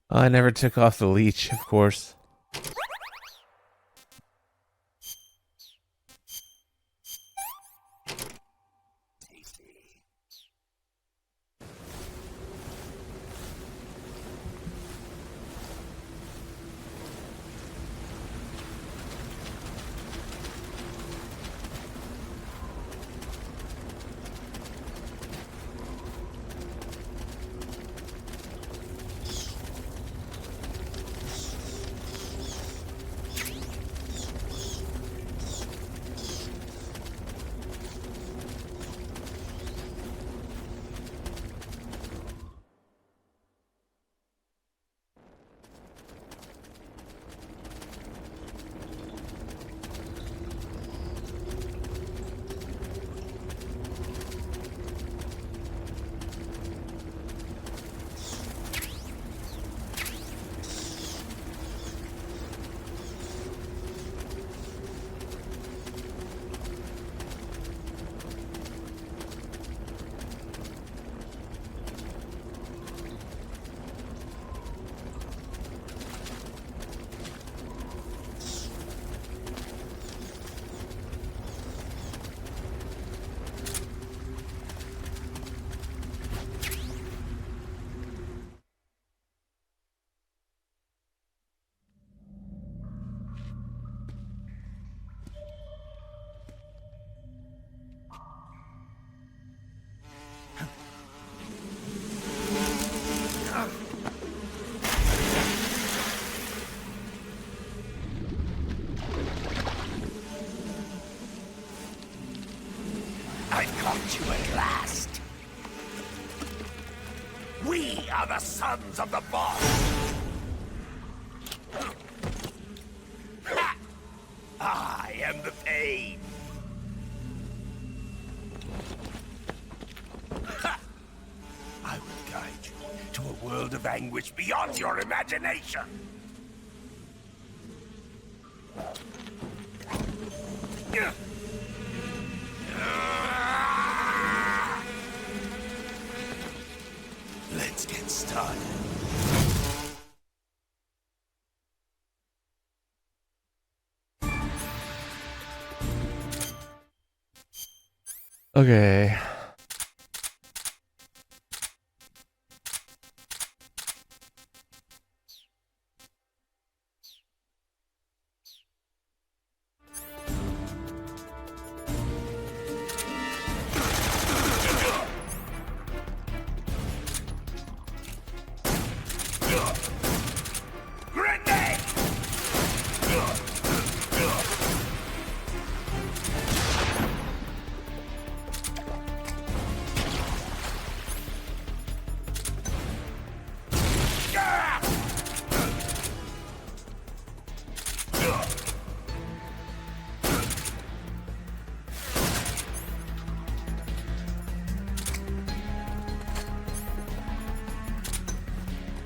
I never took off the leech, of course. I've caught you at last. We are the sons of the boss. Ha! I am the pain. Ha! I will guide you to a world of anguish beyond your imagination. Let's get started. Okay.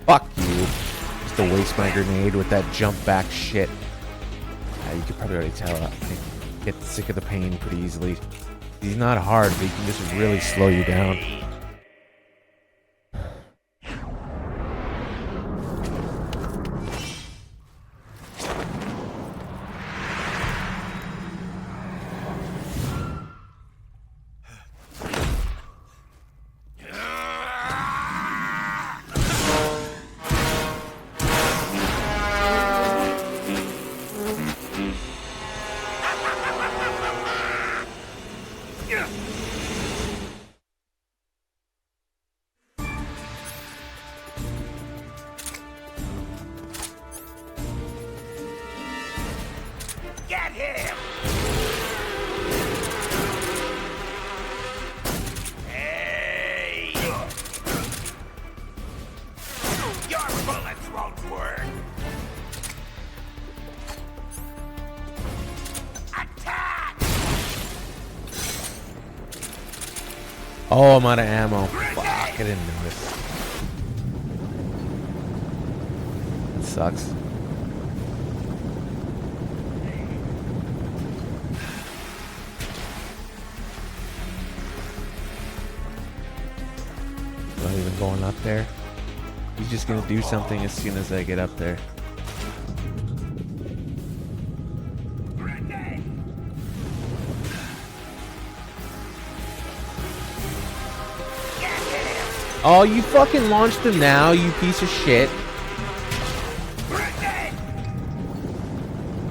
Fuck you. Just to waste my grenade with that jump back shit. You could probably already tell I get sick of the pain pretty easily. He's not hard, but he can just really slow you down. bullets won't work. Oh, I'm out of ammo. Fuck, I didn't notice. That sucks. Not even going up there. He's just gonna do something as soon as I get up there. Oh, you fucking launched them now, you piece of shit.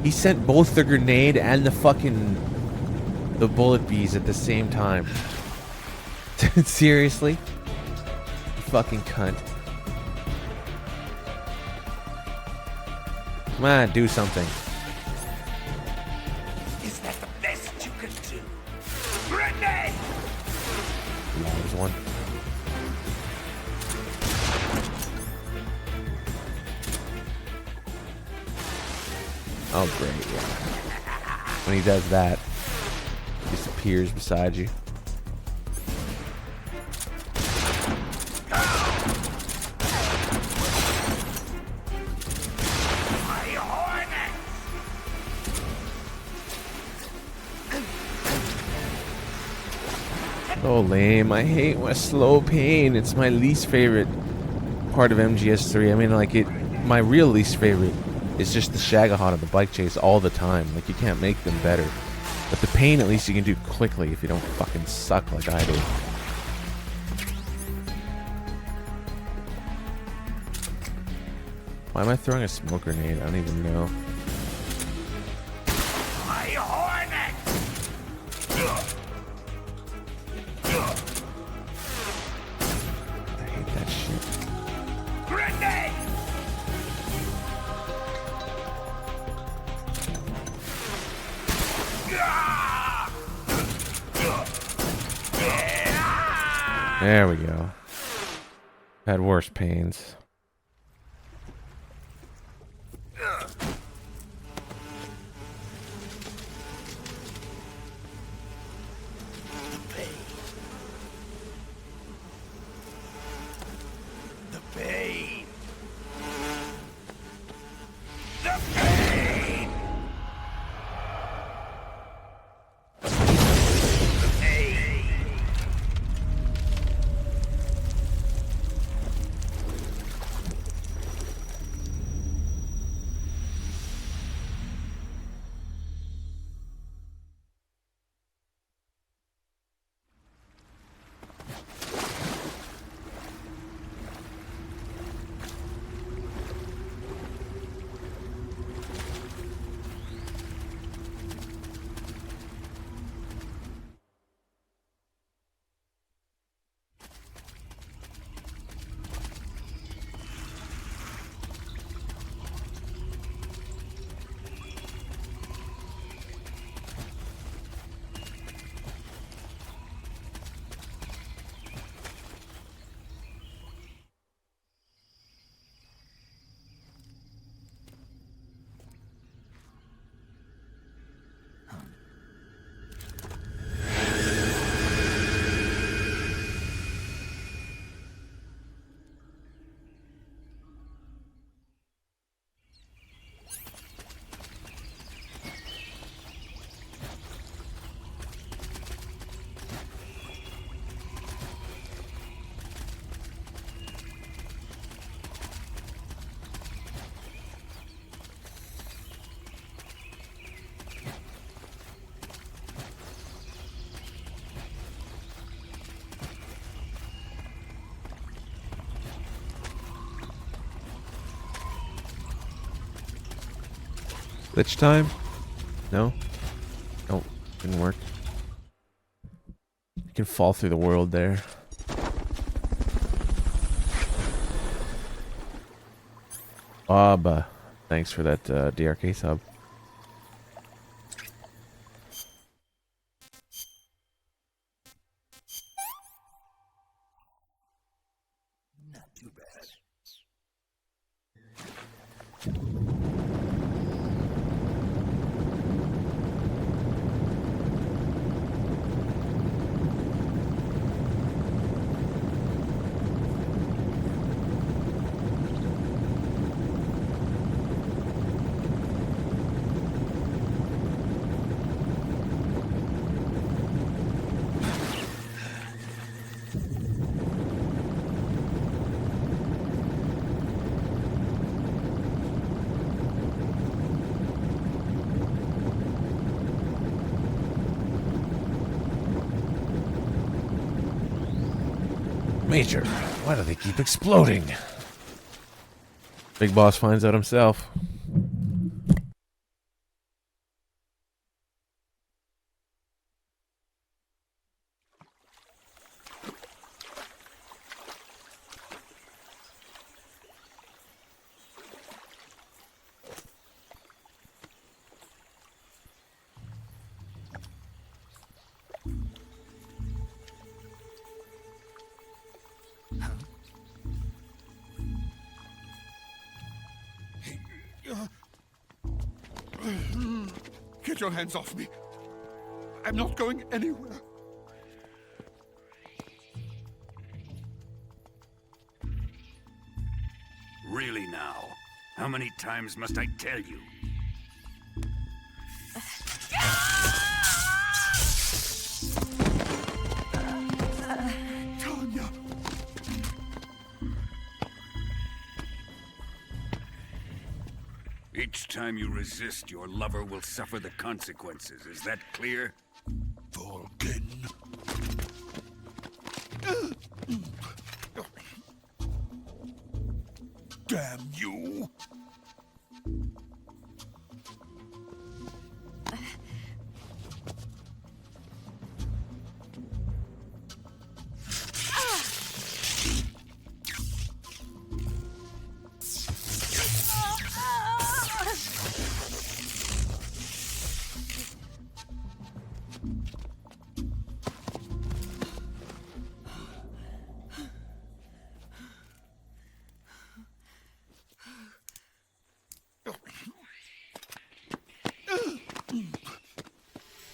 He sent both the grenade and the bullet bees at the same time. Seriously? You fucking cunt. Come on, do something. Is that the best you can do? Grenade! There's one. Oh, great, yeah. When he does that, he disappears beside you. So lame. I hate my slow pain. It's my least favorite part of MGS3. I mean, like, my real least favorite is just the Shagahon of the bike chase all the time. Like, you can't make them better. But the pain, at least you can do quickly if you don't fucking suck like I do. Why am I throwing a smoke grenade? I don't even know. I hate that shit. Grenade! There we go. Had worse pains. The pain. The pain. Glitch time? No? Nope. Didn't work. You can fall through the world there. Bob, thanks for that DRK sub. Not too bad. Major, why do they keep exploding? Big Boss finds out himself. Get your hands off me. I'm not going anywhere. Really now? How many times must I tell you? Tanya! Each time you resist, your lover will suffer the consequences. Is that clear? Vulcan. Damn you!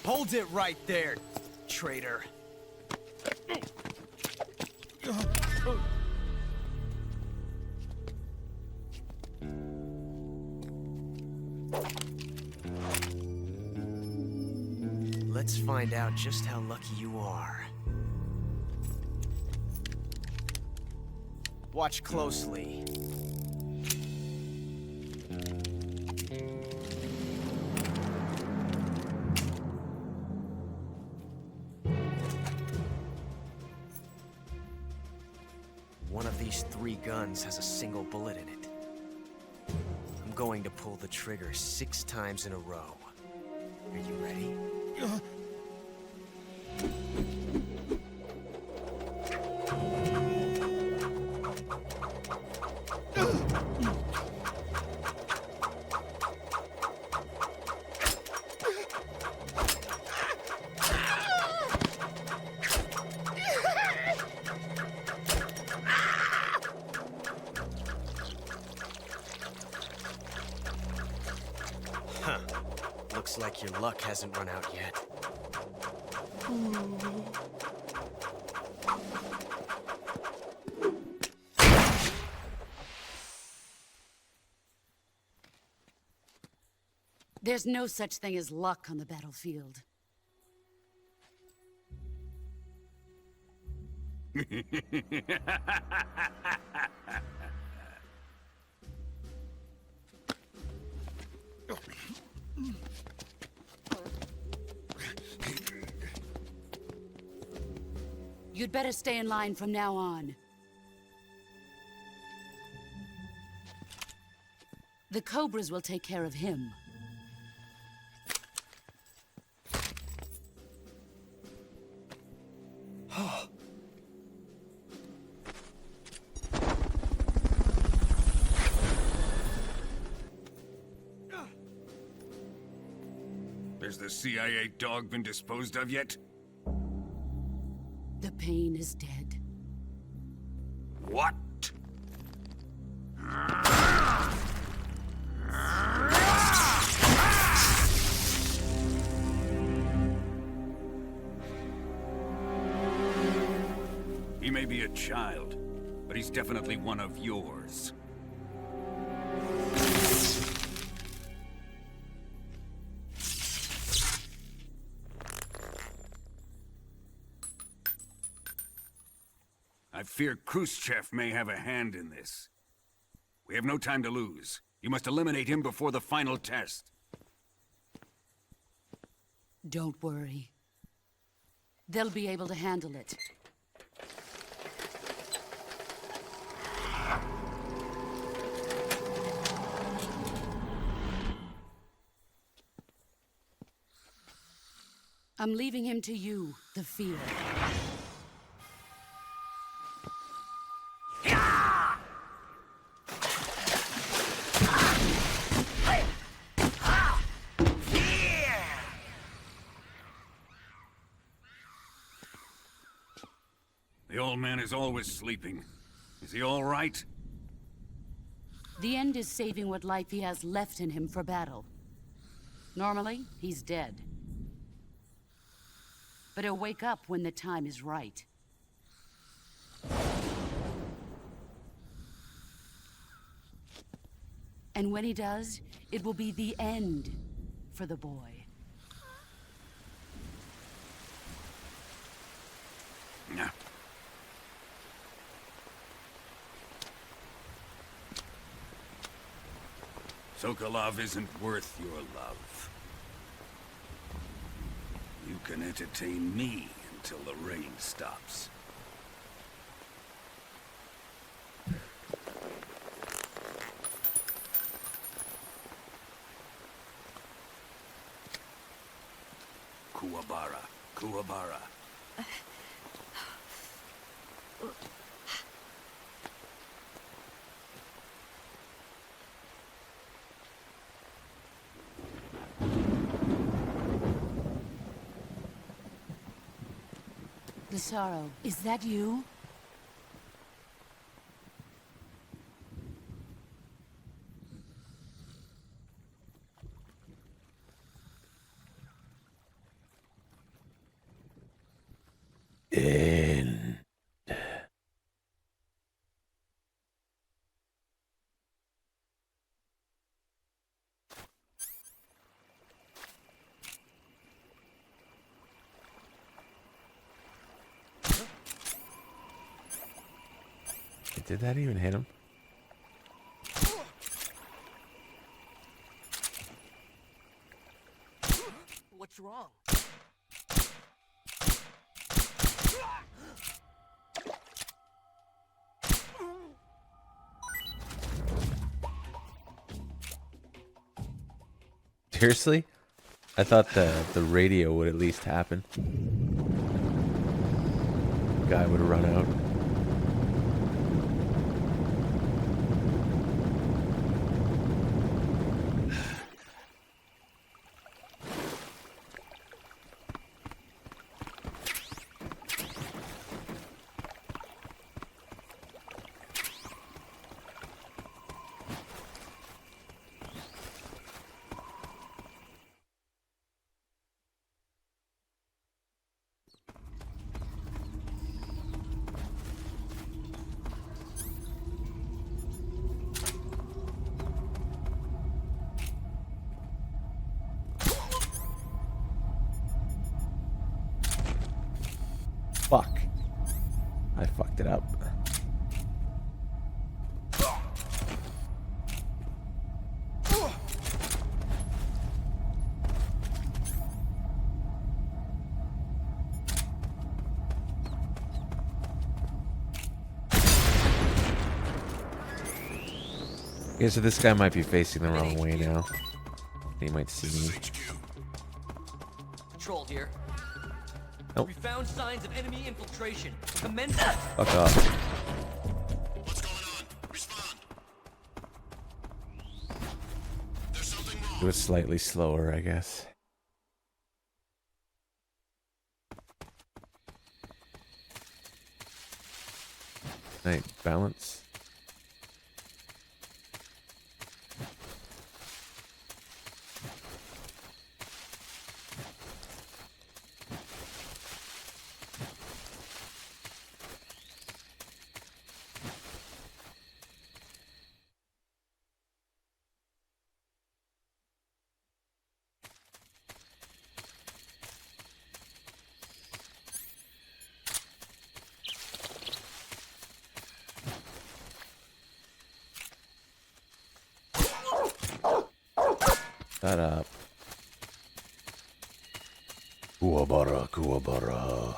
Hold it right there, traitor. Let's find out just how lucky you are. Watch closely. One of these 3 guns has a single bullet in it. I'm going to pull the trigger 6 times in a row. Are you ready? Huh. Looks like your luck hasn't run out yet. There's no such thing as luck on the battlefield. You'd better stay in line from now on. The Cobras will take care of him. Has the CIA dog been disposed of yet? The pain is dead. What? He may be a child, but he's definitely one of yours. I fear Khrushchev may have a hand in this. We have no time to lose. You must eliminate him before the final test. Don't worry. They'll be able to handle it. I'm leaving him to you, the field. The old man is always sleeping. Is he all right? The end is saving what life he has left in him for battle. Normally, he's dead. But he'll wake up when the time is right. And when he does, it will be the end for the boy. Yeah. Sokolov isn't worth your love. You can entertain me until the rain stops. Kuwabara, Kuwabara. The sorrow, is that you? In. Did that even hit him? What's wrong? Seriously? I thought the radio would at least happen. Guy would have run out. Fuck. I fucked it up. Okay, so this guy might be facing the wrong way now. He might see me. Control here. Nope. We found signs of enemy infiltration. Commence. Fuck off. Do it slightly slower, I guess. Right, balance. Shut up. Kuwabara, Kuwabara.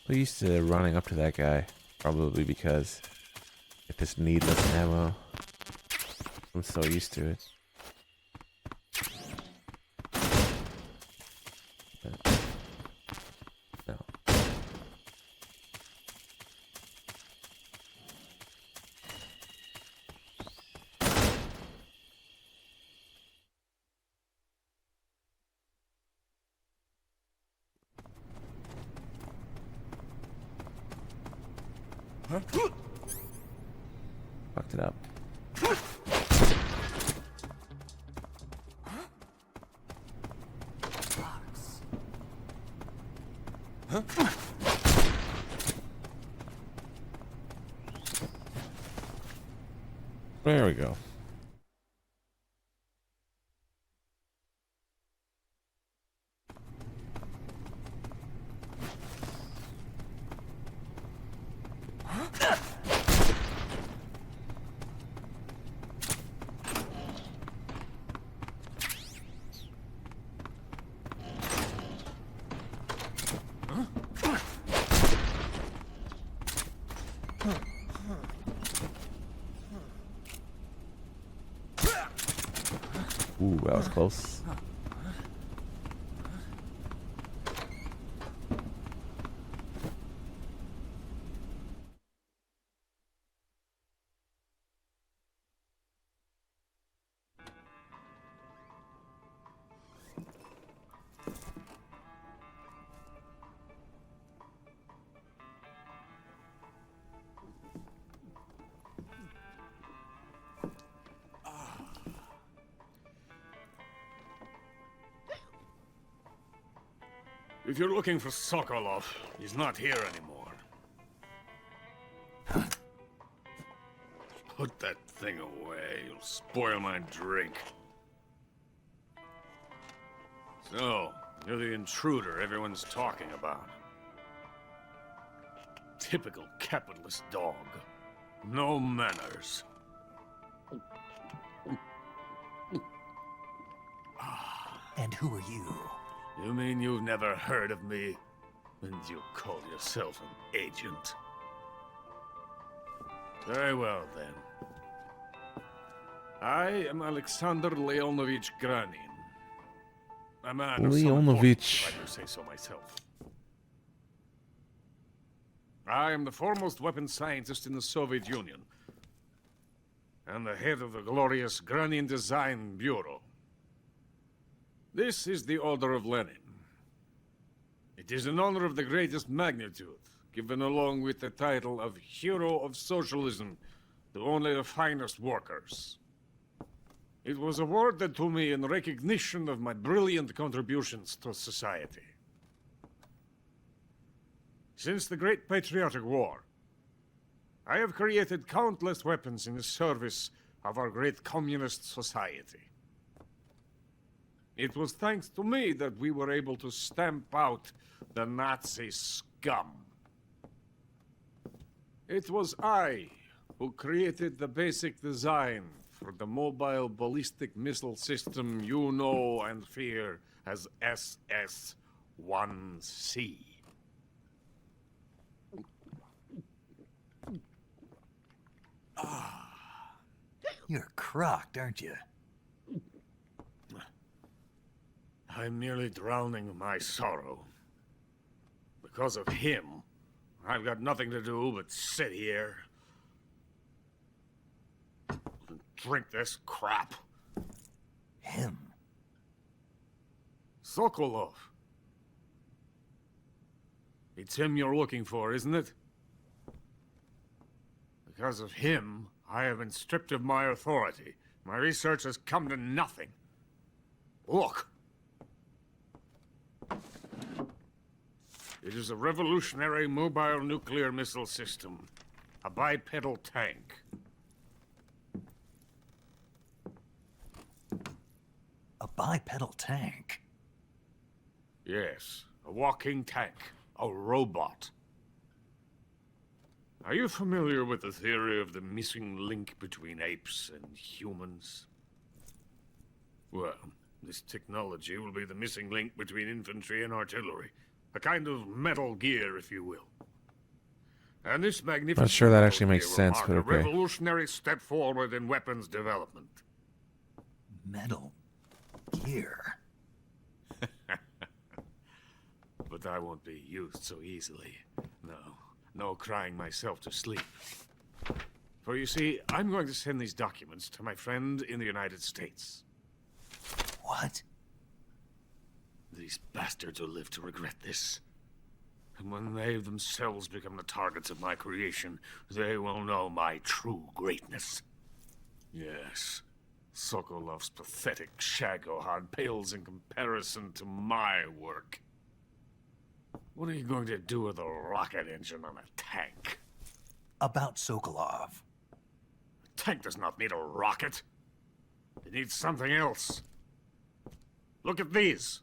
We're used to running up to that guy, probably because get this needless ammo. I'm so used to it. No. Fucked it up. There we go. Ooh, that was close. If you're looking for Sokolov, he's not here anymore. Put that thing away. You'll spoil my drink. So, you're the intruder everyone's talking about. Typical capitalist dog. No manners. And who are you? You mean you've never heard of me? And you call yourself an agent? Very well, then. I am Alexander Leonovich Granin. A man of some importance, if I do say so myself. I am the foremost weapons scientist in the Soviet Union, and the head of the glorious Granin Design Bureau. This is the Order of Lenin. It is an honor of the greatest magnitude, given along with the title of Hero of Socialism to only the finest workers. It was awarded to me in recognition of my brilliant contributions to society. Since the Great Patriotic War, I have created countless weapons in the service of our great communist society. It was thanks to me that we were able to stamp out the Nazi scum. It was I who created the basic design for the mobile ballistic missile system you know and fear as SS-1C. You're crocked, aren't you? I'm merely drowning my sorrow. Because of him, I've got nothing to do but sit here and drink this crap. Him? Sokolov. It's him you're looking for, isn't it? Because of him, I have been stripped of my authority. My research has come to nothing. Look. It is a revolutionary mobile nuclear missile system. A bipedal tank. A bipedal tank? Yes, a walking tank. A robot. Are you familiar with the theory of the missing link between apes and humans? Well, this technology will be the missing link between infantry and artillery. A kind of Metal Gear, if you will. And this magnificent Not sure that Metal actually makes Gear will sense, mark but a okay. revolutionary step forward in weapons development. Metal Gear. But I won't be used so easily. No crying myself to sleep. For you see, I'm going to send these documents to my friend in the United States. What? These bastards will live to regret this. And when they themselves become the targets of my creation, they will know my true greatness. Yes, Sokolov's pathetic Shagohod pales in comparison to my work. What are you going to do with a rocket engine on a tank? About Sokolov. A tank does not need a rocket. It needs something else. Look at these.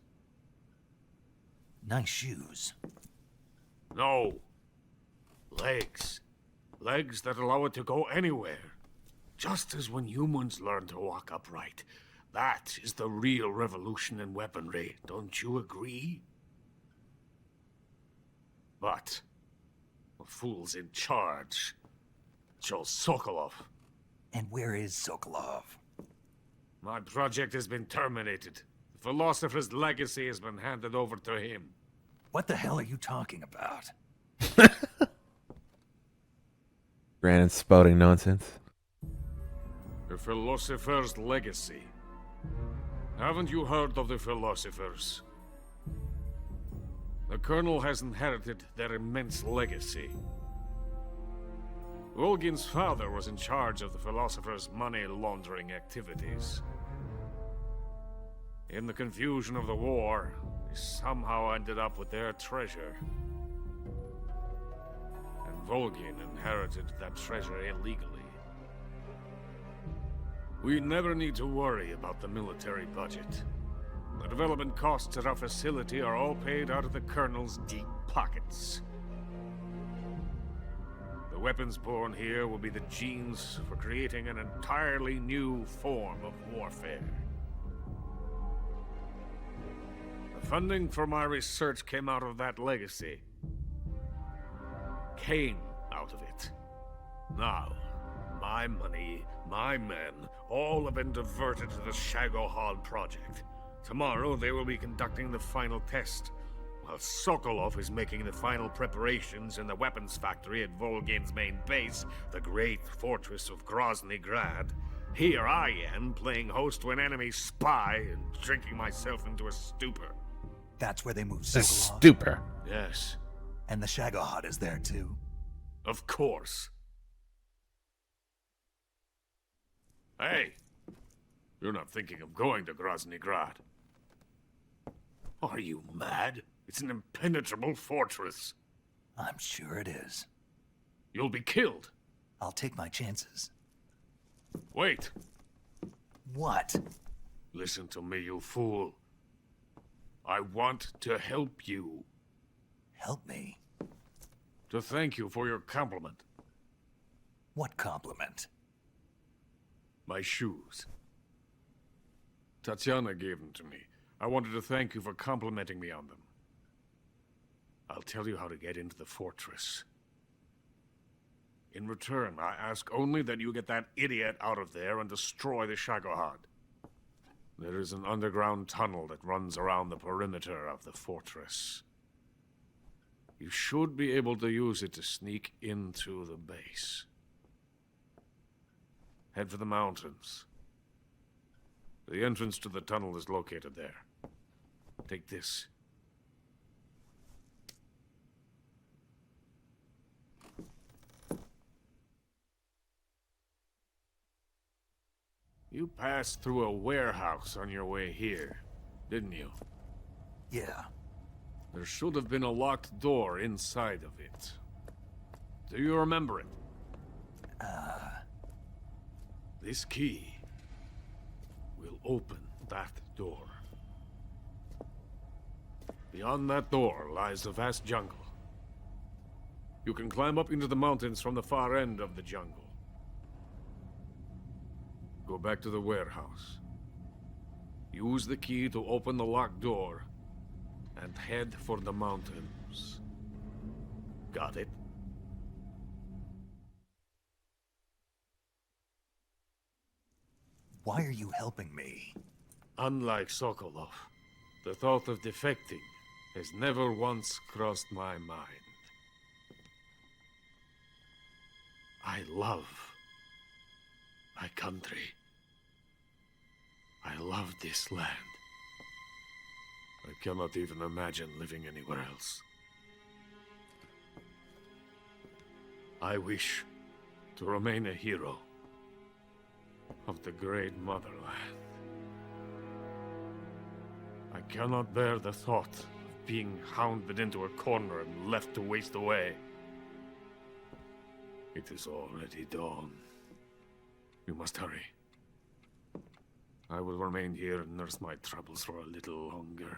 Nice shoes. No. Legs. Legs that allow it to go anywhere. Just as when humans learn to walk upright. That is the real revolution in weaponry. Don't you agree? But the fool's in charge. Joe Sokolov. And where is Sokolov? My project has been terminated. The philosopher's legacy has been handed over to him. What the hell are you talking about? Brandon spouting nonsense. The philosopher's legacy. Haven't you heard of the philosophers? The Colonel has inherited their immense legacy. Volgin's father was in charge of the philosophers' money laundering activities. In the confusion of the war, they somehow ended up with their treasure. And Volgin inherited that treasure illegally. We never need to worry about the military budget. The development costs at our facility are all paid out of the Colonel's deep pockets. The weapons born here will be the genes for creating an entirely new form of warfare. The funding for my research came out of that legacy. Came out of it. Now, my money, my men, all have been diverted to the Shagohod project. Tomorrow, they will be conducting the final test, while Sokolov is making the final preparations in the weapons factory at Volgin's main base, the great fortress of Grozny Grad. Here I am, playing host to an enemy spy and drinking myself into a stupor. That's where they moved A Sokolov? stupor. Yes. And the Shagohod is there too? Of course. Hey! You're not thinking of going to Grozny Grad. Are you mad? It's an impenetrable fortress. I'm sure it is. You'll be killed. I'll take my chances. Wait. What? Listen to me, you fool. I want to help you. Help me? To thank you for your compliment. What compliment? My shoes. Tatiana gave them to me. I wanted to thank you for complimenting me on them. I'll tell you how to get into the fortress. In return, I ask only that you get that idiot out of there and destroy the Shagohod. There is an underground tunnel that runs around the perimeter of the fortress. You should be able to use it to sneak into the base. Head for the mountains. The entrance to the tunnel is located there. Take this. You passed through a warehouse on your way here, didn't you? Yeah. There should have been a locked door inside of it. Do you remember it? This key will open that door. Beyond that door lies the vast jungle. You can climb up into the mountains from the far end of the jungle. Go back to the warehouse. Use the key to open the locked door, and head for the mountains. Got it? Why are you helping me? Unlike Sokolov, the thought of defecting has never once crossed my mind. I love my country. I love this land. I cannot even imagine living anywhere else. I wish to remain a hero of the great motherland. I cannot bear the thought of being hounded into a corner and left to waste away. It is already dawn. You must hurry. I will remain here and nurse my troubles for a little longer.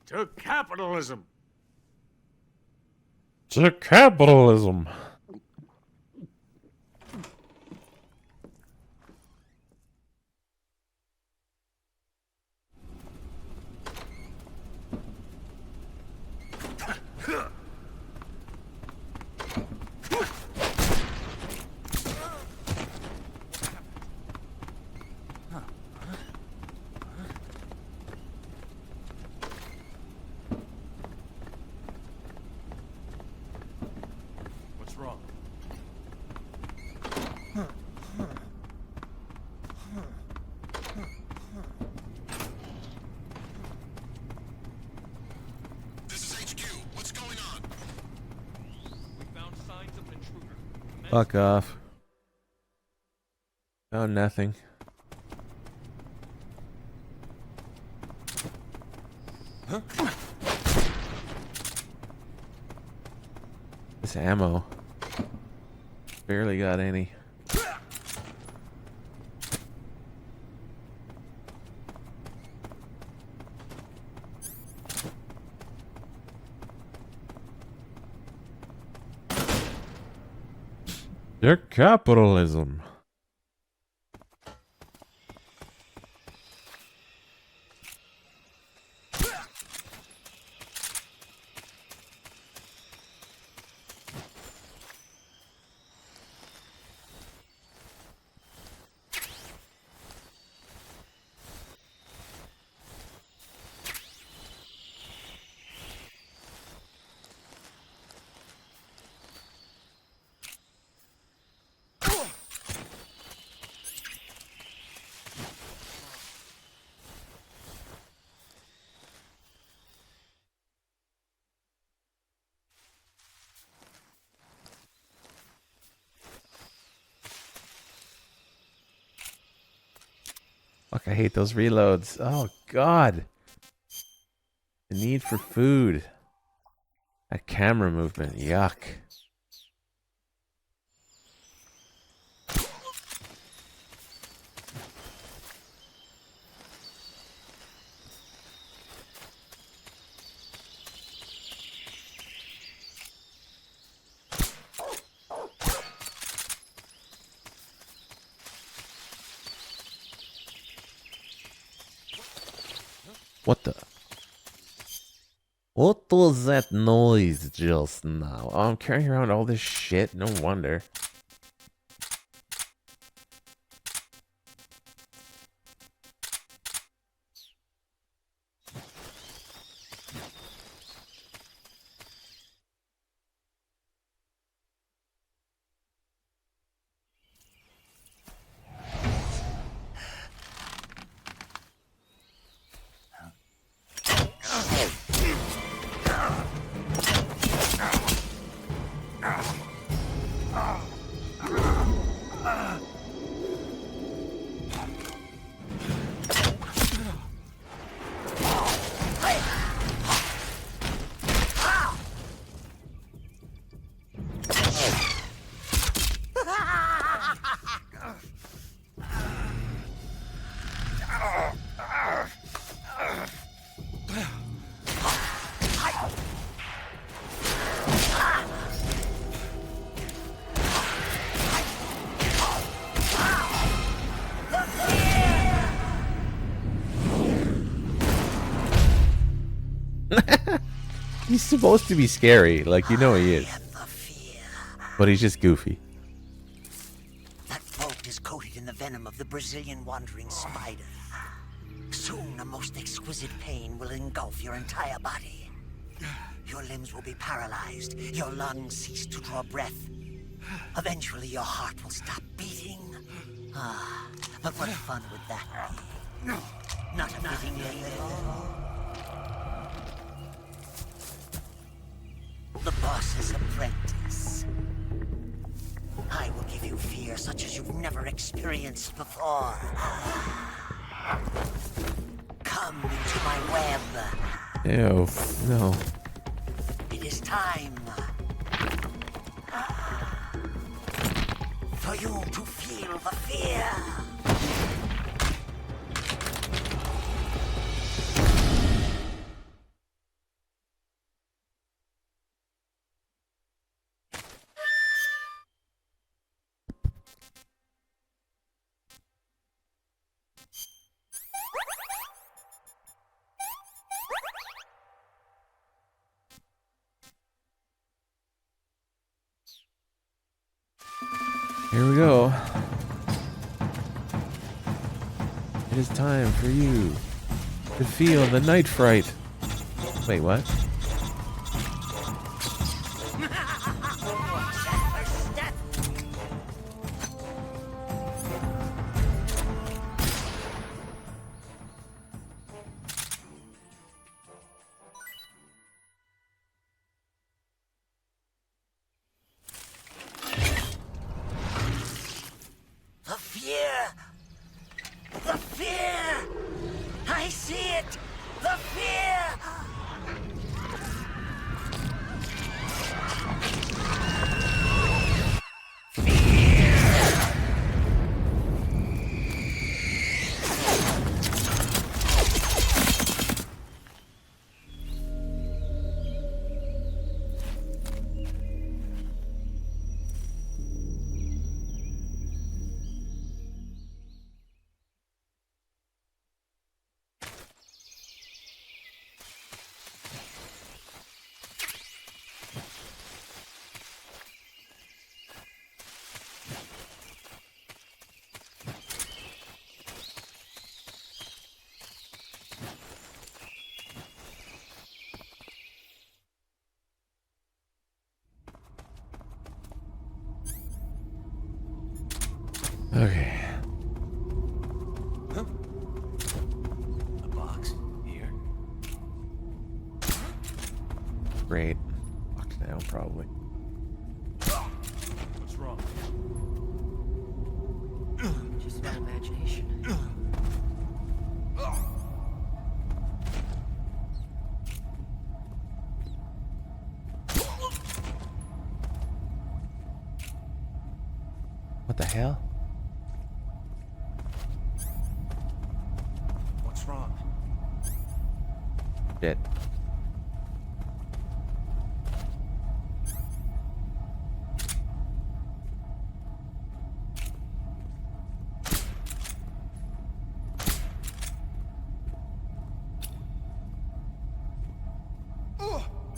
To capitalism! To capitalism! What's wrong? This is HQ. What's going on? We found signs of an intruder. Fuck off. Oh, nothing. Huh? This ammo. Barely got any. Your capitalism. Fuck, I hate those reloads. Oh, God. The need for food. That camera movement. Yuck. What the? What was that noise just now? Oh, I'm carrying around all this shit. No wonder. He's supposed to be scary, like you know he is. But he's just goofy. That boat is coated in the venom of the Brazilian wandering spider. Soon, a most exquisite pain will engulf your entire body. Your limbs will be paralyzed, your lungs cease to draw breath. Eventually, your heart will stop beating. Ah, but what fun would that be? Not a fitting name at all. The boss's apprentice. I will give you fear such as you've never experienced before. Come into my web. Ew, no. It is time for you to feel the fear. Here we go. It is time for you to feel the night fright. Wait, what? The fear! The fear! I see it! The fear! Okay. A box here. Great. Locked down, probably. What's wrong? Just my imagination. What the hell? What's wrong? Shit.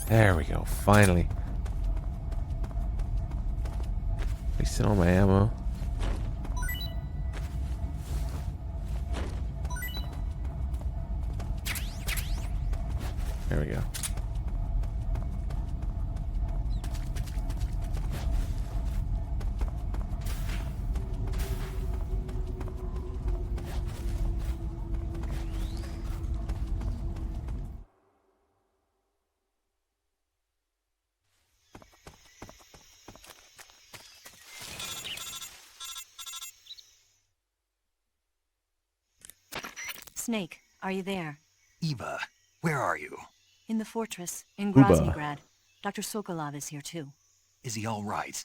There we go, finally. Wasting all my ammo. There we go. Snake, are you there? Eva, where are you? In the fortress, in Uba. Groznygrad. Dr. Sokolov is here too. Is he all right?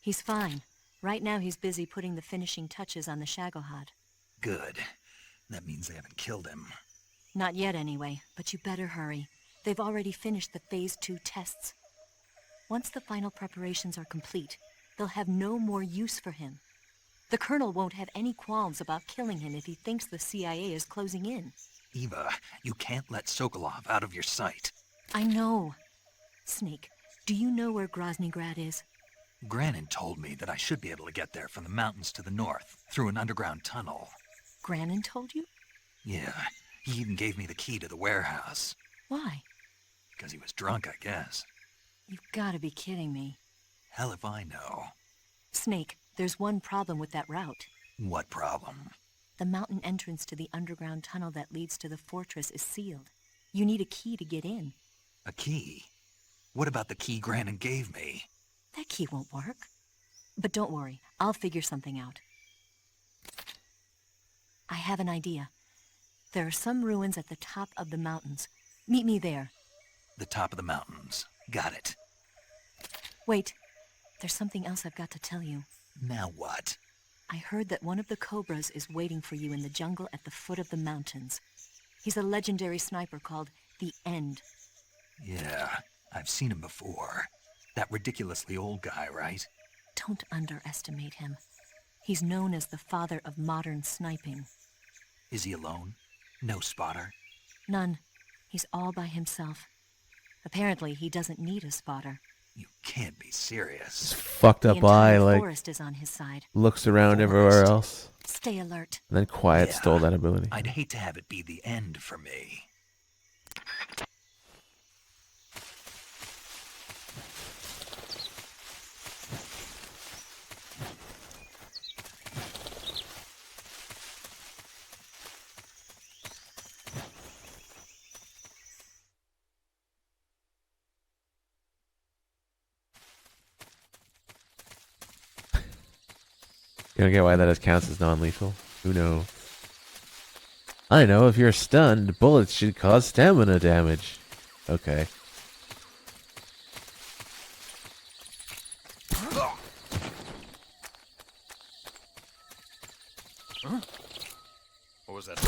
He's fine. Right now he's busy putting the finishing touches on the Shagohod. Good. That means they haven't killed him. Not yet anyway, but you better hurry. They've already finished the Phase 2 tests. Once the final preparations are complete, they'll have no more use for him. The Colonel won't have any qualms about killing him if he thinks the CIA is closing in. Eva, you can't let Sokolov out of your sight. I know. Snake, do you know where Groznygrad is? Granin told me that I should be able to get there from the mountains to the north, through an underground tunnel. Granin told you? Yeah, he even gave me the key to the warehouse. Why? Because he was drunk, I guess. You've gotta be kidding me. Hell if I know. Snake, there's one problem with that route. What problem? The mountain entrance to the underground tunnel that leads to the fortress is sealed. You need a key to get in. A key? What about the key Granin gave me? That key won't work. But don't worry, I'll figure something out. I have an idea. There are some ruins at the top of the mountains. Meet me there. The top of the mountains. Got it. Wait, there's something else I've got to tell you. Now what? I heard that one of the Cobras is waiting for you in the jungle at the foot of the mountains. He's a legendary sniper called the End. Yeah, I've seen him before. That ridiculously old guy, right? Don't underestimate him. He's known as the father of modern sniping. Is he alone? No spotter? None. He's all by himself. Apparently, he doesn't need a spotter. You can't be serious. Fucked up eye, like, forest is on his side. looks around everywhere else. Stay alert. And then Quiet Yeah, stole that ability. I'd hate to have it be the end for me. You don't get why that counts as non-lethal? Who knows? I know, if you're stunned, bullets should cause stamina damage. Okay. Huh? What was that?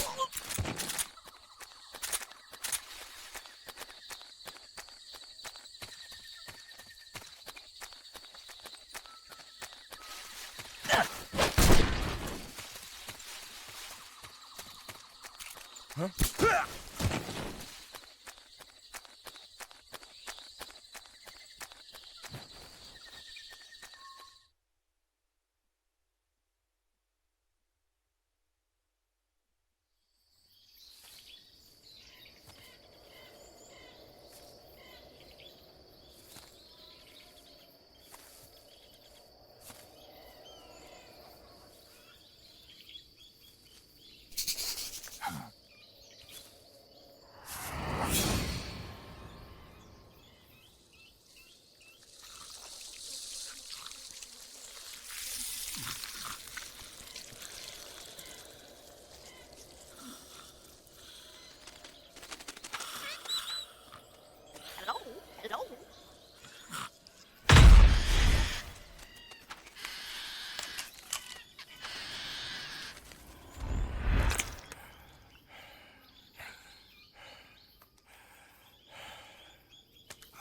Huh?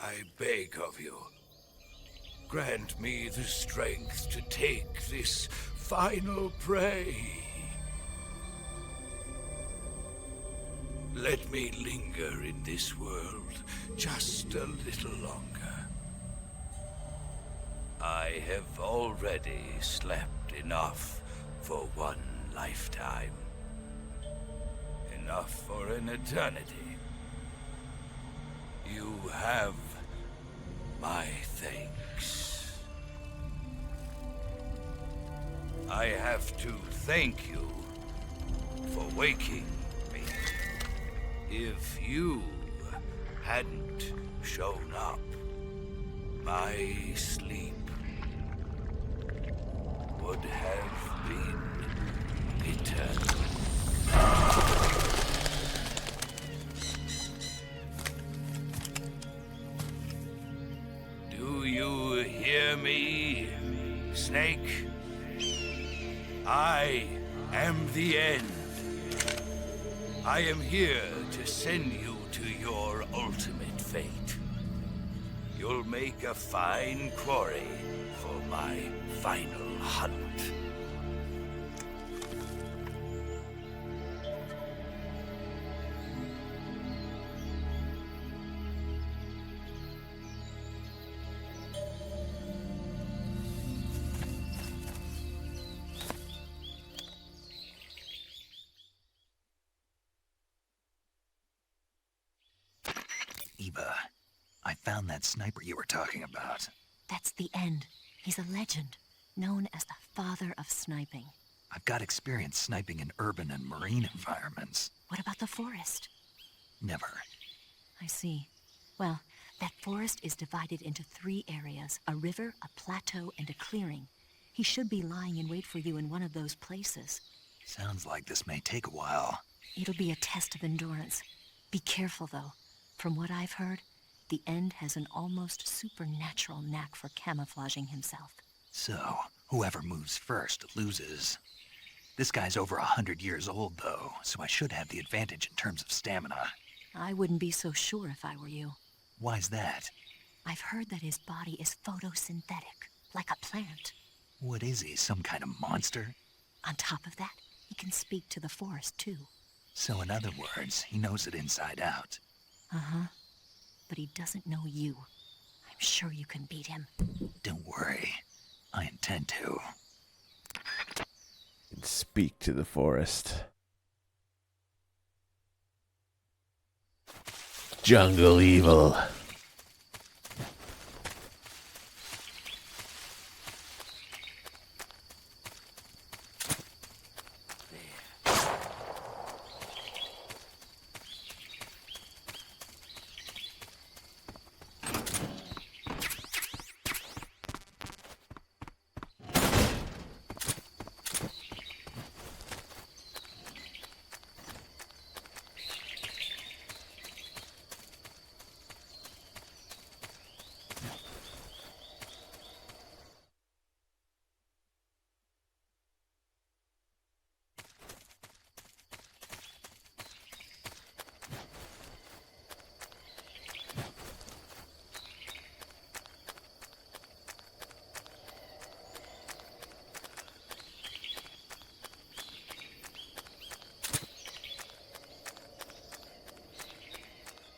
I beg of you, grant me the strength to take this final prey. Let me linger in this world just a little longer. I have already slept enough for one lifetime. Enough for an eternity. You have my thanks. I have to thank you for waking me. If you hadn't shown up, my sleep would have been eternal. Do you hear me, Snake? I am the End. I am here to send you to your ultimate fate. You'll make a fine quarry for my final hunt. found that sniper you were talking about. That's the end. He's a legend, known as the father of sniping. I've got experience sniping in urban and marine environments. What about the forest? Never. I see. Well, that forest is divided into 3 areas, a river, a plateau, and a clearing. He should be lying in wait for you in one of those places. Sounds like this may take a while. It'll be a test of endurance. Be careful, though. From what I've heard, the End has an almost supernatural knack for camouflaging himself. So, whoever moves first loses. This guy's over 100 years old, though, so I should have the advantage in terms of stamina. I wouldn't be so sure if I were you. Why's that? I've heard that his body is photosynthetic, like a plant. What is he, some kind of monster? On top of that, he can speak to the forest, too. So in other words, he knows it inside out. Uh-huh. But he doesn't know you. I'm sure you can beat him. Don't worry. I intend to. And speak to the forest. Jungle evil.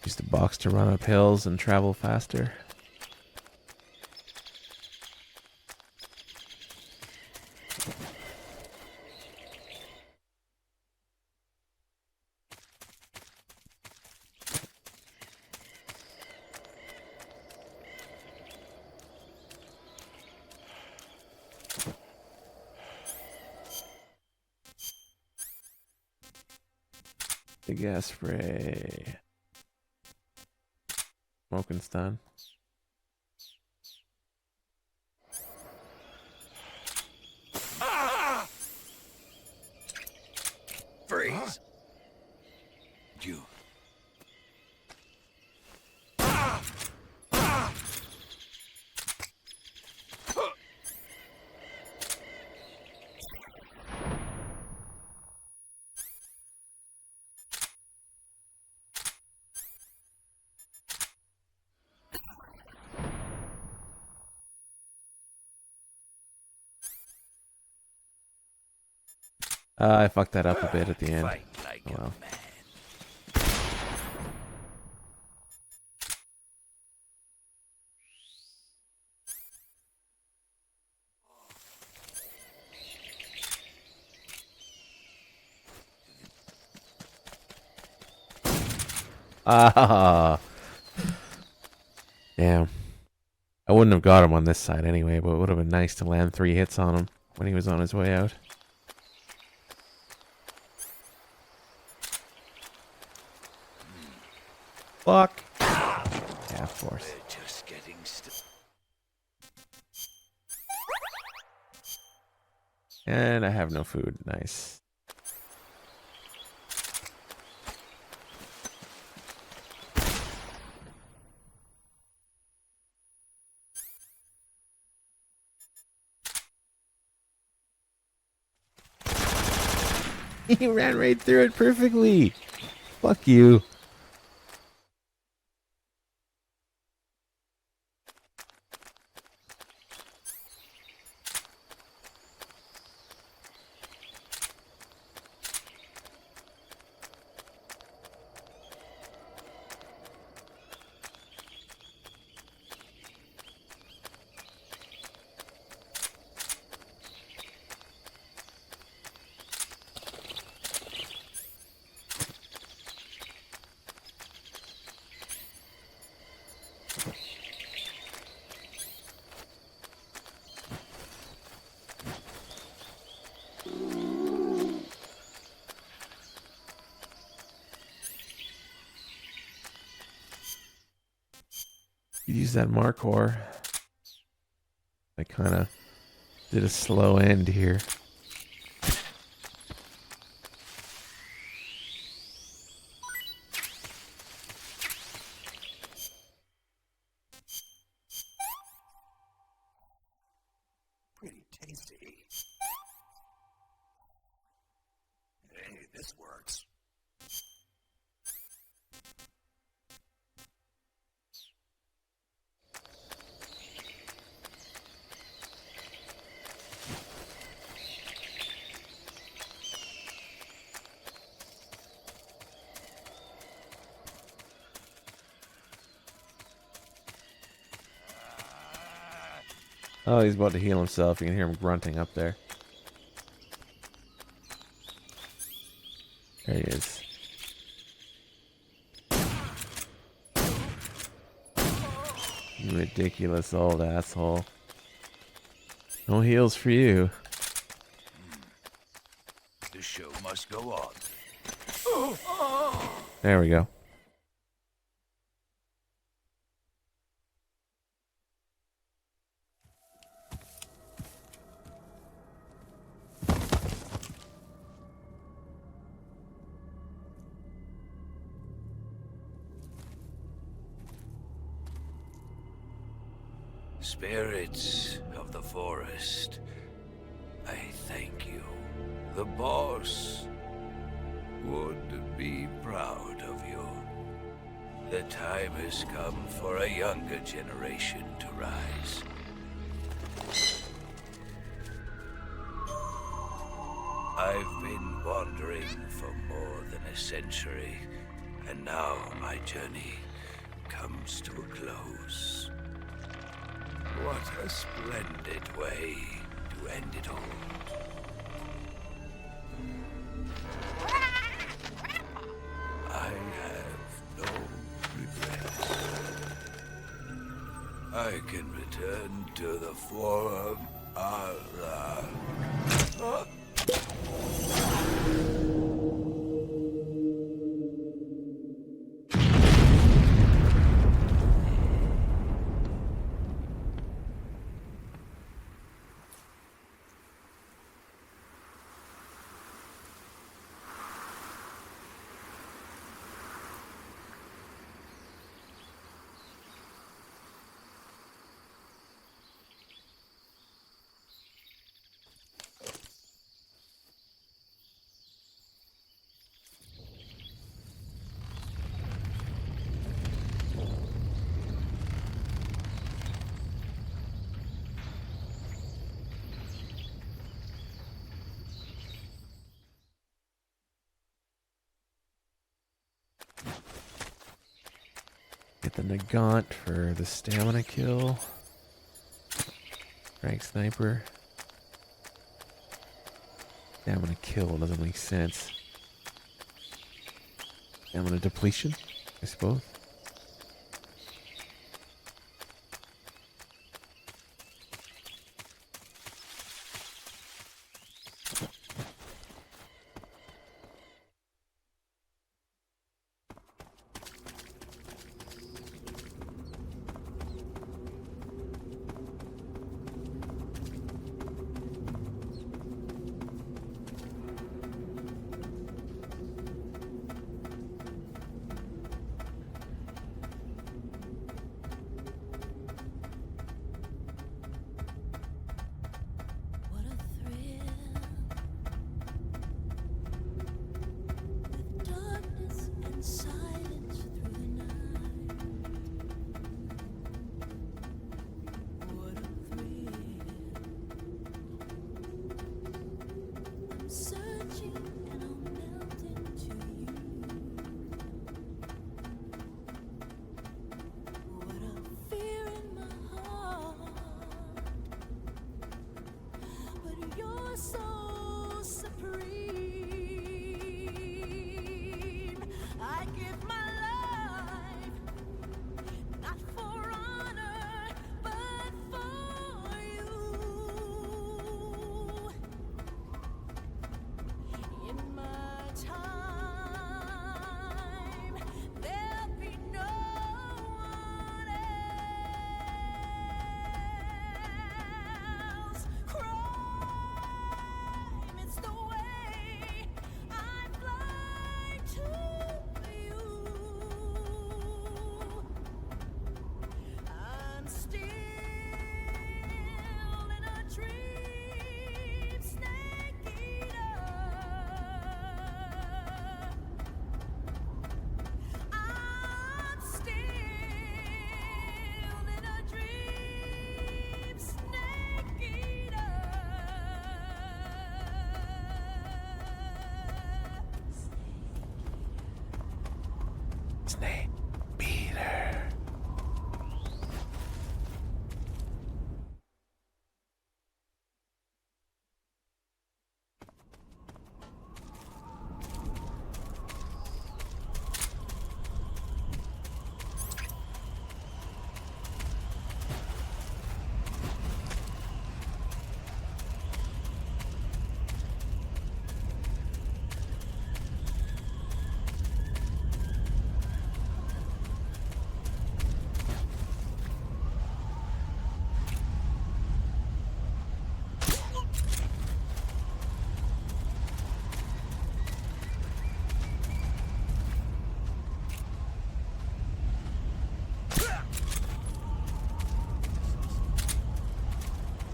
Use the box to run up hills and travel faster. The gas spray. Smoking stun. Freeze. You. I fucked that up a bit at the end. Fight like Oh, well. Ah, damn. I wouldn't have got him on this side anyway, but it would have been nice to land 3 hits on him when he was on his way out. Fuck. Yeah, of course. We're just getting And I have no food. Nice. He ran right through it perfectly. Fuck you. Use that Markor. I kind of did a slow end here. Pretty tasty. Hey, this works. Oh, he's about to heal himself. You can hear him grunting up there. There he is. You ridiculous old asshole. No heals for you. The show must go on. There we go. Spirits of the forest, I thank you. The boss would be proud of you. The time has come for a younger generation to rise. I've been wandering for more than a century, and now my journey comes to a close. What a splendid way to end it all. I have no regrets. I can return to the Forum. Get the Nagant for the stamina kill. Rank sniper. Stamina kill doesn't make sense. Stamina depletion, I suppose. Snake Peter.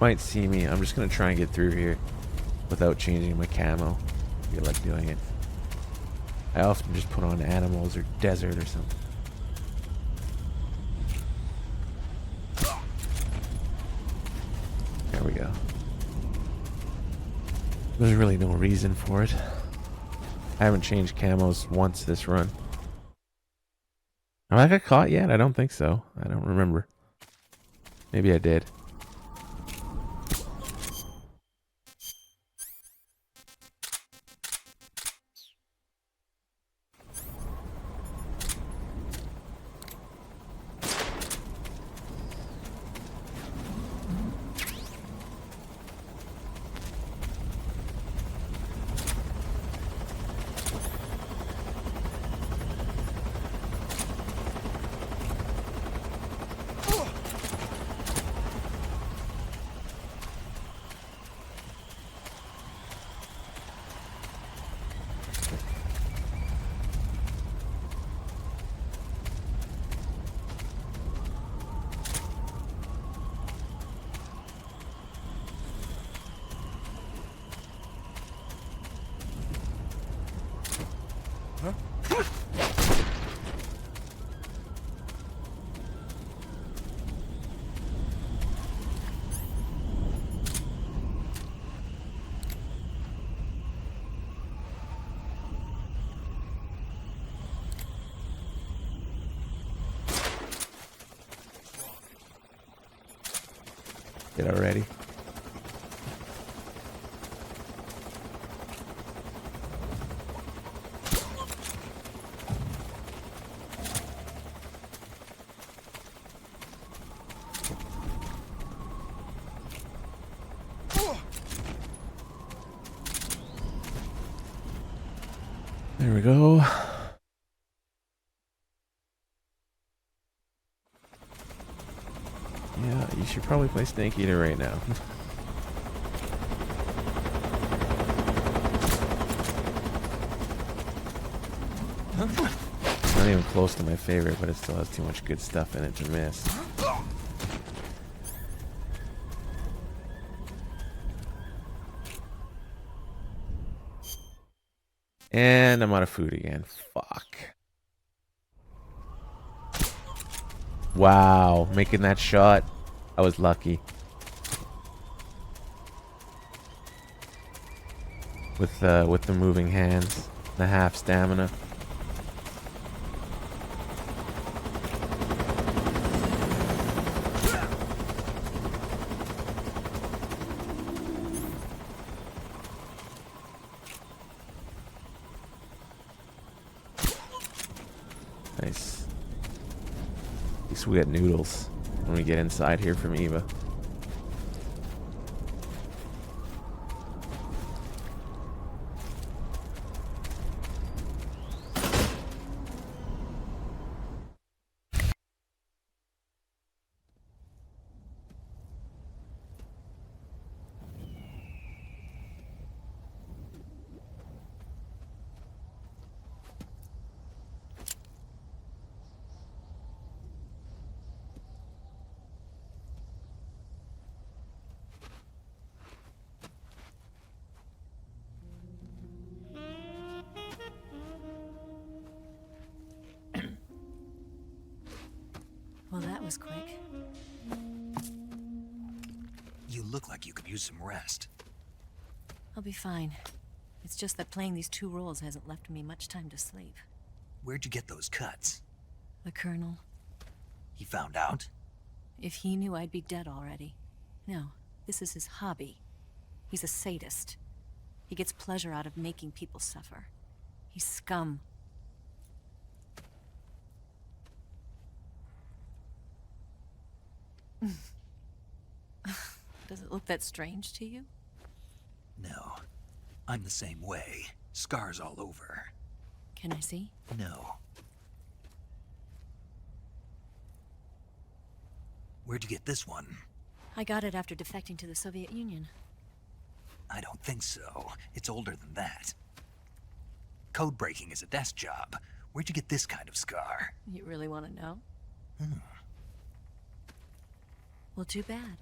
Might see me. I'm just gonna try and get through here without changing my camo. I feel like doing it. I often just put on animals or desert or something. There we go. There's really no reason for it. I haven't changed camos once this run. Have I got caught yet? I don't think so. I don't remember. Maybe I did. Get already. There we go. Yeah, you should probably play Snake Eater right now. It's not even close to my favorite, but it still has too much good stuff in it to miss. And I'm out of food again. Fuck. Wow, making that shot. I was lucky. With the moving hands, the half stamina. Nice. At least we got noodles when we get inside here from Eva. Well, that was quick. You look like you could use some rest. I'll be fine. It's just that playing these two roles hasn't left me much time to sleep. Where'd you get those cuts? The Colonel. He found out? If he knew, I'd be dead already. No, this is his hobby. He's a sadist. He gets pleasure out of making people suffer. He's scum. Does it look that strange to you? No. I'm the same way. Scars all over. Can I see? No. Where'd you get this one? I got it after defecting to the Soviet Union. I don't think so. It's older than that. Code breaking is a desk job. Where'd you get this kind of scar? You really want to know? Hmm. Well, too bad.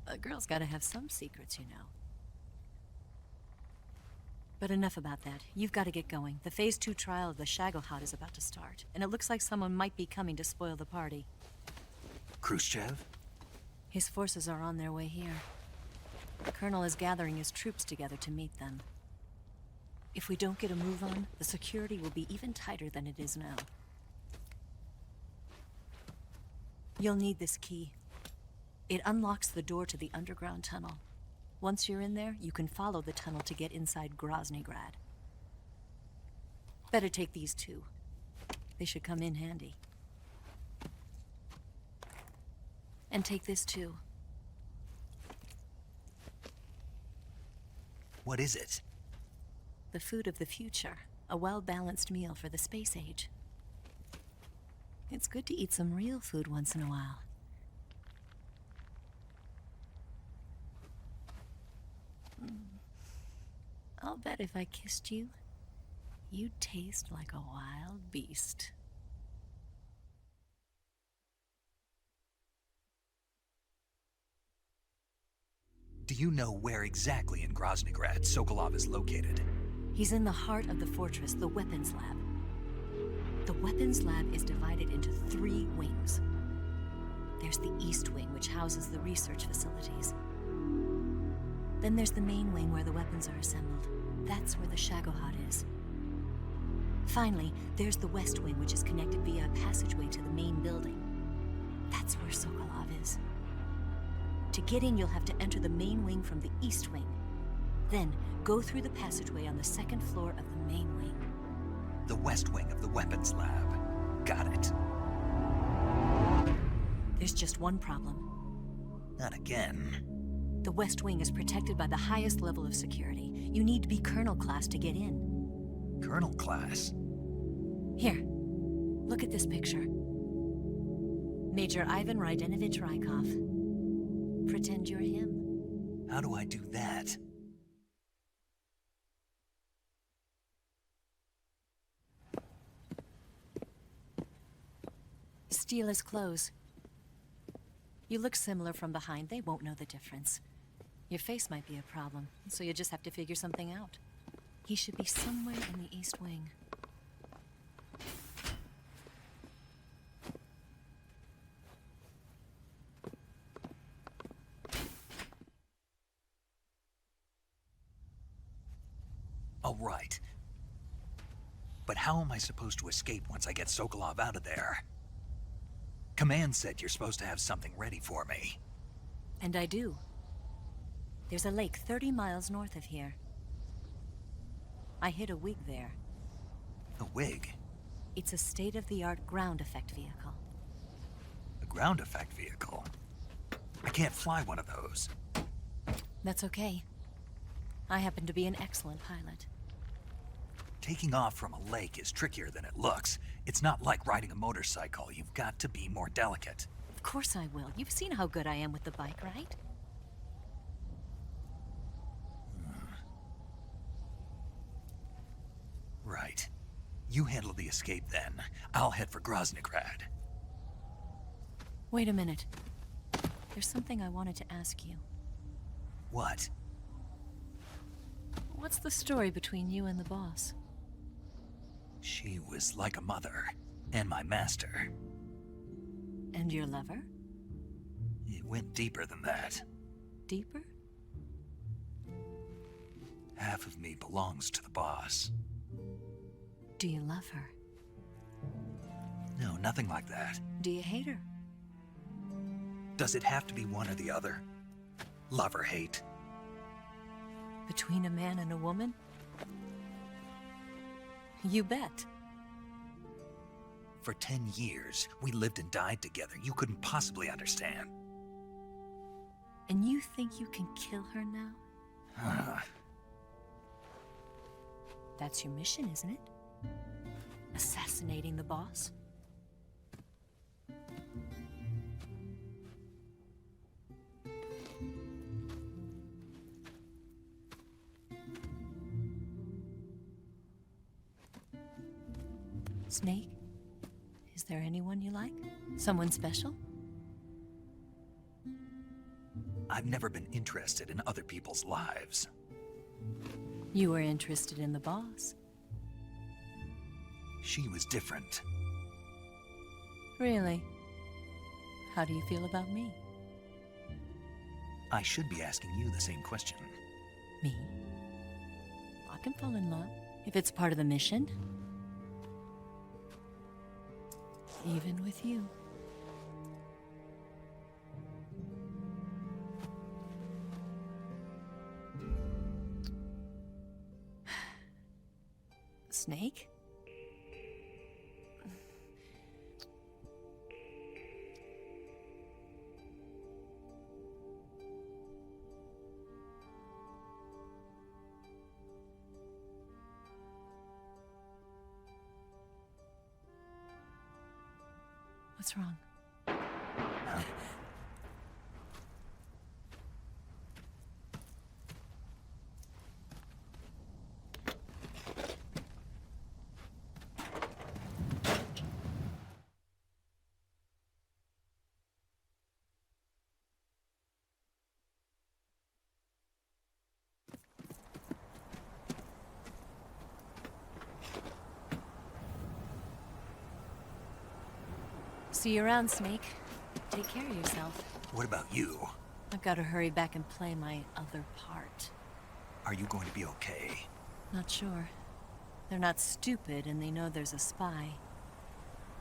A girl's gotta have some secrets, you know. But enough about that. You've got to get going. The Phase 2 trial of the Shagohod is about to start, and it looks like someone might be coming to spoil the party. Khrushchev? His forces are on their way here. The Colonel is gathering his troops together to meet them. If we don't get a move on, the security will be even tighter than it is now. You'll need this key. It unlocks the door to the underground tunnel. Once you're in there, you can follow the tunnel to get inside Groznygrad. Better take these two. They should come in handy. And take this too. What is it? The food of the future. A well-balanced meal for the space age. It's good to eat some real food once in a while. I'll bet if I kissed you, you'd taste like a wild beast. Do you know where exactly in Groznygrad Sokolov is located? He's in the heart of the fortress, the weapons lab. The weapons lab is divided into 3 wings. There's the East Wing, which houses the research facilities. Then there's the main wing where the weapons are assembled. That's where the Shagohod is. Finally, there's the West Wing, which is connected via a passageway to the main building. That's where Sokolov is. To get in, you'll have to enter the main wing from the East Wing. Then, go through the passageway on the 2nd floor of the main wing. The West Wing of the weapons lab. Got it. There's just one problem. Not again. The West Wing is protected by the highest level of security. You need to be Colonel class to get in. Colonel class? Here, look at this picture. Major Ivan Rydenovich Rykov. Pretend you're him. How do I do that? Steal his clothes. You look similar from behind. They won't know the difference. Your face might be a problem, so you just have to figure something out. He should be somewhere in the East Wing. All right. But how am I supposed to escape once I get Sokolov out of there? Command said you're supposed to have something ready for me. And I do. There's a lake 30 miles north of here. I hid a wig there. A wig? It's a state-of-the-art ground effect vehicle. A ground effect vehicle? I can't fly one of those. That's okay. I happen to be an excellent pilot. Taking off from a lake is trickier than it looks. It's not like riding a motorcycle. You've got to be more delicate. Of course I will. You've seen how good I am with the bike, right? Right. You handle the escape then. I'll head for Groznygrad. Wait a minute. There's something I wanted to ask you. What? What's the story between you and the boss? She was like a mother, and my master. And your lover? It went deeper than that. Deeper? Half of me belongs to the boss. Do you love her? No, nothing like that. Do you hate her? Does it have to be one or the other? Love or hate? Between a man and a woman? You bet. For 10 years, we lived and died together. You couldn't possibly understand. And you think you can kill her now? That's your mission, isn't it? Assassinating the boss? Snake? Is there anyone you like? Someone special? I've never been interested in other people's lives. You were interested in the boss. She was different. Really? How do you feel about me? I should be asking you the same question. Me? I can fall in love if it's part of the mission. Even with you. Snake? What's wrong? See you around, Snake. Take care of yourself. What about you? I've got to hurry back and play my other part. Are you going to be okay? Not sure. They're not stupid, and they know there's a spy.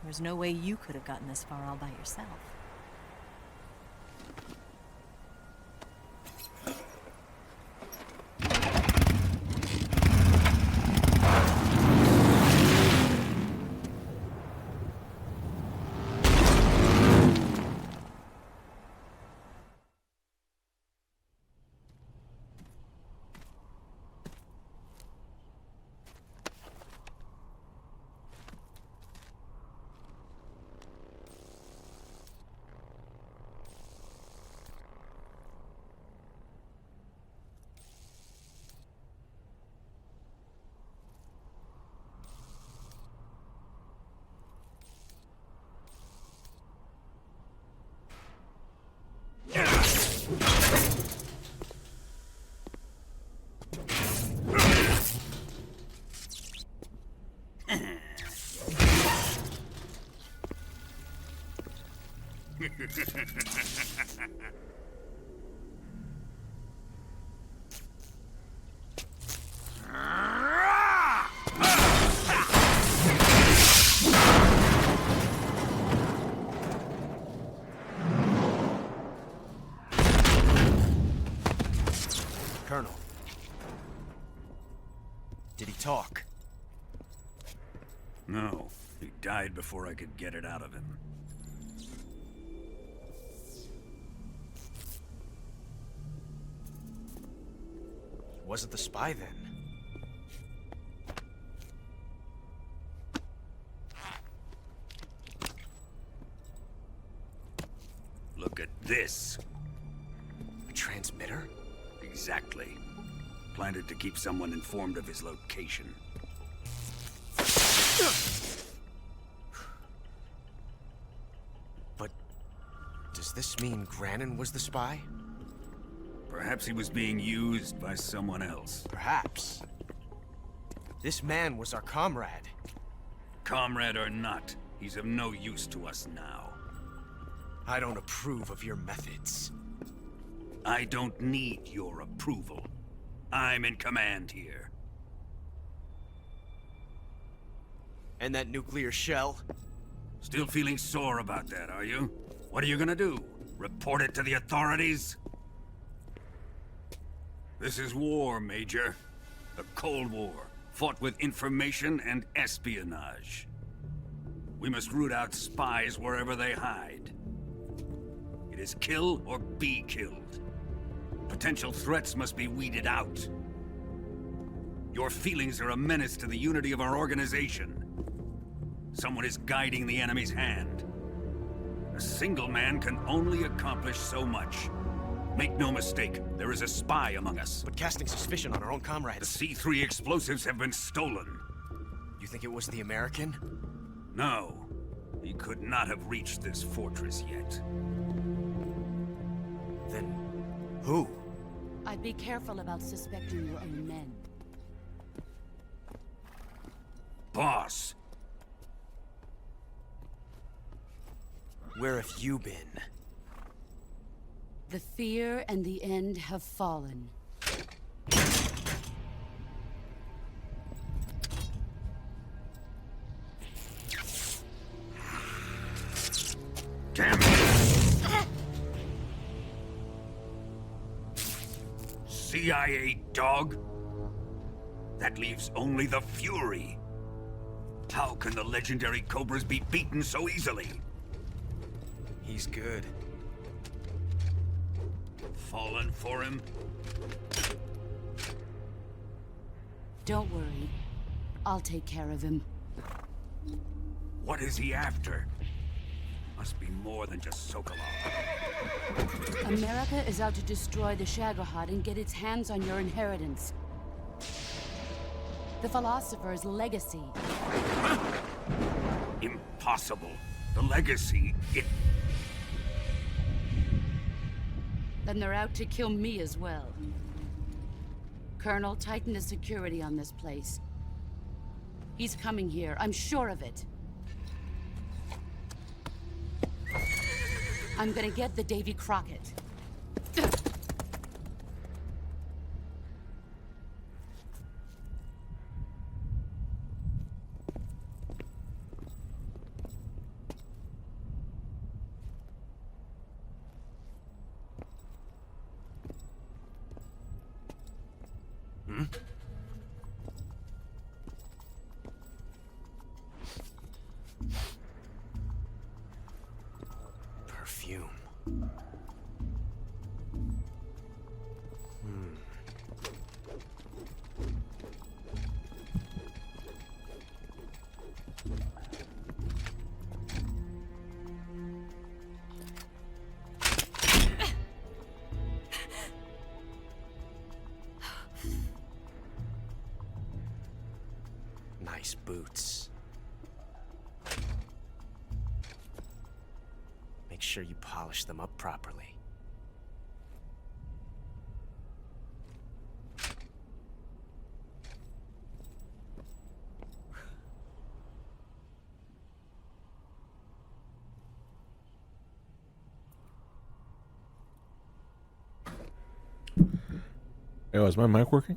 There's no way you could have gotten this far all by yourself. Colonel. Did he talk? No, he died before I could get it out of him. Wasn't the spy then? Look at this. A transmitter? Exactly. Planted to keep someone informed of his location. But does this mean Granin was the spy? Perhaps he was being used by someone else. Perhaps. This man was our comrade. Comrade or not, he's of no use to us now. I don't approve of your methods. I don't need your approval. I'm in command here. And that nuclear shell? Still feeling sore about that, are you? What are you gonna do? Report it to the authorities? This is war, Major. The Cold War, fought with information and espionage. We must root out spies wherever they hide. It is kill or be killed. Potential threats must be weeded out. Your feelings are a menace to the unity of our organization. Someone is guiding the enemy's hand. A single man can only accomplish so much. Make no mistake, there is a spy among us. But casting suspicion on our own comrades. The C3 explosives have been stolen. You think it was the American? No. He could not have reached this fortress yet. Then, who? I'd be careful about suspecting your own men. Boss! Where have you been? The fear and the end have fallen. Damn it! CIA dog? That leaves only the Fury. How can the legendary Cobras be beaten so easily? He's good. Fallen for him? Don't worry. I'll take care of him. What is he after? Must be more than just Sokolov. America is out to destroy the Shagohod and get its hands on your inheritance. The philosopher's legacy. Huh? Impossible. The legacy, Then they're out to kill me as well. Colonel, tighten the security on this place. He's coming here, I'm sure of it. I'm gonna get the Davy Crockett. Perfume. Nice boots. Make sure you polish them up properly. Oh, is my mic working?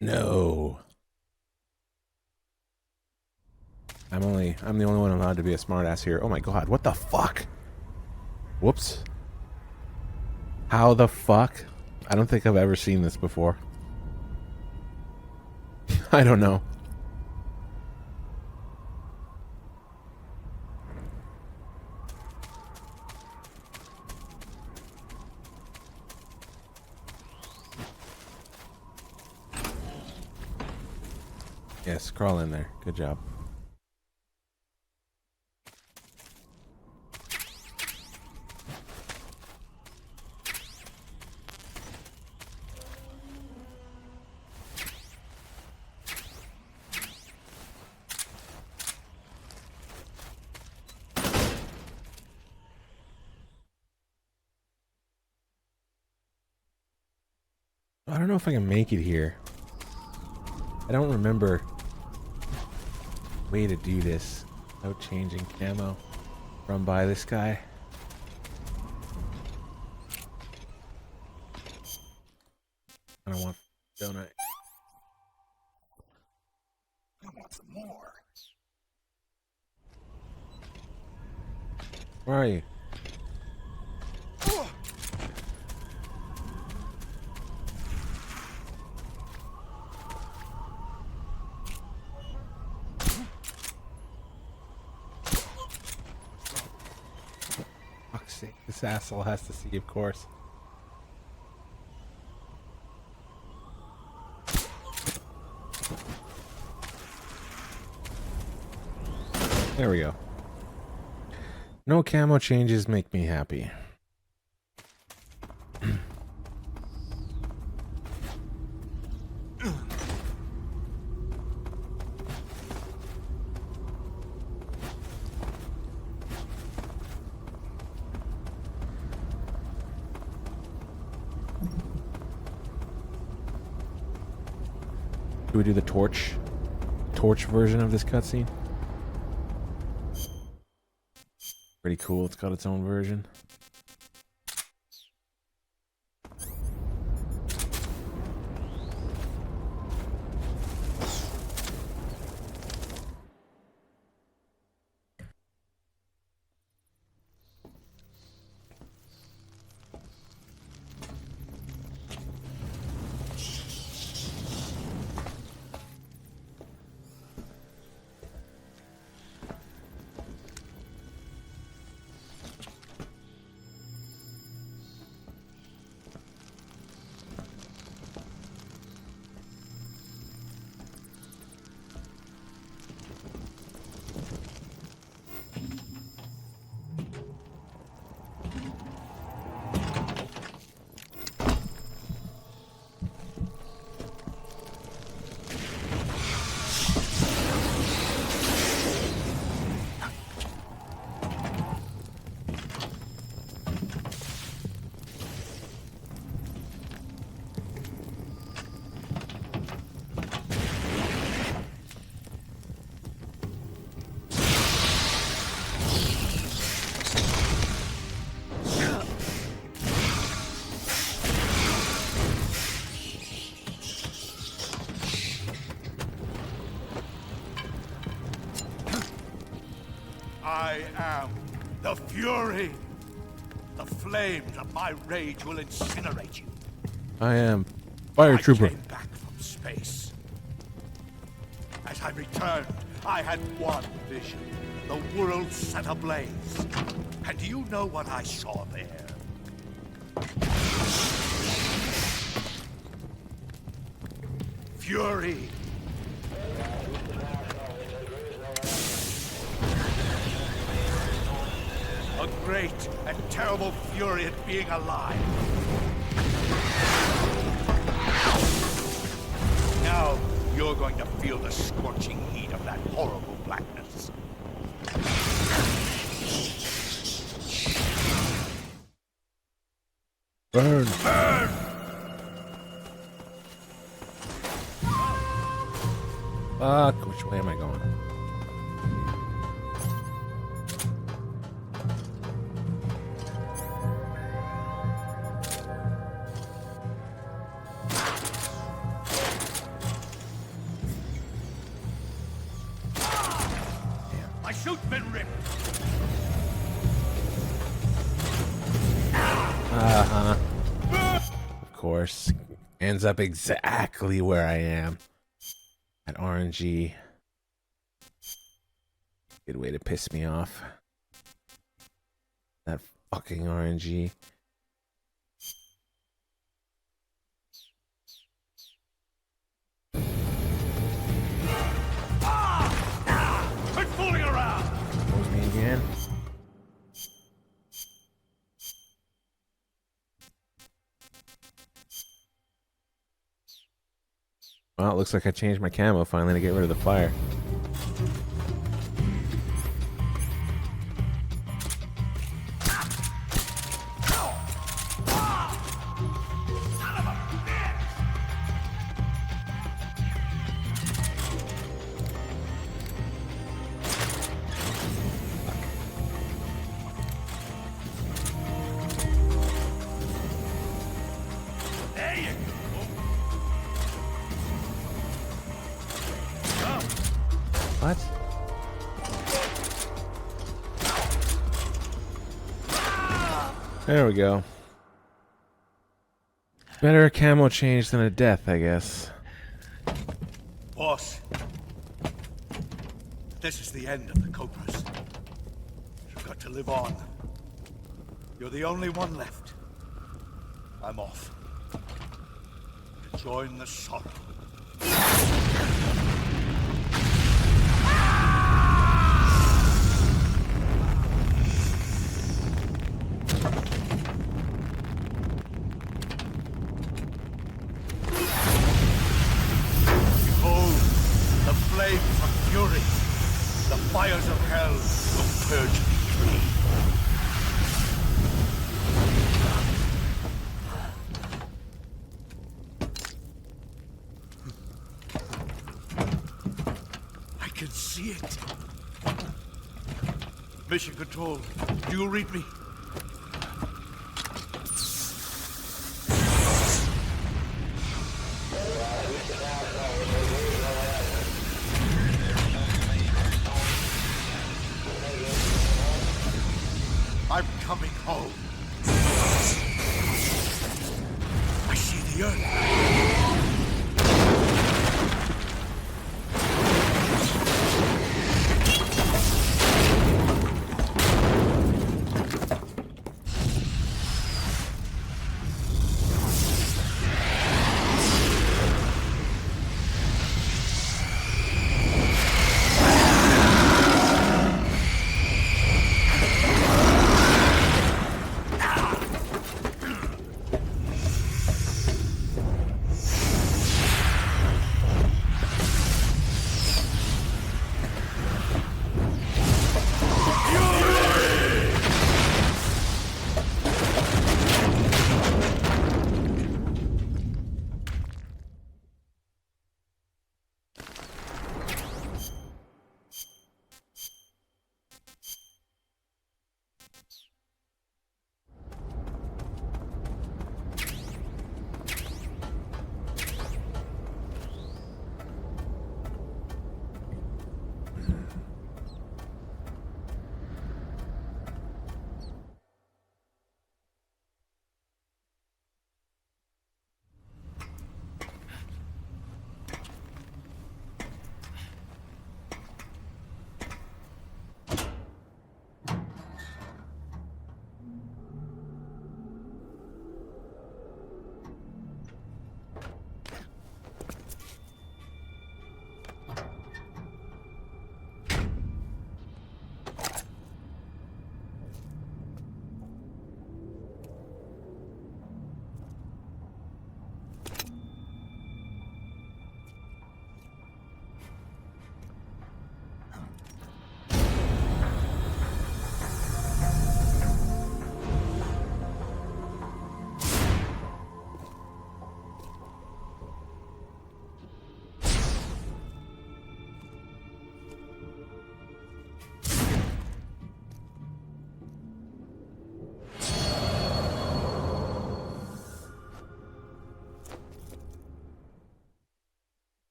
No. I'm the only one allowed to be a smartass here. Oh my god, what the fuck? Whoops. How the fuck? I don't think I've ever seen this before. I don't know. Yes, crawl in there. Good job. I don't know if I can make it here. I don't remember way to do this without changing camo. Run by this guy. don't I? I want some more. Where are you? Fuck's sake, this asshole has to see, of course. There we go. No camo changes make me happy. Do we do the torch version of this cutscene? Pretty cool. It's got its own version. I am the Fury. The flames of my rage will incinerate you. I am Fire Trooper. I came back from space. As I returned, I had one vision. The world set ablaze. And do you know what I saw there? Fury. A great and terrible fury at being alive. Now you're going to feel the scorching heat of that horrible blackness. Burn. Burn! Fuck, which way am I going? My suit's been ripped. Uh-huh. Of course. Ends up exactly where I am. At RNG. Good way to piss me off. That fucking RNG. Quit fooling around! That was me again. Well, it looks like I changed my camo finally to get rid of the fire. There you go. What? There we go. Better a camo change than a death, I guess. Boss, this is the end of the Cobras. You've got to live on. You're the only one left. I'm off. To join the sorrow. Behold, the flames of fury. The fires of hell will purge me free. I can see it. Mission Control, do you read me? I'm coming home. I see the earth.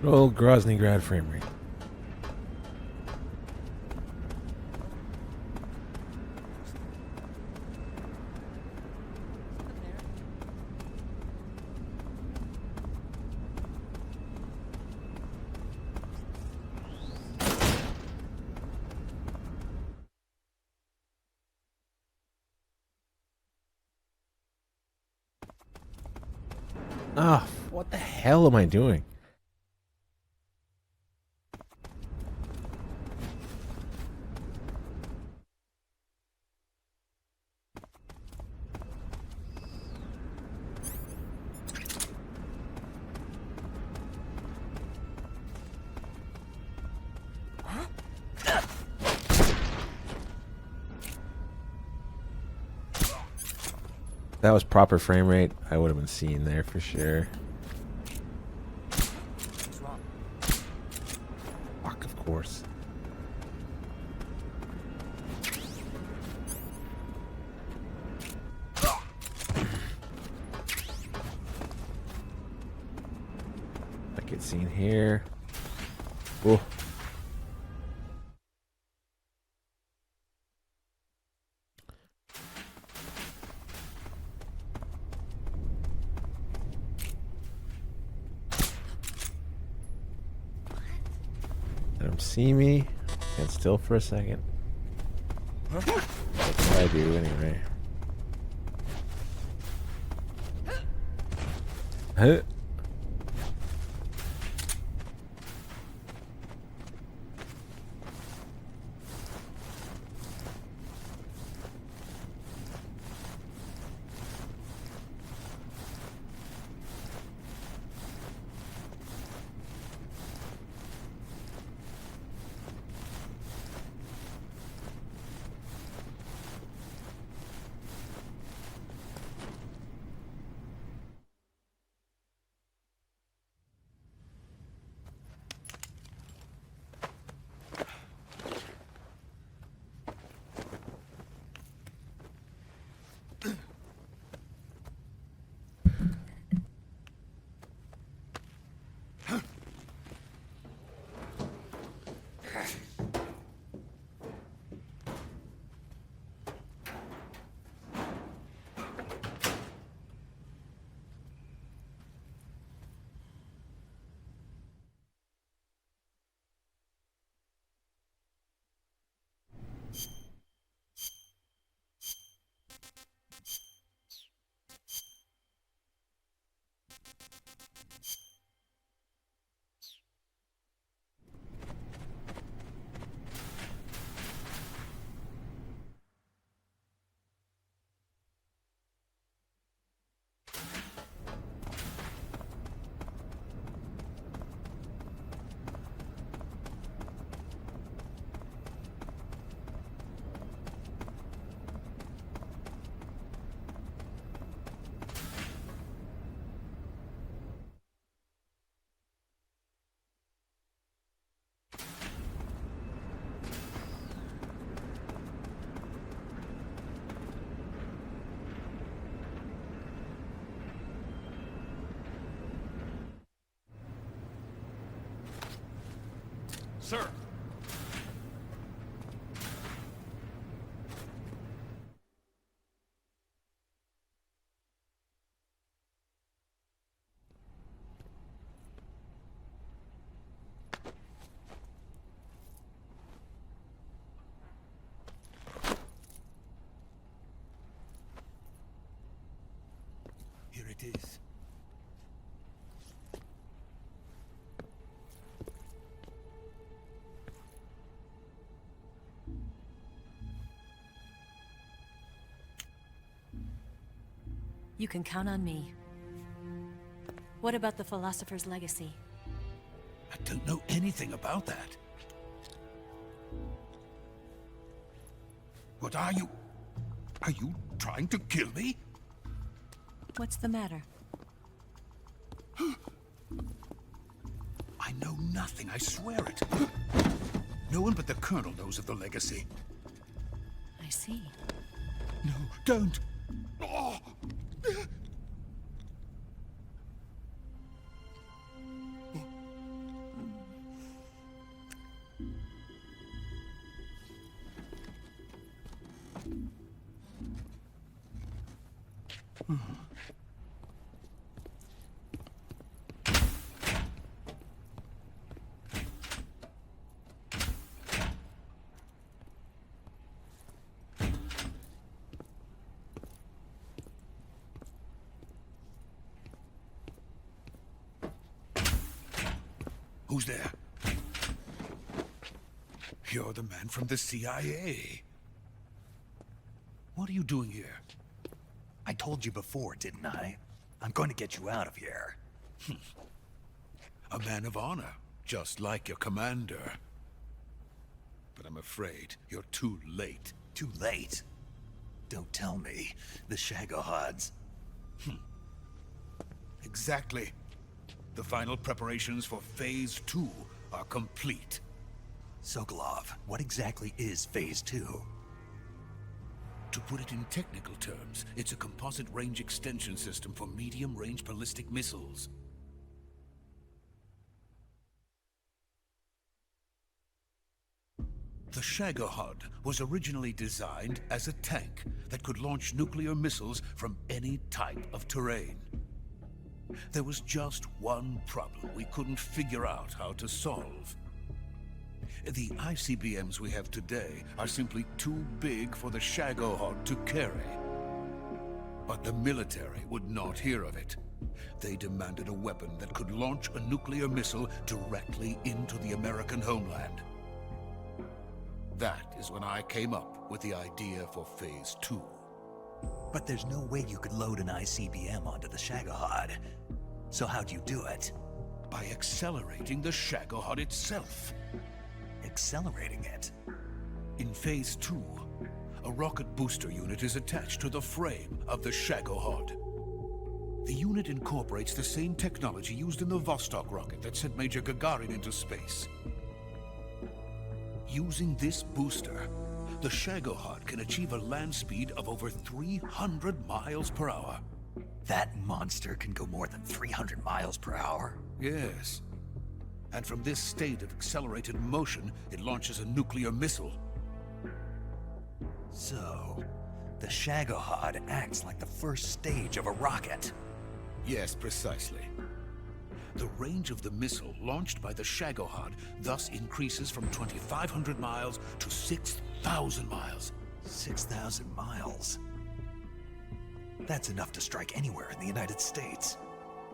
Old Groznygrad frame rate. Ah, what the hell am I doing? If that was proper frame rate, I would have been seeing there for sure. What's wrong? Fuck, of course. cutscene here. Oh. Let him see me. Stand still for a second. That's what I do anyway. Huh? Sir! Here it is. You can count on me. What about the philosopher's legacy? I don't know anything about that. What are you? Are you trying to kill me? What's the matter? I know nothing, I swear it. No one but the Colonel knows of the legacy. I see. No, don't! Oh. Who's there? You're the man from the CIA. What are you doing here? I told you before, didn't I? I'm going to get you out of here. A man of honor, just like your commander. But I'm afraid you're too late. Too late? Don't tell me. The Shagohods. Exactly. The final preparations for Phase 2 are complete. Sokolov, what exactly is Phase 2? To put it in technical terms, it's a composite range extension system for medium-range ballistic missiles. The Shagohod was originally designed as a tank that could launch nuclear missiles from any type of terrain. There was just one problem we couldn't figure out how to solve. The ICBMs we have today are simply too big for the Shagohod to carry. But the military would not hear of it. They demanded a weapon that could launch a nuclear missile directly into the American homeland. That is when I came up with the idea for Phase 2. But there's no way you could load an ICBM onto the Shagohod. So how'd you do it? By accelerating the Shagohod itself. Accelerating it? In Phase 2, a rocket booster unit is attached to the frame of the Shagohod. The unit incorporates the same technology used in the Vostok rocket that sent Major Gagarin into space. Using this booster, the Shagohod can achieve a land speed of over 300 miles per hour. That monster can go more than 300 miles per hour? Yes. And from this state of accelerated motion, it launches a nuclear missile. So, the Shagohod acts like the first stage of a rocket. Yes, precisely. The range of the missile launched by the Shagohod thus increases from 2,500 miles to 6,000 miles. 6,000 miles? That's enough to strike anywhere in the United States.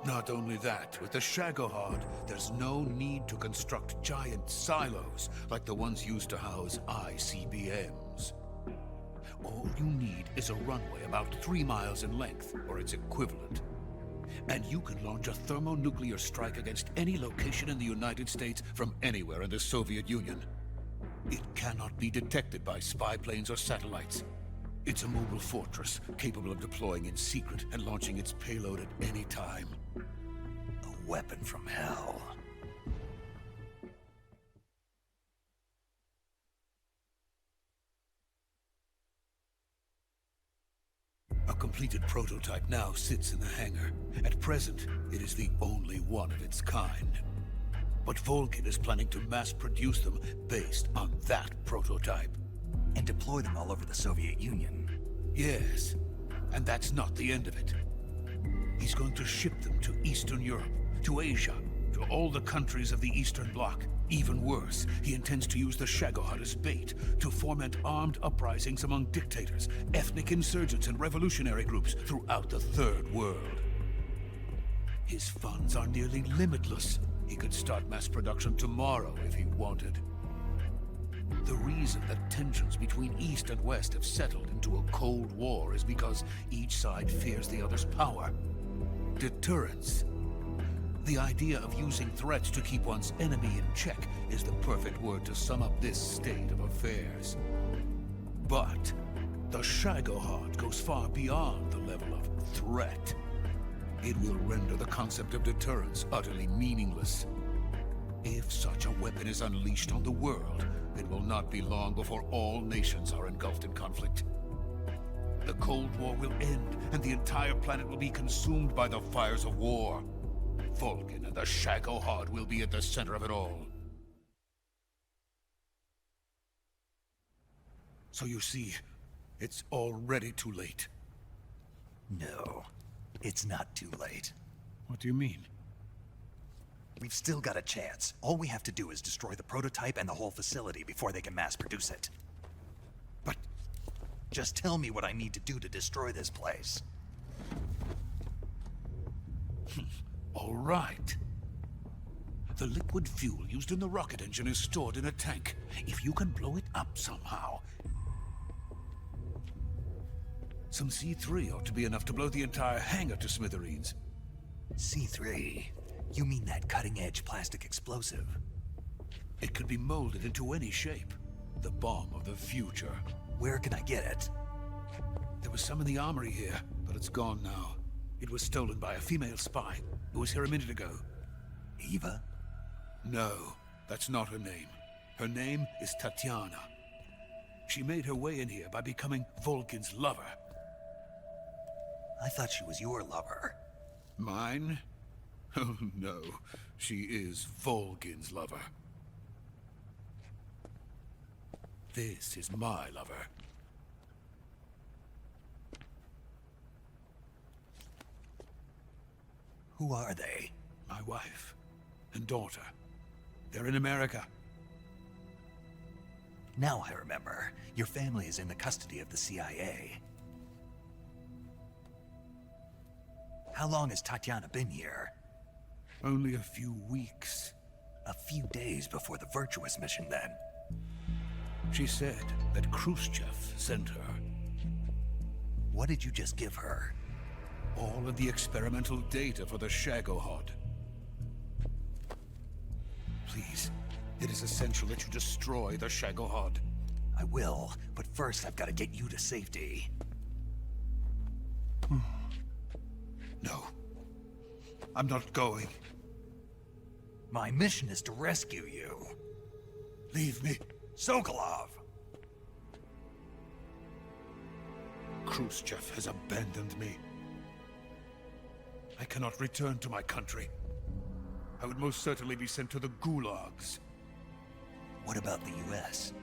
Not only that, with the Shagohod, there's no need to construct giant silos like the ones used to house ICBMs. All you need is a runway about 3 miles in length, or its equivalent. And you can launch a thermonuclear strike against any location in the United States from anywhere in the Soviet Union. It cannot be detected by spy planes or satellites. It's a mobile fortress, capable of deploying in secret and launching its payload at any time. A weapon from hell. A completed prototype now sits in the hangar. At present, it is the only one of its kind. But Volgin is planning to mass produce them based on that prototype. And deploy them all over the Soviet Union. Yes, and that's not the end of it. He's going to ship them to Eastern Europe, to Asia, to all the countries of the Eastern Bloc. Even worse, he intends to use the Shagohod as bait to foment armed uprisings among dictators, ethnic insurgents, and revolutionary groups throughout the Third World. His funds are nearly limitless. He could start mass production tomorrow if he wanted. The reason that tensions between East and West have settled into a Cold War is because each side fears the other's power. Deterrence. The idea of using threats to keep one's enemy in check is the perfect word to sum up this state of affairs. But the Shagohod goes far beyond the level of threat. It will render the concept of deterrence utterly meaningless. If such a weapon is unleashed on the world, it will not be long before all nations are engulfed in conflict. The Cold War will end, and the entire planet will be consumed by the fires of war. Volgin and the Shagohod will be at the center of it all. So you see, it's already too late. No, it's not too late. What do you mean? We've still got a chance. All we have to do is destroy the prototype and the whole facility before they can mass produce it. But just tell me what I need to do to destroy this place. All right. The liquid fuel used in the rocket engine is stored in a tank. If you can blow it up somehow... Some C3 ought to be enough to blow the entire hangar to smithereens. C3? You mean that cutting-edge plastic explosive? It could be molded into any shape. The bomb of the future. Where can I get it? There was some in the armory here, but it's gone now. It was stolen by a female spy who was here a minute ago. Eva? No, that's not her name. Her name is Tatiana. She made her way in here by becoming Volgin's lover. I thought she was your lover. Mine? Oh no, she is Volgin's lover. this is my lover. Who are they? My wife and daughter. They're in America. Now I remember. Your family is in the custody of the CIA. How long has Tatiana been here? Only a few weeks. A few days before the Virtuous mission, then. She said that Khrushchev sent her. What did you just give her? All of the experimental data for the Shagohod. Please, it is essential that you destroy the Shagohod. I will, but first I've got to get you to safety. No. I'm not going. My mission is to rescue you. Leave me. Sokolov! Khrushchev has abandoned me. I cannot return to my country. I would most certainly be sent to the gulags. What about the US?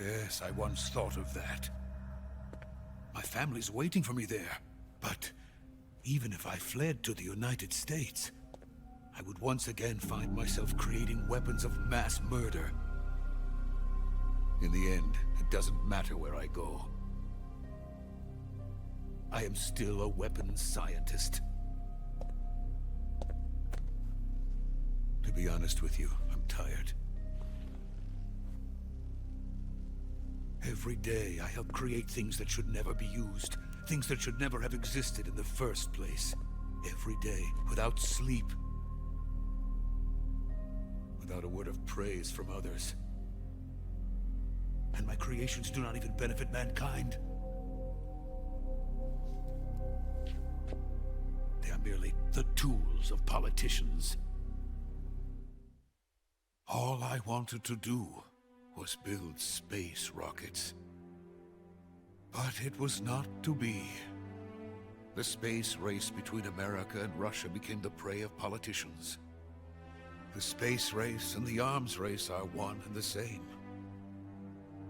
Yes, I once thought of that. My family's waiting for me there. But even if I fled to the United States, I would once again find myself creating weapons of mass murder. In the end, it doesn't matter where I go. I am still a weapons scientist. To be honest with you, I'm tired. Every day, I help create things that should never be used. Things that should never have existed in the first place. Every day, without sleep. Without a word of praise from others. And my creations do not even benefit mankind. They are merely the tools of politicians. All I wanted to do was build space rockets. But it was not to be. The space race between America and Russia became the prey of politicians. The space race and the arms race are one and the same.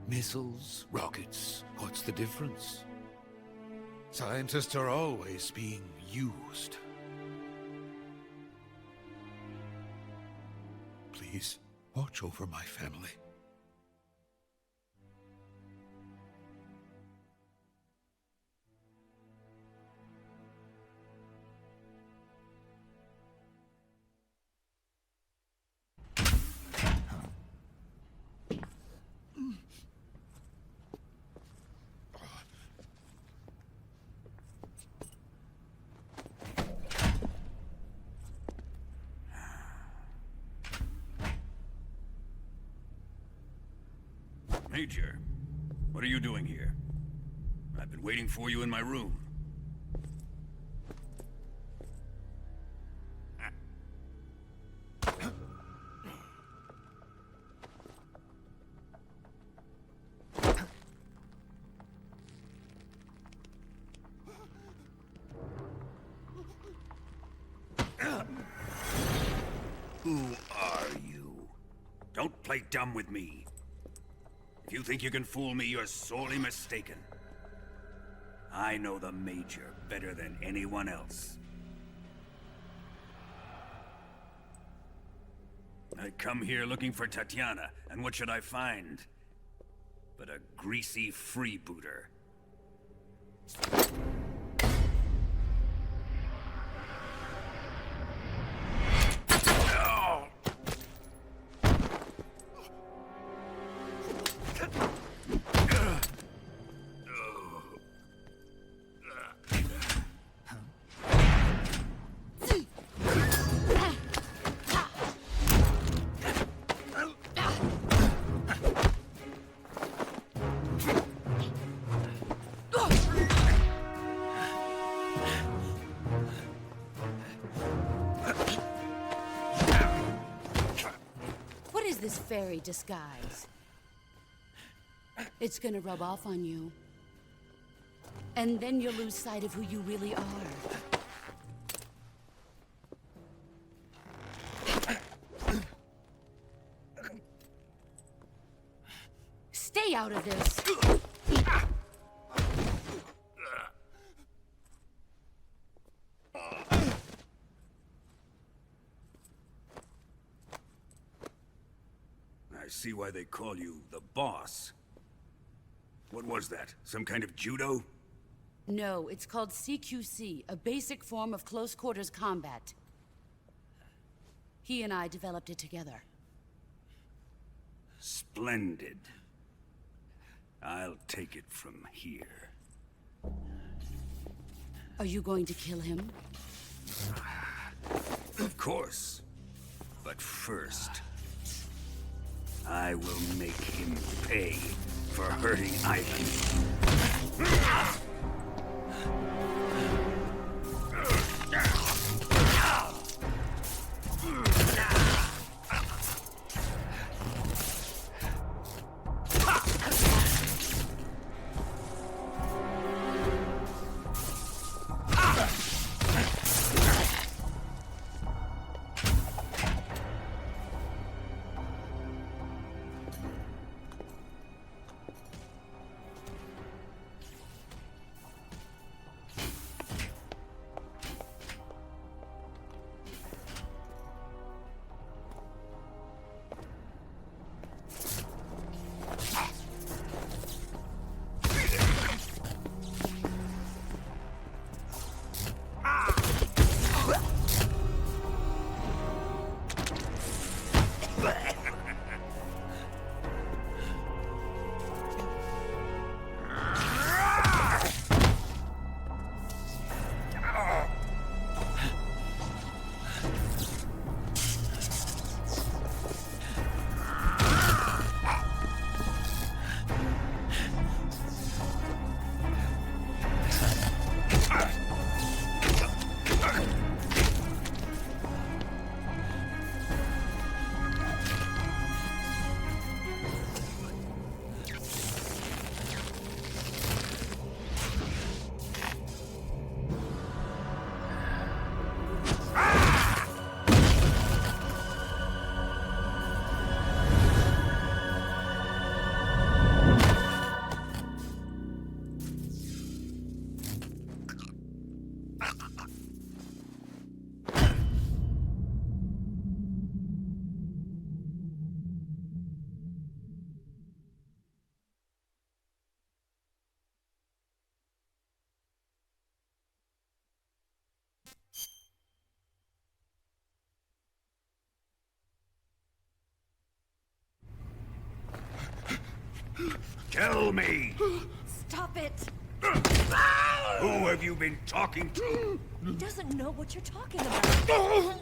Missiles, rockets, what's the difference? Scientists are always being used. Please, watch over my family. Major, what are you doing here? I've been waiting for you in my room. Who are you? Don't play dumb with me. If you think you can fool me, you're sorely mistaken. I know the Major better than anyone else. I come here looking for Tatiana, and what should I find? But a greasy freebooter. This fairy disguise. It's gonna rub off on you. And then you'll lose sight of who you really are. Stay out of this. I see why they call you the boss. What was that? Some kind of judo? No, it's called CQC, a basic form of close quarters combat. He and I developed it together. Splendid. I'll take it from here. Are you going to kill him? Of course. But first, I will make him pay for hurting Ivan. Tell me! Stop it! Who have you been talking to? He doesn't know what you're talking about.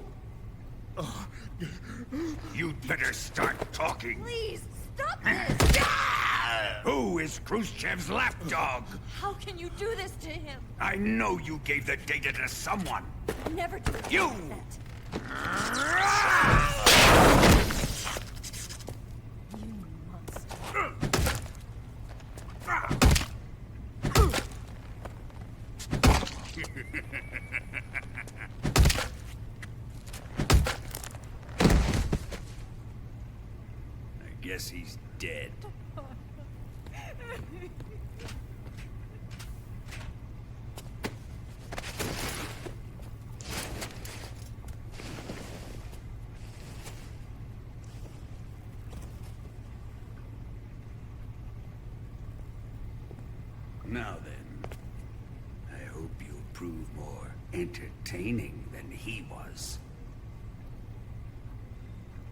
You'd better start talking. Please, stop this! Who is Khrushchev's lapdog? How can you do this to him? I know you gave the data to someone. Never do You! that. I guess he's dead. Now then, I hope you'll prove more entertaining than he was.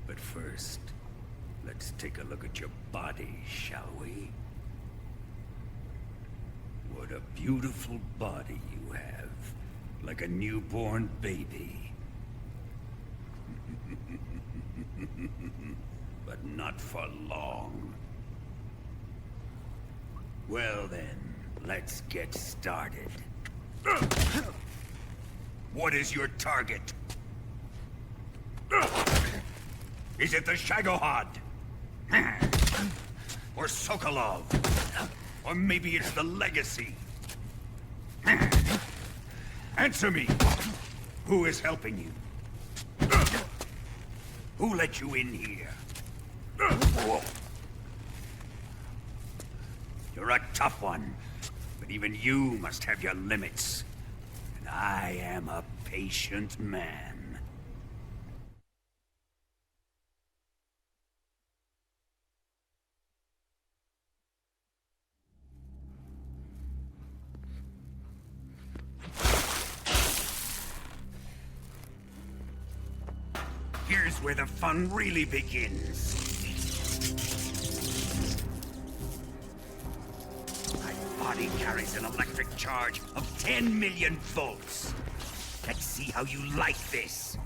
But first, let's take a look at your body, shall we? What a beautiful body you have, like a newborn baby. But not for long. Well then, let's get started. What is your target? Is it the Shagohod? Or Sokolov? Or maybe it's the Legacy? Answer me! Who is helping you? Who let you in here? tough one. But even you must have your limits. And I am a patient man. Here's where the fun really begins. My body carries an electric charge of 10 million volts. Let's see how you like this.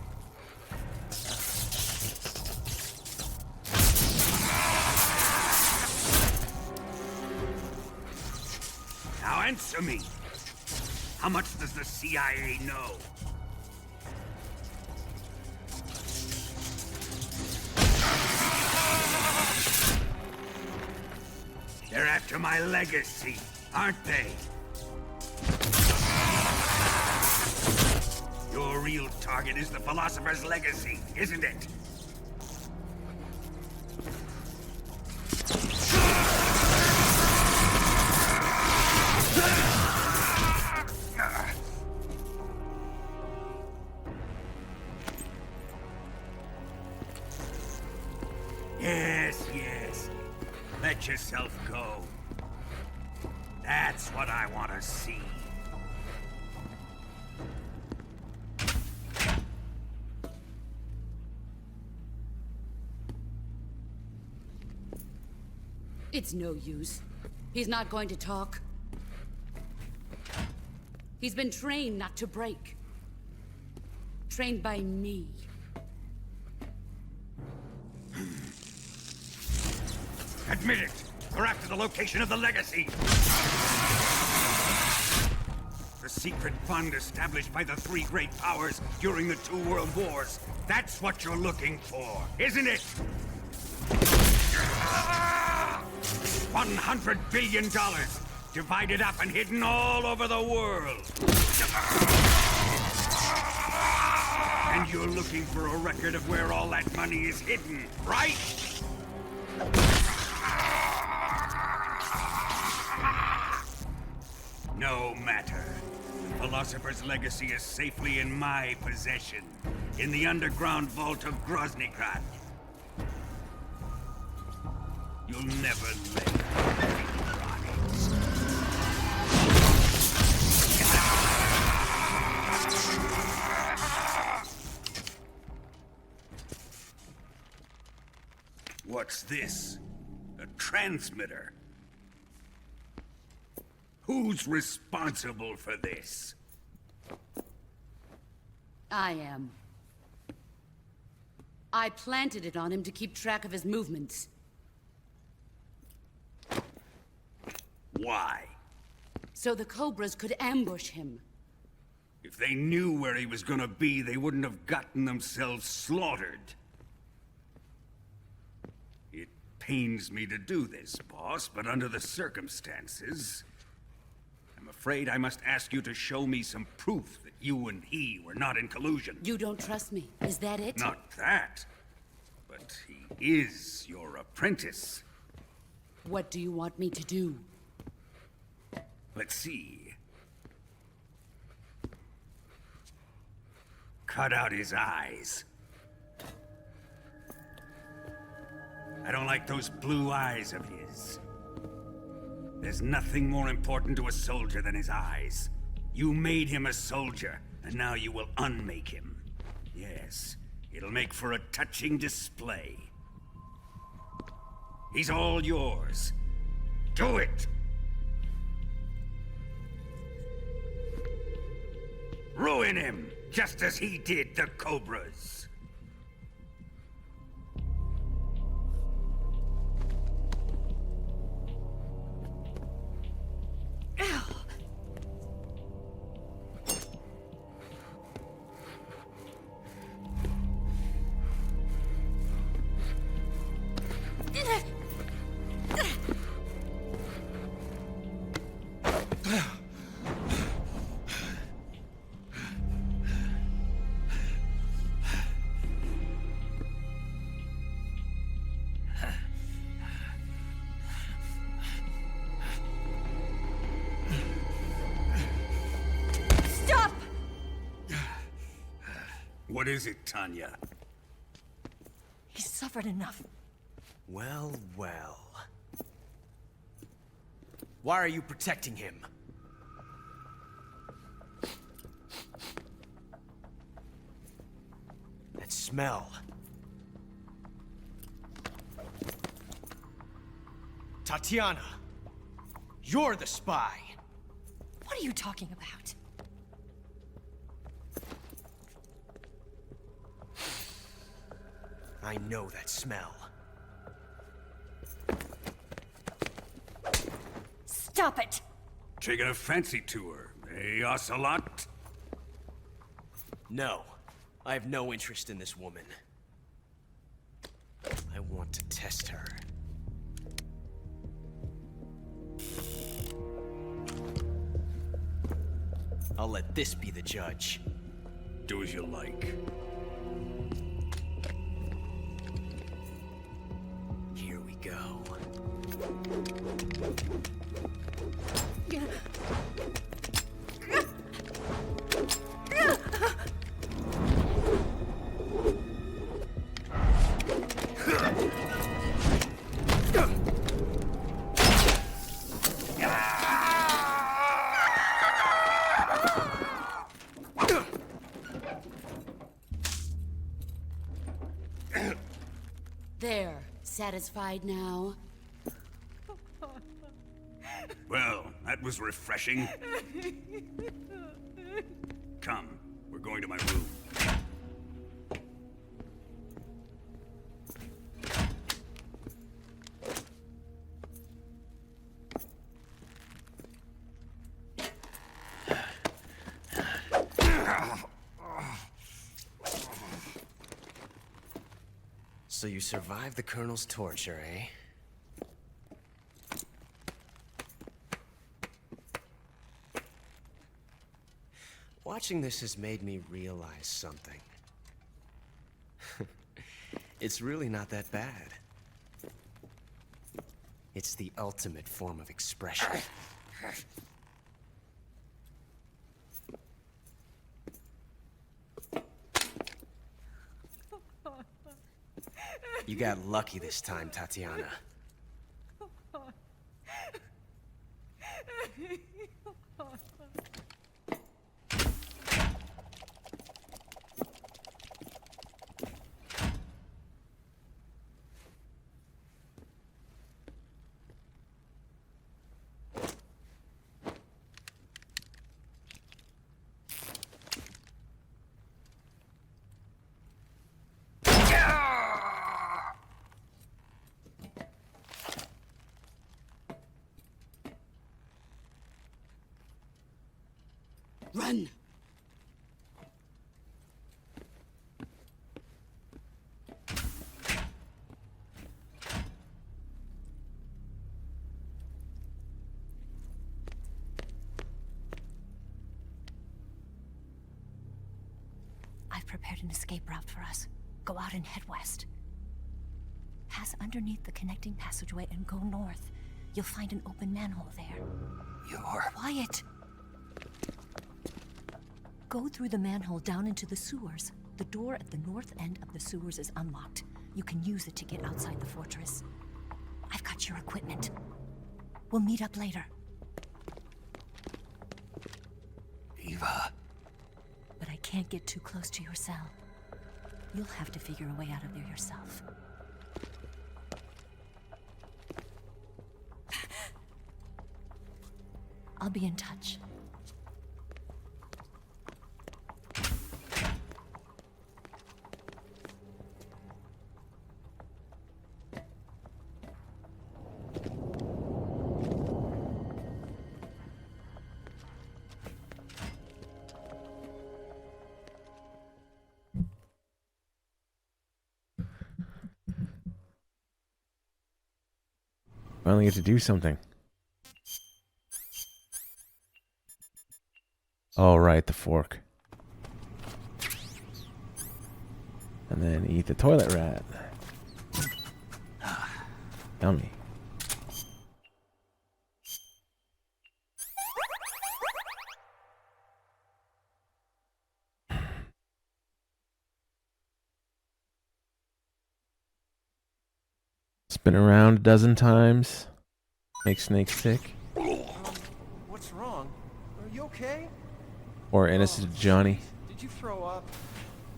Now answer me. How much does the CIA know? They're after my legacy, aren't they? Your real target is the Philosopher's legacy, isn't it? Yes, yes. Let yourself go. That's what I want to see. It's no use. He's not going to talk. He's been trained not to break. Trained by me. Admit it! We're after the location of the legacy! The secret fund established by the three great powers during the 2 world wars. That's what you're looking for, isn't it? $100 billion, divided up and hidden all over the world. And you're looking for a record of where all that money is hidden, right? No matter. The Philosopher's legacy is safely in my possession, in the underground vault of Groznygrad. You'll never lay on it. What's this? A transmitter? Who's responsible for this? I am. I planted it on him to keep track of his movements. Why? So the Cobras could ambush him. If they knew where he was gonna be, they wouldn't have gotten themselves slaughtered. It pains me to do this, boss, but under the circumstances, I'm afraid I must ask you to show me some proof that you and he were not in collusion. You don't trust me, is that it? Not that, but he is your apprentice. What do you want me to do? Let's see. Cut out his eyes. I don't like those blue eyes of his. There's nothing more important to a soldier than his eyes. You made him a soldier, and now you will unmake him. Yes, it'll make for a touching display. He's all yours. Do it! Ruin him, just as he did the Cobras. What is it, Tanya? He's suffered enough. Well, well. Why are you protecting him? That smell. Tatiana, you're the spy. What are you talking about? I know that smell. Stop it! Taking a fancy to her, eh, Ocelot? No, I have no interest in this woman. I want to test her. I'll let this be the judge. Do as you like. Here we go. There. Satisfied now? Well, that was refreshing. Come, we're going to my room. So you survived the Colonel's torture, eh? Watching this has made me realize something. It's really not that bad. It's the ultimate form of expression. You got lucky this time, Tatiana. Run! I've prepared an escape route for us. Go out and head west. Pass underneath the connecting passageway and go north. You'll find an open manhole there. You're... Quiet! Go through the manhole down into the sewers. The door at the north end of the sewers is unlocked. You can use it to get outside the fortress. I've got your equipment. We'll meet up later. Eva. But I can't get too close to your cell. You'll have to figure a way out of there yourself. I'll be in touch. Finally get to do something. All right, the fork. And then eat the toilet rat. Yummy. Spin around a dozen times. Make Snake sick. What's wrong? Are you okay? Or innocent Johnny. Did you throw up?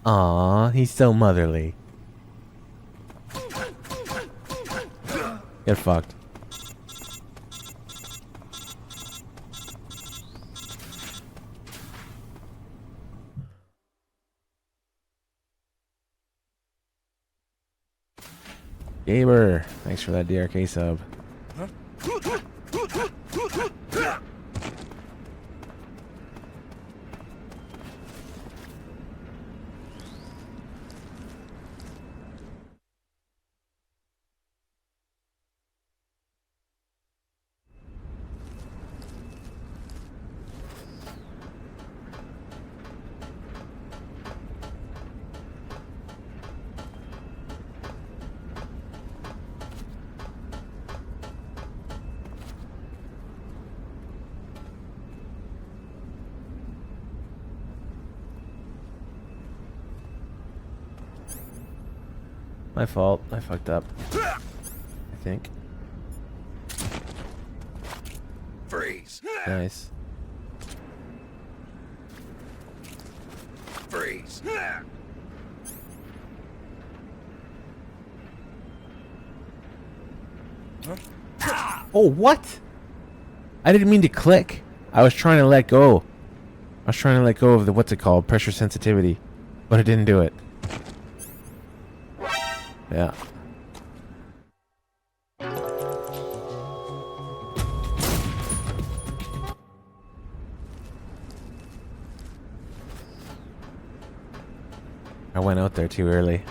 Aw, he's so motherly. Get fucked. Gamer, thanks for that DRK sub. My fault. I fucked up. I think. Freeze. Nice. Freeze. Oh, what? I didn't mean to click. I was trying to let go. I was trying to let go of the, what's it called? Pressure sensitivity. But it didn't do it. Yeah. I went out there too early.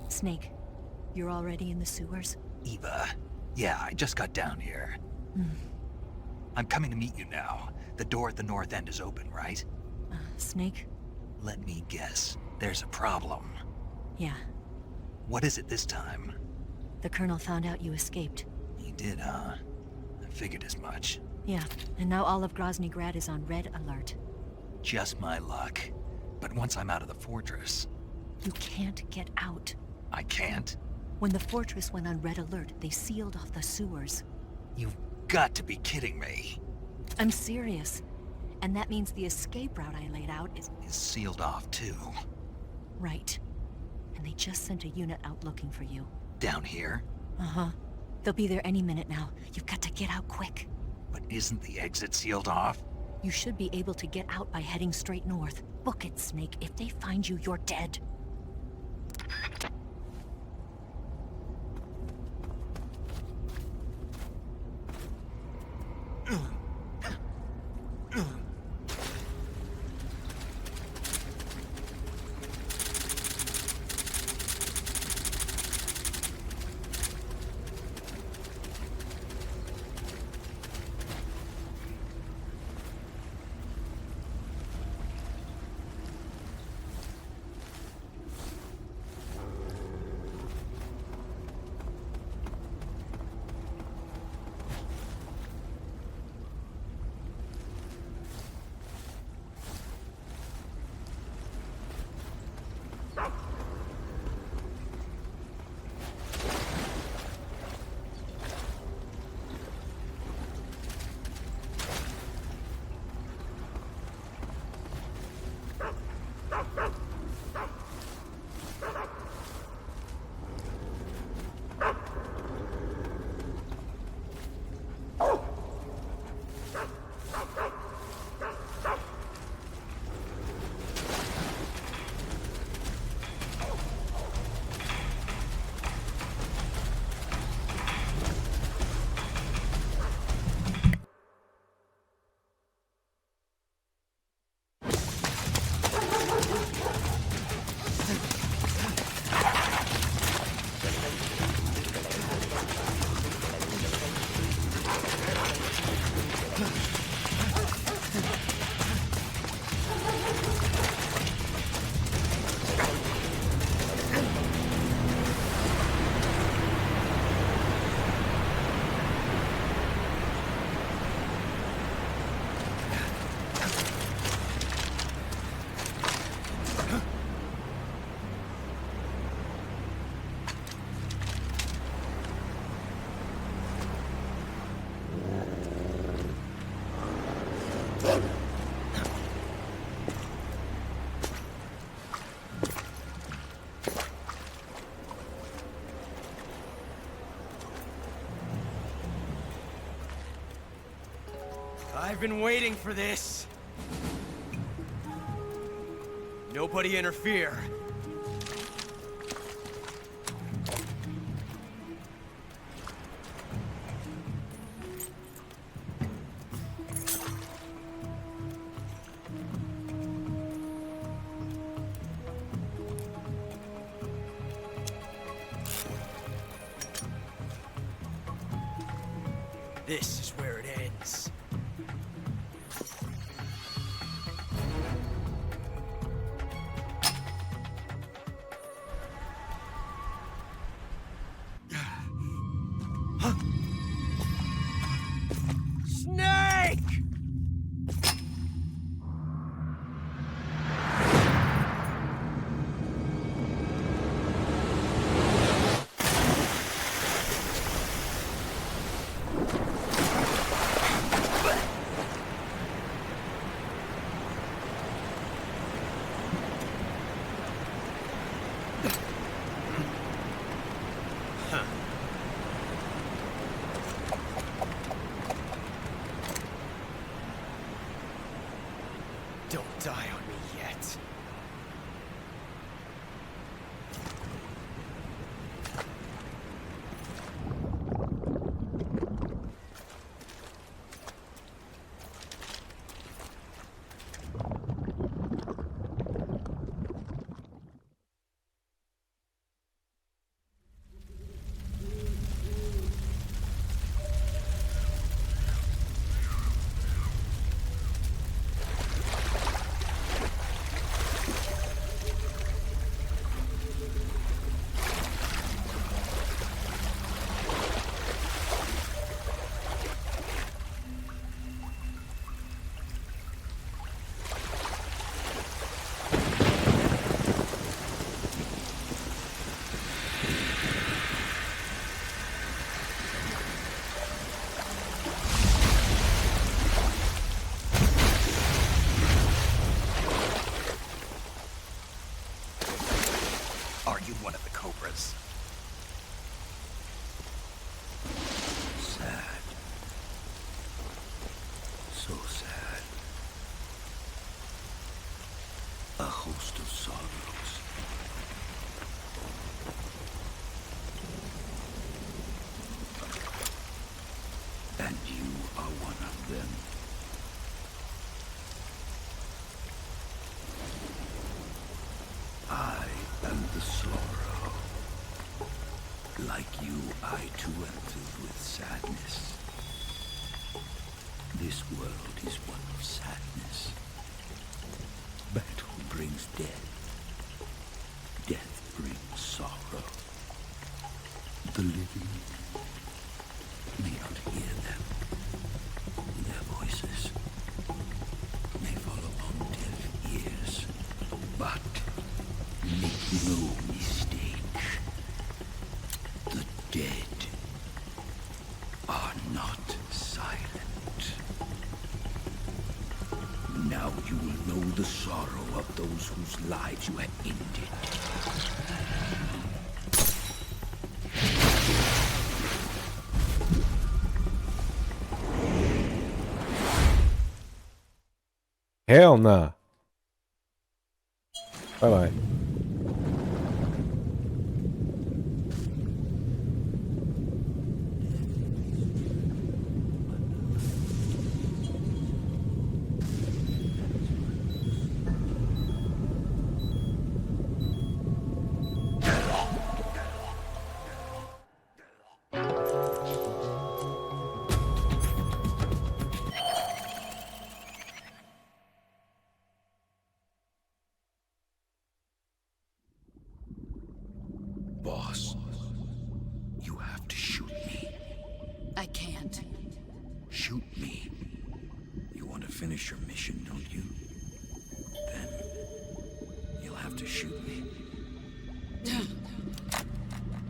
Snake, you're already in the sewers? Eva. Yeah, I just got down here. I'm coming to meet you now. The door at the north end is open, right? Snake? Let me guess. There's a problem. Yeah. What is it this time? The Colonel found out you escaped. He did, huh? I figured as much. Yeah, and now all of Grozny Grad is on red alert. Just my luck. But once I'm out of the fortress... You can't get out. I can't? When the fortress went on red alert, they sealed off the sewers. You've got to be kidding me. I'm serious. And that means the escape route I laid out is sealed off, too. Right. And they just sent a unit out looking for you. Down here? Uh-huh. They'll be there any minute now. You've got to get out quick. But isn't the exit sealed off? You should be able to get out by heading straight north. Book it, Snake. If they find you, you're dead. I've been waiting for this. Nobody interfere. This is where it ends. Snake! Don't die on me yet. Are you one of the Cobras? Sad. So sad. A host of sorrows. And you are one of them. I am the sorrow. Like you, I too am filled with sadness. This world is one of sadness. Battle brings death. Death brings sorrow. The living may not hear them. Their voices may fall upon deaf ears. But make no mistake. The dead are not silent. Now you will know the sorrow of those whose lives you have ended. Hell nah. Bye-bye. Boss, you have to shoot me. I can't. Shoot me. You want to finish your mission, don't you? Then you'll have to shoot me.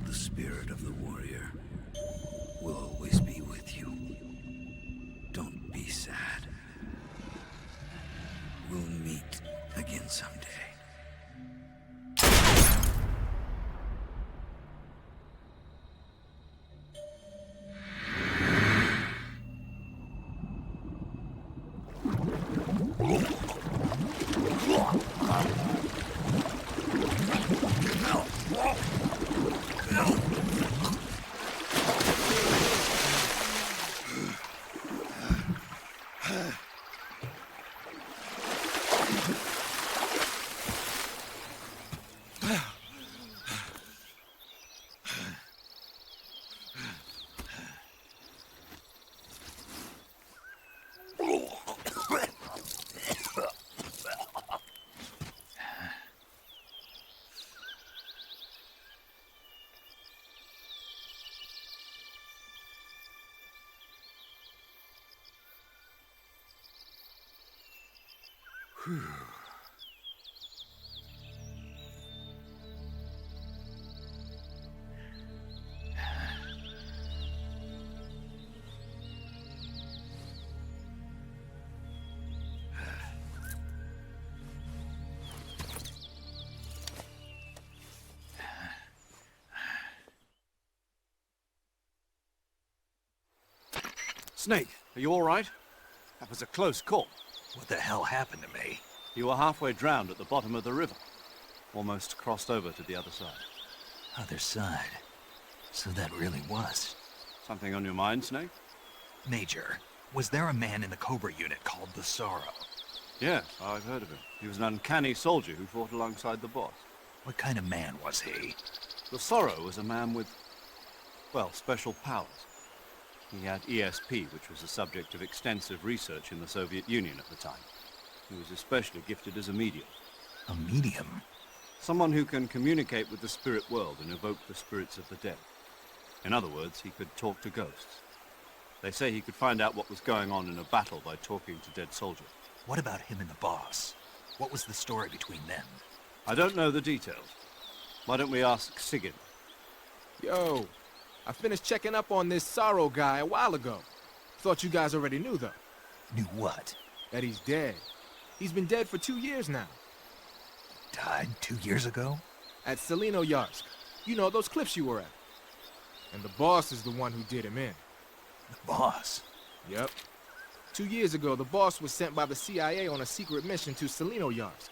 The spirit of the warrior will always be with you. Don't be sad. We'll meet again someday. Snake, are you all right? That was a close call. What the hell happened to me? You were halfway drowned at the bottom of the river. Almost crossed over to the other side. Other side? So that really was. Something on your mind, Snake? Major, was there a man in the Cobra unit called the Sorrow? Yes, I've heard of him. He was an uncanny soldier who fought alongside the boss. What kind of man was he? The Sorrow was a man with, well, special powers. He had ESP, which was the subject of extensive research in the Soviet Union at the time. He was especially gifted as a medium. A medium? Someone who can communicate with the spirit world and evoke the spirits of the dead. In other words, he could talk to ghosts. They say he could find out what was going on in a battle by talking to dead soldiers. What about him and the boss? What was the story between them? I don't know the details. Why don't we ask Sigyn? Yo, I finished checking up on this Sorrow guy a while ago. Thought you guys already knew, though. Knew what? That he's dead. He's been dead for 2 years now. Died 2 years ago? At Selino-Yarsk. You know, those cliffs you were at. And the boss is the one who did him in. The boss? Yep. 2 years ago, the boss was sent by the CIA on a secret mission to Selino-Yarsk.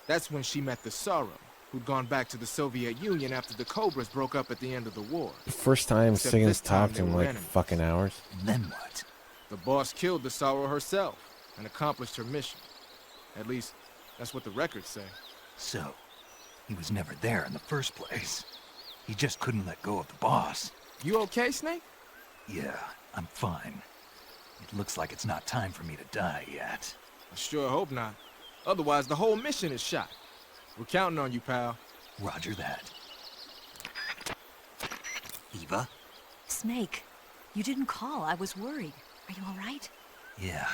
That's when she met the Sorrow, who'd gone back to the Soviet Union after the Cobras broke up at the end of the war. The first time Except Sigyn's this time talked to they him were like enemies. fucking hours. Then what? The boss killed the Sorrow herself and accomplished her mission. At least, that's what the records say. So, he was never there in the first place. He just couldn't let go of the boss. You okay, Snake? Yeah, I'm fine. It looks like it's not time for me to die yet. I sure hope not. Otherwise, the whole mission is shot. We're counting on you, pal. Roger that. Eva? Snake, you didn't call. I was worried. Are you all right? Yeah,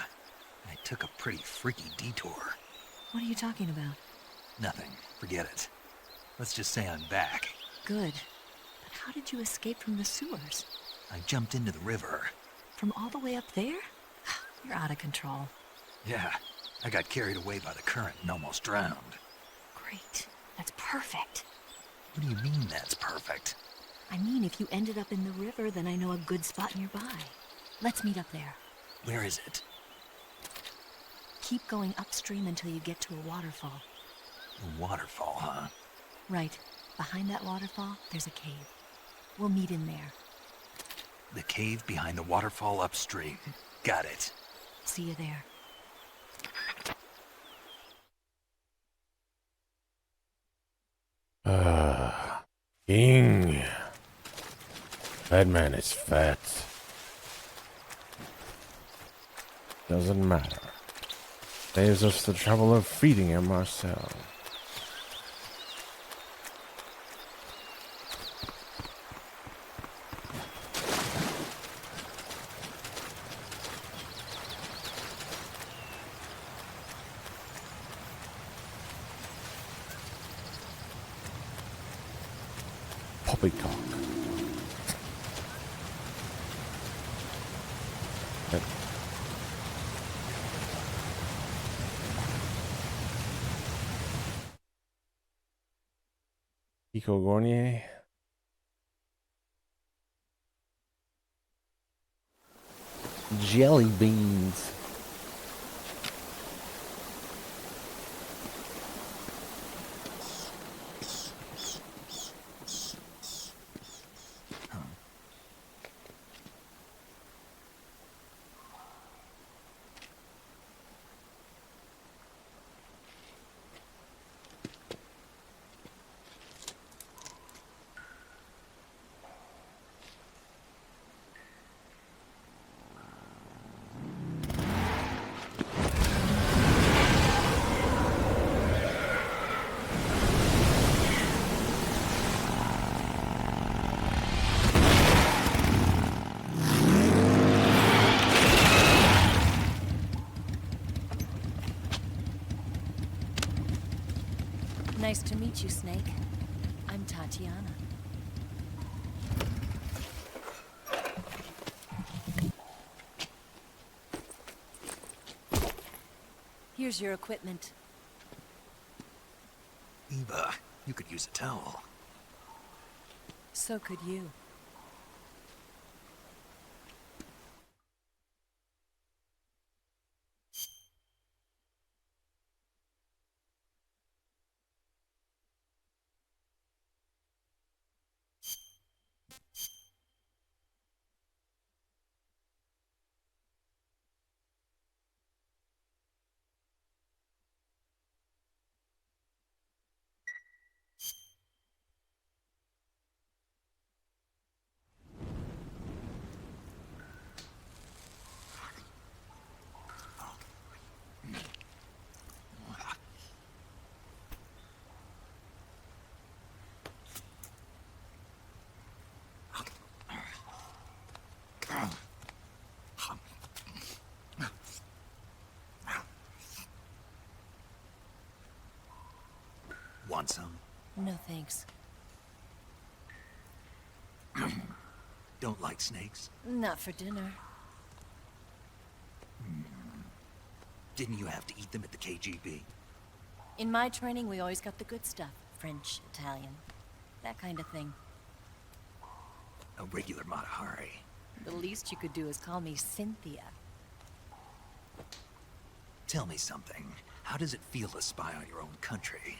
I took a pretty freaky detour. What are you talking about? Nothing. Forget it. Let's just say I'm back. Good. But how did you escape from the sewers? I jumped into the river. From all the way up there? You're out of control. Yeah, I got carried away by the current and almost drowned. Great. That's perfect. What do you mean that's perfect? I mean, if you ended up in the river, then I know a good spot nearby. Let's meet up there. Where is it? Keep going upstream until you get to a waterfall. A waterfall, huh? Right. Behind that waterfall, there's a cave. We'll meet in there. The cave behind the waterfall upstream. Got it. See you there. King. That man is fat. Doesn't matter. Saves us the trouble of feeding him ourselves. Poppycock. Pico Gournier. Jelly beans. meet you, Snake. I'm Tatiana. Here's your equipment. Eva, you could use a towel. So could you. Want some? No thanks. Don't like snakes? Not for dinner. Didn't you have to eat them at the KGB? In my training, we always got the good stuff. French, Italian, that kind of thing. A regular Matahari. The least you could do is call me Cynthia. Tell me something. How does it feel to spy on your own country?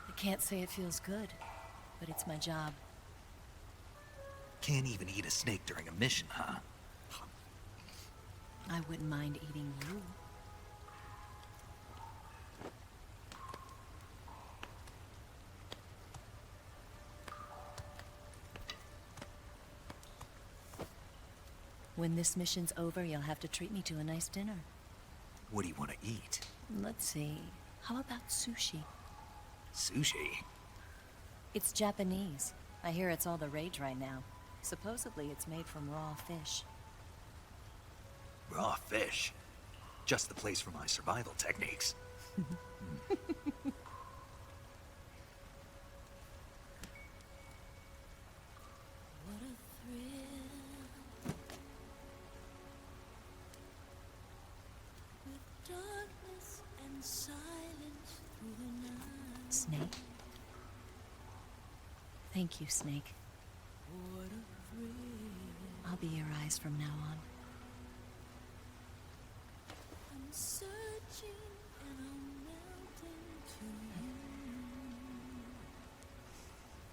I can't say it feels good, but it's my job. Can't even eat a snake during a mission, huh? I wouldn't mind eating you. When this mission's over, you'll have to treat me to a nice dinner. What do you want to eat? Let's see. How about sushi? Sushi? It's Japanese. I hear it's all the rage right now. Supposedly it's made from raw fish. Raw fish? Just the place for my survival techniques. Snake? Thank you, Snake. I'll be your eyes from now on. I'm searching and I'm melting to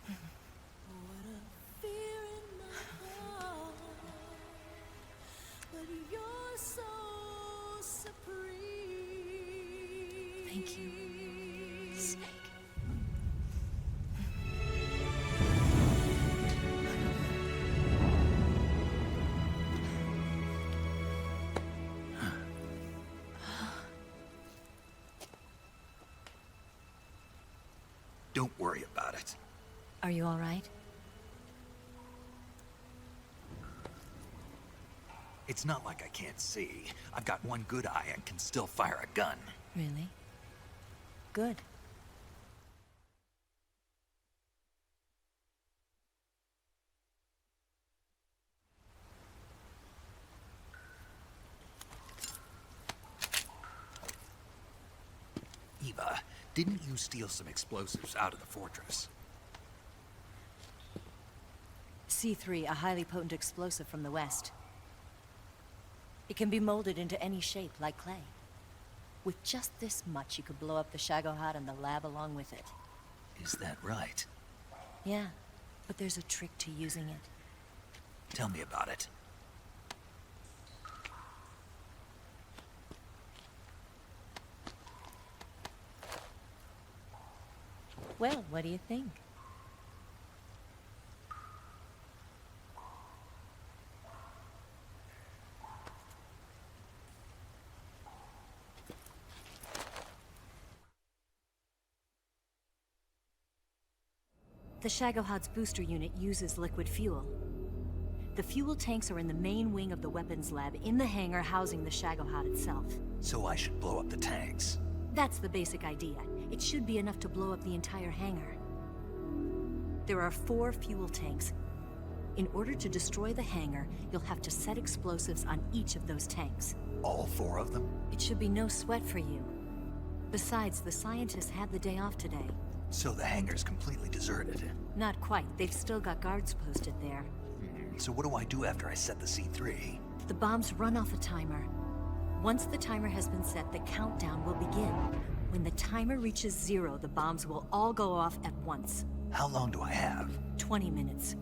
you. What a fear in my heart, but you're so supreme. Thank you, Snake. Don't worry about it. Are you all right? It's not like I can't see. I've got one good eye and can still fire a gun. Really? Good. Eva, didn't you steal some explosives out of the fortress? C3, a highly potent explosive from the west. It can be molded into any shape, like clay. With just this much, you could blow up the Shagohod and the lab along with it. Is that right? Yeah, but there's a trick to using it. Tell me about it. Well, what do you think? The Shagohod's booster unit uses liquid fuel. The fuel tanks are in the main wing of the weapons lab in the hangar housing the Shagohod itself. So I should blow up the tanks. That's the basic idea. It should be enough to blow up the entire hangar. There are 4 fuel tanks. In order to destroy the hangar, you'll have to set explosives on each of those tanks. All 4 of them? It should be no sweat for you. Besides, the scientists had the day off today. So the hangar's completely deserted. Not quite. They've still got guards posted there. So what do I do after I set the C3? The bombs run off a timer. Once the timer has been set, the countdown will begin. When the timer reaches 0, the bombs will all go off at once. How long do I have? 20 minutes.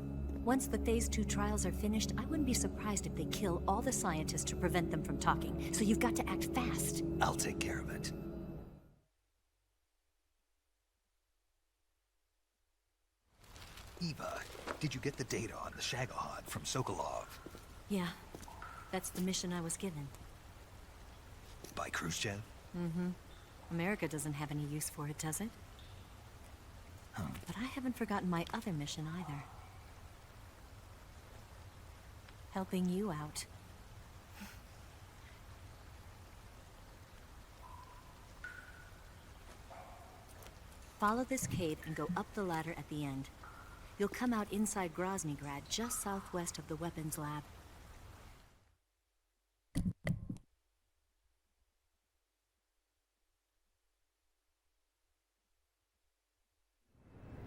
Once the Phase 2 trials are finished, I wouldn't be surprised if they kill all the scientists to prevent them from talking. So you've got to act fast. I'll take care of it. Eva, did you get the data on the Shagohod from Sokolov? Yeah, that's the mission I was given. By Khrushchev? Mm-hmm. America doesn't have any use for it, does it? But I haven't forgotten my other mission either. Helping you out. Follow this cave and go up the ladder at the end. You'll come out inside Groznygrad, just southwest of the weapons lab.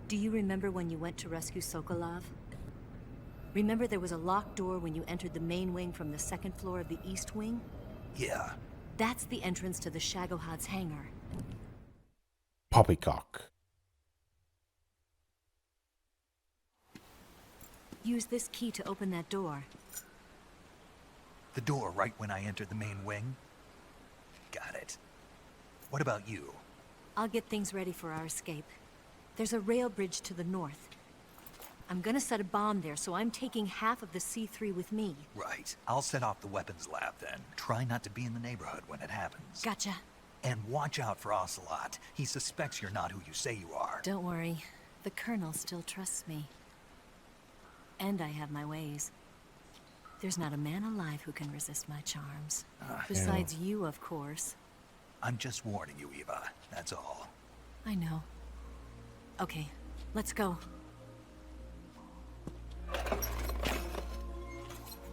Do you remember when you went to rescue Sokolov? Remember there was a locked door when you entered the main wing from the 2nd floor of the East Wing? Yeah. That's the entrance to the Shagohod's hangar. Poppycock. Use this key to open that door. The door right when I entered the main wing? Got it. What about you? I'll get things ready for our escape. There's a rail bridge to the north. I'm gonna set a bomb there, so I'm taking half of the C3 with me. Right. I'll set off the weapons lab then. Try not to be in the neighborhood when it happens. Gotcha. And watch out for Ocelot. He suspects you're not who you say you are. Don't worry. The Colonel still trusts me. And I have my ways. There's not a man alive who can resist my charms. Besides you, of course. I'm just warning you, Eva. That's all. I know. Okay, let's go.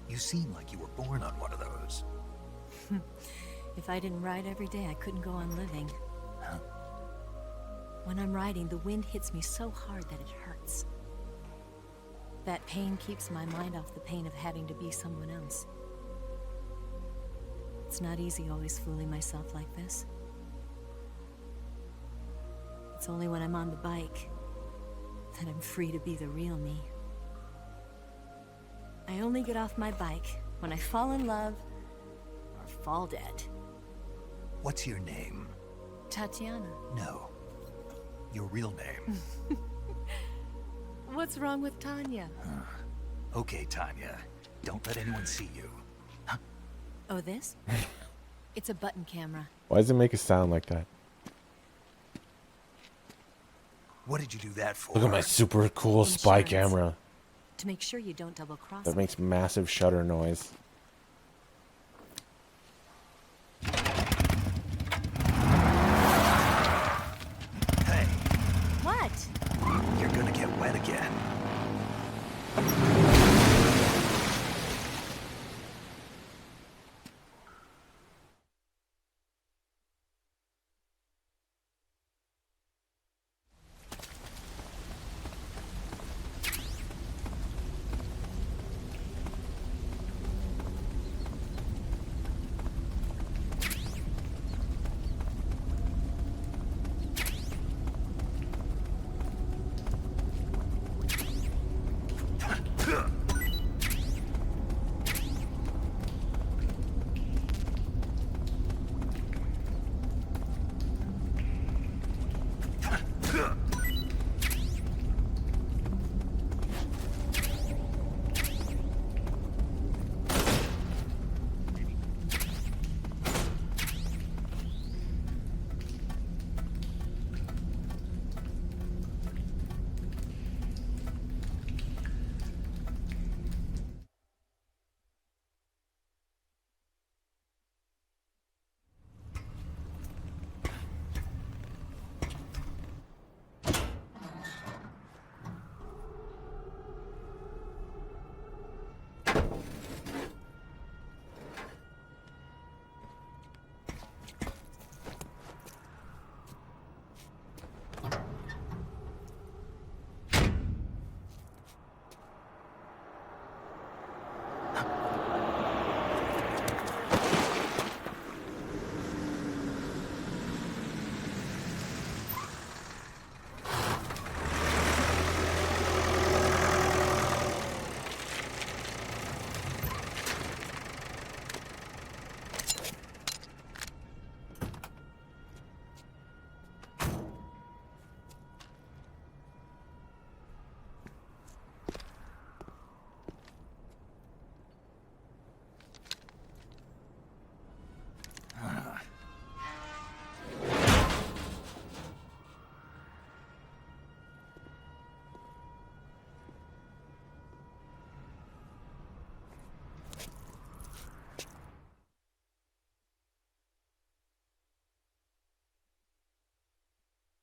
You seem like you were born on one of those. If I didn't ride every day, I couldn't go on living. When I'm riding, the wind hits me so hard that it hurts. That pain keeps my mind off the pain of having to be someone else. It's not easy always fooling myself like this. It's only when I'm on the bike that I'm free to be the real me. I only get off my bike when I fall in love or fall dead. What's your name? Tatiana. No. Your real name. What's wrong with Tanya? Okay, Tanya. Don't let anyone see you. Oh, this? It's a button camera. Why does it make a sound like that? What did you do that for? Look at my super cool spy Insurance. camera. To make sure you don't double cross That me. makes massive shutter noise. Hey, What? you're gonna get wet again.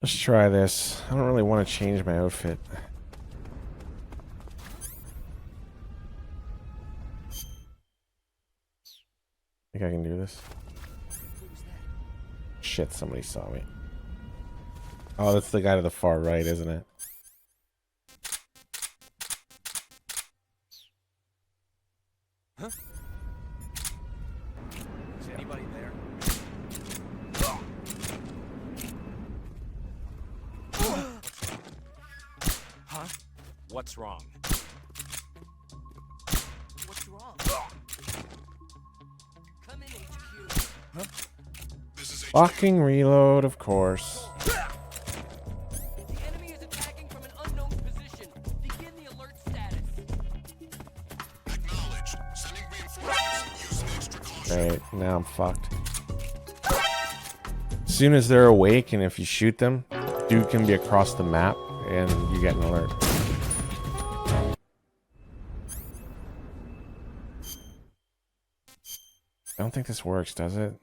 Let's try this. I don't really want to change my outfit. Think I can do this? Shit, somebody saw me. Oh, that's the guy to the far right, isn't it? Huh? Is anybody there? Huh? What's wrong? What's wrong? Come in, HQ. Huh? Fucking reload, of course. The enemy is attacking from an unknown position. Begin the alert status. Acknowledged. Sending reinforcements. Use extra caution. Right, now I'm fucked. As soon as they're awake, and if you shoot them, dude can be across the map, and you get an alert. I don't think this works, does it?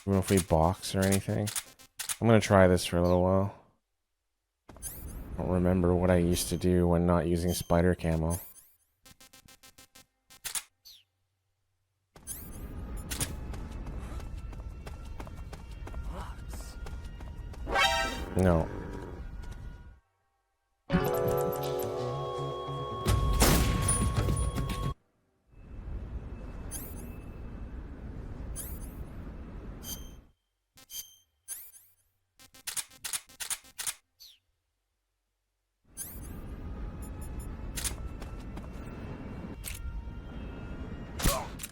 Even if we box or anything. I'm gonna try this for a little while. I don't remember what I used to do when not using spider camo. No.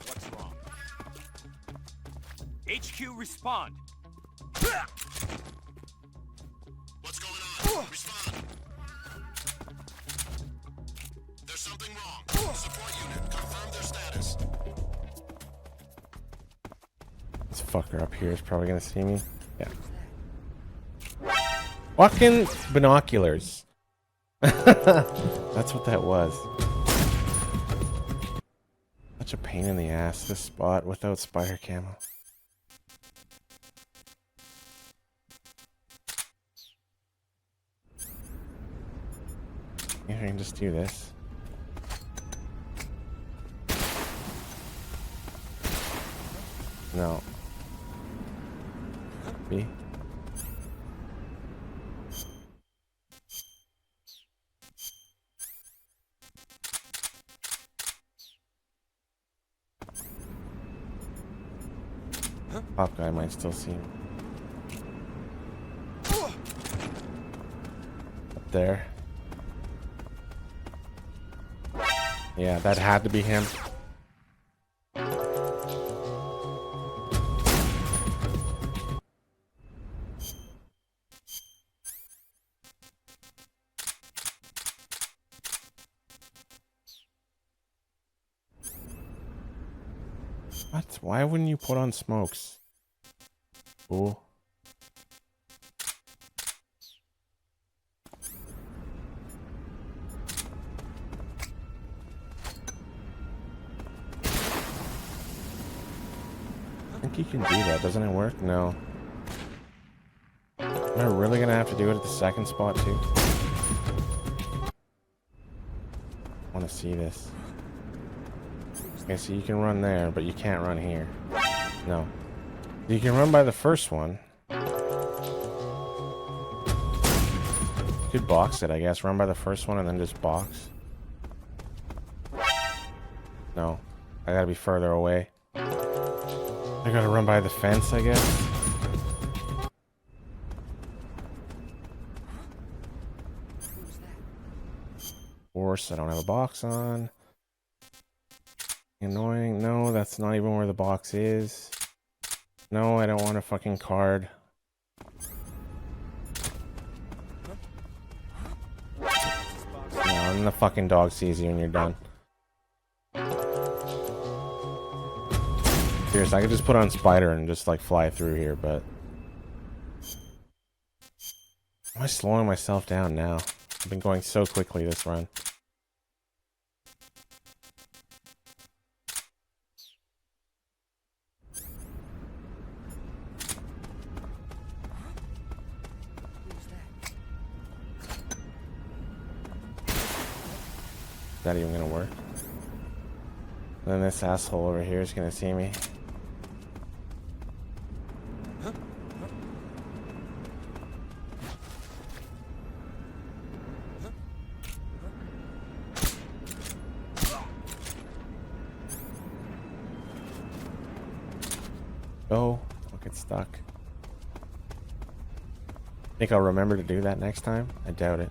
What's wrong? HQ, respond. What's going on? Respond. There's something wrong. Support unit, confirm their status. This fucker up here is probably gonna see me. Yeah. Fucking binoculars. That's what that was. Such a pain in the ass, this spot without spider camo. Maybe I can just do this. No. B. Top guy might still see me. Up there. Yeah, that had to be him. What? Why wouldn't you put on smokes? Fool. I think you can do that. Doesn't it work? No. Am I really gonna have to do it at the second spot too? I want to see this. Okay, so you can run there, but you can't run here. No. You can run by the first one. You could box it, I guess. Run by the first one and then just box. No. I gotta be further away. I gotta run by the fence, I guess. Of course, I don't have a box on. Annoying. No, that's not even where the box is. No, I don't want a fucking card. No, and then the fucking dog sees you and you're done. Seriously, I could just put on Spider and just like fly through here, but... Am I slowing myself down now? I've been going so quickly this run. that even gonna work? Then this asshole over here is gonna see me. Oh, don't get stuck. Think I'll remember to do that next time? I doubt it.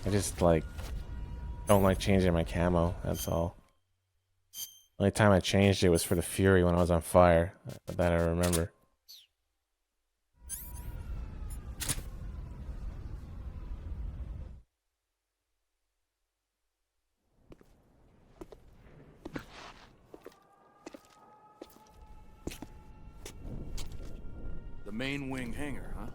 I just like don't like changing my camo, that's all. Only time I changed it was for the Fury when I was on fire. That I remember. The main wing hangar, huh?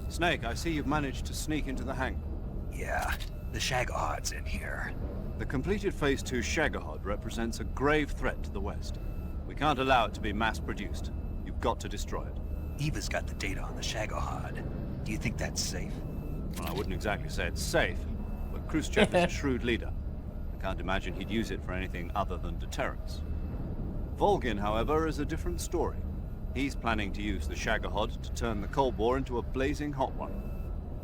Snake, I see you've managed to sneak into the hangar. Yeah, the Shagohod's in here. The completed Phase 2 Shagohod represents a grave threat to the West. We can't allow it to be mass-produced. You've got to destroy it. Eva's got the data on the Shagohod. Do you think that's safe? Well, I wouldn't exactly say it's safe, but Khrushchev is a shrewd leader. I can't imagine he'd use it for anything other than deterrence. Volgin, however, is a different story. He's planning to use the Shagohod to turn the Cold War into a blazing hot one.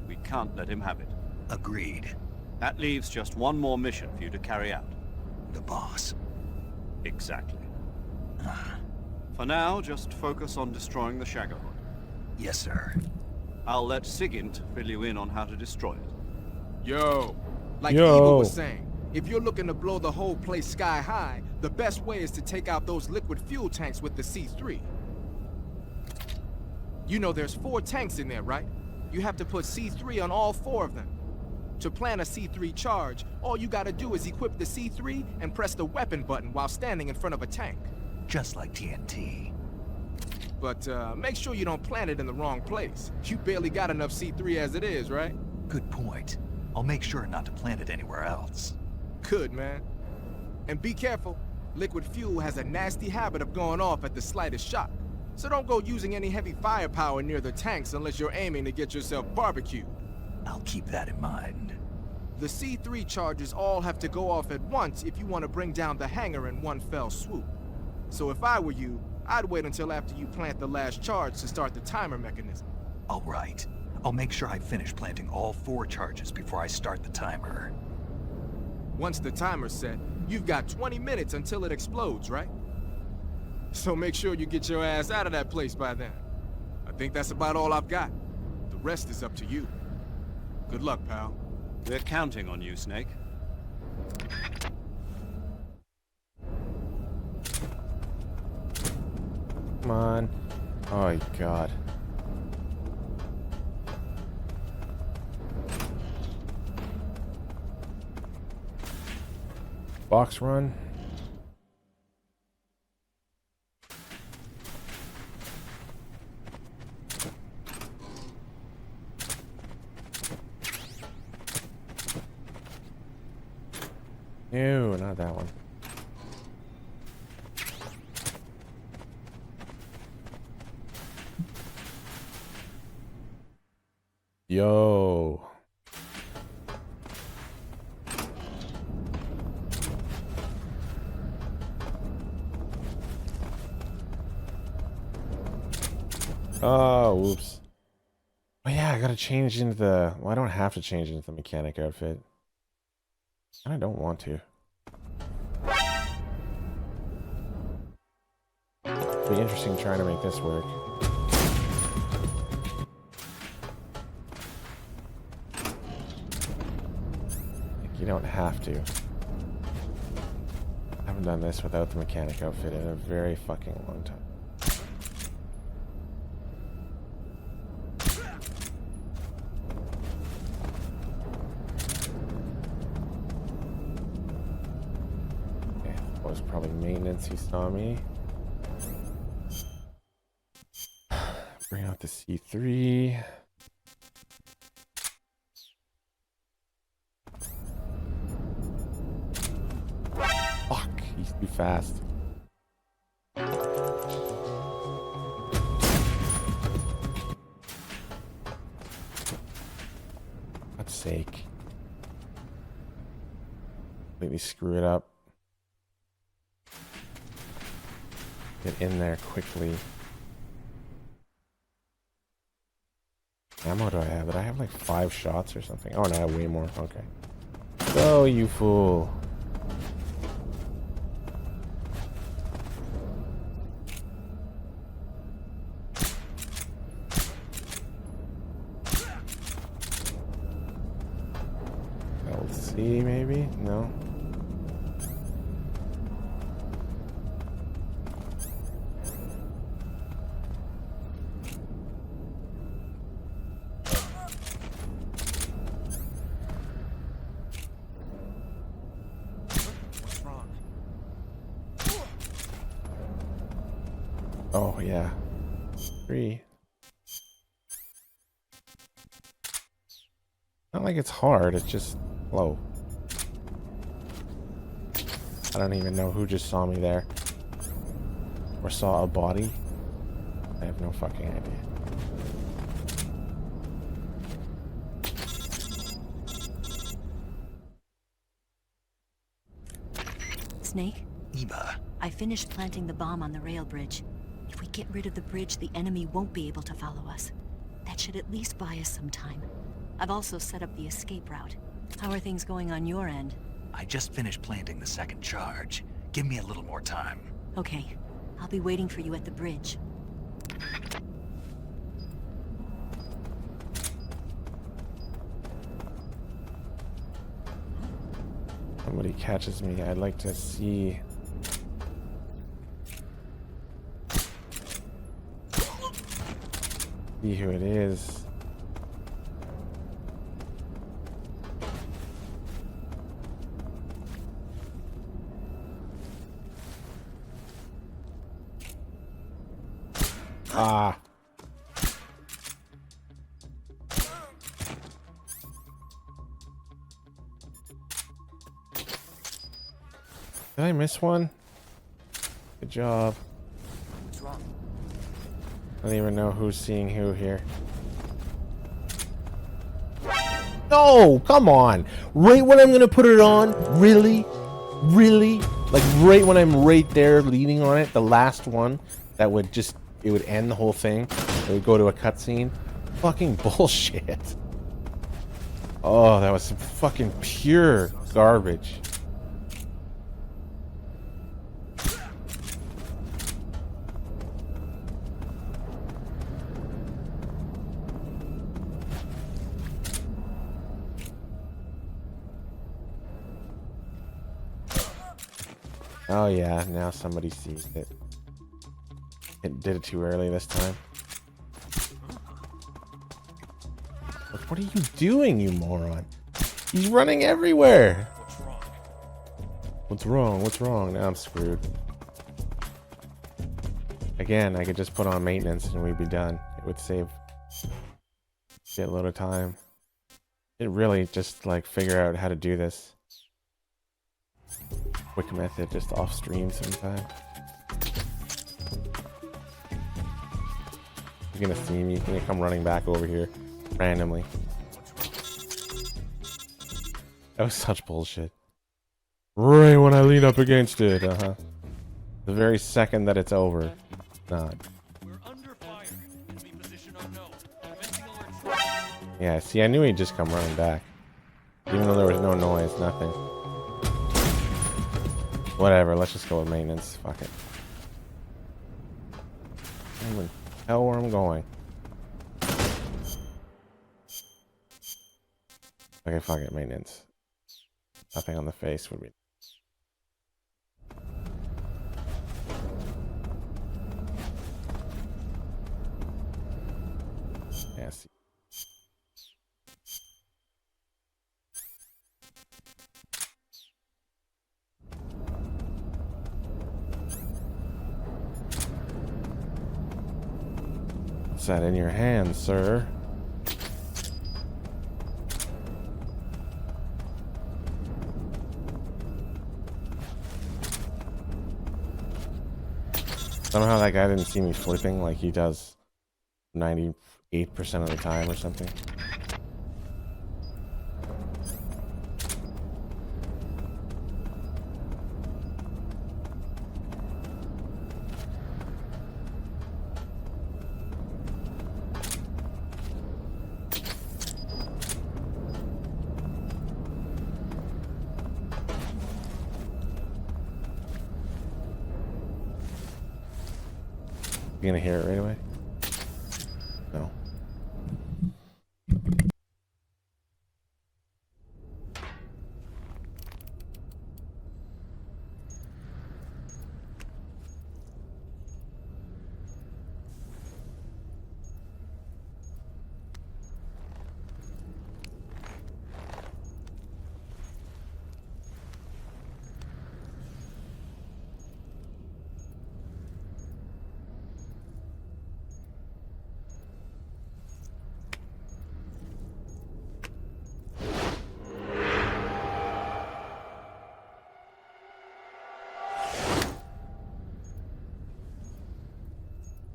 We can't let him have it. Agreed. That leaves just one more mission for you to carry out. The boss. Exactly. For now, just focus on destroying the Shagohod. Yes, sir. I'll let Sigint fill you in on how to destroy it. Yo, like Yo. Eva was saying, if you're looking to blow the whole place sky high, the best way is to take out those liquid fuel tanks with the C3. You know there's 4 tanks in there, right? You have to put C3 on all 4 of them. To plan a C3 charge, all you gotta do is equip the C3 and press the weapon button while standing in front of a tank. Just like TNT. But make sure you don't plant it in the wrong place. You barely got enough C3 as it is, right? Good point. I'll make sure not to plant it anywhere else. Good, man. And be careful. Liquid fuel has a nasty habit of going off at the slightest shock. So don't go using any heavy firepower near the tanks unless you're aiming to get yourself barbecued. I'll keep that in mind. The C3 charges all have to go off at once if you want to bring down the hangar in one fell swoop. So if I were you, I'd wait until after you plant the last charge to start the timer mechanism. All right. I'll make sure I finish planting all 4 charges before I start the timer. Once the timer's set, you've got 20 minutes until it explodes, right? So make sure you get your ass out of that place by then. I think that's about all I've got. The rest is up to you. Good luck, pal. We're counting on you, Snake. Come on. Oh, God. Box run. Ew, not that one. Yo. Oh, whoops. Oh yeah, I gotta change into the... Well, I don't have to change into the mechanic outfit. I don't want to. It'll be interesting trying to make this work. Like, you don't have to. I haven't done this without the mechanic outfit in a very fucking long time. Okay, that was probably maintenance. He saw me. Bring out the C3. Fuck, he's too fast. God's sake. Completely screw it up. Get in there quickly. How ammo do I have? Did I have like 5 shots or something? Oh no, I have way more. Okay. Go, you fool. LC maybe? No. Oh, yeah. 3. Not like it's hard, it's just slow. I don't even know who just saw me there. Or saw a body. I have no fucking idea. Snake? Eva. I finished planting the bomb on the rail bridge. If we get rid of the bridge, the enemy won't be able to follow us. That should at least buy us some time. I've also set up the escape route. How are things going on your end? I just finished planting the second charge. Give me a little more time. Okay. I'll be waiting for you at the bridge. Somebody catches me. I'd like to see. See who it is. Ah. Did I miss one? Good job. What's wrong? I don't even know who's seeing who here. No, come on. Right when I'm gonna put it on? Really? Really? Like right when I'm right there leaning on it, the last one that would just, it would end the whole thing. It would go to a cutscene. Fucking bullshit. Oh, that was some fucking pure garbage. Oh yeah, now somebody sees it. It did it too early this time. What are you doing, you moron? He's running everywhere. What's wrong? What's wrong? Now I'm screwed. Again, I could just put on maintenance and we'd be done. It would save a shitload of time. It really just like figure out how to do this. Quick method, just off stream sometime. You're gonna see me. You're gonna come running back over here randomly. That was such bullshit. Right when I lean up against it, the very second that it's over. Not. Yeah, see, I knew he'd just come running back. Even though there was no noise, nothing. Whatever, let's just go with maintenance. Fuck it. I don't even tell where I'm going. Okay, fuck it, maintenance. Nothing on the face would be. Yeah, see. What's that in your hand, sir? Somehow that guy didn't see me flipping like he does 98% of the time or something. You gonna hear it right away? No.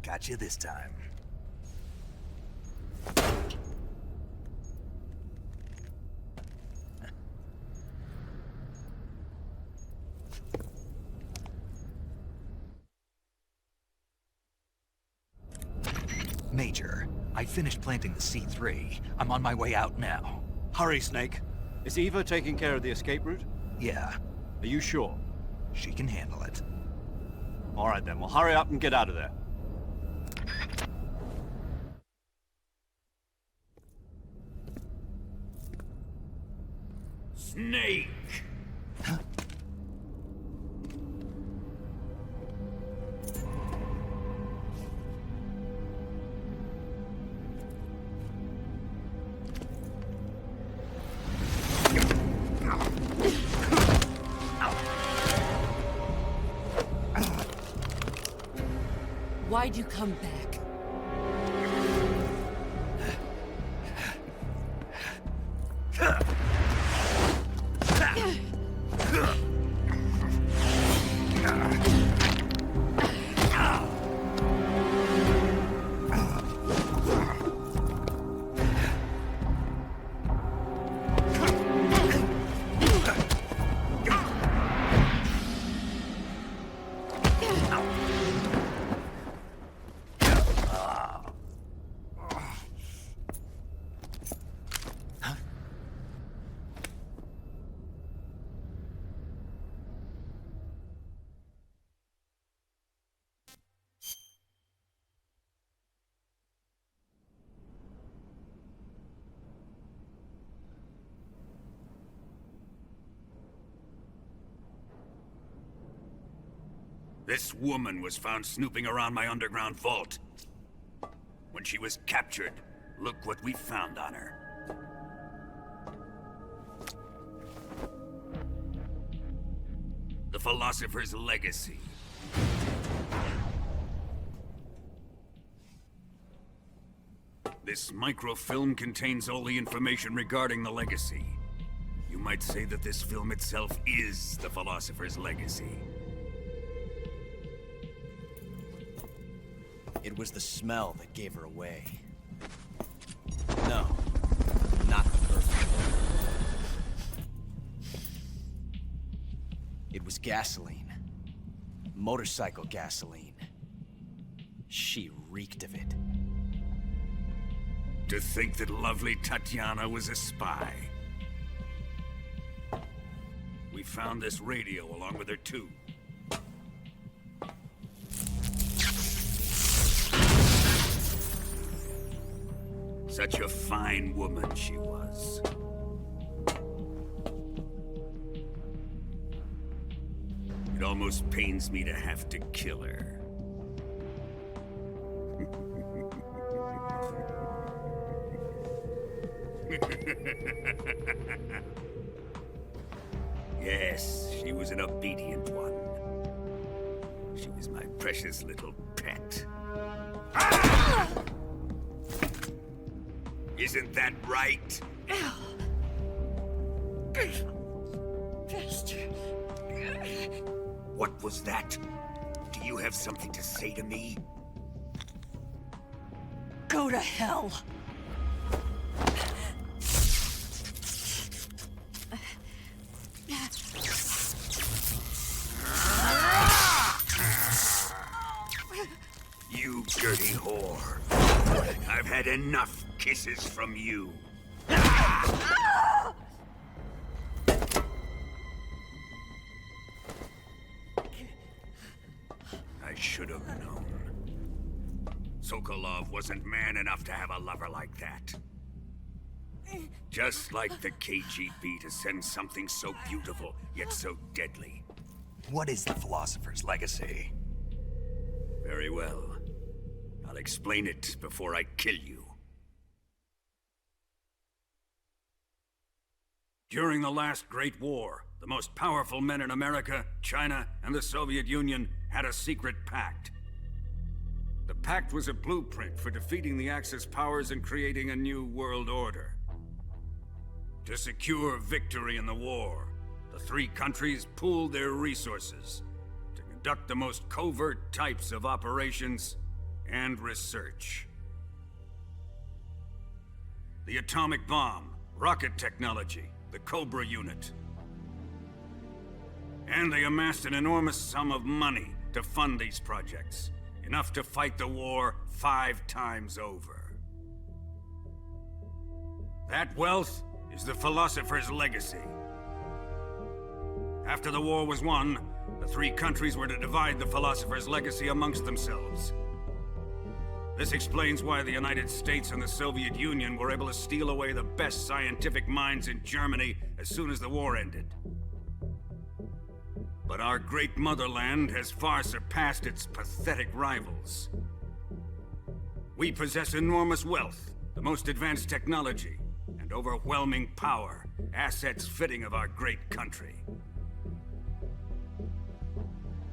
Got you this time. Major, I finished planting the C3. I'm on my way out now. Hurry, Snake. Is Eva taking care of the escape route? Yeah. Are you sure? She can handle it. All right then, well hurry up and get out of there. Snake! Why'd you come back? This woman was found snooping around my underground vault. When she was captured, look what we found on her. The Philosopher's Legacy. This microfilm contains all the information regarding the Legacy. You might say that this film itself is the Philosopher's Legacy. It was the smell that gave her away. No, not the perfume. It was gasoline. Motorcycle gasoline. She reeked of it. To think that lovely Tatiana was a spy. We found this radio along with her too. Such a fine woman she was. It almost pains me to have to kill her. Yes, she was an obedient one. She was my precious little pet. Isn't that right? Bastard. What was that? Do you have something to say to me? Go to hell. You dirty whore. I've had enough kisses from you. I should have known. Sokolov wasn't man enough to have a lover like that. Just like the KGB to send something so beautiful, yet so deadly. What is the Philosopher's Legacy? Very well. I'll explain it before I kill you. During the last Great War, the most powerful men in America, China, and the Soviet Union had a secret pact. The pact was a blueprint for defeating the Axis powers and creating a new world order. To secure victory in the war, the three countries pooled their resources to conduct the most covert types of operations and research. The atomic bomb, rocket technology, the Cobra unit. And they amassed an enormous sum of money to fund these projects, enough to fight the war 5 times over. That wealth is the Philosopher's Legacy. After the war was won, the three countries were to divide the Philosopher's Legacy amongst themselves. This explains why the United States and the Soviet Union were able to steal away the best scientific minds in Germany as soon as the war ended. But our great motherland has far surpassed its pathetic rivals. We possess enormous wealth, the most advanced technology, and overwhelming power, assets fitting of our great country.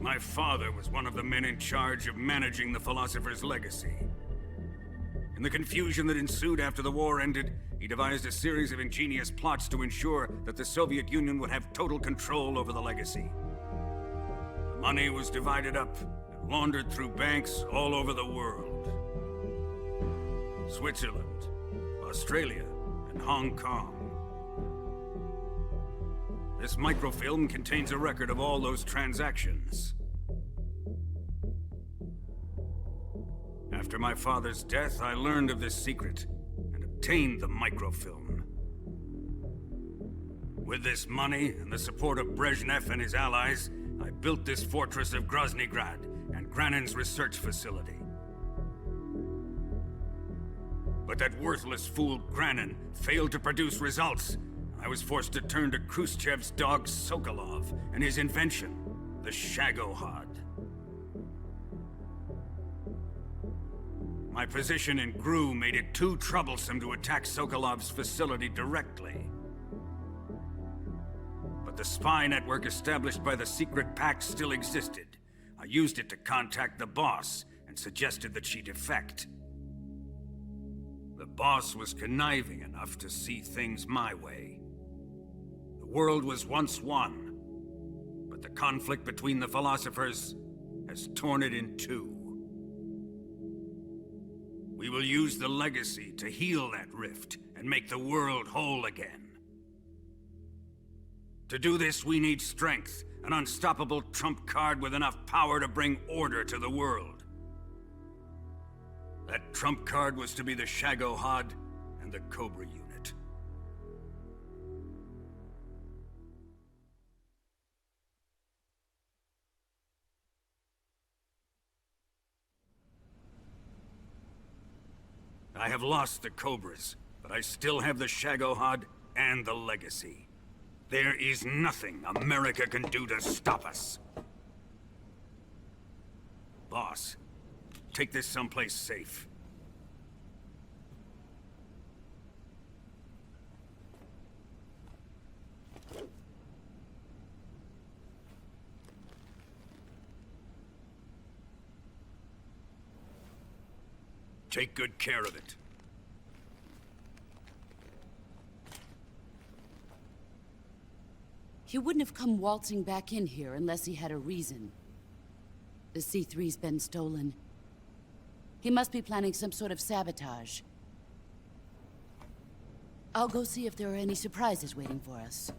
My father was one of the men in charge of managing the Philosopher's Legacy. In the confusion that ensued after the war ended, he devised a series of ingenious plots to ensure that the Soviet Union would have total control over the legacy. The money was divided up and laundered through banks all over the world. Switzerland, Australia, and Hong Kong. This microfilm contains a record of all those transactions. After my father's death, I learned of this secret and obtained the microfilm. With this money and the support of Brezhnev and his allies, I built this fortress of Groznygrad and Granin's research facility. But that worthless fool Granin failed to produce results. I was forced to turn to Khrushchev's dog Sokolov and his invention, the Shagohod. My position in GRU made it too troublesome to attack Sokolov's facility directly. But the spy network established by the secret pact still existed. I used it to contact the boss and suggested that she defect. The boss was conniving enough to see things my way. The world was once one, but the conflict between the philosophers has torn it in two. We will use the legacy to heal that rift and make the world whole again. To do this, we need strength, an unstoppable trump card with enough power to bring order to the world. That trump card was to be the Shagohod and the Cobra unit. I have lost the Cobras, but I still have the Shagohod and the legacy. There is nothing America can do to stop us. Boss, take this someplace safe. Take good care of it. He wouldn't have come waltzing back in here unless he had a reason. The C3's been stolen. He must be planning some sort of sabotage. I'll go see if there are any surprises waiting for us.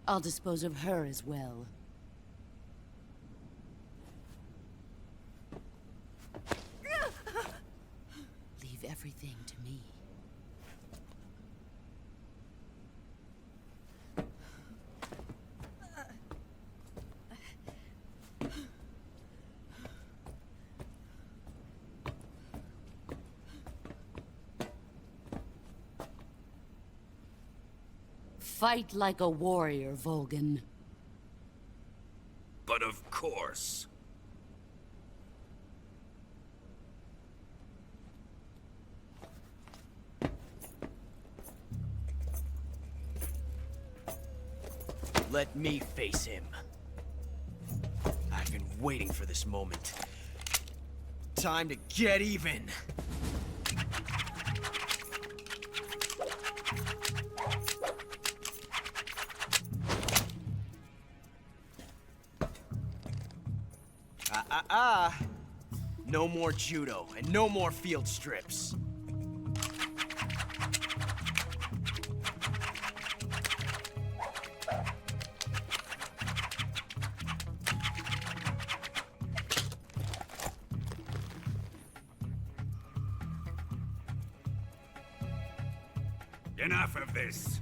I'll dispose of her as well. Leave everything to me. Fight like a warrior, Volgan. But of course. Let me face him. I've been waiting for this moment. Time to get even. No more judo, and no more field strips. Enough of this.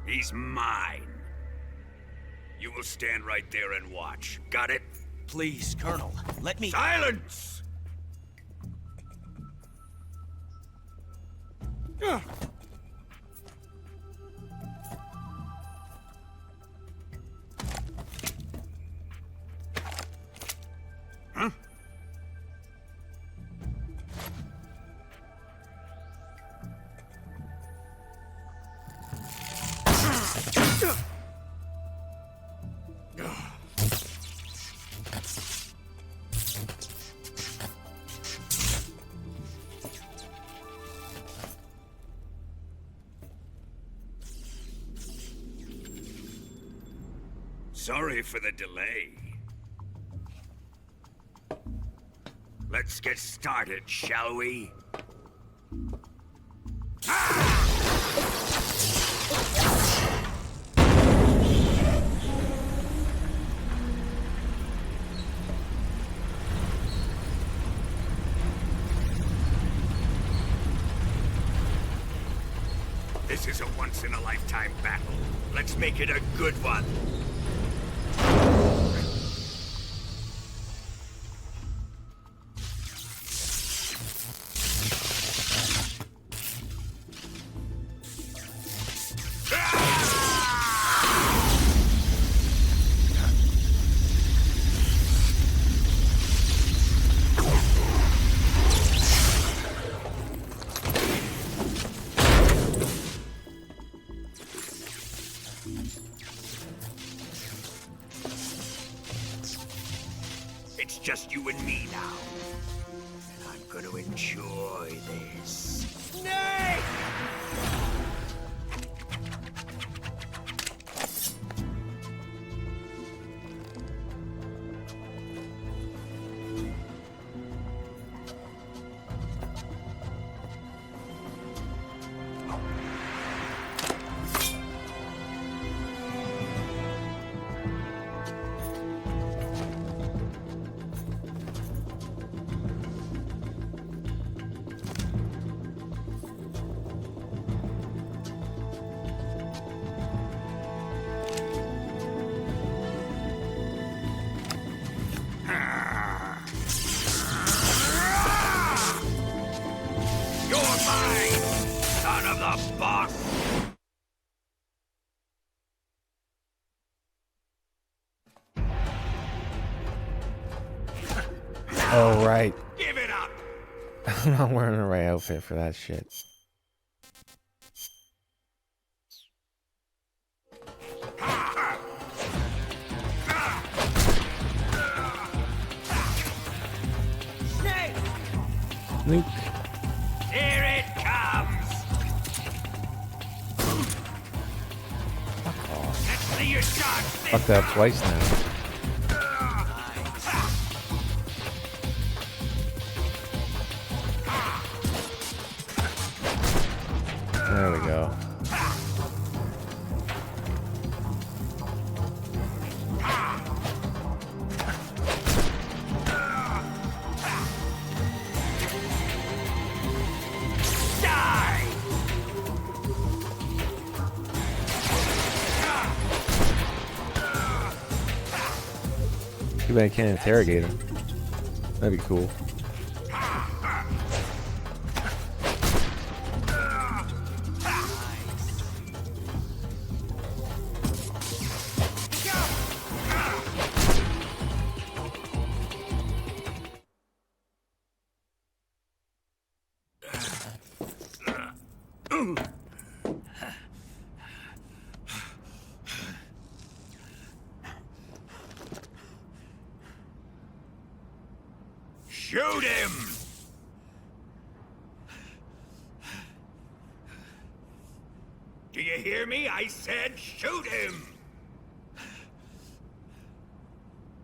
He's mine. You will stand right there and watch. Got it? Please, Colonel, let me— Silence! Huh? Sorry for the delay. Let's get started, shall we? This is a once-in-a-lifetime battle. Let's make it a good one. It's just you and me now. And I'm gonna enjoy this. Snake! Oh, right. Give it up! I'm not wearing the right outfit for that shit. Sneak. Here it comes! Let's see your shot! Fucked up twice now. There we go. Too bad I can't interrogate him. That'd be cool. Shoot him! Do you hear me? I said shoot him!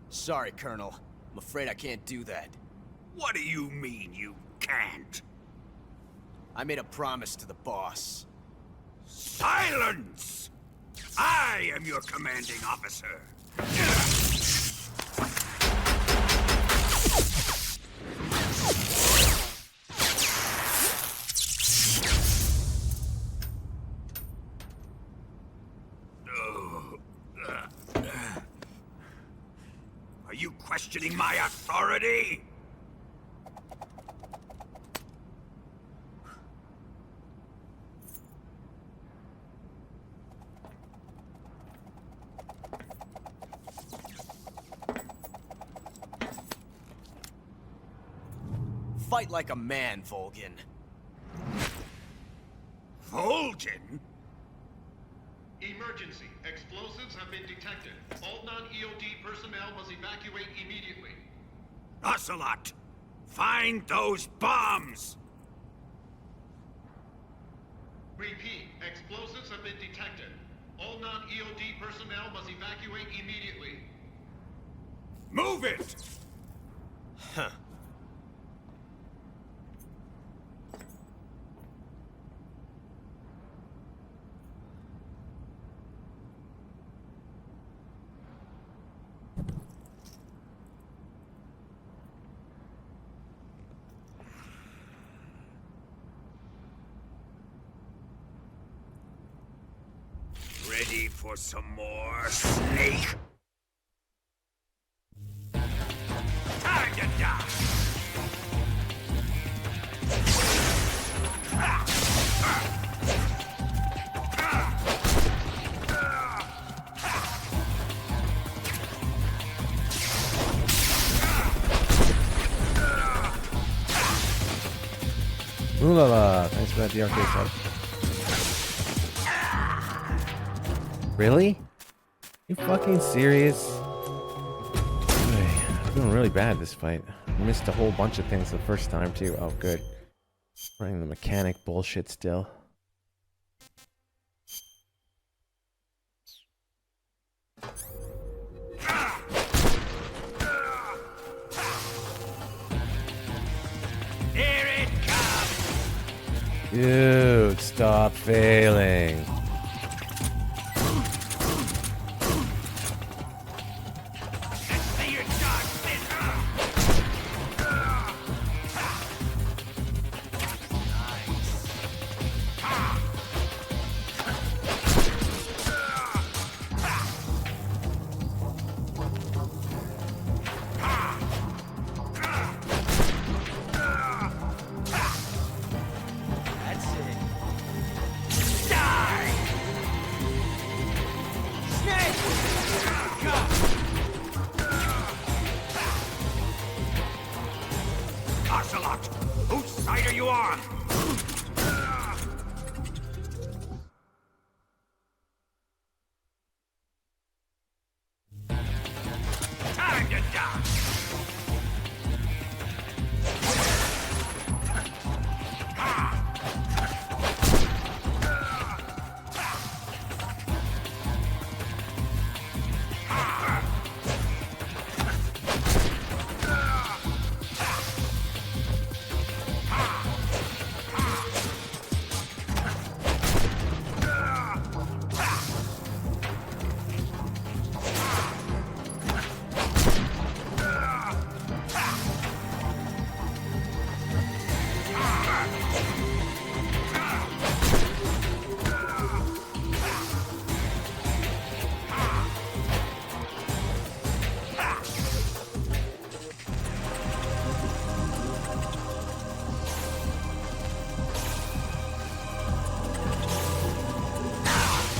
Sorry, Colonel. I'm afraid I can't do that. What do you mean you can't? I made a promise to the boss. Silence! I am your commanding officer. Are you questioning my authority? Fight like a man, Volgin. Volgin? Emergency. Explosives have been detected. All non-EOD personnel must evacuate immediately. Ocelot! Find those bombs! Repeat. Explosives have been detected. All non-EOD personnel must evacuate immediately. Move it! Huh. Ready for some more, Snake? Time to die! Ooh la la. Thanks for that DRK sub. Really? You fucking serious? I'm doing really bad this fight. I missed a whole bunch of things the first time too. Oh good. Running the mechanic bullshit still. Here it comes! Dude, stop failing. Die!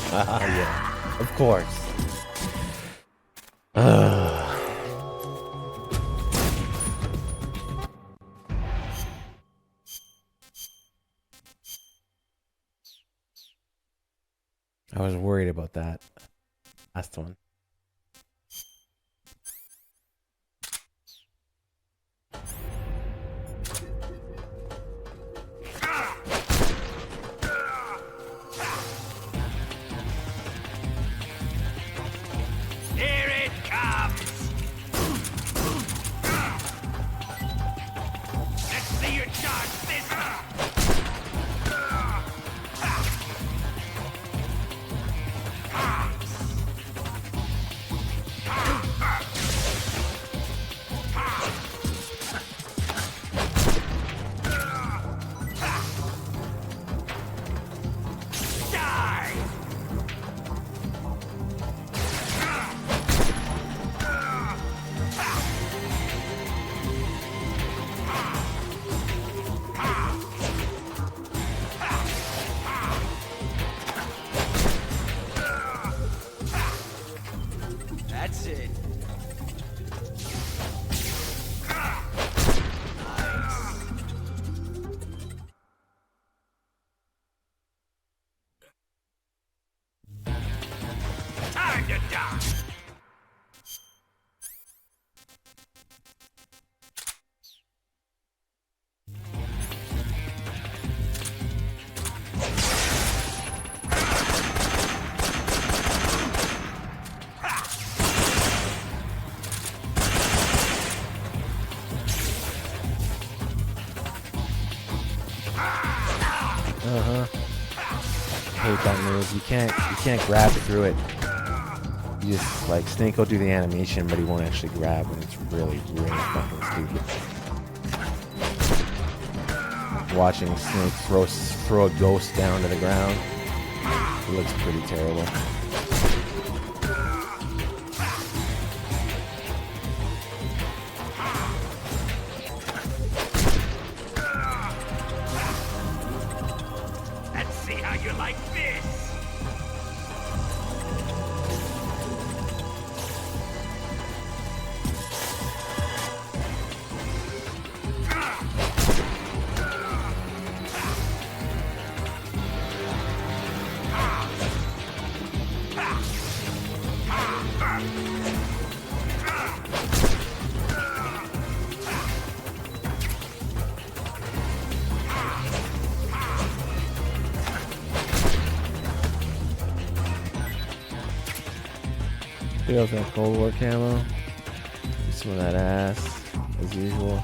Yeah, of course. I was worried about that last one. Here it comes! Let's see you charge this! That's it. Time to die! I hate that move. You can't grab through it. You just like Snake will do the animation, but he won't actually grab, and it's really fucking stupid. Watching Snake throw a ghost down to the ground, it looks pretty terrible. Let's see how you like this! Get off that Cold War camo. Get some of that ass, as usual.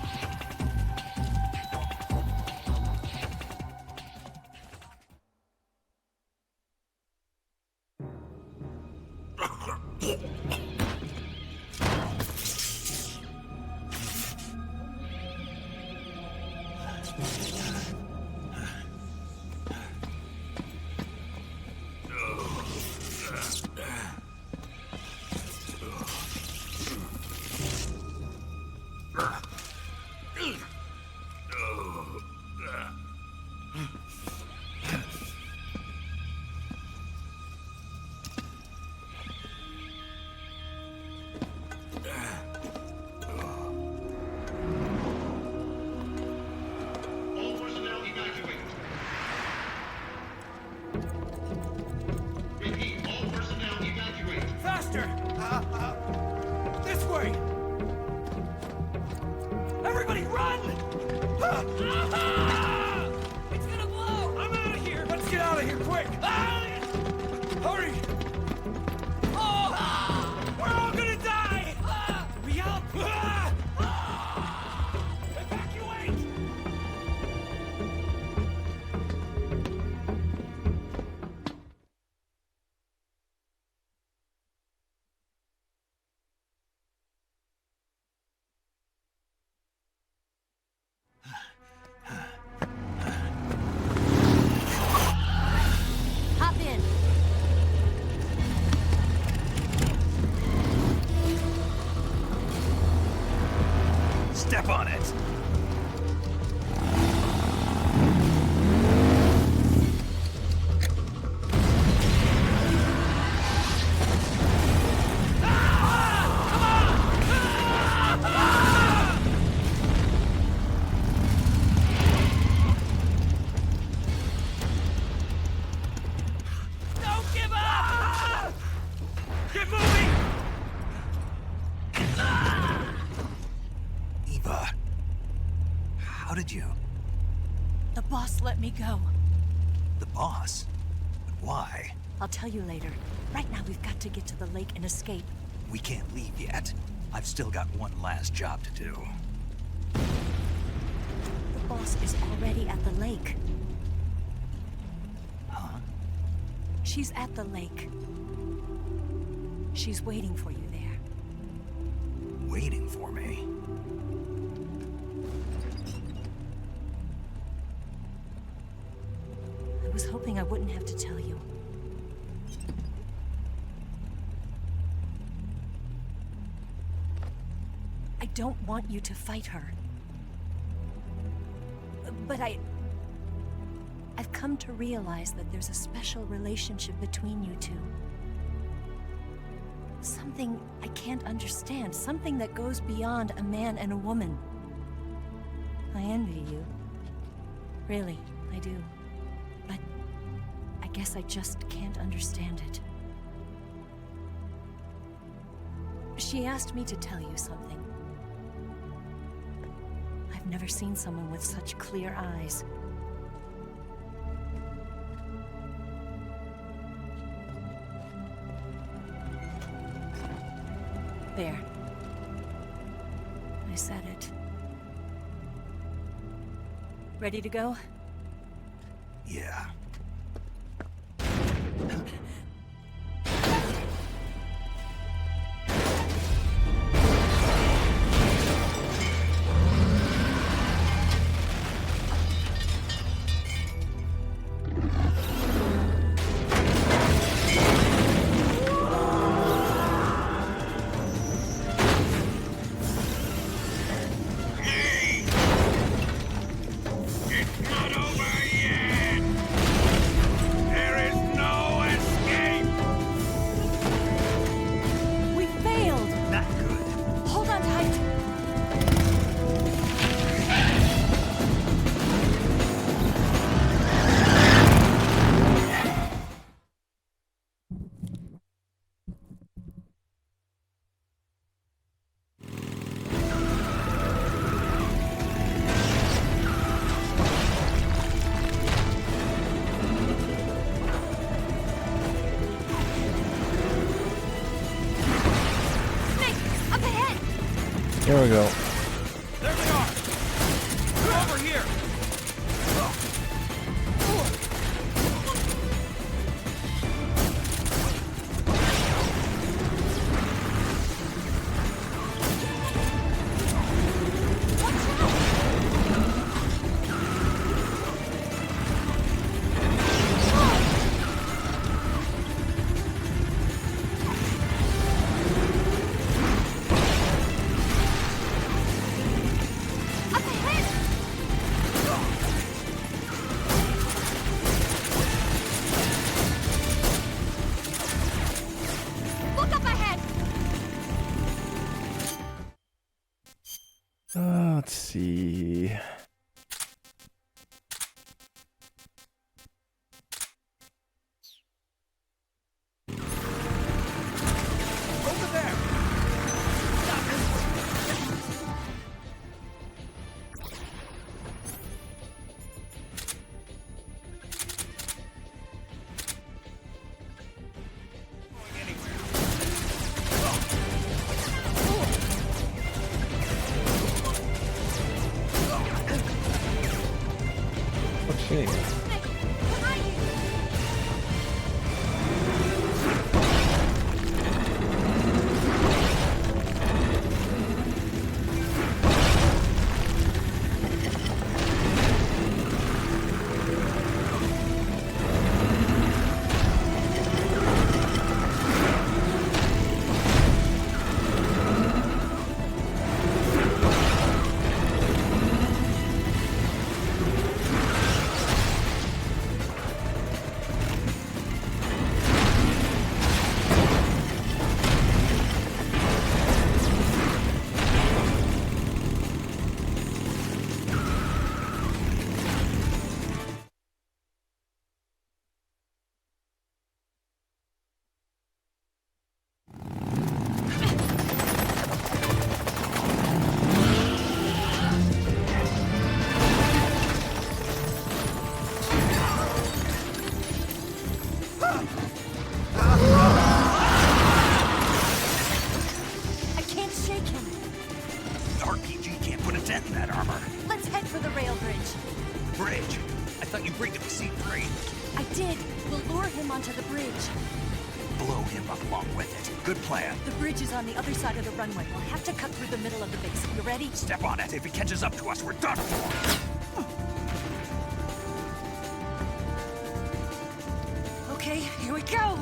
All personnel evacuate. Repeat, all personnel evacuate. Faster! This way! Everybody run! It's gonna blow! I'm out of here! Let's get out of here quick! Hurry! Oh! We're all gonna die! We out! Evacuate! Hop How did you? The boss let me go. The boss? But why? I'll tell you later. Right now, we've got to get to the lake and escape. We can't leave yet. I've still got one last job to do. The boss is already at the lake. Huh? She's at the lake. She's waiting for you there. Waiting for me? I was hoping I wouldn't have to tell you. I don't want you to fight her. But I've come to realize that there's a special relationship between you two. Something I can't understand. Something that goes beyond a man and a woman. I envy you. Really, I do. But I guess I just can't understand it. She asked me to tell you something. I've never seen someone with such clear eyes. There. I said it. Ready to go? Yeah. There we go. There they are! They're over here! Let's see. Over there! Stop it! C3? I did. We'll lure him onto the bridge. Blow him up along with it. Good plan. The bridge is on the other side of the runway. We'll have to cut through the middle of the base. You ready? Step on it. If he catches up to us, we're done for. Okay, here we go.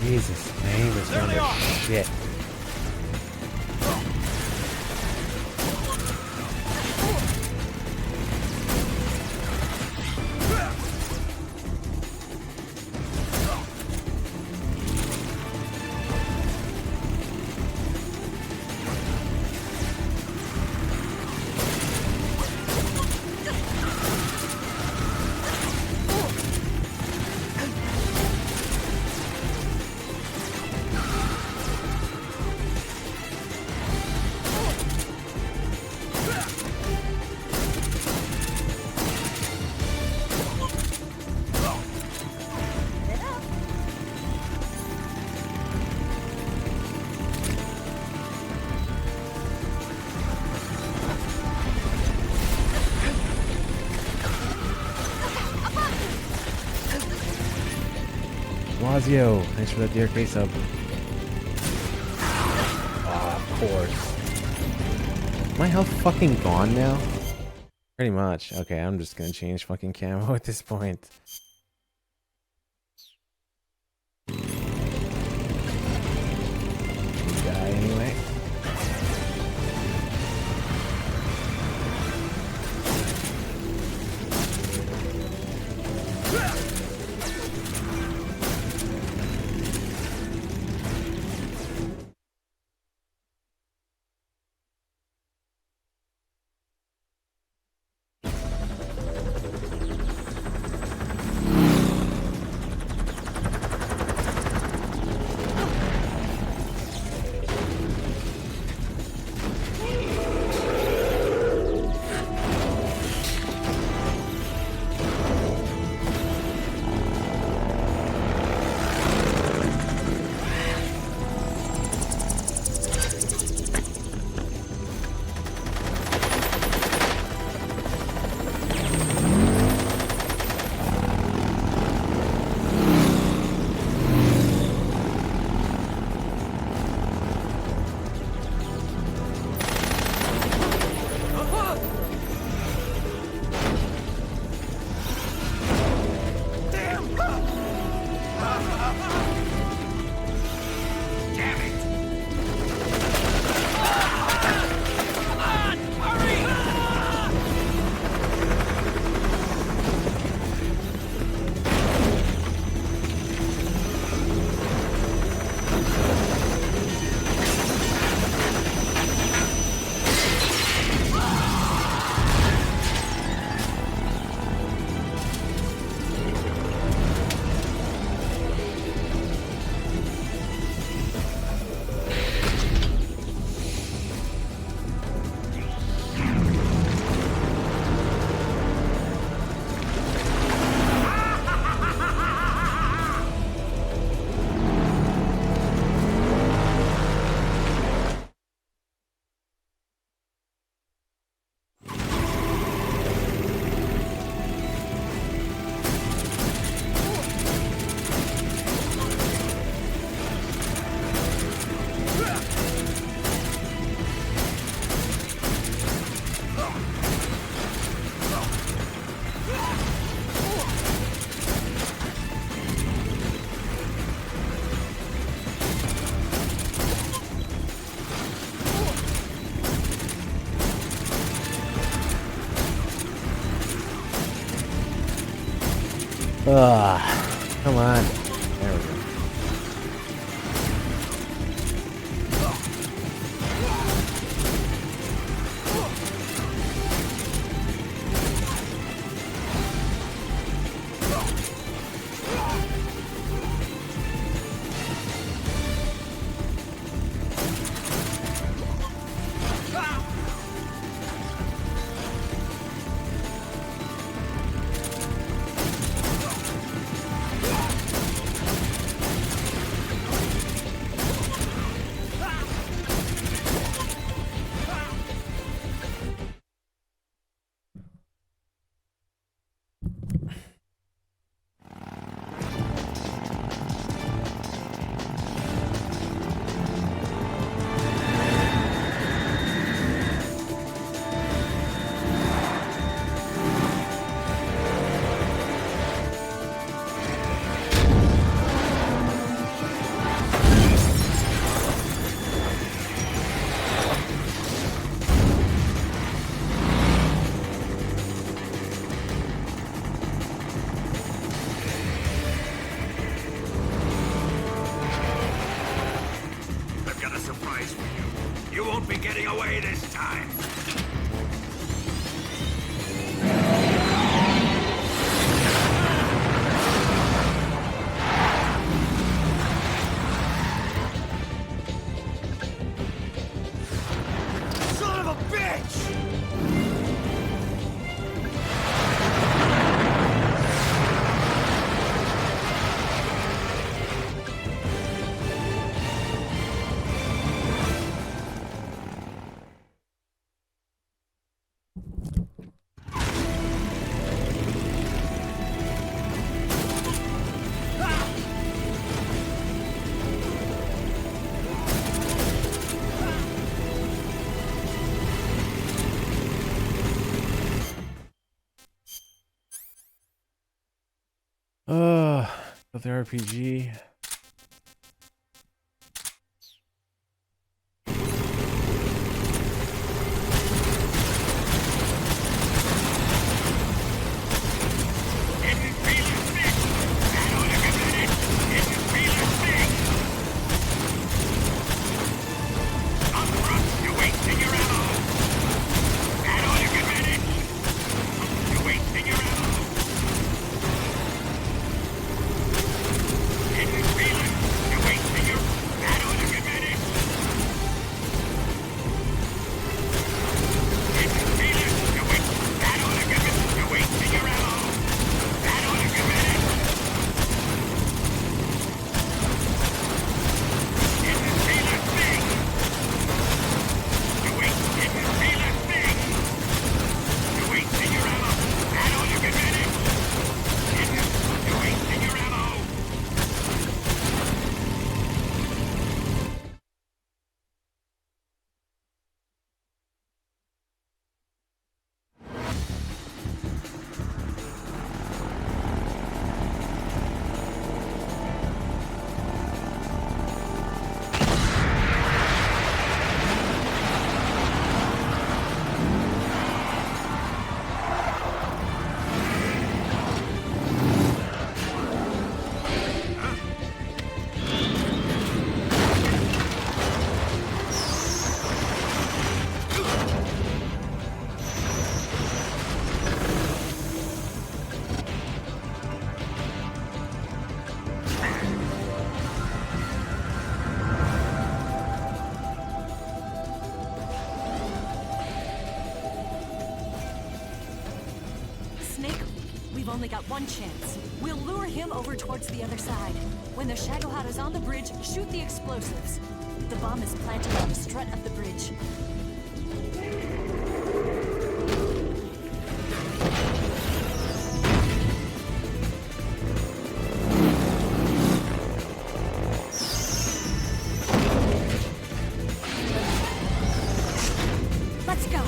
Jesus, name is number shit. Wazio, thanks for that dear face sub. Of course. My health fucking gone now? Pretty much. Okay, I'm just gonna change fucking camo at this point. Die anyway. Come on. There we go. I've got a surprise for you. You won't be getting away this time. Son of a bitch! With the RPG. Snake, we've only got one chance. We'll lure him over towards the other side. When the Shagohod is on the bridge, shoot the explosives. The bomb is planted on the strut of the bridge. Let's go.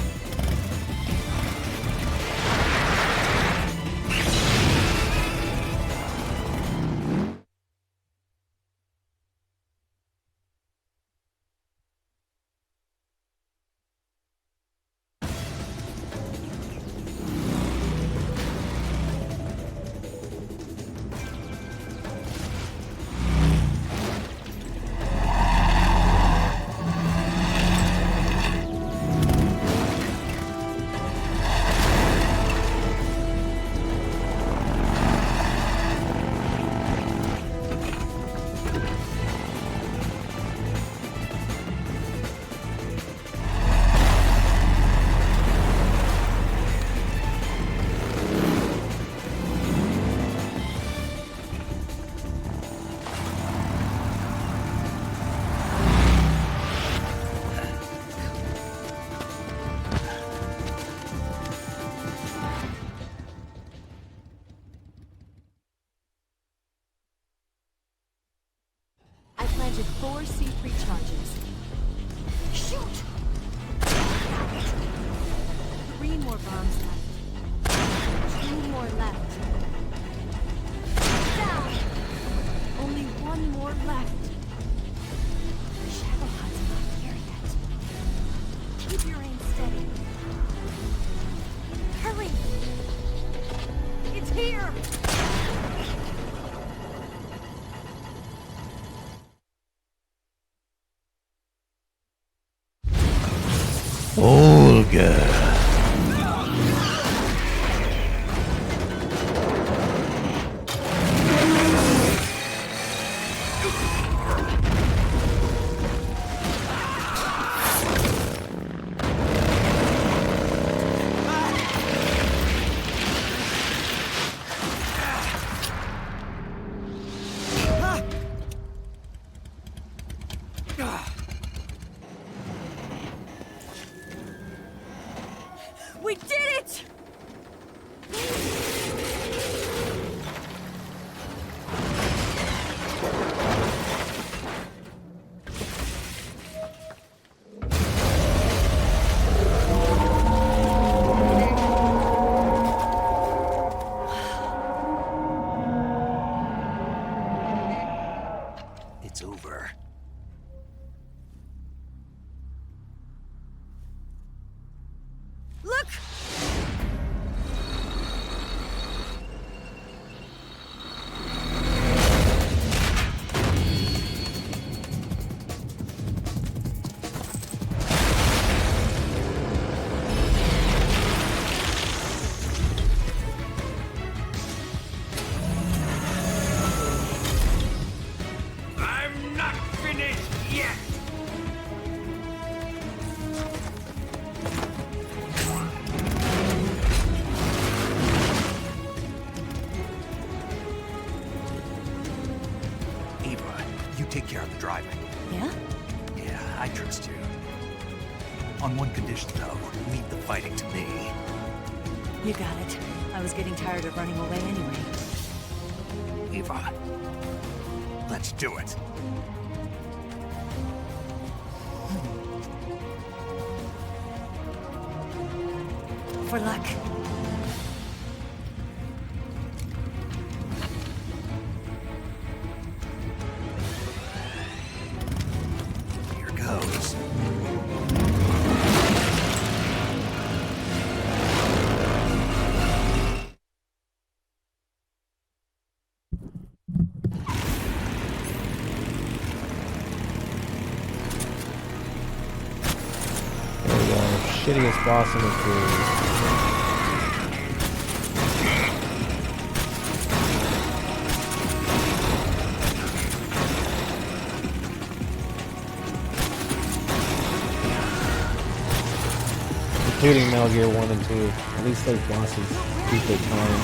C3 charges. Shoot! 3 more bombs left. 2 more left. Down! Only 1 more left. The Shadow Hut's not here yet. Keep your aim steady. Hurry! It's here! Olga. We did it! It's over. Look! I'm not finished yet! Ava, you take care of the driving. Yeah? Yeah, I trust you. On one condition, though, leave the fighting to me. You got it. I was getting tired of running away anyway. Ava, let's do it. For luck. Here goes. There we go. Shittiest boss in the series. Including Metal Gear 1 and 2. At least those bosses keep their time.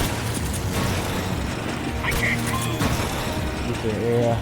Keep their area.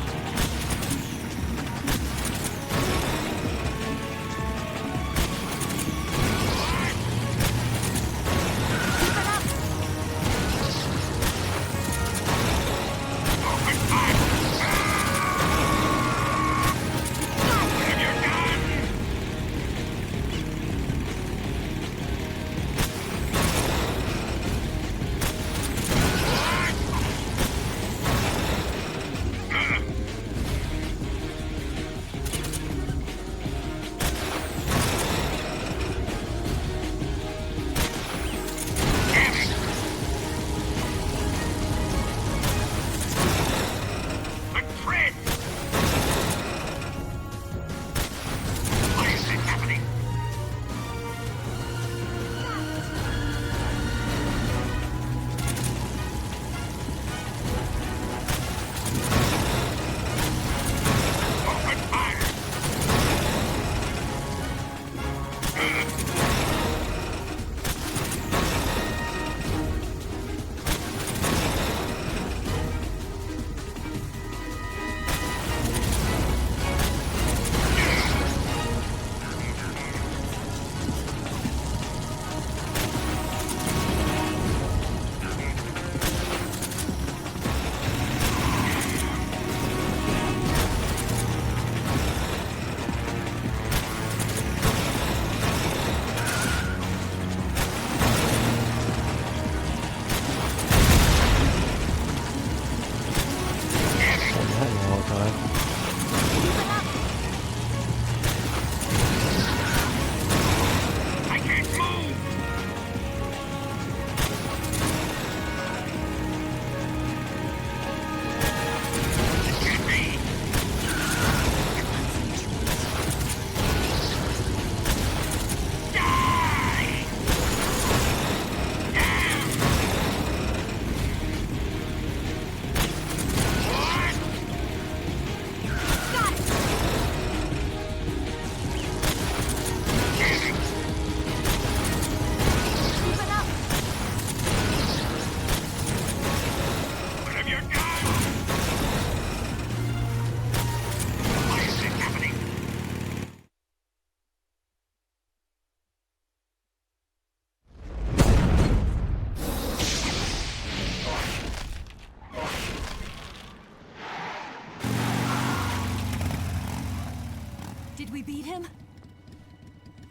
Did we beat him?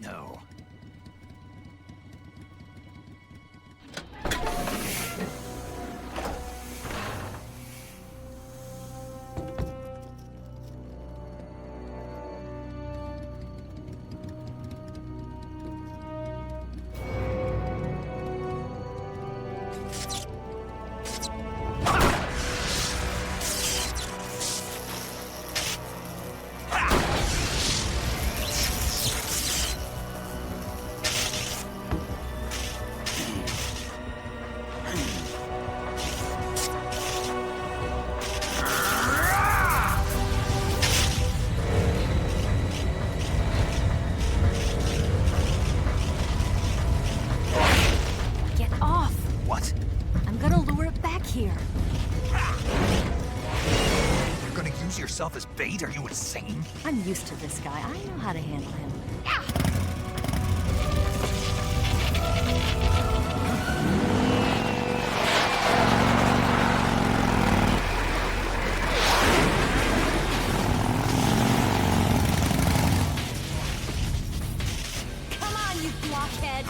No. Get off! What? I'm gonna lure it back here. You're gonna use yourself as bait? Are you insane? I'm used to this guy. I know how to handle him. Come on, you blockhead!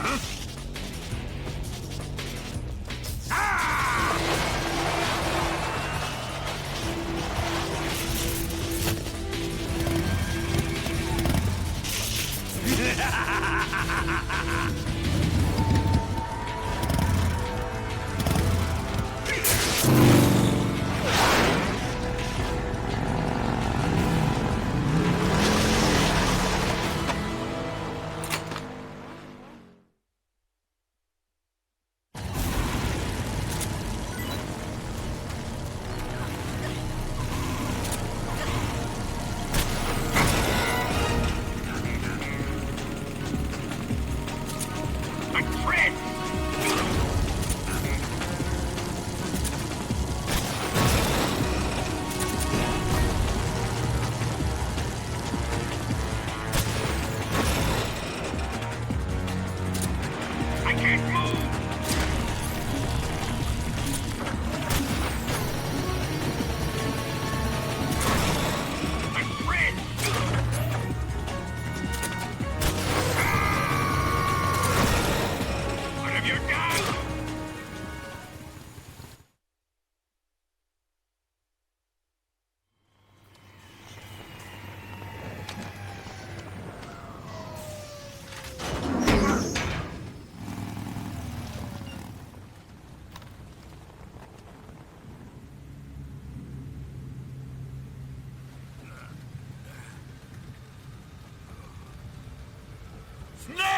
Snake!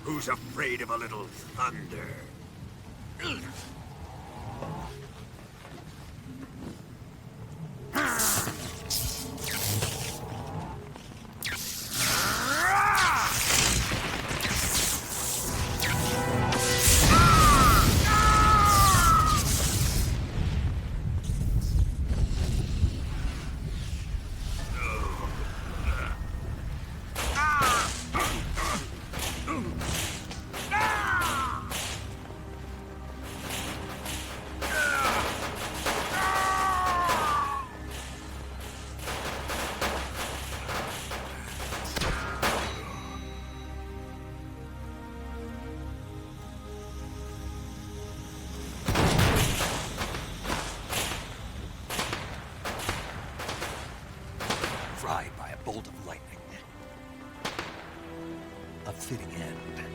Who's afraid of a little thunder? Fried by a bolt of lightning. A fitting end.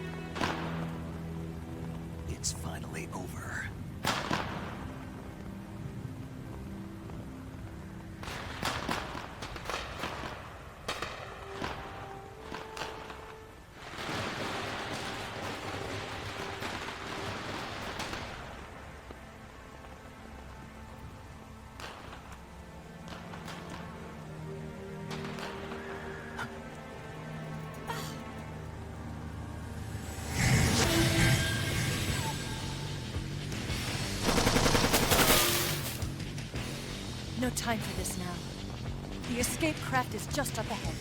It's finally over. No time for this now. The escape craft is just up ahead.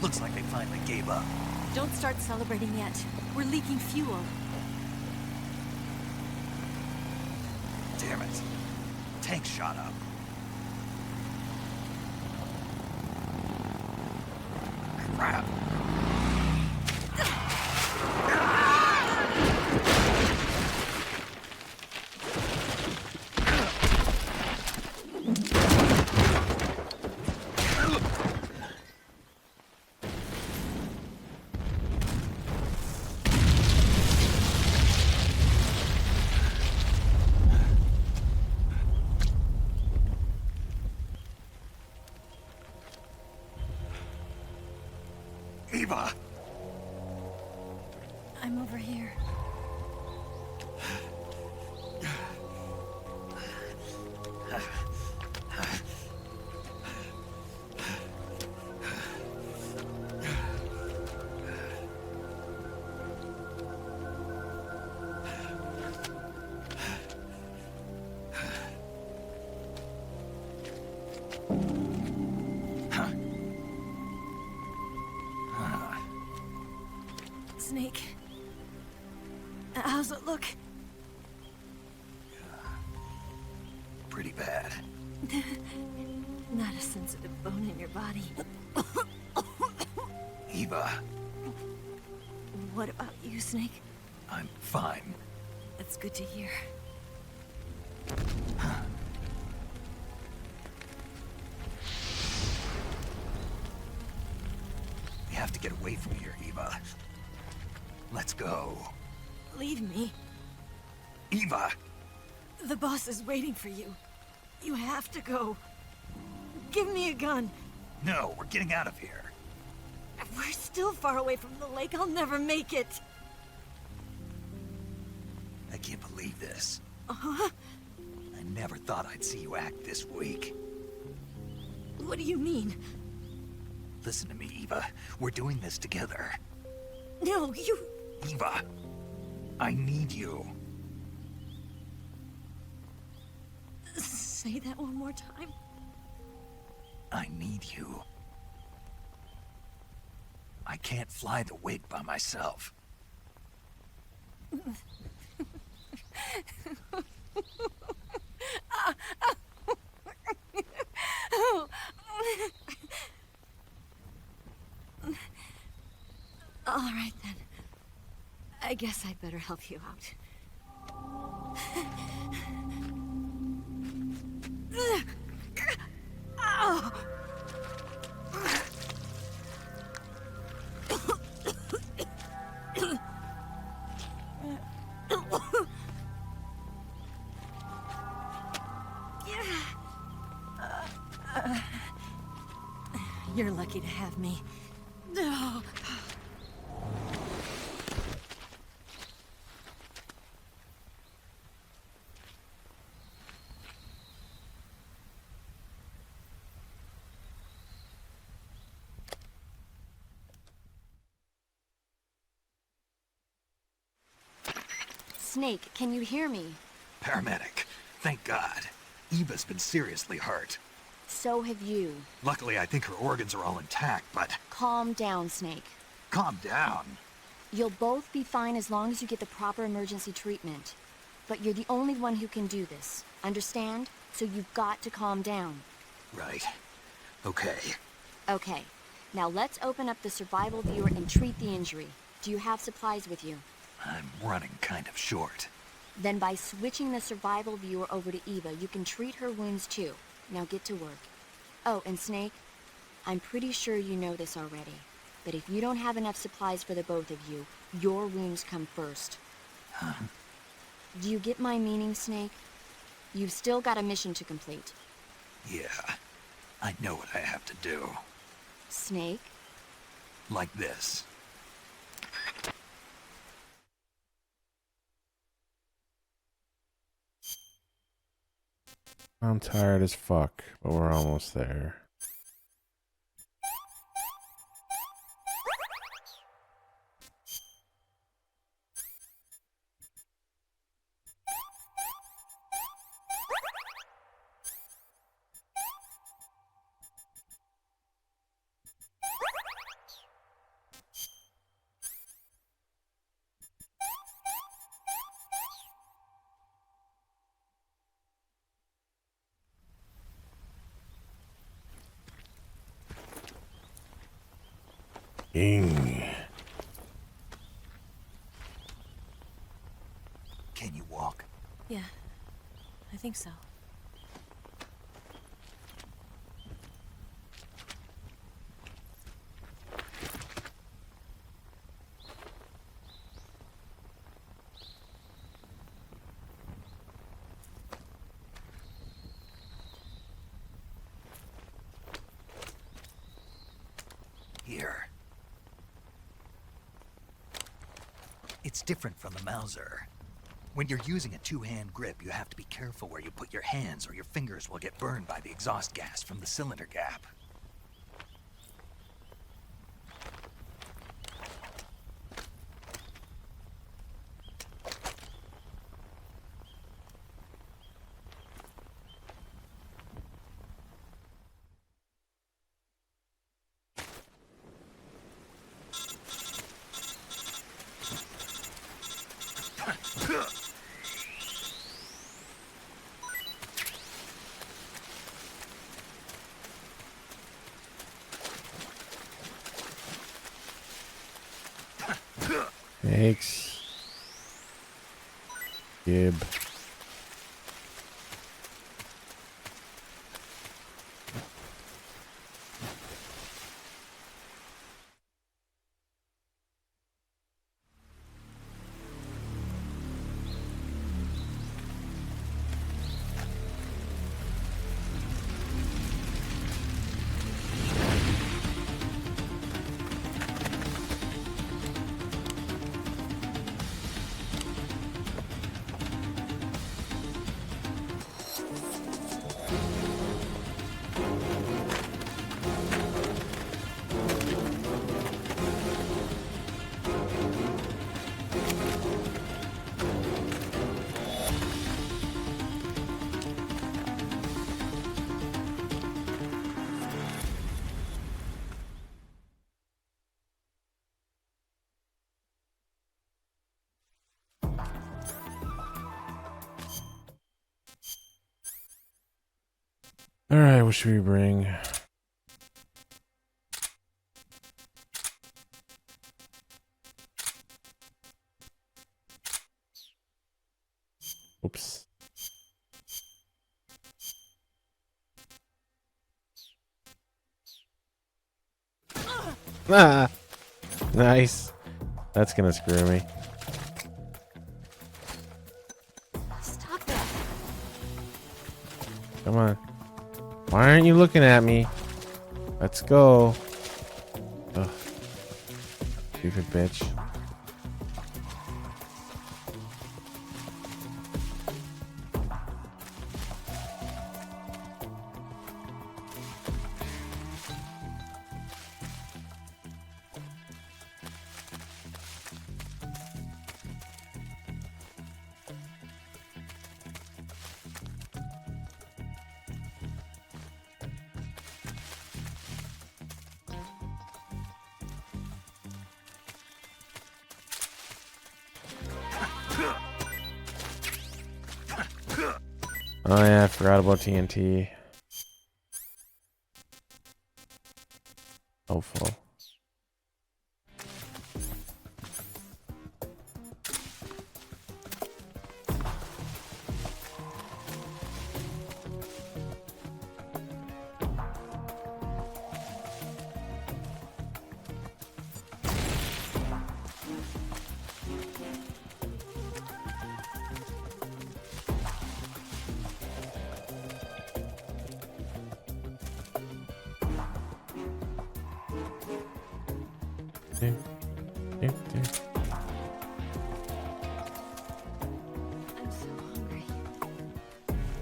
Looks like they finally gave up. Don't start celebrating yet. We're leaking fuel. Damn it. Tank shot up. Crap. Eva! I'm over here. Snake. How's it look? Pretty bad. Not a sensitive bone in your body. Eva, What about you, Snake? I'm fine. That's good to hear. We have to get away from here, Eva. Let's go. Leave me. Eva! The boss is waiting for you. You have to go. Give me a gun. No, we're getting out of here. We're still far away from the lake. I'll never make it. I can't believe this. Uh-huh. I never thought I'd see you act this weak. What do you mean? Listen to me, Eva. We're doing this together. No, you... Eva, I need you. Say that one more time. I need you. I can't fly the wig by myself. All right, then. I guess I'd better help you out. Ow! You're lucky to have me. No. Snake, can you hear me? Paramedic. Thank God. Eva's been seriously hurt. So have you. Luckily, I think her organs are all intact, but... Calm down, Snake. Calm down. You'll both be fine as long as you get the proper emergency treatment. But you're the only one who can do this. Understand? So you've got to calm down. Right. Okay. Okay. Now let's open up the survival viewer and treat the injury. Do you have supplies with you? I'm running kind of short. Then by switching the survival viewer over to Eva, you can treat her wounds too. Now get to work. Oh, and Snake, I'm pretty sure you know this already, but if you don't have enough supplies for the both of you, your wounds come first. Huh? Do you get my meaning, Snake? You've still got a mission to complete. Yeah. I know what I have to do. Snake? Like this. I'm tired as fuck, but we're almost there. King. Can you walk? Yeah, I think so. Here. It's different from the Mauser. When you're using a two-hand grip, you have to be careful where you put your hands or your fingers will get burned by the exhaust gas from the cylinder gap. Thanks. Gib. All right, what should we bring? Oops. Ah, nice. That's gonna screw me. Stop that. Come on. Why aren't you looking at me? Let's go. Ugh. Stupid bitch. Oh yeah, I forgot about TNT. Hopeful.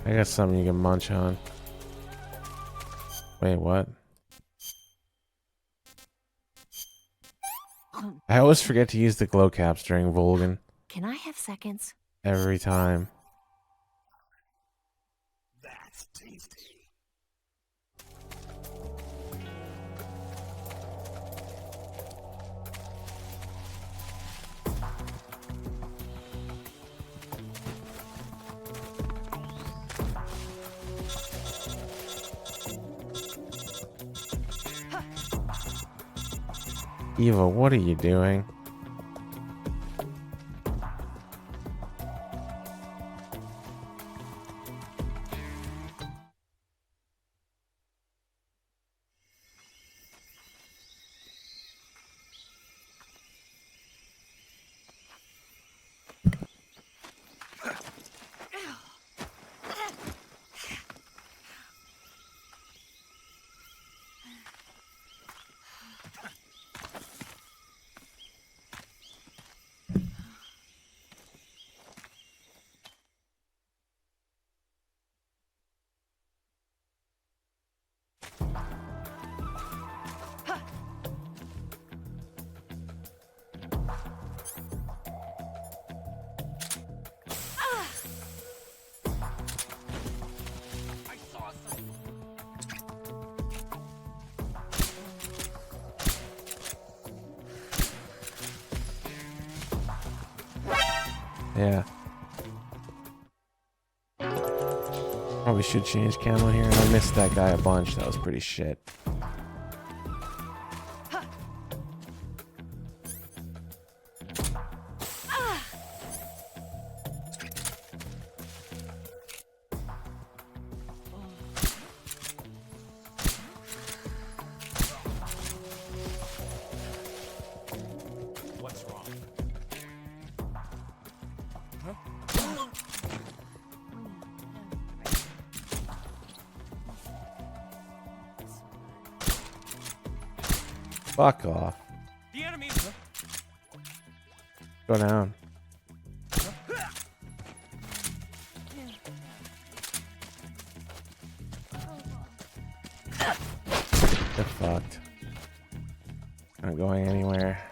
I got something you can munch on. Wait, what? I always forget to use the glow caps during Volgan. Can I have seconds? Every time. That's tasty. Eva, what are you doing? Yeah. Probably should change camo here. I missed that guy a bunch. That was pretty shit. What's wrong? Fuck off. The enemy. Go down. Get fucked. Not going anywhere.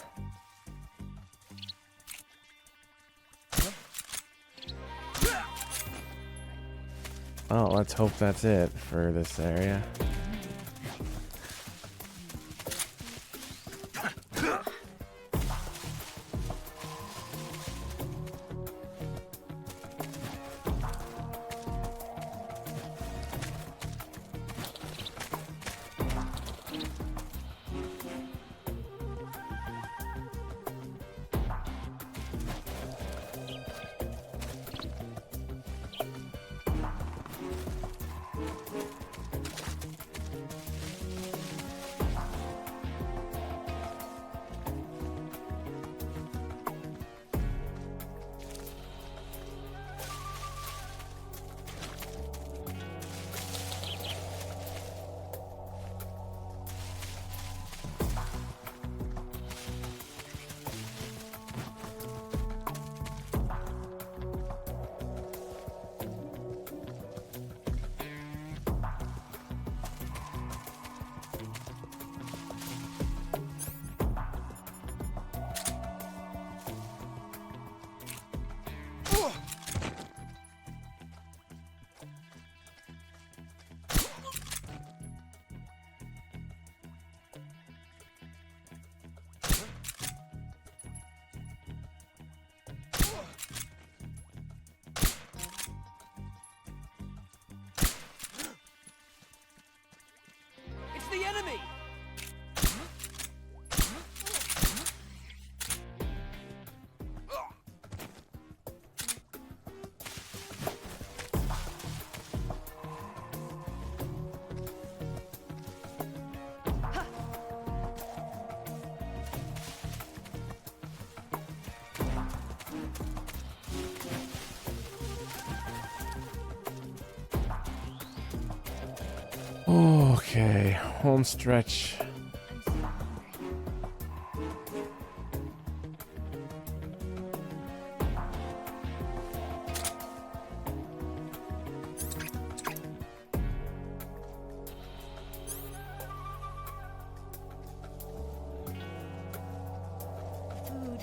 Oh, let's hope that's it for this area. It's the enemy! Okay, home stretch. Food.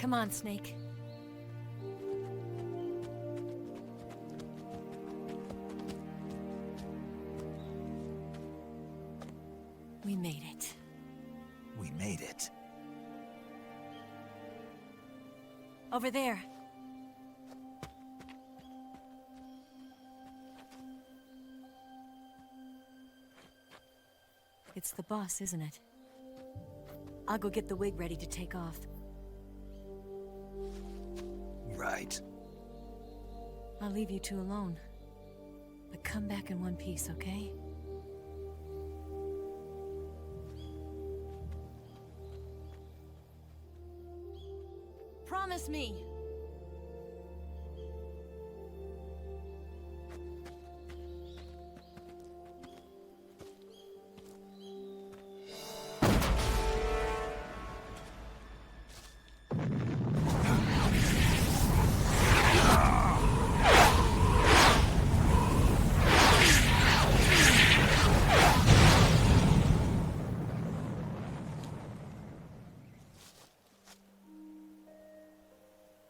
Come on, Snake. We made it. We made it. Over there. It's the boss, isn't it? I'll go get the wig ready to take off. Right. I'll leave you two alone. But come back in one piece, okay? Promise me!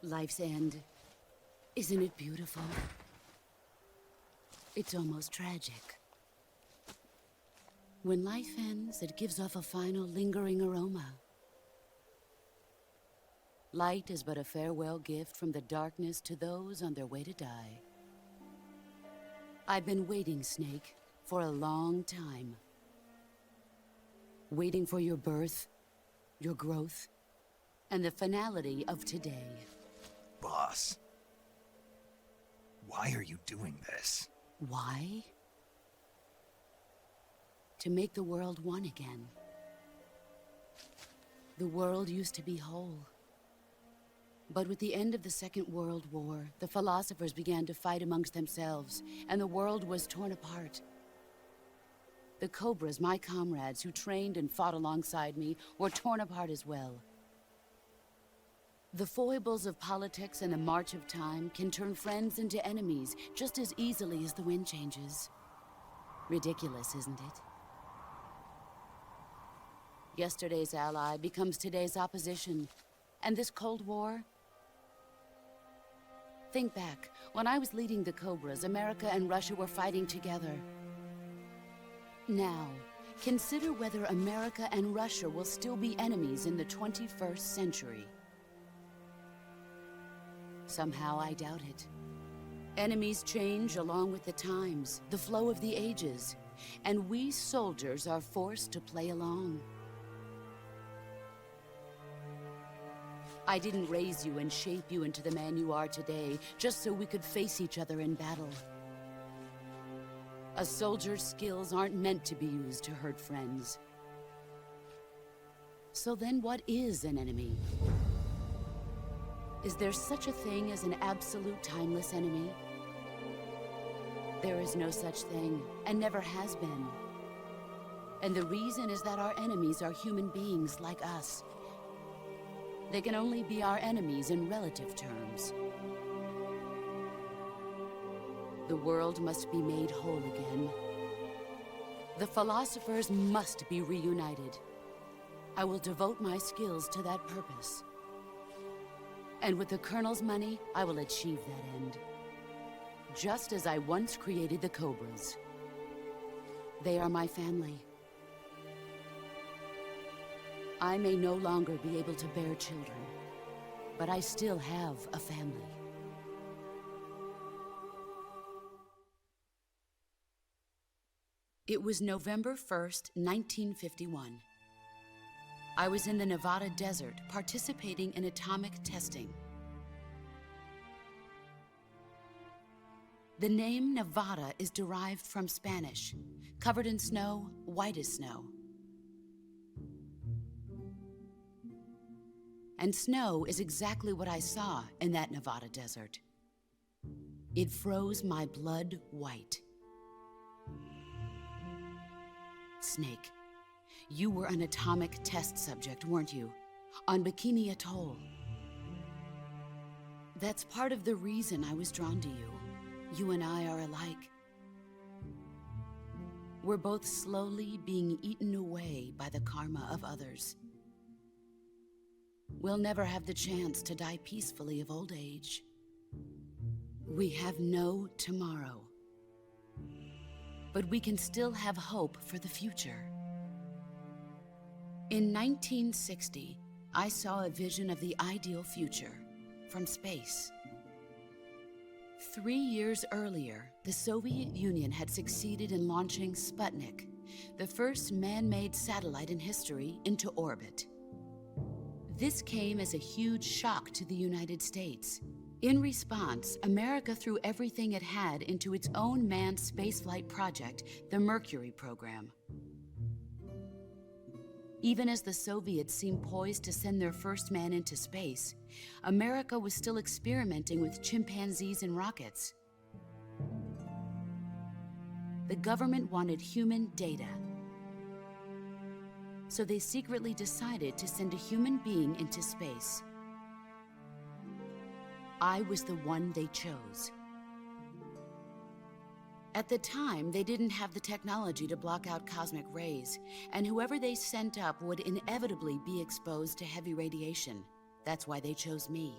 Life's end. Isn't it beautiful? It's almost tragic. When life ends, it gives off a final lingering aroma. Light is but a farewell gift from the darkness to those on their way to die. I've been waiting, Snake, for a long time. Waiting for your birth, your growth, and the finality of today. Boss. Why are you doing this? Why? To make the world one again. The world used to be whole. But with the end of the Second World War, the philosophers began to fight amongst themselves, and the world was torn apart. The Cobras, my comrades who trained and fought alongside me, were torn apart as well. The foibles of politics and the march of time can turn friends into enemies just as easily as the wind changes. Ridiculous, isn't it? Yesterday's ally becomes today's opposition. And this Cold War? Think back. When I was leading the Cobras, America and Russia were fighting together. Now, consider whether America and Russia will still be enemies in the 21st century. Somehow I doubt it. Enemies change along with the times, the flow of the ages, and we soldiers are forced to play along. I didn't raise you and shape you into the man you are today just so we could face each other in battle. A soldier's skills aren't meant to be used to hurt friends. So then what is an enemy? Is there such a thing as an absolute timeless enemy? There is no such thing, and never has been. And the reason is that our enemies are human beings like us. They can only be our enemies in relative terms. The world must be made whole again. The philosophers must be reunited. I will devote my skills to that purpose. And with the Colonel's money, I will achieve that end. Just as I once created the Cobras. They are my family. I may no longer be able to bear children, but I still have a family. It was November 1st, 1951. I was in the Nevada desert participating in atomic testing. The name Nevada is derived from Spanish, covered in snow, white as snow. And snow is exactly what I saw in that Nevada desert. It froze my blood white. Snake, you were an atomic test subject, weren't you? On Bikini Atoll. That's part of the reason I was drawn to you. You and I are alike. We're both slowly being eaten away by the karma of others. we'll never have the chance to die peacefully of old age. We have no tomorrow. But we can still have hope for the future. In 1960, I saw a vision of the ideal future from space. 3 years earlier, the Soviet Union had succeeded in launching Sputnik, the first man-made satellite in history, into orbit. This came as a huge shock to the United States. In response, America threw everything it had into its own manned spaceflight project, the Mercury program. Even as the Soviets seemed poised to send their first man into space, America was still experimenting with chimpanzees and rockets. The government wanted human data. So they secretly decided to send a human being into space. I was the one they chose. At the time, they didn't have the technology to block out cosmic rays, and whoever they sent up would inevitably be exposed to heavy radiation. That's why they chose me.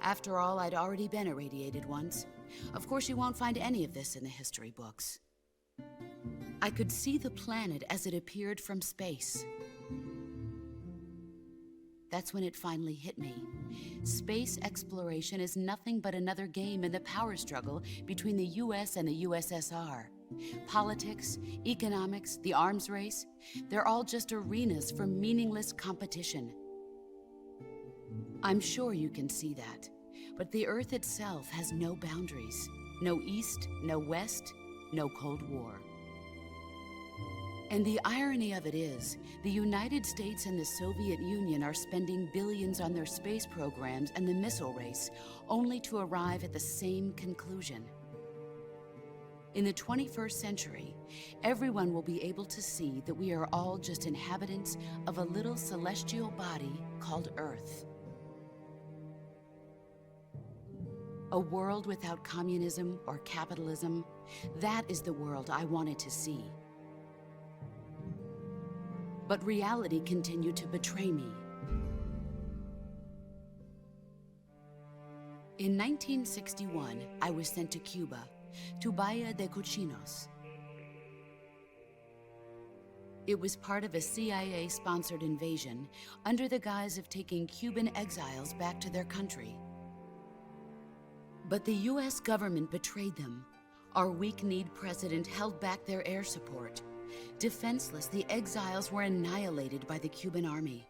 After all, I'd already been irradiated once. Of course, you won't find any of this in the history books. I could see the planet as it appeared from space. That's when it finally hit me. Space exploration is nothing but another game in the power struggle between the US and the USSR. Politics, economics, the arms race, they're all just arenas for meaningless competition. I'm sure you can see that, but the Earth itself has no boundaries. No East, no West, no Cold War. And the irony of it is, the United States and the Soviet Union are spending billions on their space programs and the missile race, only to arrive at the same conclusion. In the 21st century, everyone will be able to see that we are all just inhabitants of a little celestial body called Earth. A world without communism or capitalism, that is the world I wanted to see. But reality continued to betray me. In 1961, I was sent to Cuba, to Bahia de Cochinos. It was part of a CIA-sponsored invasion under the guise of taking Cuban exiles back to their country. But the US government betrayed them. Our weak-kneed president held back their air support. Defenseless, the exiles were annihilated by the Cuban army.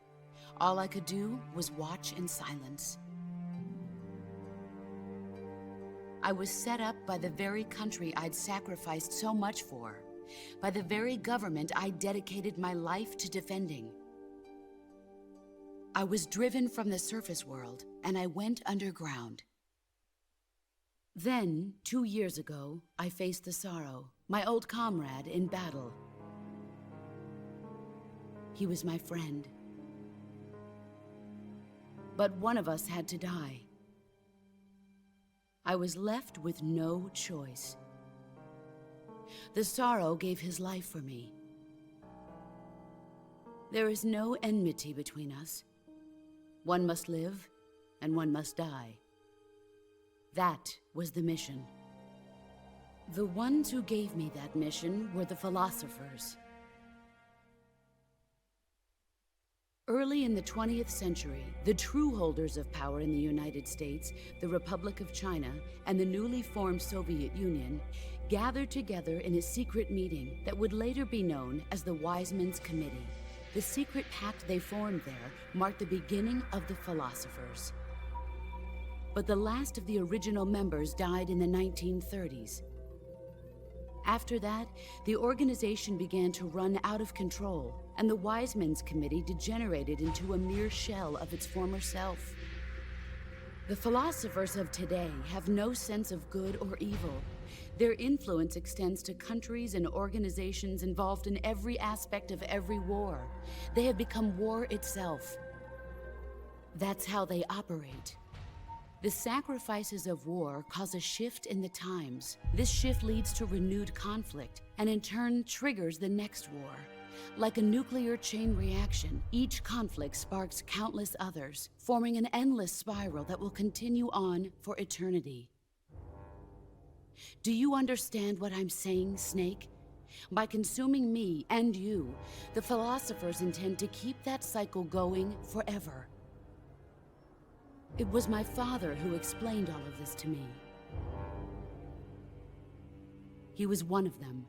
All I could do was watch in silence. I was set up by the very country I'd sacrificed so much for, by the very government I dedicated my life to defending. I was driven from the surface world, and I went underground. Then, 2 years ago, I faced the Sorrow, my old comrade in battle. He was my friend. But one of us had to die. I was left with no choice. The Sorrow gave his life for me. There is no enmity between us. One must live, and one must die. That was the mission. The ones who gave me that mission were the philosophers. Early in the 20th century, the true holders of power in the United States, the Republic of China, and the newly formed Soviet Union gathered together in a secret meeting that would later be known as the Wise Men's Committee. The secret pact they formed there marked the beginning of the philosophers. But the last of the original members died in the 1930s. After that, the organization began to run out of control, and the Wise Men's Committee degenerated into a mere shell of its former self. The philosophers of today have no sense of good or evil. Their influence extends to countries and organizations involved in every aspect of every war. They have become war itself. That's how they operate. The sacrifices of war cause a shift in the times. This shift leads to renewed conflict, and in turn triggers the next war. Like a nuclear chain reaction, each conflict sparks countless others, forming an endless spiral that will continue on for eternity. Do you understand what I'm saying, Snake? By consuming me and you, the philosophers intend to keep that cycle going forever. It was my father who explained all of this to me. He was one of them.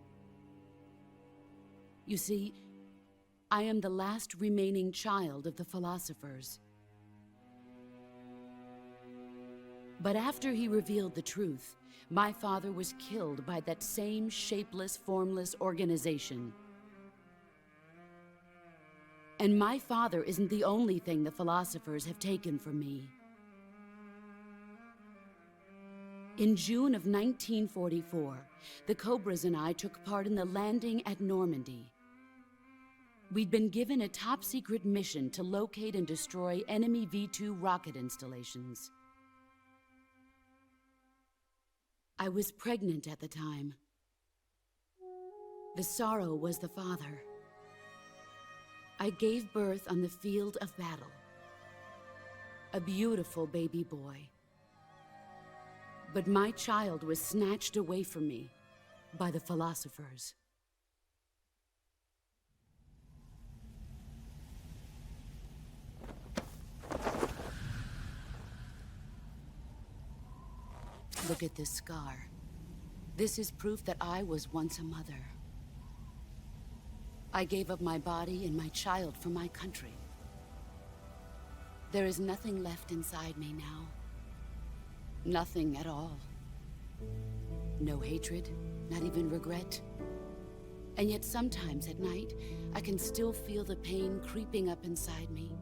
You see, I am the last remaining child of the philosophers. But after he revealed the truth, my father was killed by that same shapeless, formless organization. And my father isn't the only thing the philosophers have taken from me. In June of 1944, the Cobras and I took part in the landing at Normandy. We'd been given a top-secret mission to locate and destroy enemy V-2 rocket installations. I was pregnant at the time. The sorrow was the father. I gave birth on the field of battle. A beautiful baby boy. But my child was snatched away from me by the philosophers. Look at this scar. This is proof that I was once a mother. I gave up my body and my child for my country. There is nothing left inside me now. Nothing at all. No hatred, not even regret. And yet sometimes at night, I can still feel the pain creeping up inside me,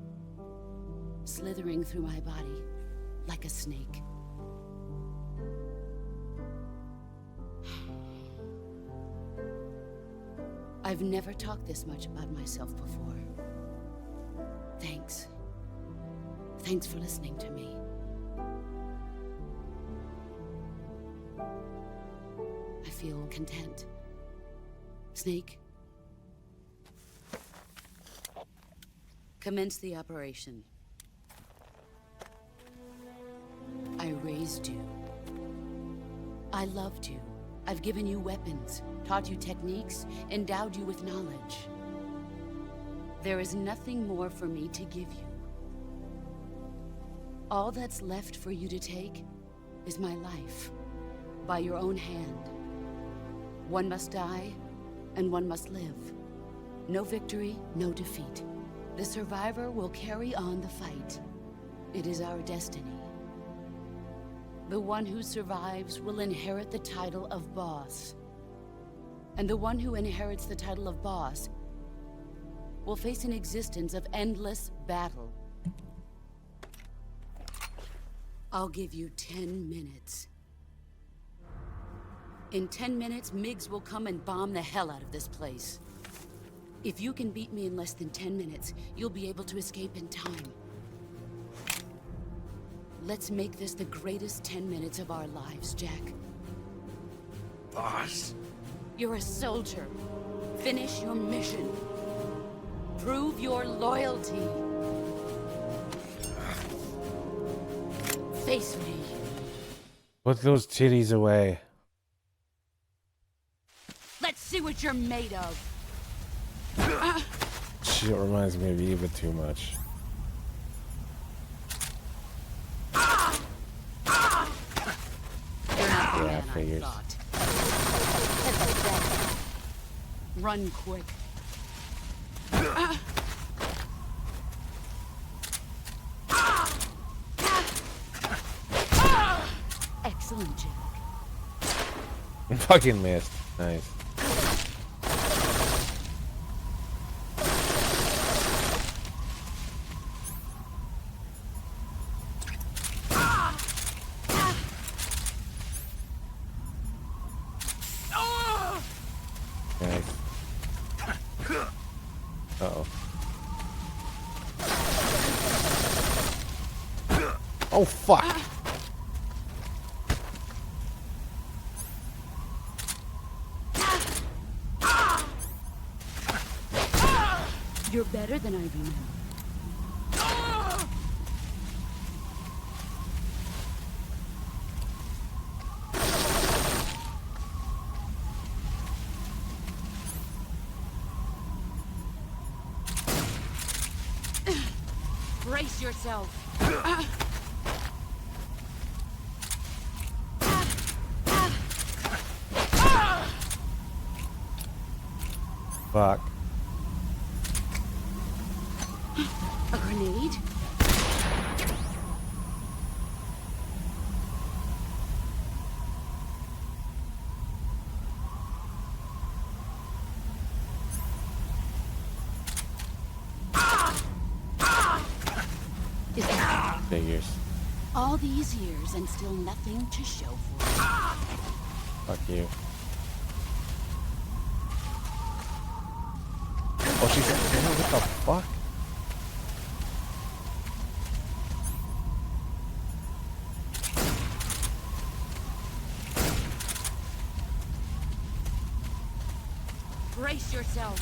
slithering through my body like a snake. I've never talked this much about myself before. Thanks. Thanks for listening to me. I feel content. Snake, commence the operation. I raised you. I loved you. I've given you weapons, taught you techniques, endowed you with knowledge. There is nothing more for me to give you. All that's left for you to take is my life, by your own hand. One must die, and one must live. No victory, no defeat. The survivor will carry on the fight. It is our destiny. The one who survives will inherit the title of boss. And the one who inherits the title of boss will face an existence of endless battle. I'll give you 10 minutes. In 10 minutes, MiGs will come and bomb the hell out of this place. If you can beat me in less than 10 minutes, you'll be able to escape in time. Let's make this the greatest 10 minutes of our lives, Jack. Boss? You're a soldier. Finish your mission. Prove your loyalty. Face me. Put those titties away. Let's see what you're made of. Shit reminds me of Eva too much. Yeah, I figured. Run quick. Excellent, Jack. Fucking missed. Nice. Uh-oh. Oh, fuck. better than I remember. Brace yourself. Fuck. A grenade? Is that Figures. all these years and still nothing to show for it? Fuck you. Oh, she's at what the fuck? Brace yourself.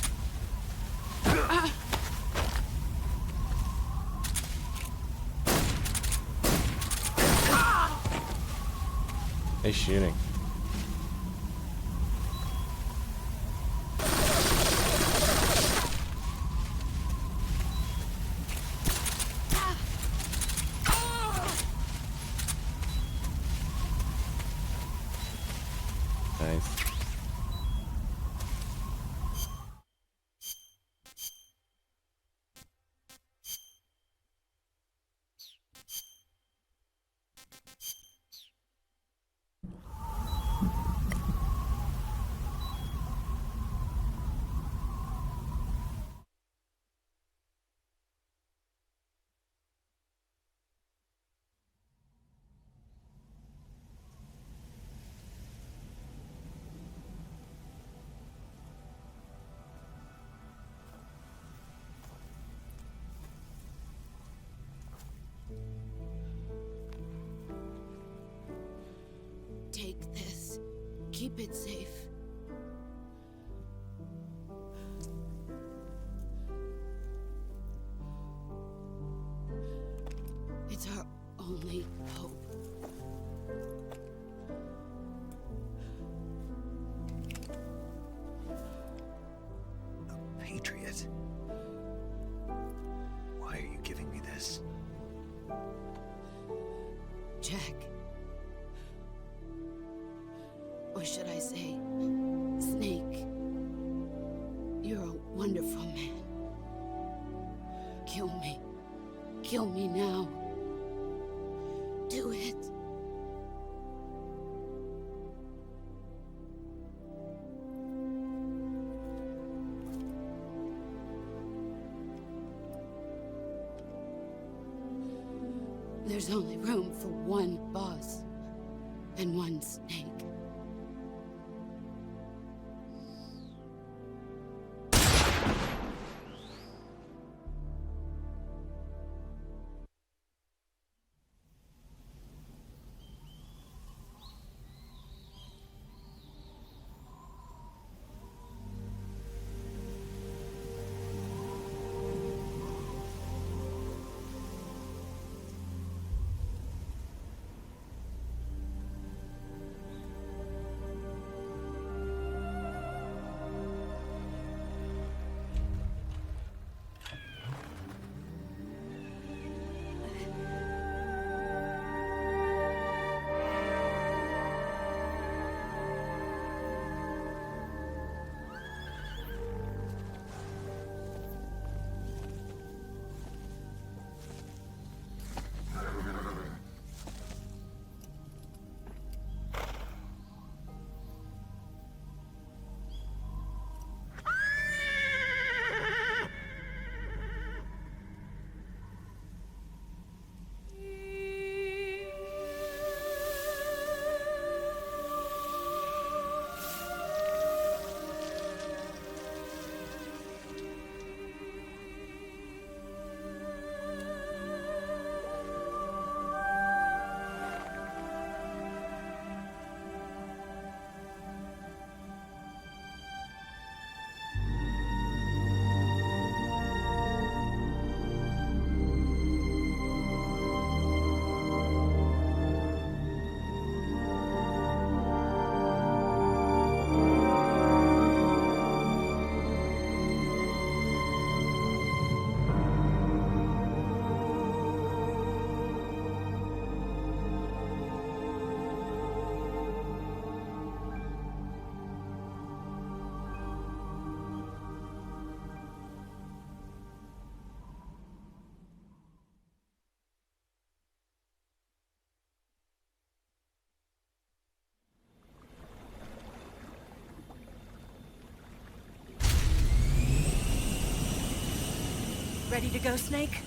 They shooting. Nice. Take this. Keep it safe. It's our only hope. A patriot? Why are you giving me this? Jack. Or should I say, Snake? You're a wonderful man. Kill me. Kill me now. Do it. There's only room for one boss and one Snake. Ready to go, Snake?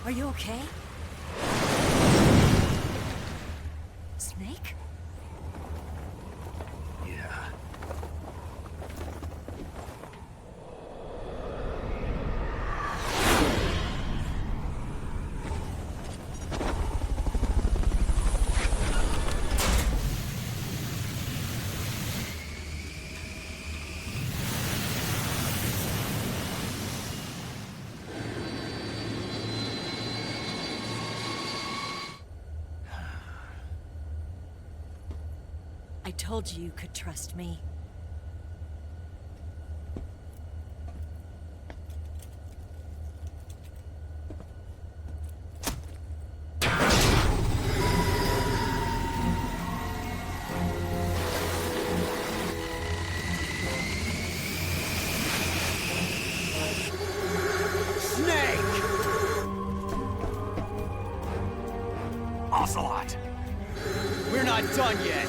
Are you okay? Snake? Yeah. I told you you could trust me. Snake! Ocelot! We're not done yet!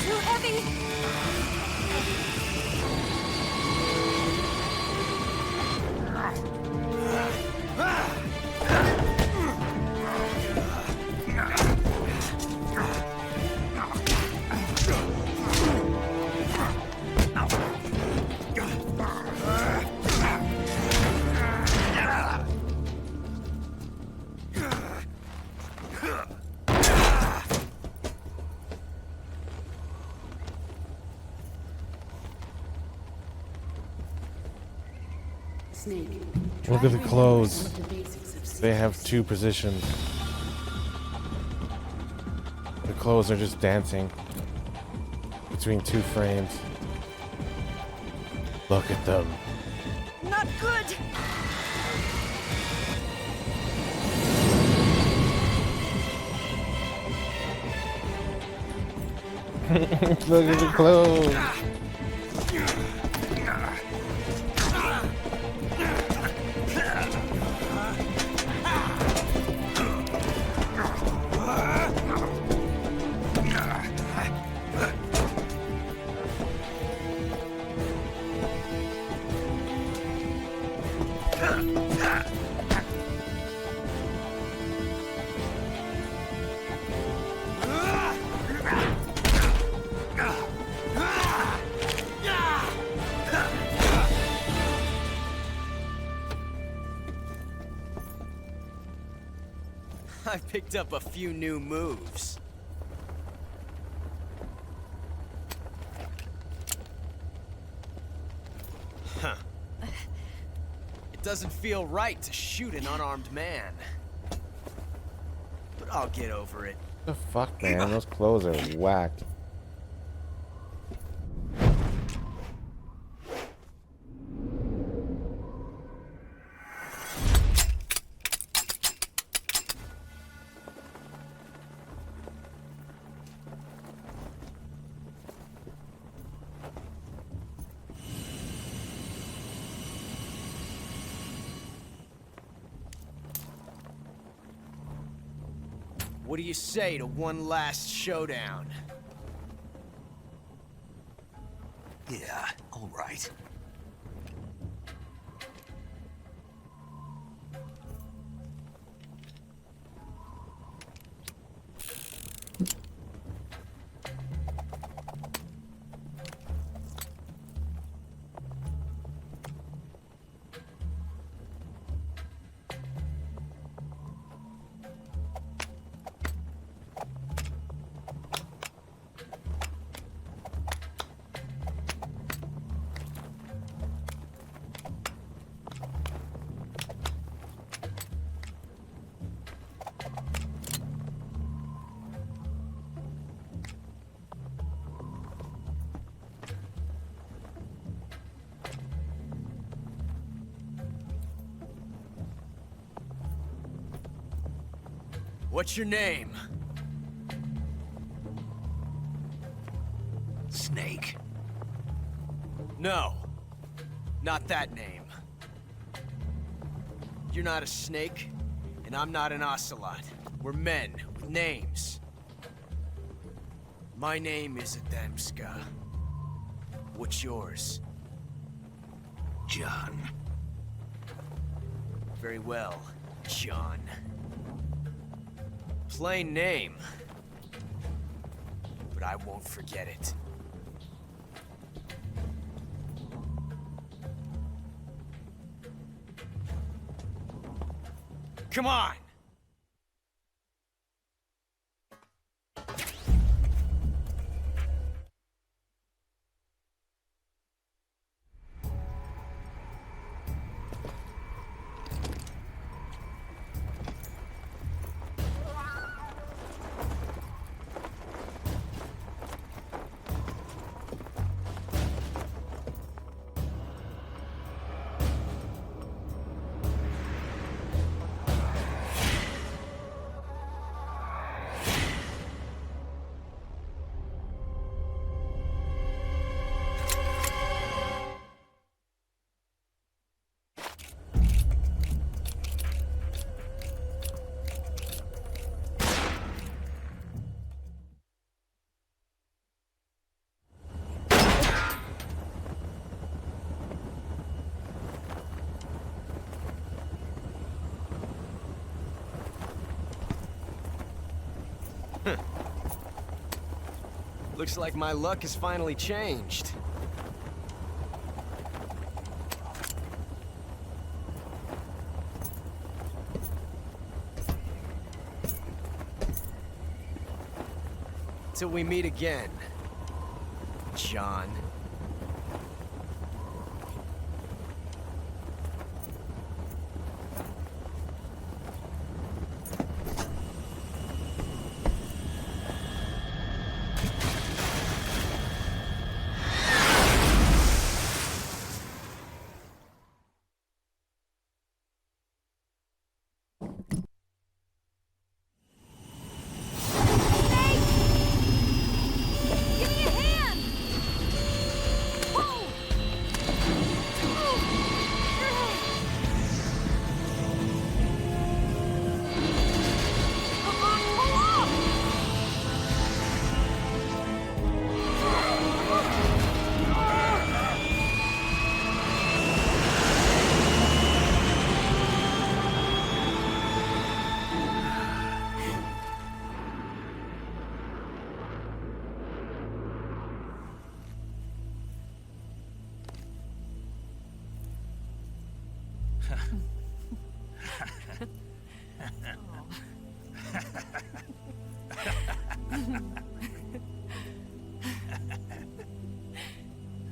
Too heavy! Snake. Look at the clothes. They have two positions. The clothes are just dancing between two frames. Look at them. Not good! Look at the clothes. I picked up a few new moves. Huh. It doesn't feel right to shoot an unarmed man. But I'll get over it. The fuck, man? Those clothes are whacked. What do you say to one last showdown? Yeah, all right. What's your name? Snake. No. Not that name. You're not a snake, and I'm not an ocelot. We're men with names. My name is Adamska. What's yours? John. Very well, John. Plain name. But I won't forget it. Come on! Looks like my luck has finally changed. Till we meet again, John.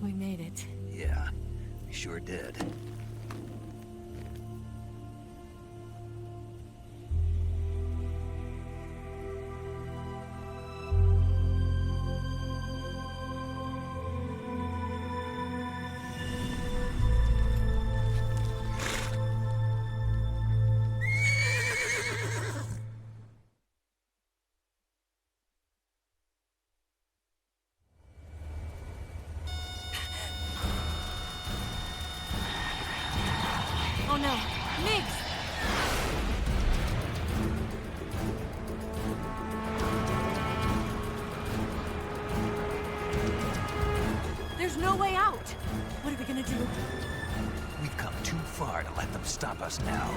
We made it. Yeah, we sure did. Oh no, Niggs! There's no way out! What are we gonna do? We've come too far to let them stop us now.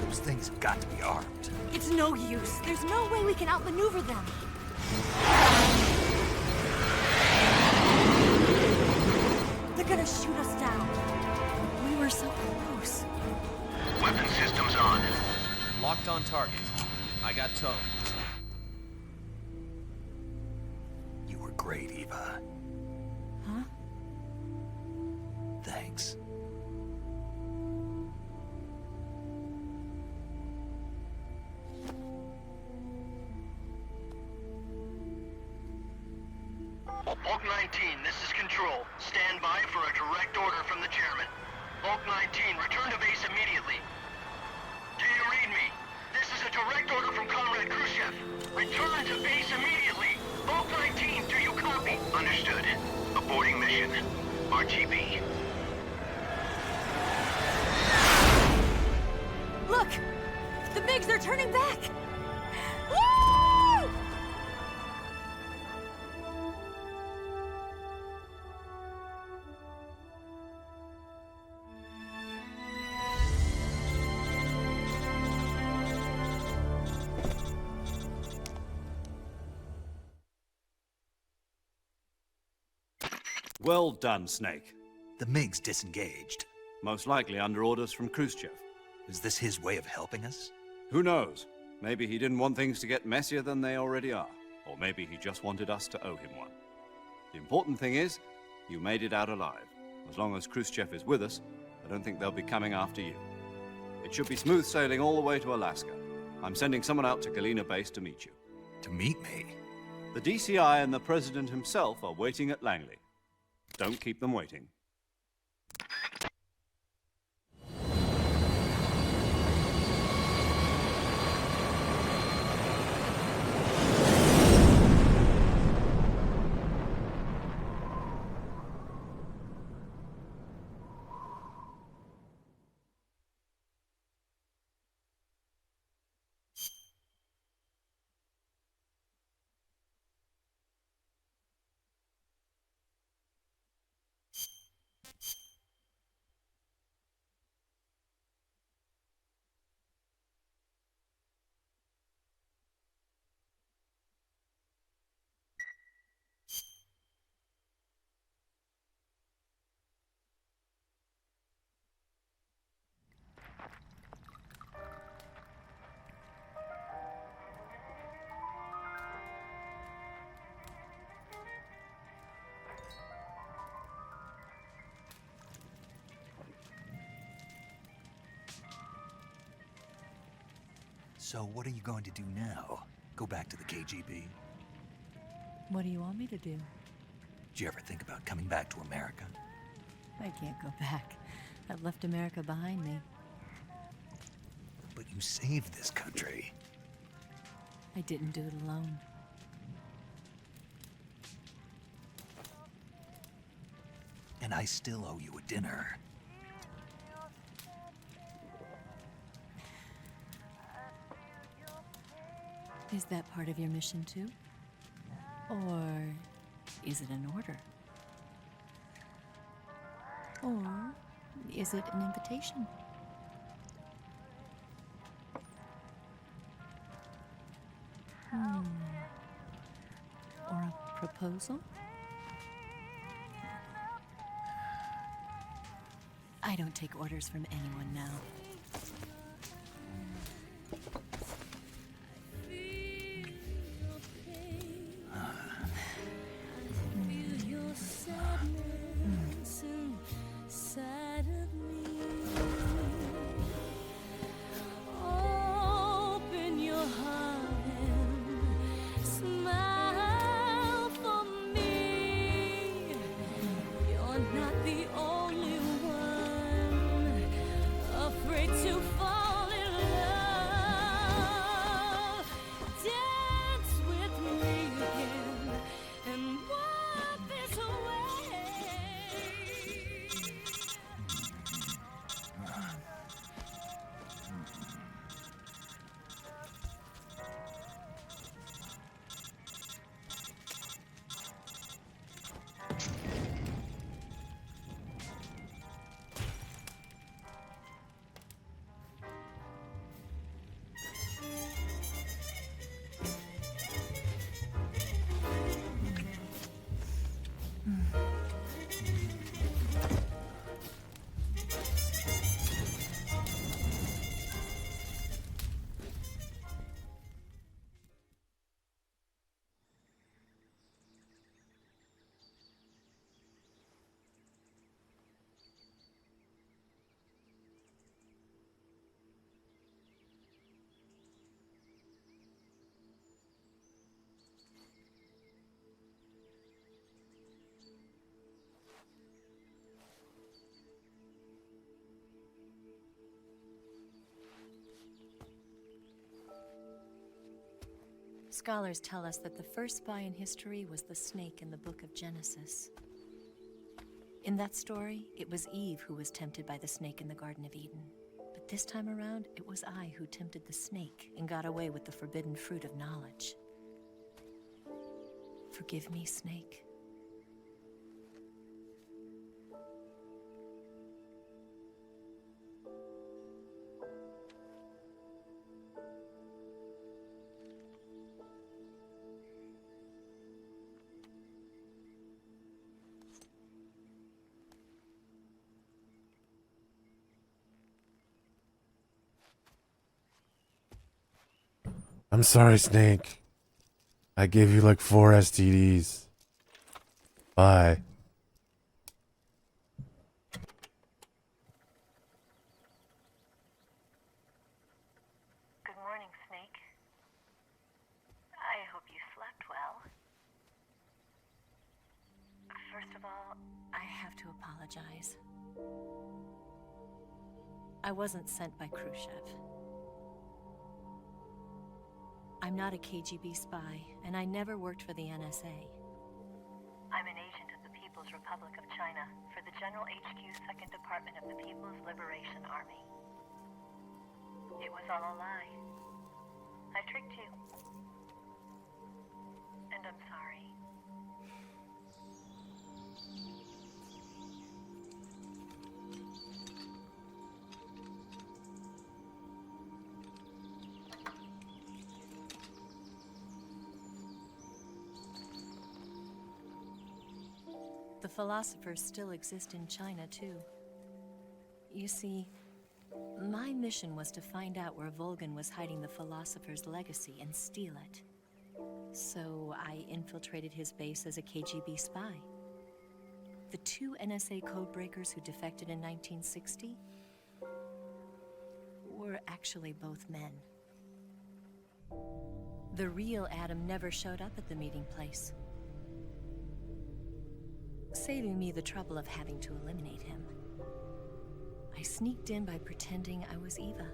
Those things have got to be armed. It's no use. There's no way we can outmaneuver them. They're gonna shoot us down. We were so close. Weapon systems on. Locked on target. I got towed. You were great, Eva. Huh? Thanks. Bulk 19, this is Control. Stand by for a direct order from the chairman. Bulk 19, return to base immediately. read me. This is a direct order from Comrade Khrushchev. Return to base immediately. Both 19, do you copy? Understood. Aborting mission. RTB. Look! The MiGs are turning back! Woo! Well done, Snake. The MiGs disengaged. Most likely under orders from Khrushchev. Is this his way of helping us? Who knows? Maybe he didn't want things to get messier than they already are. Or maybe he just wanted us to owe him one. The important thing is, you made it out alive. As long as Khrushchev is with us, I don't think they'll be coming after you. It should be smooth sailing all the way to Alaska. I'm sending someone out to Galena Base to meet you. To meet me? The DCI and the President himself are waiting at Langley. Don't keep them waiting. So what are you going to do now? Go back to the KGB? What do you want me to do? Did you ever think about coming back to America? I can't go back. I've left America behind me. But you saved this country. I didn't do it alone. And I still owe you a dinner. Is that part of your mission too? Or is it an order? Or is it an invitation? Or a proposal? I don't take orders from anyone now. Not the only one afraid Scholars tell us that the first spy in history was the snake in the book of Genesis. In that story, it was Eve who was tempted by the snake in the Garden of Eden. But this time around, it was I who tempted the snake and got away with the forbidden fruit of knowledge. Forgive me, Snake. I'm sorry, Snake. I gave you like 4 STDs. Bye. Good morning, Snake. I hope you slept well. First of all, I have to apologize. I wasn't sent by Khrushchev. I'm not a KGB spy, and I never worked for the NSA. I'm an agent of the People's Republic of China for the General HQ 2nd Department of the People's Liberation Army. It was all a lie. I tricked you. And I'm sorry. The philosophers still exist in China, too. You see, my mission was to find out where Volgan was hiding the philosopher's legacy and steal it. So I infiltrated his base as a KGB spy. The 2 NSA codebreakers who defected in 1960 were actually both men. The real Adam never showed up at the meeting place, saving me the trouble of having to eliminate him. I sneaked in by pretending I was Eva.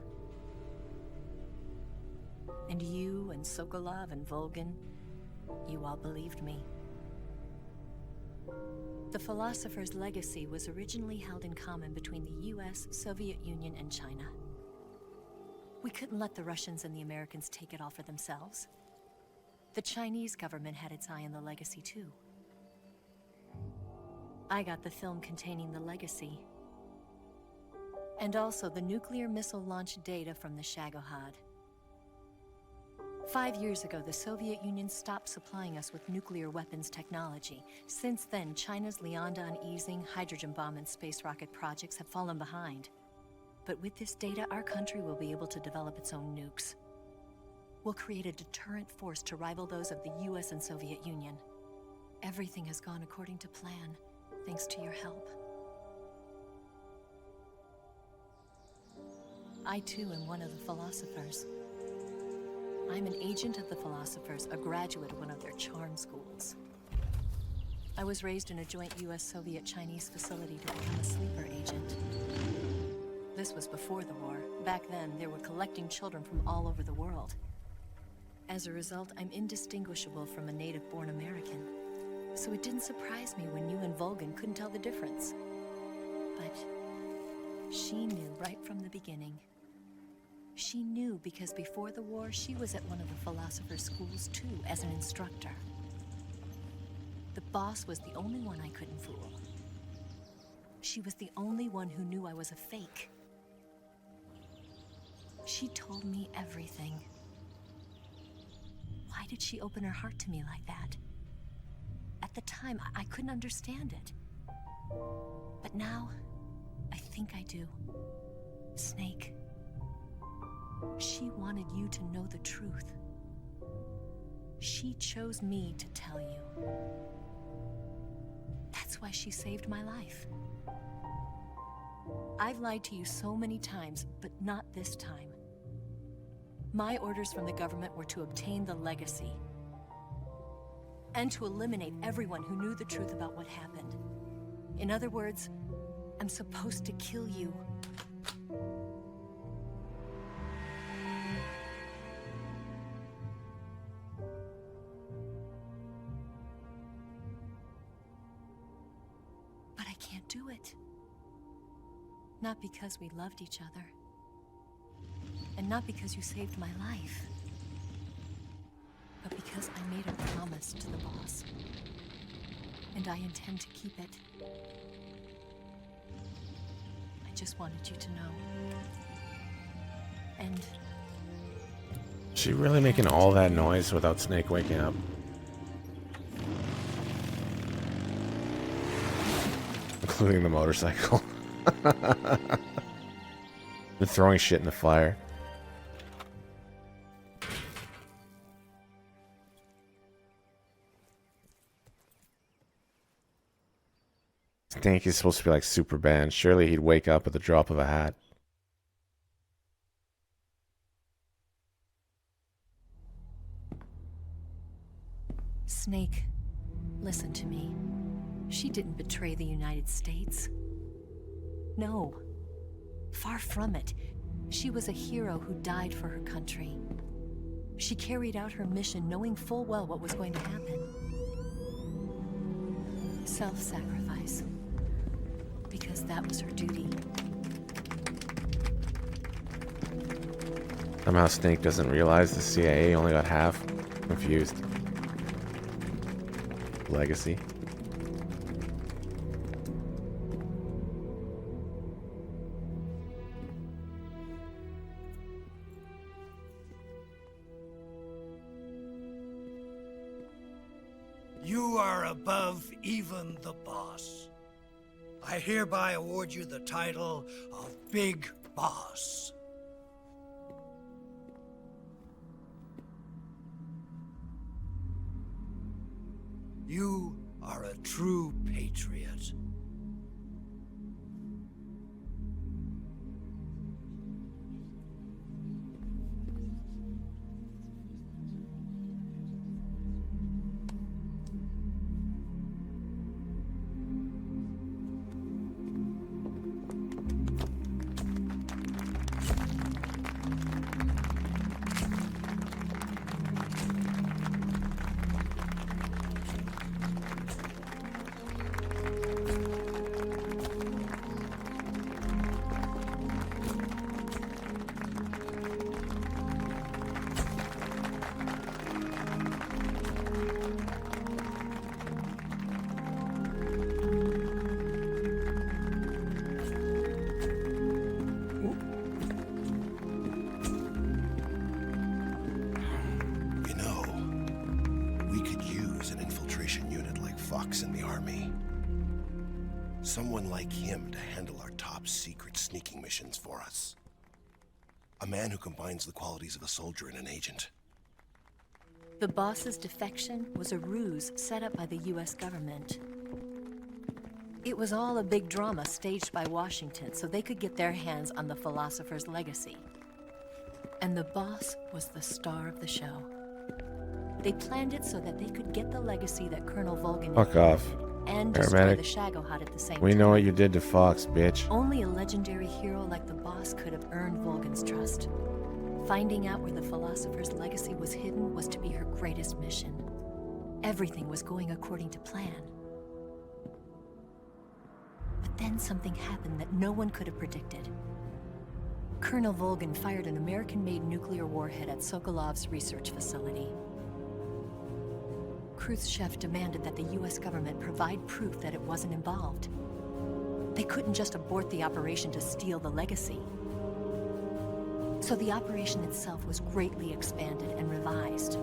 And you and Sokolov and Volgan, you all believed me. The philosopher's legacy was originally held in common between the US, Soviet Union, and China. We couldn't let the Russians and the Americans take it all for themselves. The Chinese government had its eye on the legacy, too. I got the film containing the legacy, and also the nuclear missile launch data from the Shagohod. 5 years ago, the Soviet Union stopped supplying us with nuclear weapons technology. Since then, China's Liaodong easing, hydrogen bomb, and space rocket projects have fallen behind. But with this data, our country will be able to develop its own nukes. We'll create a deterrent force to rival those of the US and Soviet Union. Everything has gone according to plan, thanks to your help. I too am one of the philosophers. I'm an agent of the philosophers, a graduate of one of their charm schools. I was raised in a joint US-Soviet-Chinese facility to become a sleeper agent. This was before the war. Back then, they were collecting children from all over the world. As a result, I'm indistinguishable from a native-born American. So it didn't surprise me when you and Volgan couldn't tell the difference. But she knew right from the beginning. She knew because before the war, she was at one of the philosopher's schools too, as an instructor. The boss was the only one I couldn't fool. She was the only one who knew I was a fake. She told me everything. Why did she open her heart to me like that? At the time, I couldn't understand it. But now, I think I do. Snake. She wanted you to know the truth. She chose me to tell you. That's why she saved my life. I've lied to you so many times, but not this time. My orders from the government were to obtain the legacy and to eliminate everyone who knew the truth about what happened. In other words, I'm supposed to kill you. do it. Not because we loved each other. And not because you saved my life. But because I made a promise to the boss. And I intend to keep it. I just wanted you to know. And... Is she really making all that noise without Snake waking up? Including the motorcycle. They're throwing shit in the fire. Snake is supposed to be like super banned. Surely he'd wake up at the drop of a hat. Snake, listen to me. She didn't betray the United States. No. Far from it. She was a hero who died for her country. She carried out her mission knowing full well what was going to happen. Self-sacrifice. Because that was her duty. Somehow Snake doesn't realize the CIA only got half. Confused. Legacy. You are above even the boss. I hereby award you the title of Big Boss. You are a true patriot. Someone like him to handle our top secret sneaking missions for us. A man who combines the qualities of a soldier and an agent. The boss's defection was a ruse set up by the US government. It was all a big drama staged by Washington so they could get their hands on the philosopher's legacy. And the boss was the star of the show. They planned it so that they could get the legacy that Colonel Volgan Fuck off. and destroy Paramedic. the Shagohod at the same time. We know what you did to Fox, bitch. Only a legendary hero like the boss could have earned Volgan's trust. Finding out where the philosopher's legacy was hidden was to be her greatest mission. Everything was going according to plan. But then something happened that no one could have predicted. Colonel Volgan fired an American-made nuclear warhead at Sokolov's research facility. Khrushchev demanded that the US government provide proof that it wasn't involved. They couldn't just abort the operation to steal the legacy. So the operation itself was greatly expanded and revised.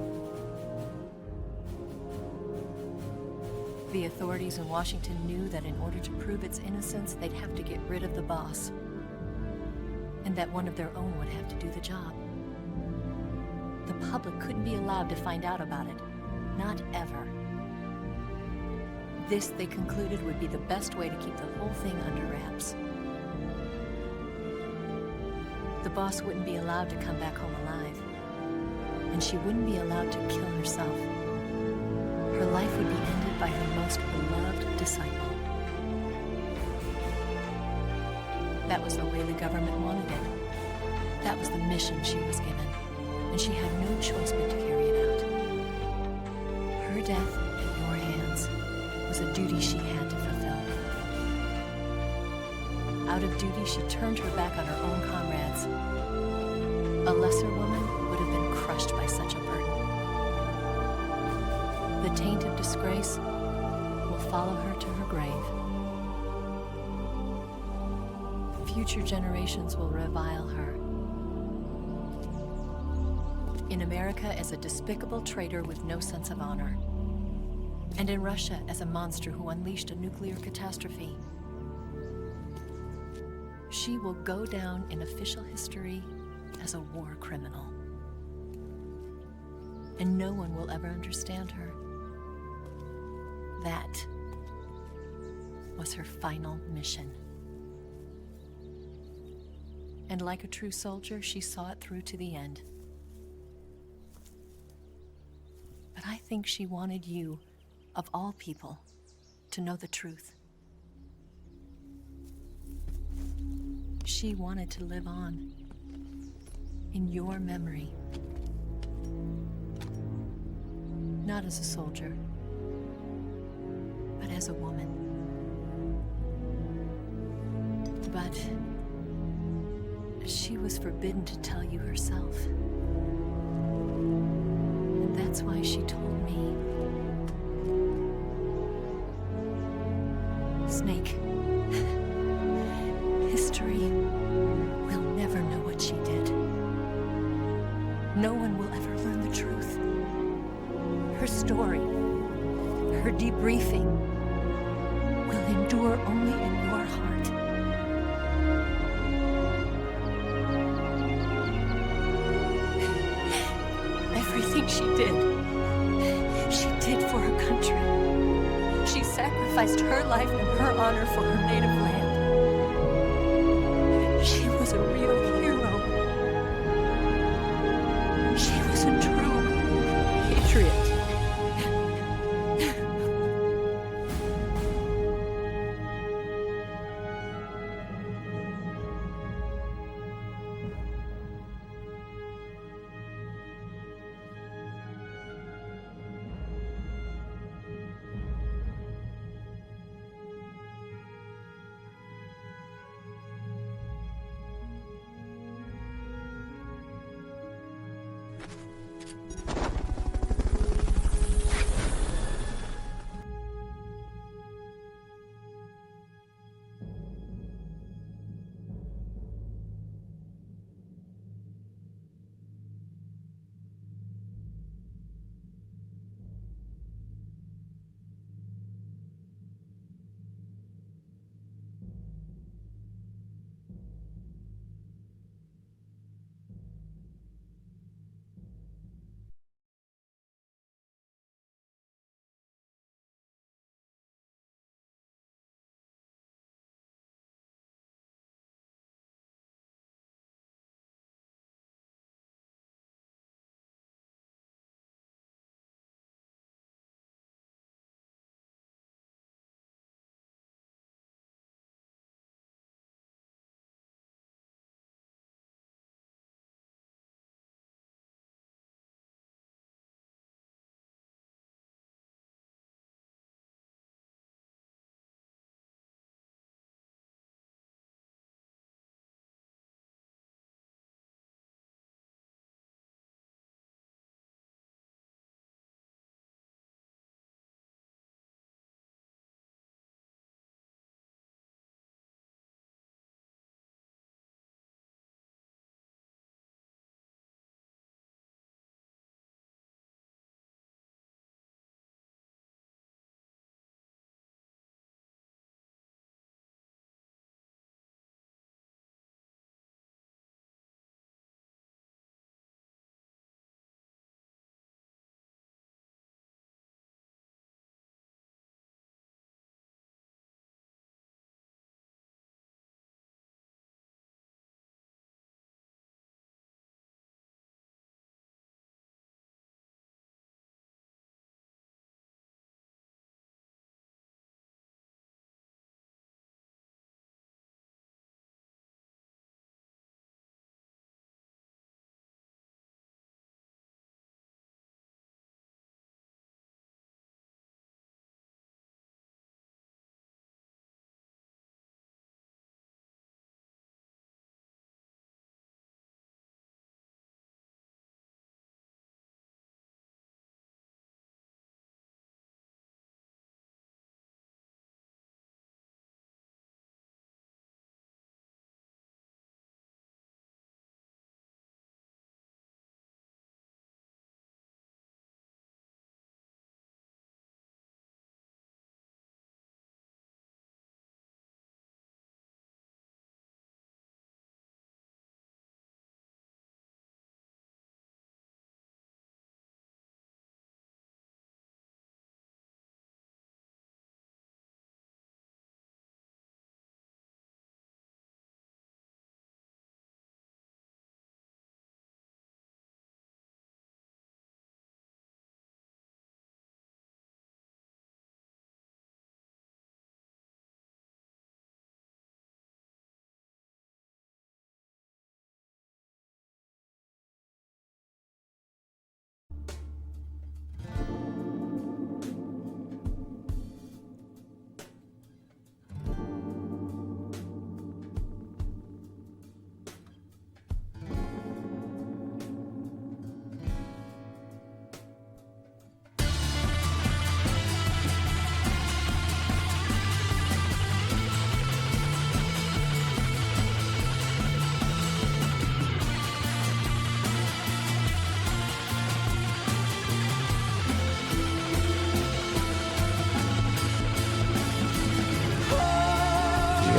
The authorities in Washington knew that in order to prove its innocence, they'd have to get rid of the boss. And that one of their own would have to do the job. The public couldn't be allowed to find out about it. Not ever. This, they concluded, would be the best way to keep the whole thing under wraps. The boss wouldn't be allowed to come back home alive. And she wouldn't be allowed to kill herself. Her life would be ended by her most beloved disciple. That was the way the government wanted it. That was the mission she was given. And she had no choice but to carry it out. Her death at your hands was a duty she had to fulfill. Out of duty, she turned her back on her own comrades. A lesser woman would have been crushed by such a burden. The taint of disgrace will follow her to her grave. Future generations will revile her. In America as a despicable traitor with no sense of honor. And in Russia as a monster who unleashed a nuclear catastrophe. She will go down in official history as a war criminal. And no one will ever understand her. That was her final mission. And like a true soldier, she saw it through to the end. But I think she wanted you, of all people, to know the truth. She wanted to live on in your memory. Not as a soldier, but as a woman. But she was forbidden to tell you herself. And that's why she told me. Snake, history will never know what she did. No one will ever learn the truth. Her story, her debriefing, will endure only in your heart. Everything she did for her country. She sacrificed her life and her honor for her native land. She was a real hero. She was a true patriot.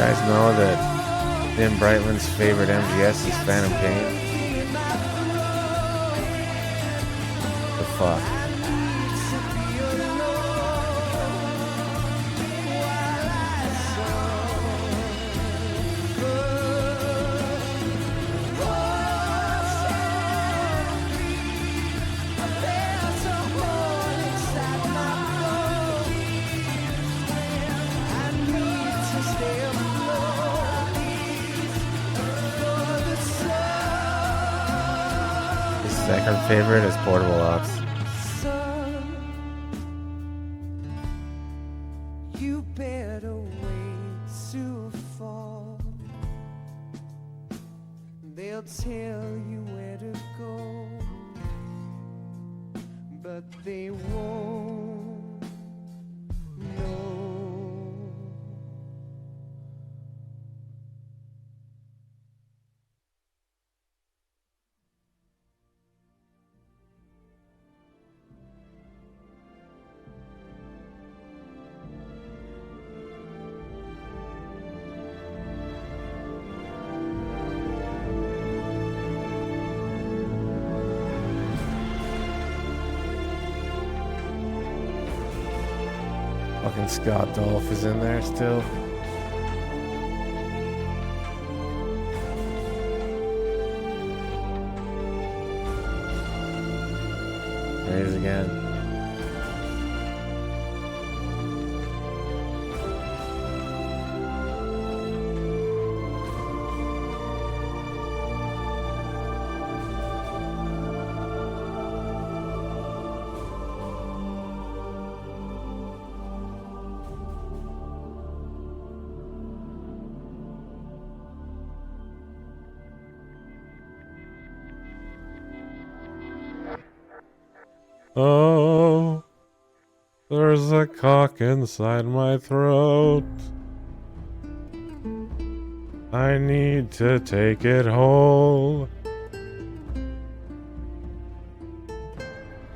guys know that Tim Brightman's favorite MGS is Phantom Pain? The fuck? His second favorite is Portable Ops. You better wait to fall. They'll tell you where to go, but they won't know. Fucking Scott Dolph is in there still. There he is again. Oh, there's a cock inside my throat. I need to take it whole.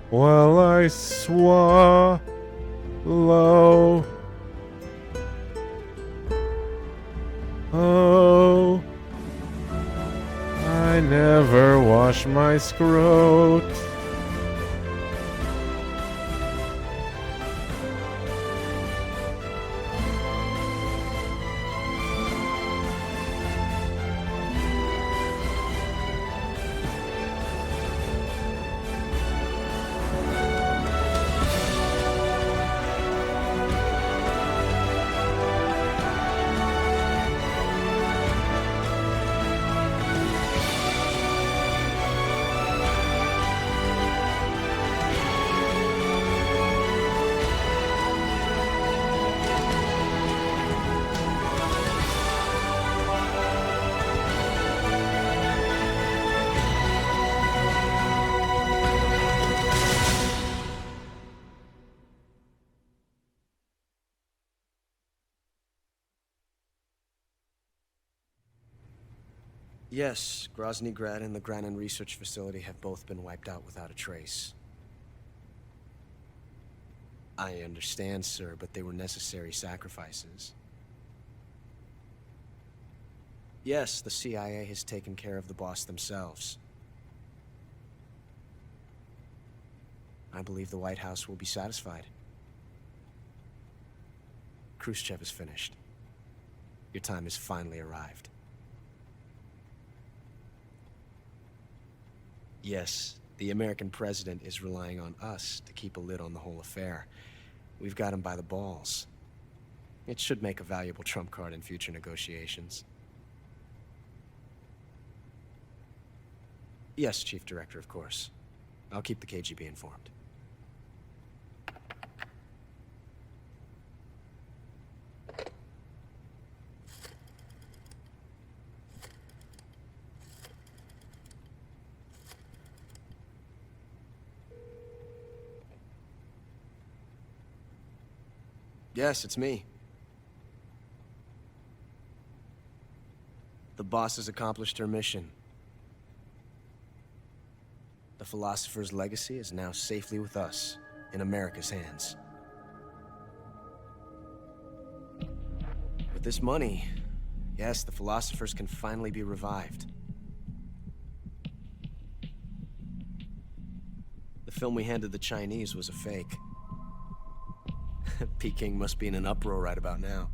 While I swallow. Oh, I never wash my scrot. Yes, Grozny Grad and the Granin Research Facility have both been wiped out without a trace. I understand, sir, but they were necessary sacrifices. Yes, the CIA has taken care of the boss themselves. I believe the White House will be satisfied. Khrushchev is finished. Your time has finally arrived. Yes, the American president is relying on us to keep a lid on the whole affair. We've got him by the balls. It should make a valuable trump card in future negotiations. Yes, Chief Director, of course. I'll keep the KGB informed. Yes, it's me. The boss has accomplished her mission. The philosopher's legacy is now safely with us, in America's hands. With this money, Yes, the philosophers can finally be revived. The film we handed the Chinese was a fake. Peking must be in an uproar right about now.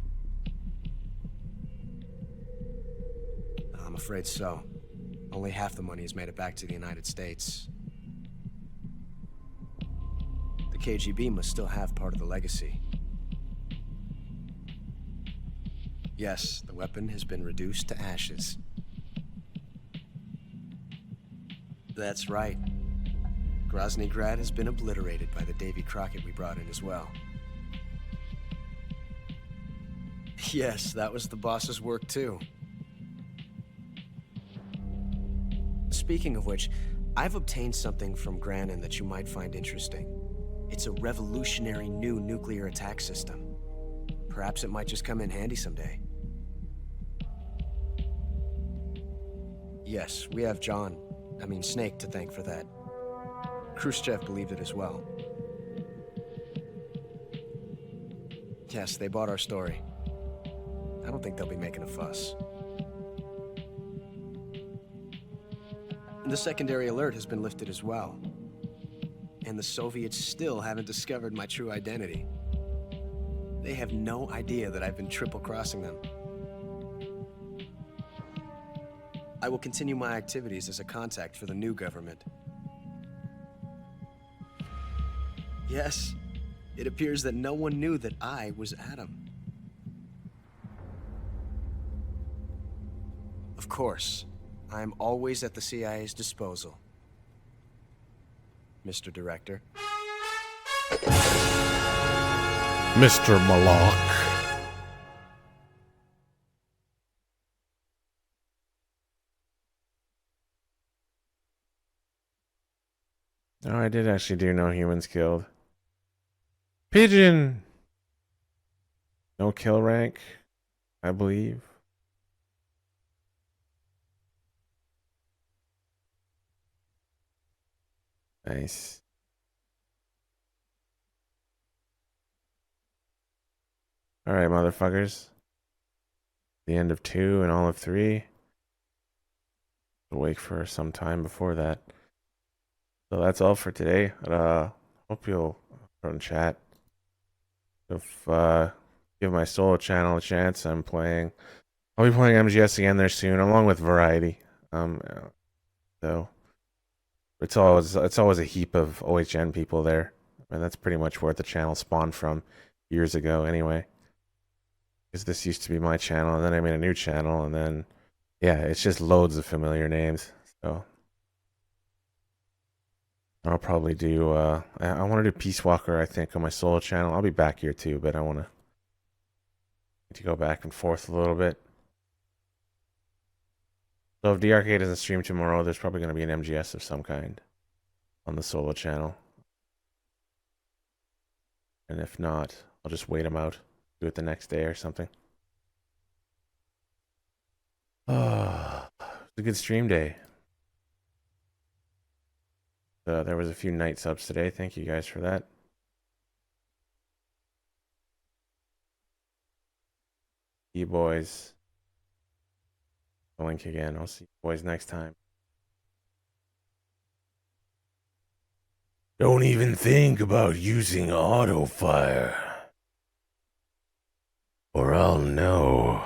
I'm afraid so. Only half the money has made it back to the United States. The KGB must still have part of the legacy. Yes, the weapon has been reduced to ashes. That's right. Grozny Grad has been obliterated by the Davy Crockett we brought in as well. Yes, that was the boss's work too. Speaking of which, I've obtained something from Granin that you might find interesting. It's a revolutionary new nuclear attack system. Perhaps it might just come in handy someday. Yes, we have Snake to thank for that. Khrushchev believed it as well. Yes, they bought our story. I don't think they'll be making a fuss. The secondary alert has been lifted as well. And the Soviets still haven't discovered my true identity. They have no idea that I've been triple-crossing them. I will continue my activities as a contact for the new government. Yes, it appears that no one knew that I was Adam. Of course, I am always at the CIA's disposal, Mr. Director. Mr. Malak. Oh, I did actually do no humans killed. Pigeon! No kill rank, I believe. Nice. Alright, motherfuckers. The end of 2 and all of 3. Awake for some time before that. So that's all for today. Hope you'll go and chat. If give my solo channel a chance, I'll be playing MGS again there soon, along with Variety. So it's always a heap of OHN people there. And that's pretty much where the channel spawned from years ago anyway. Because this used to be my channel, and then I made a new channel, and then yeah, it's just loads of familiar names. So I'll probably do I want to do Peace Walker, I think, on my solo channel. I'll be back here too, but I want to go back and forth a little bit. So if DRK doesn't stream tomorrow, there's probably going to be an MGS of some kind on the solo channel. And if not, I'll just wait him out. Do it the next day or something. Oh, it was a good stream day. There was a few night subs today. Thank you guys for that. You boys. The link again. I'll see you boys next time. Don't even think about using auto fire, or I'll know.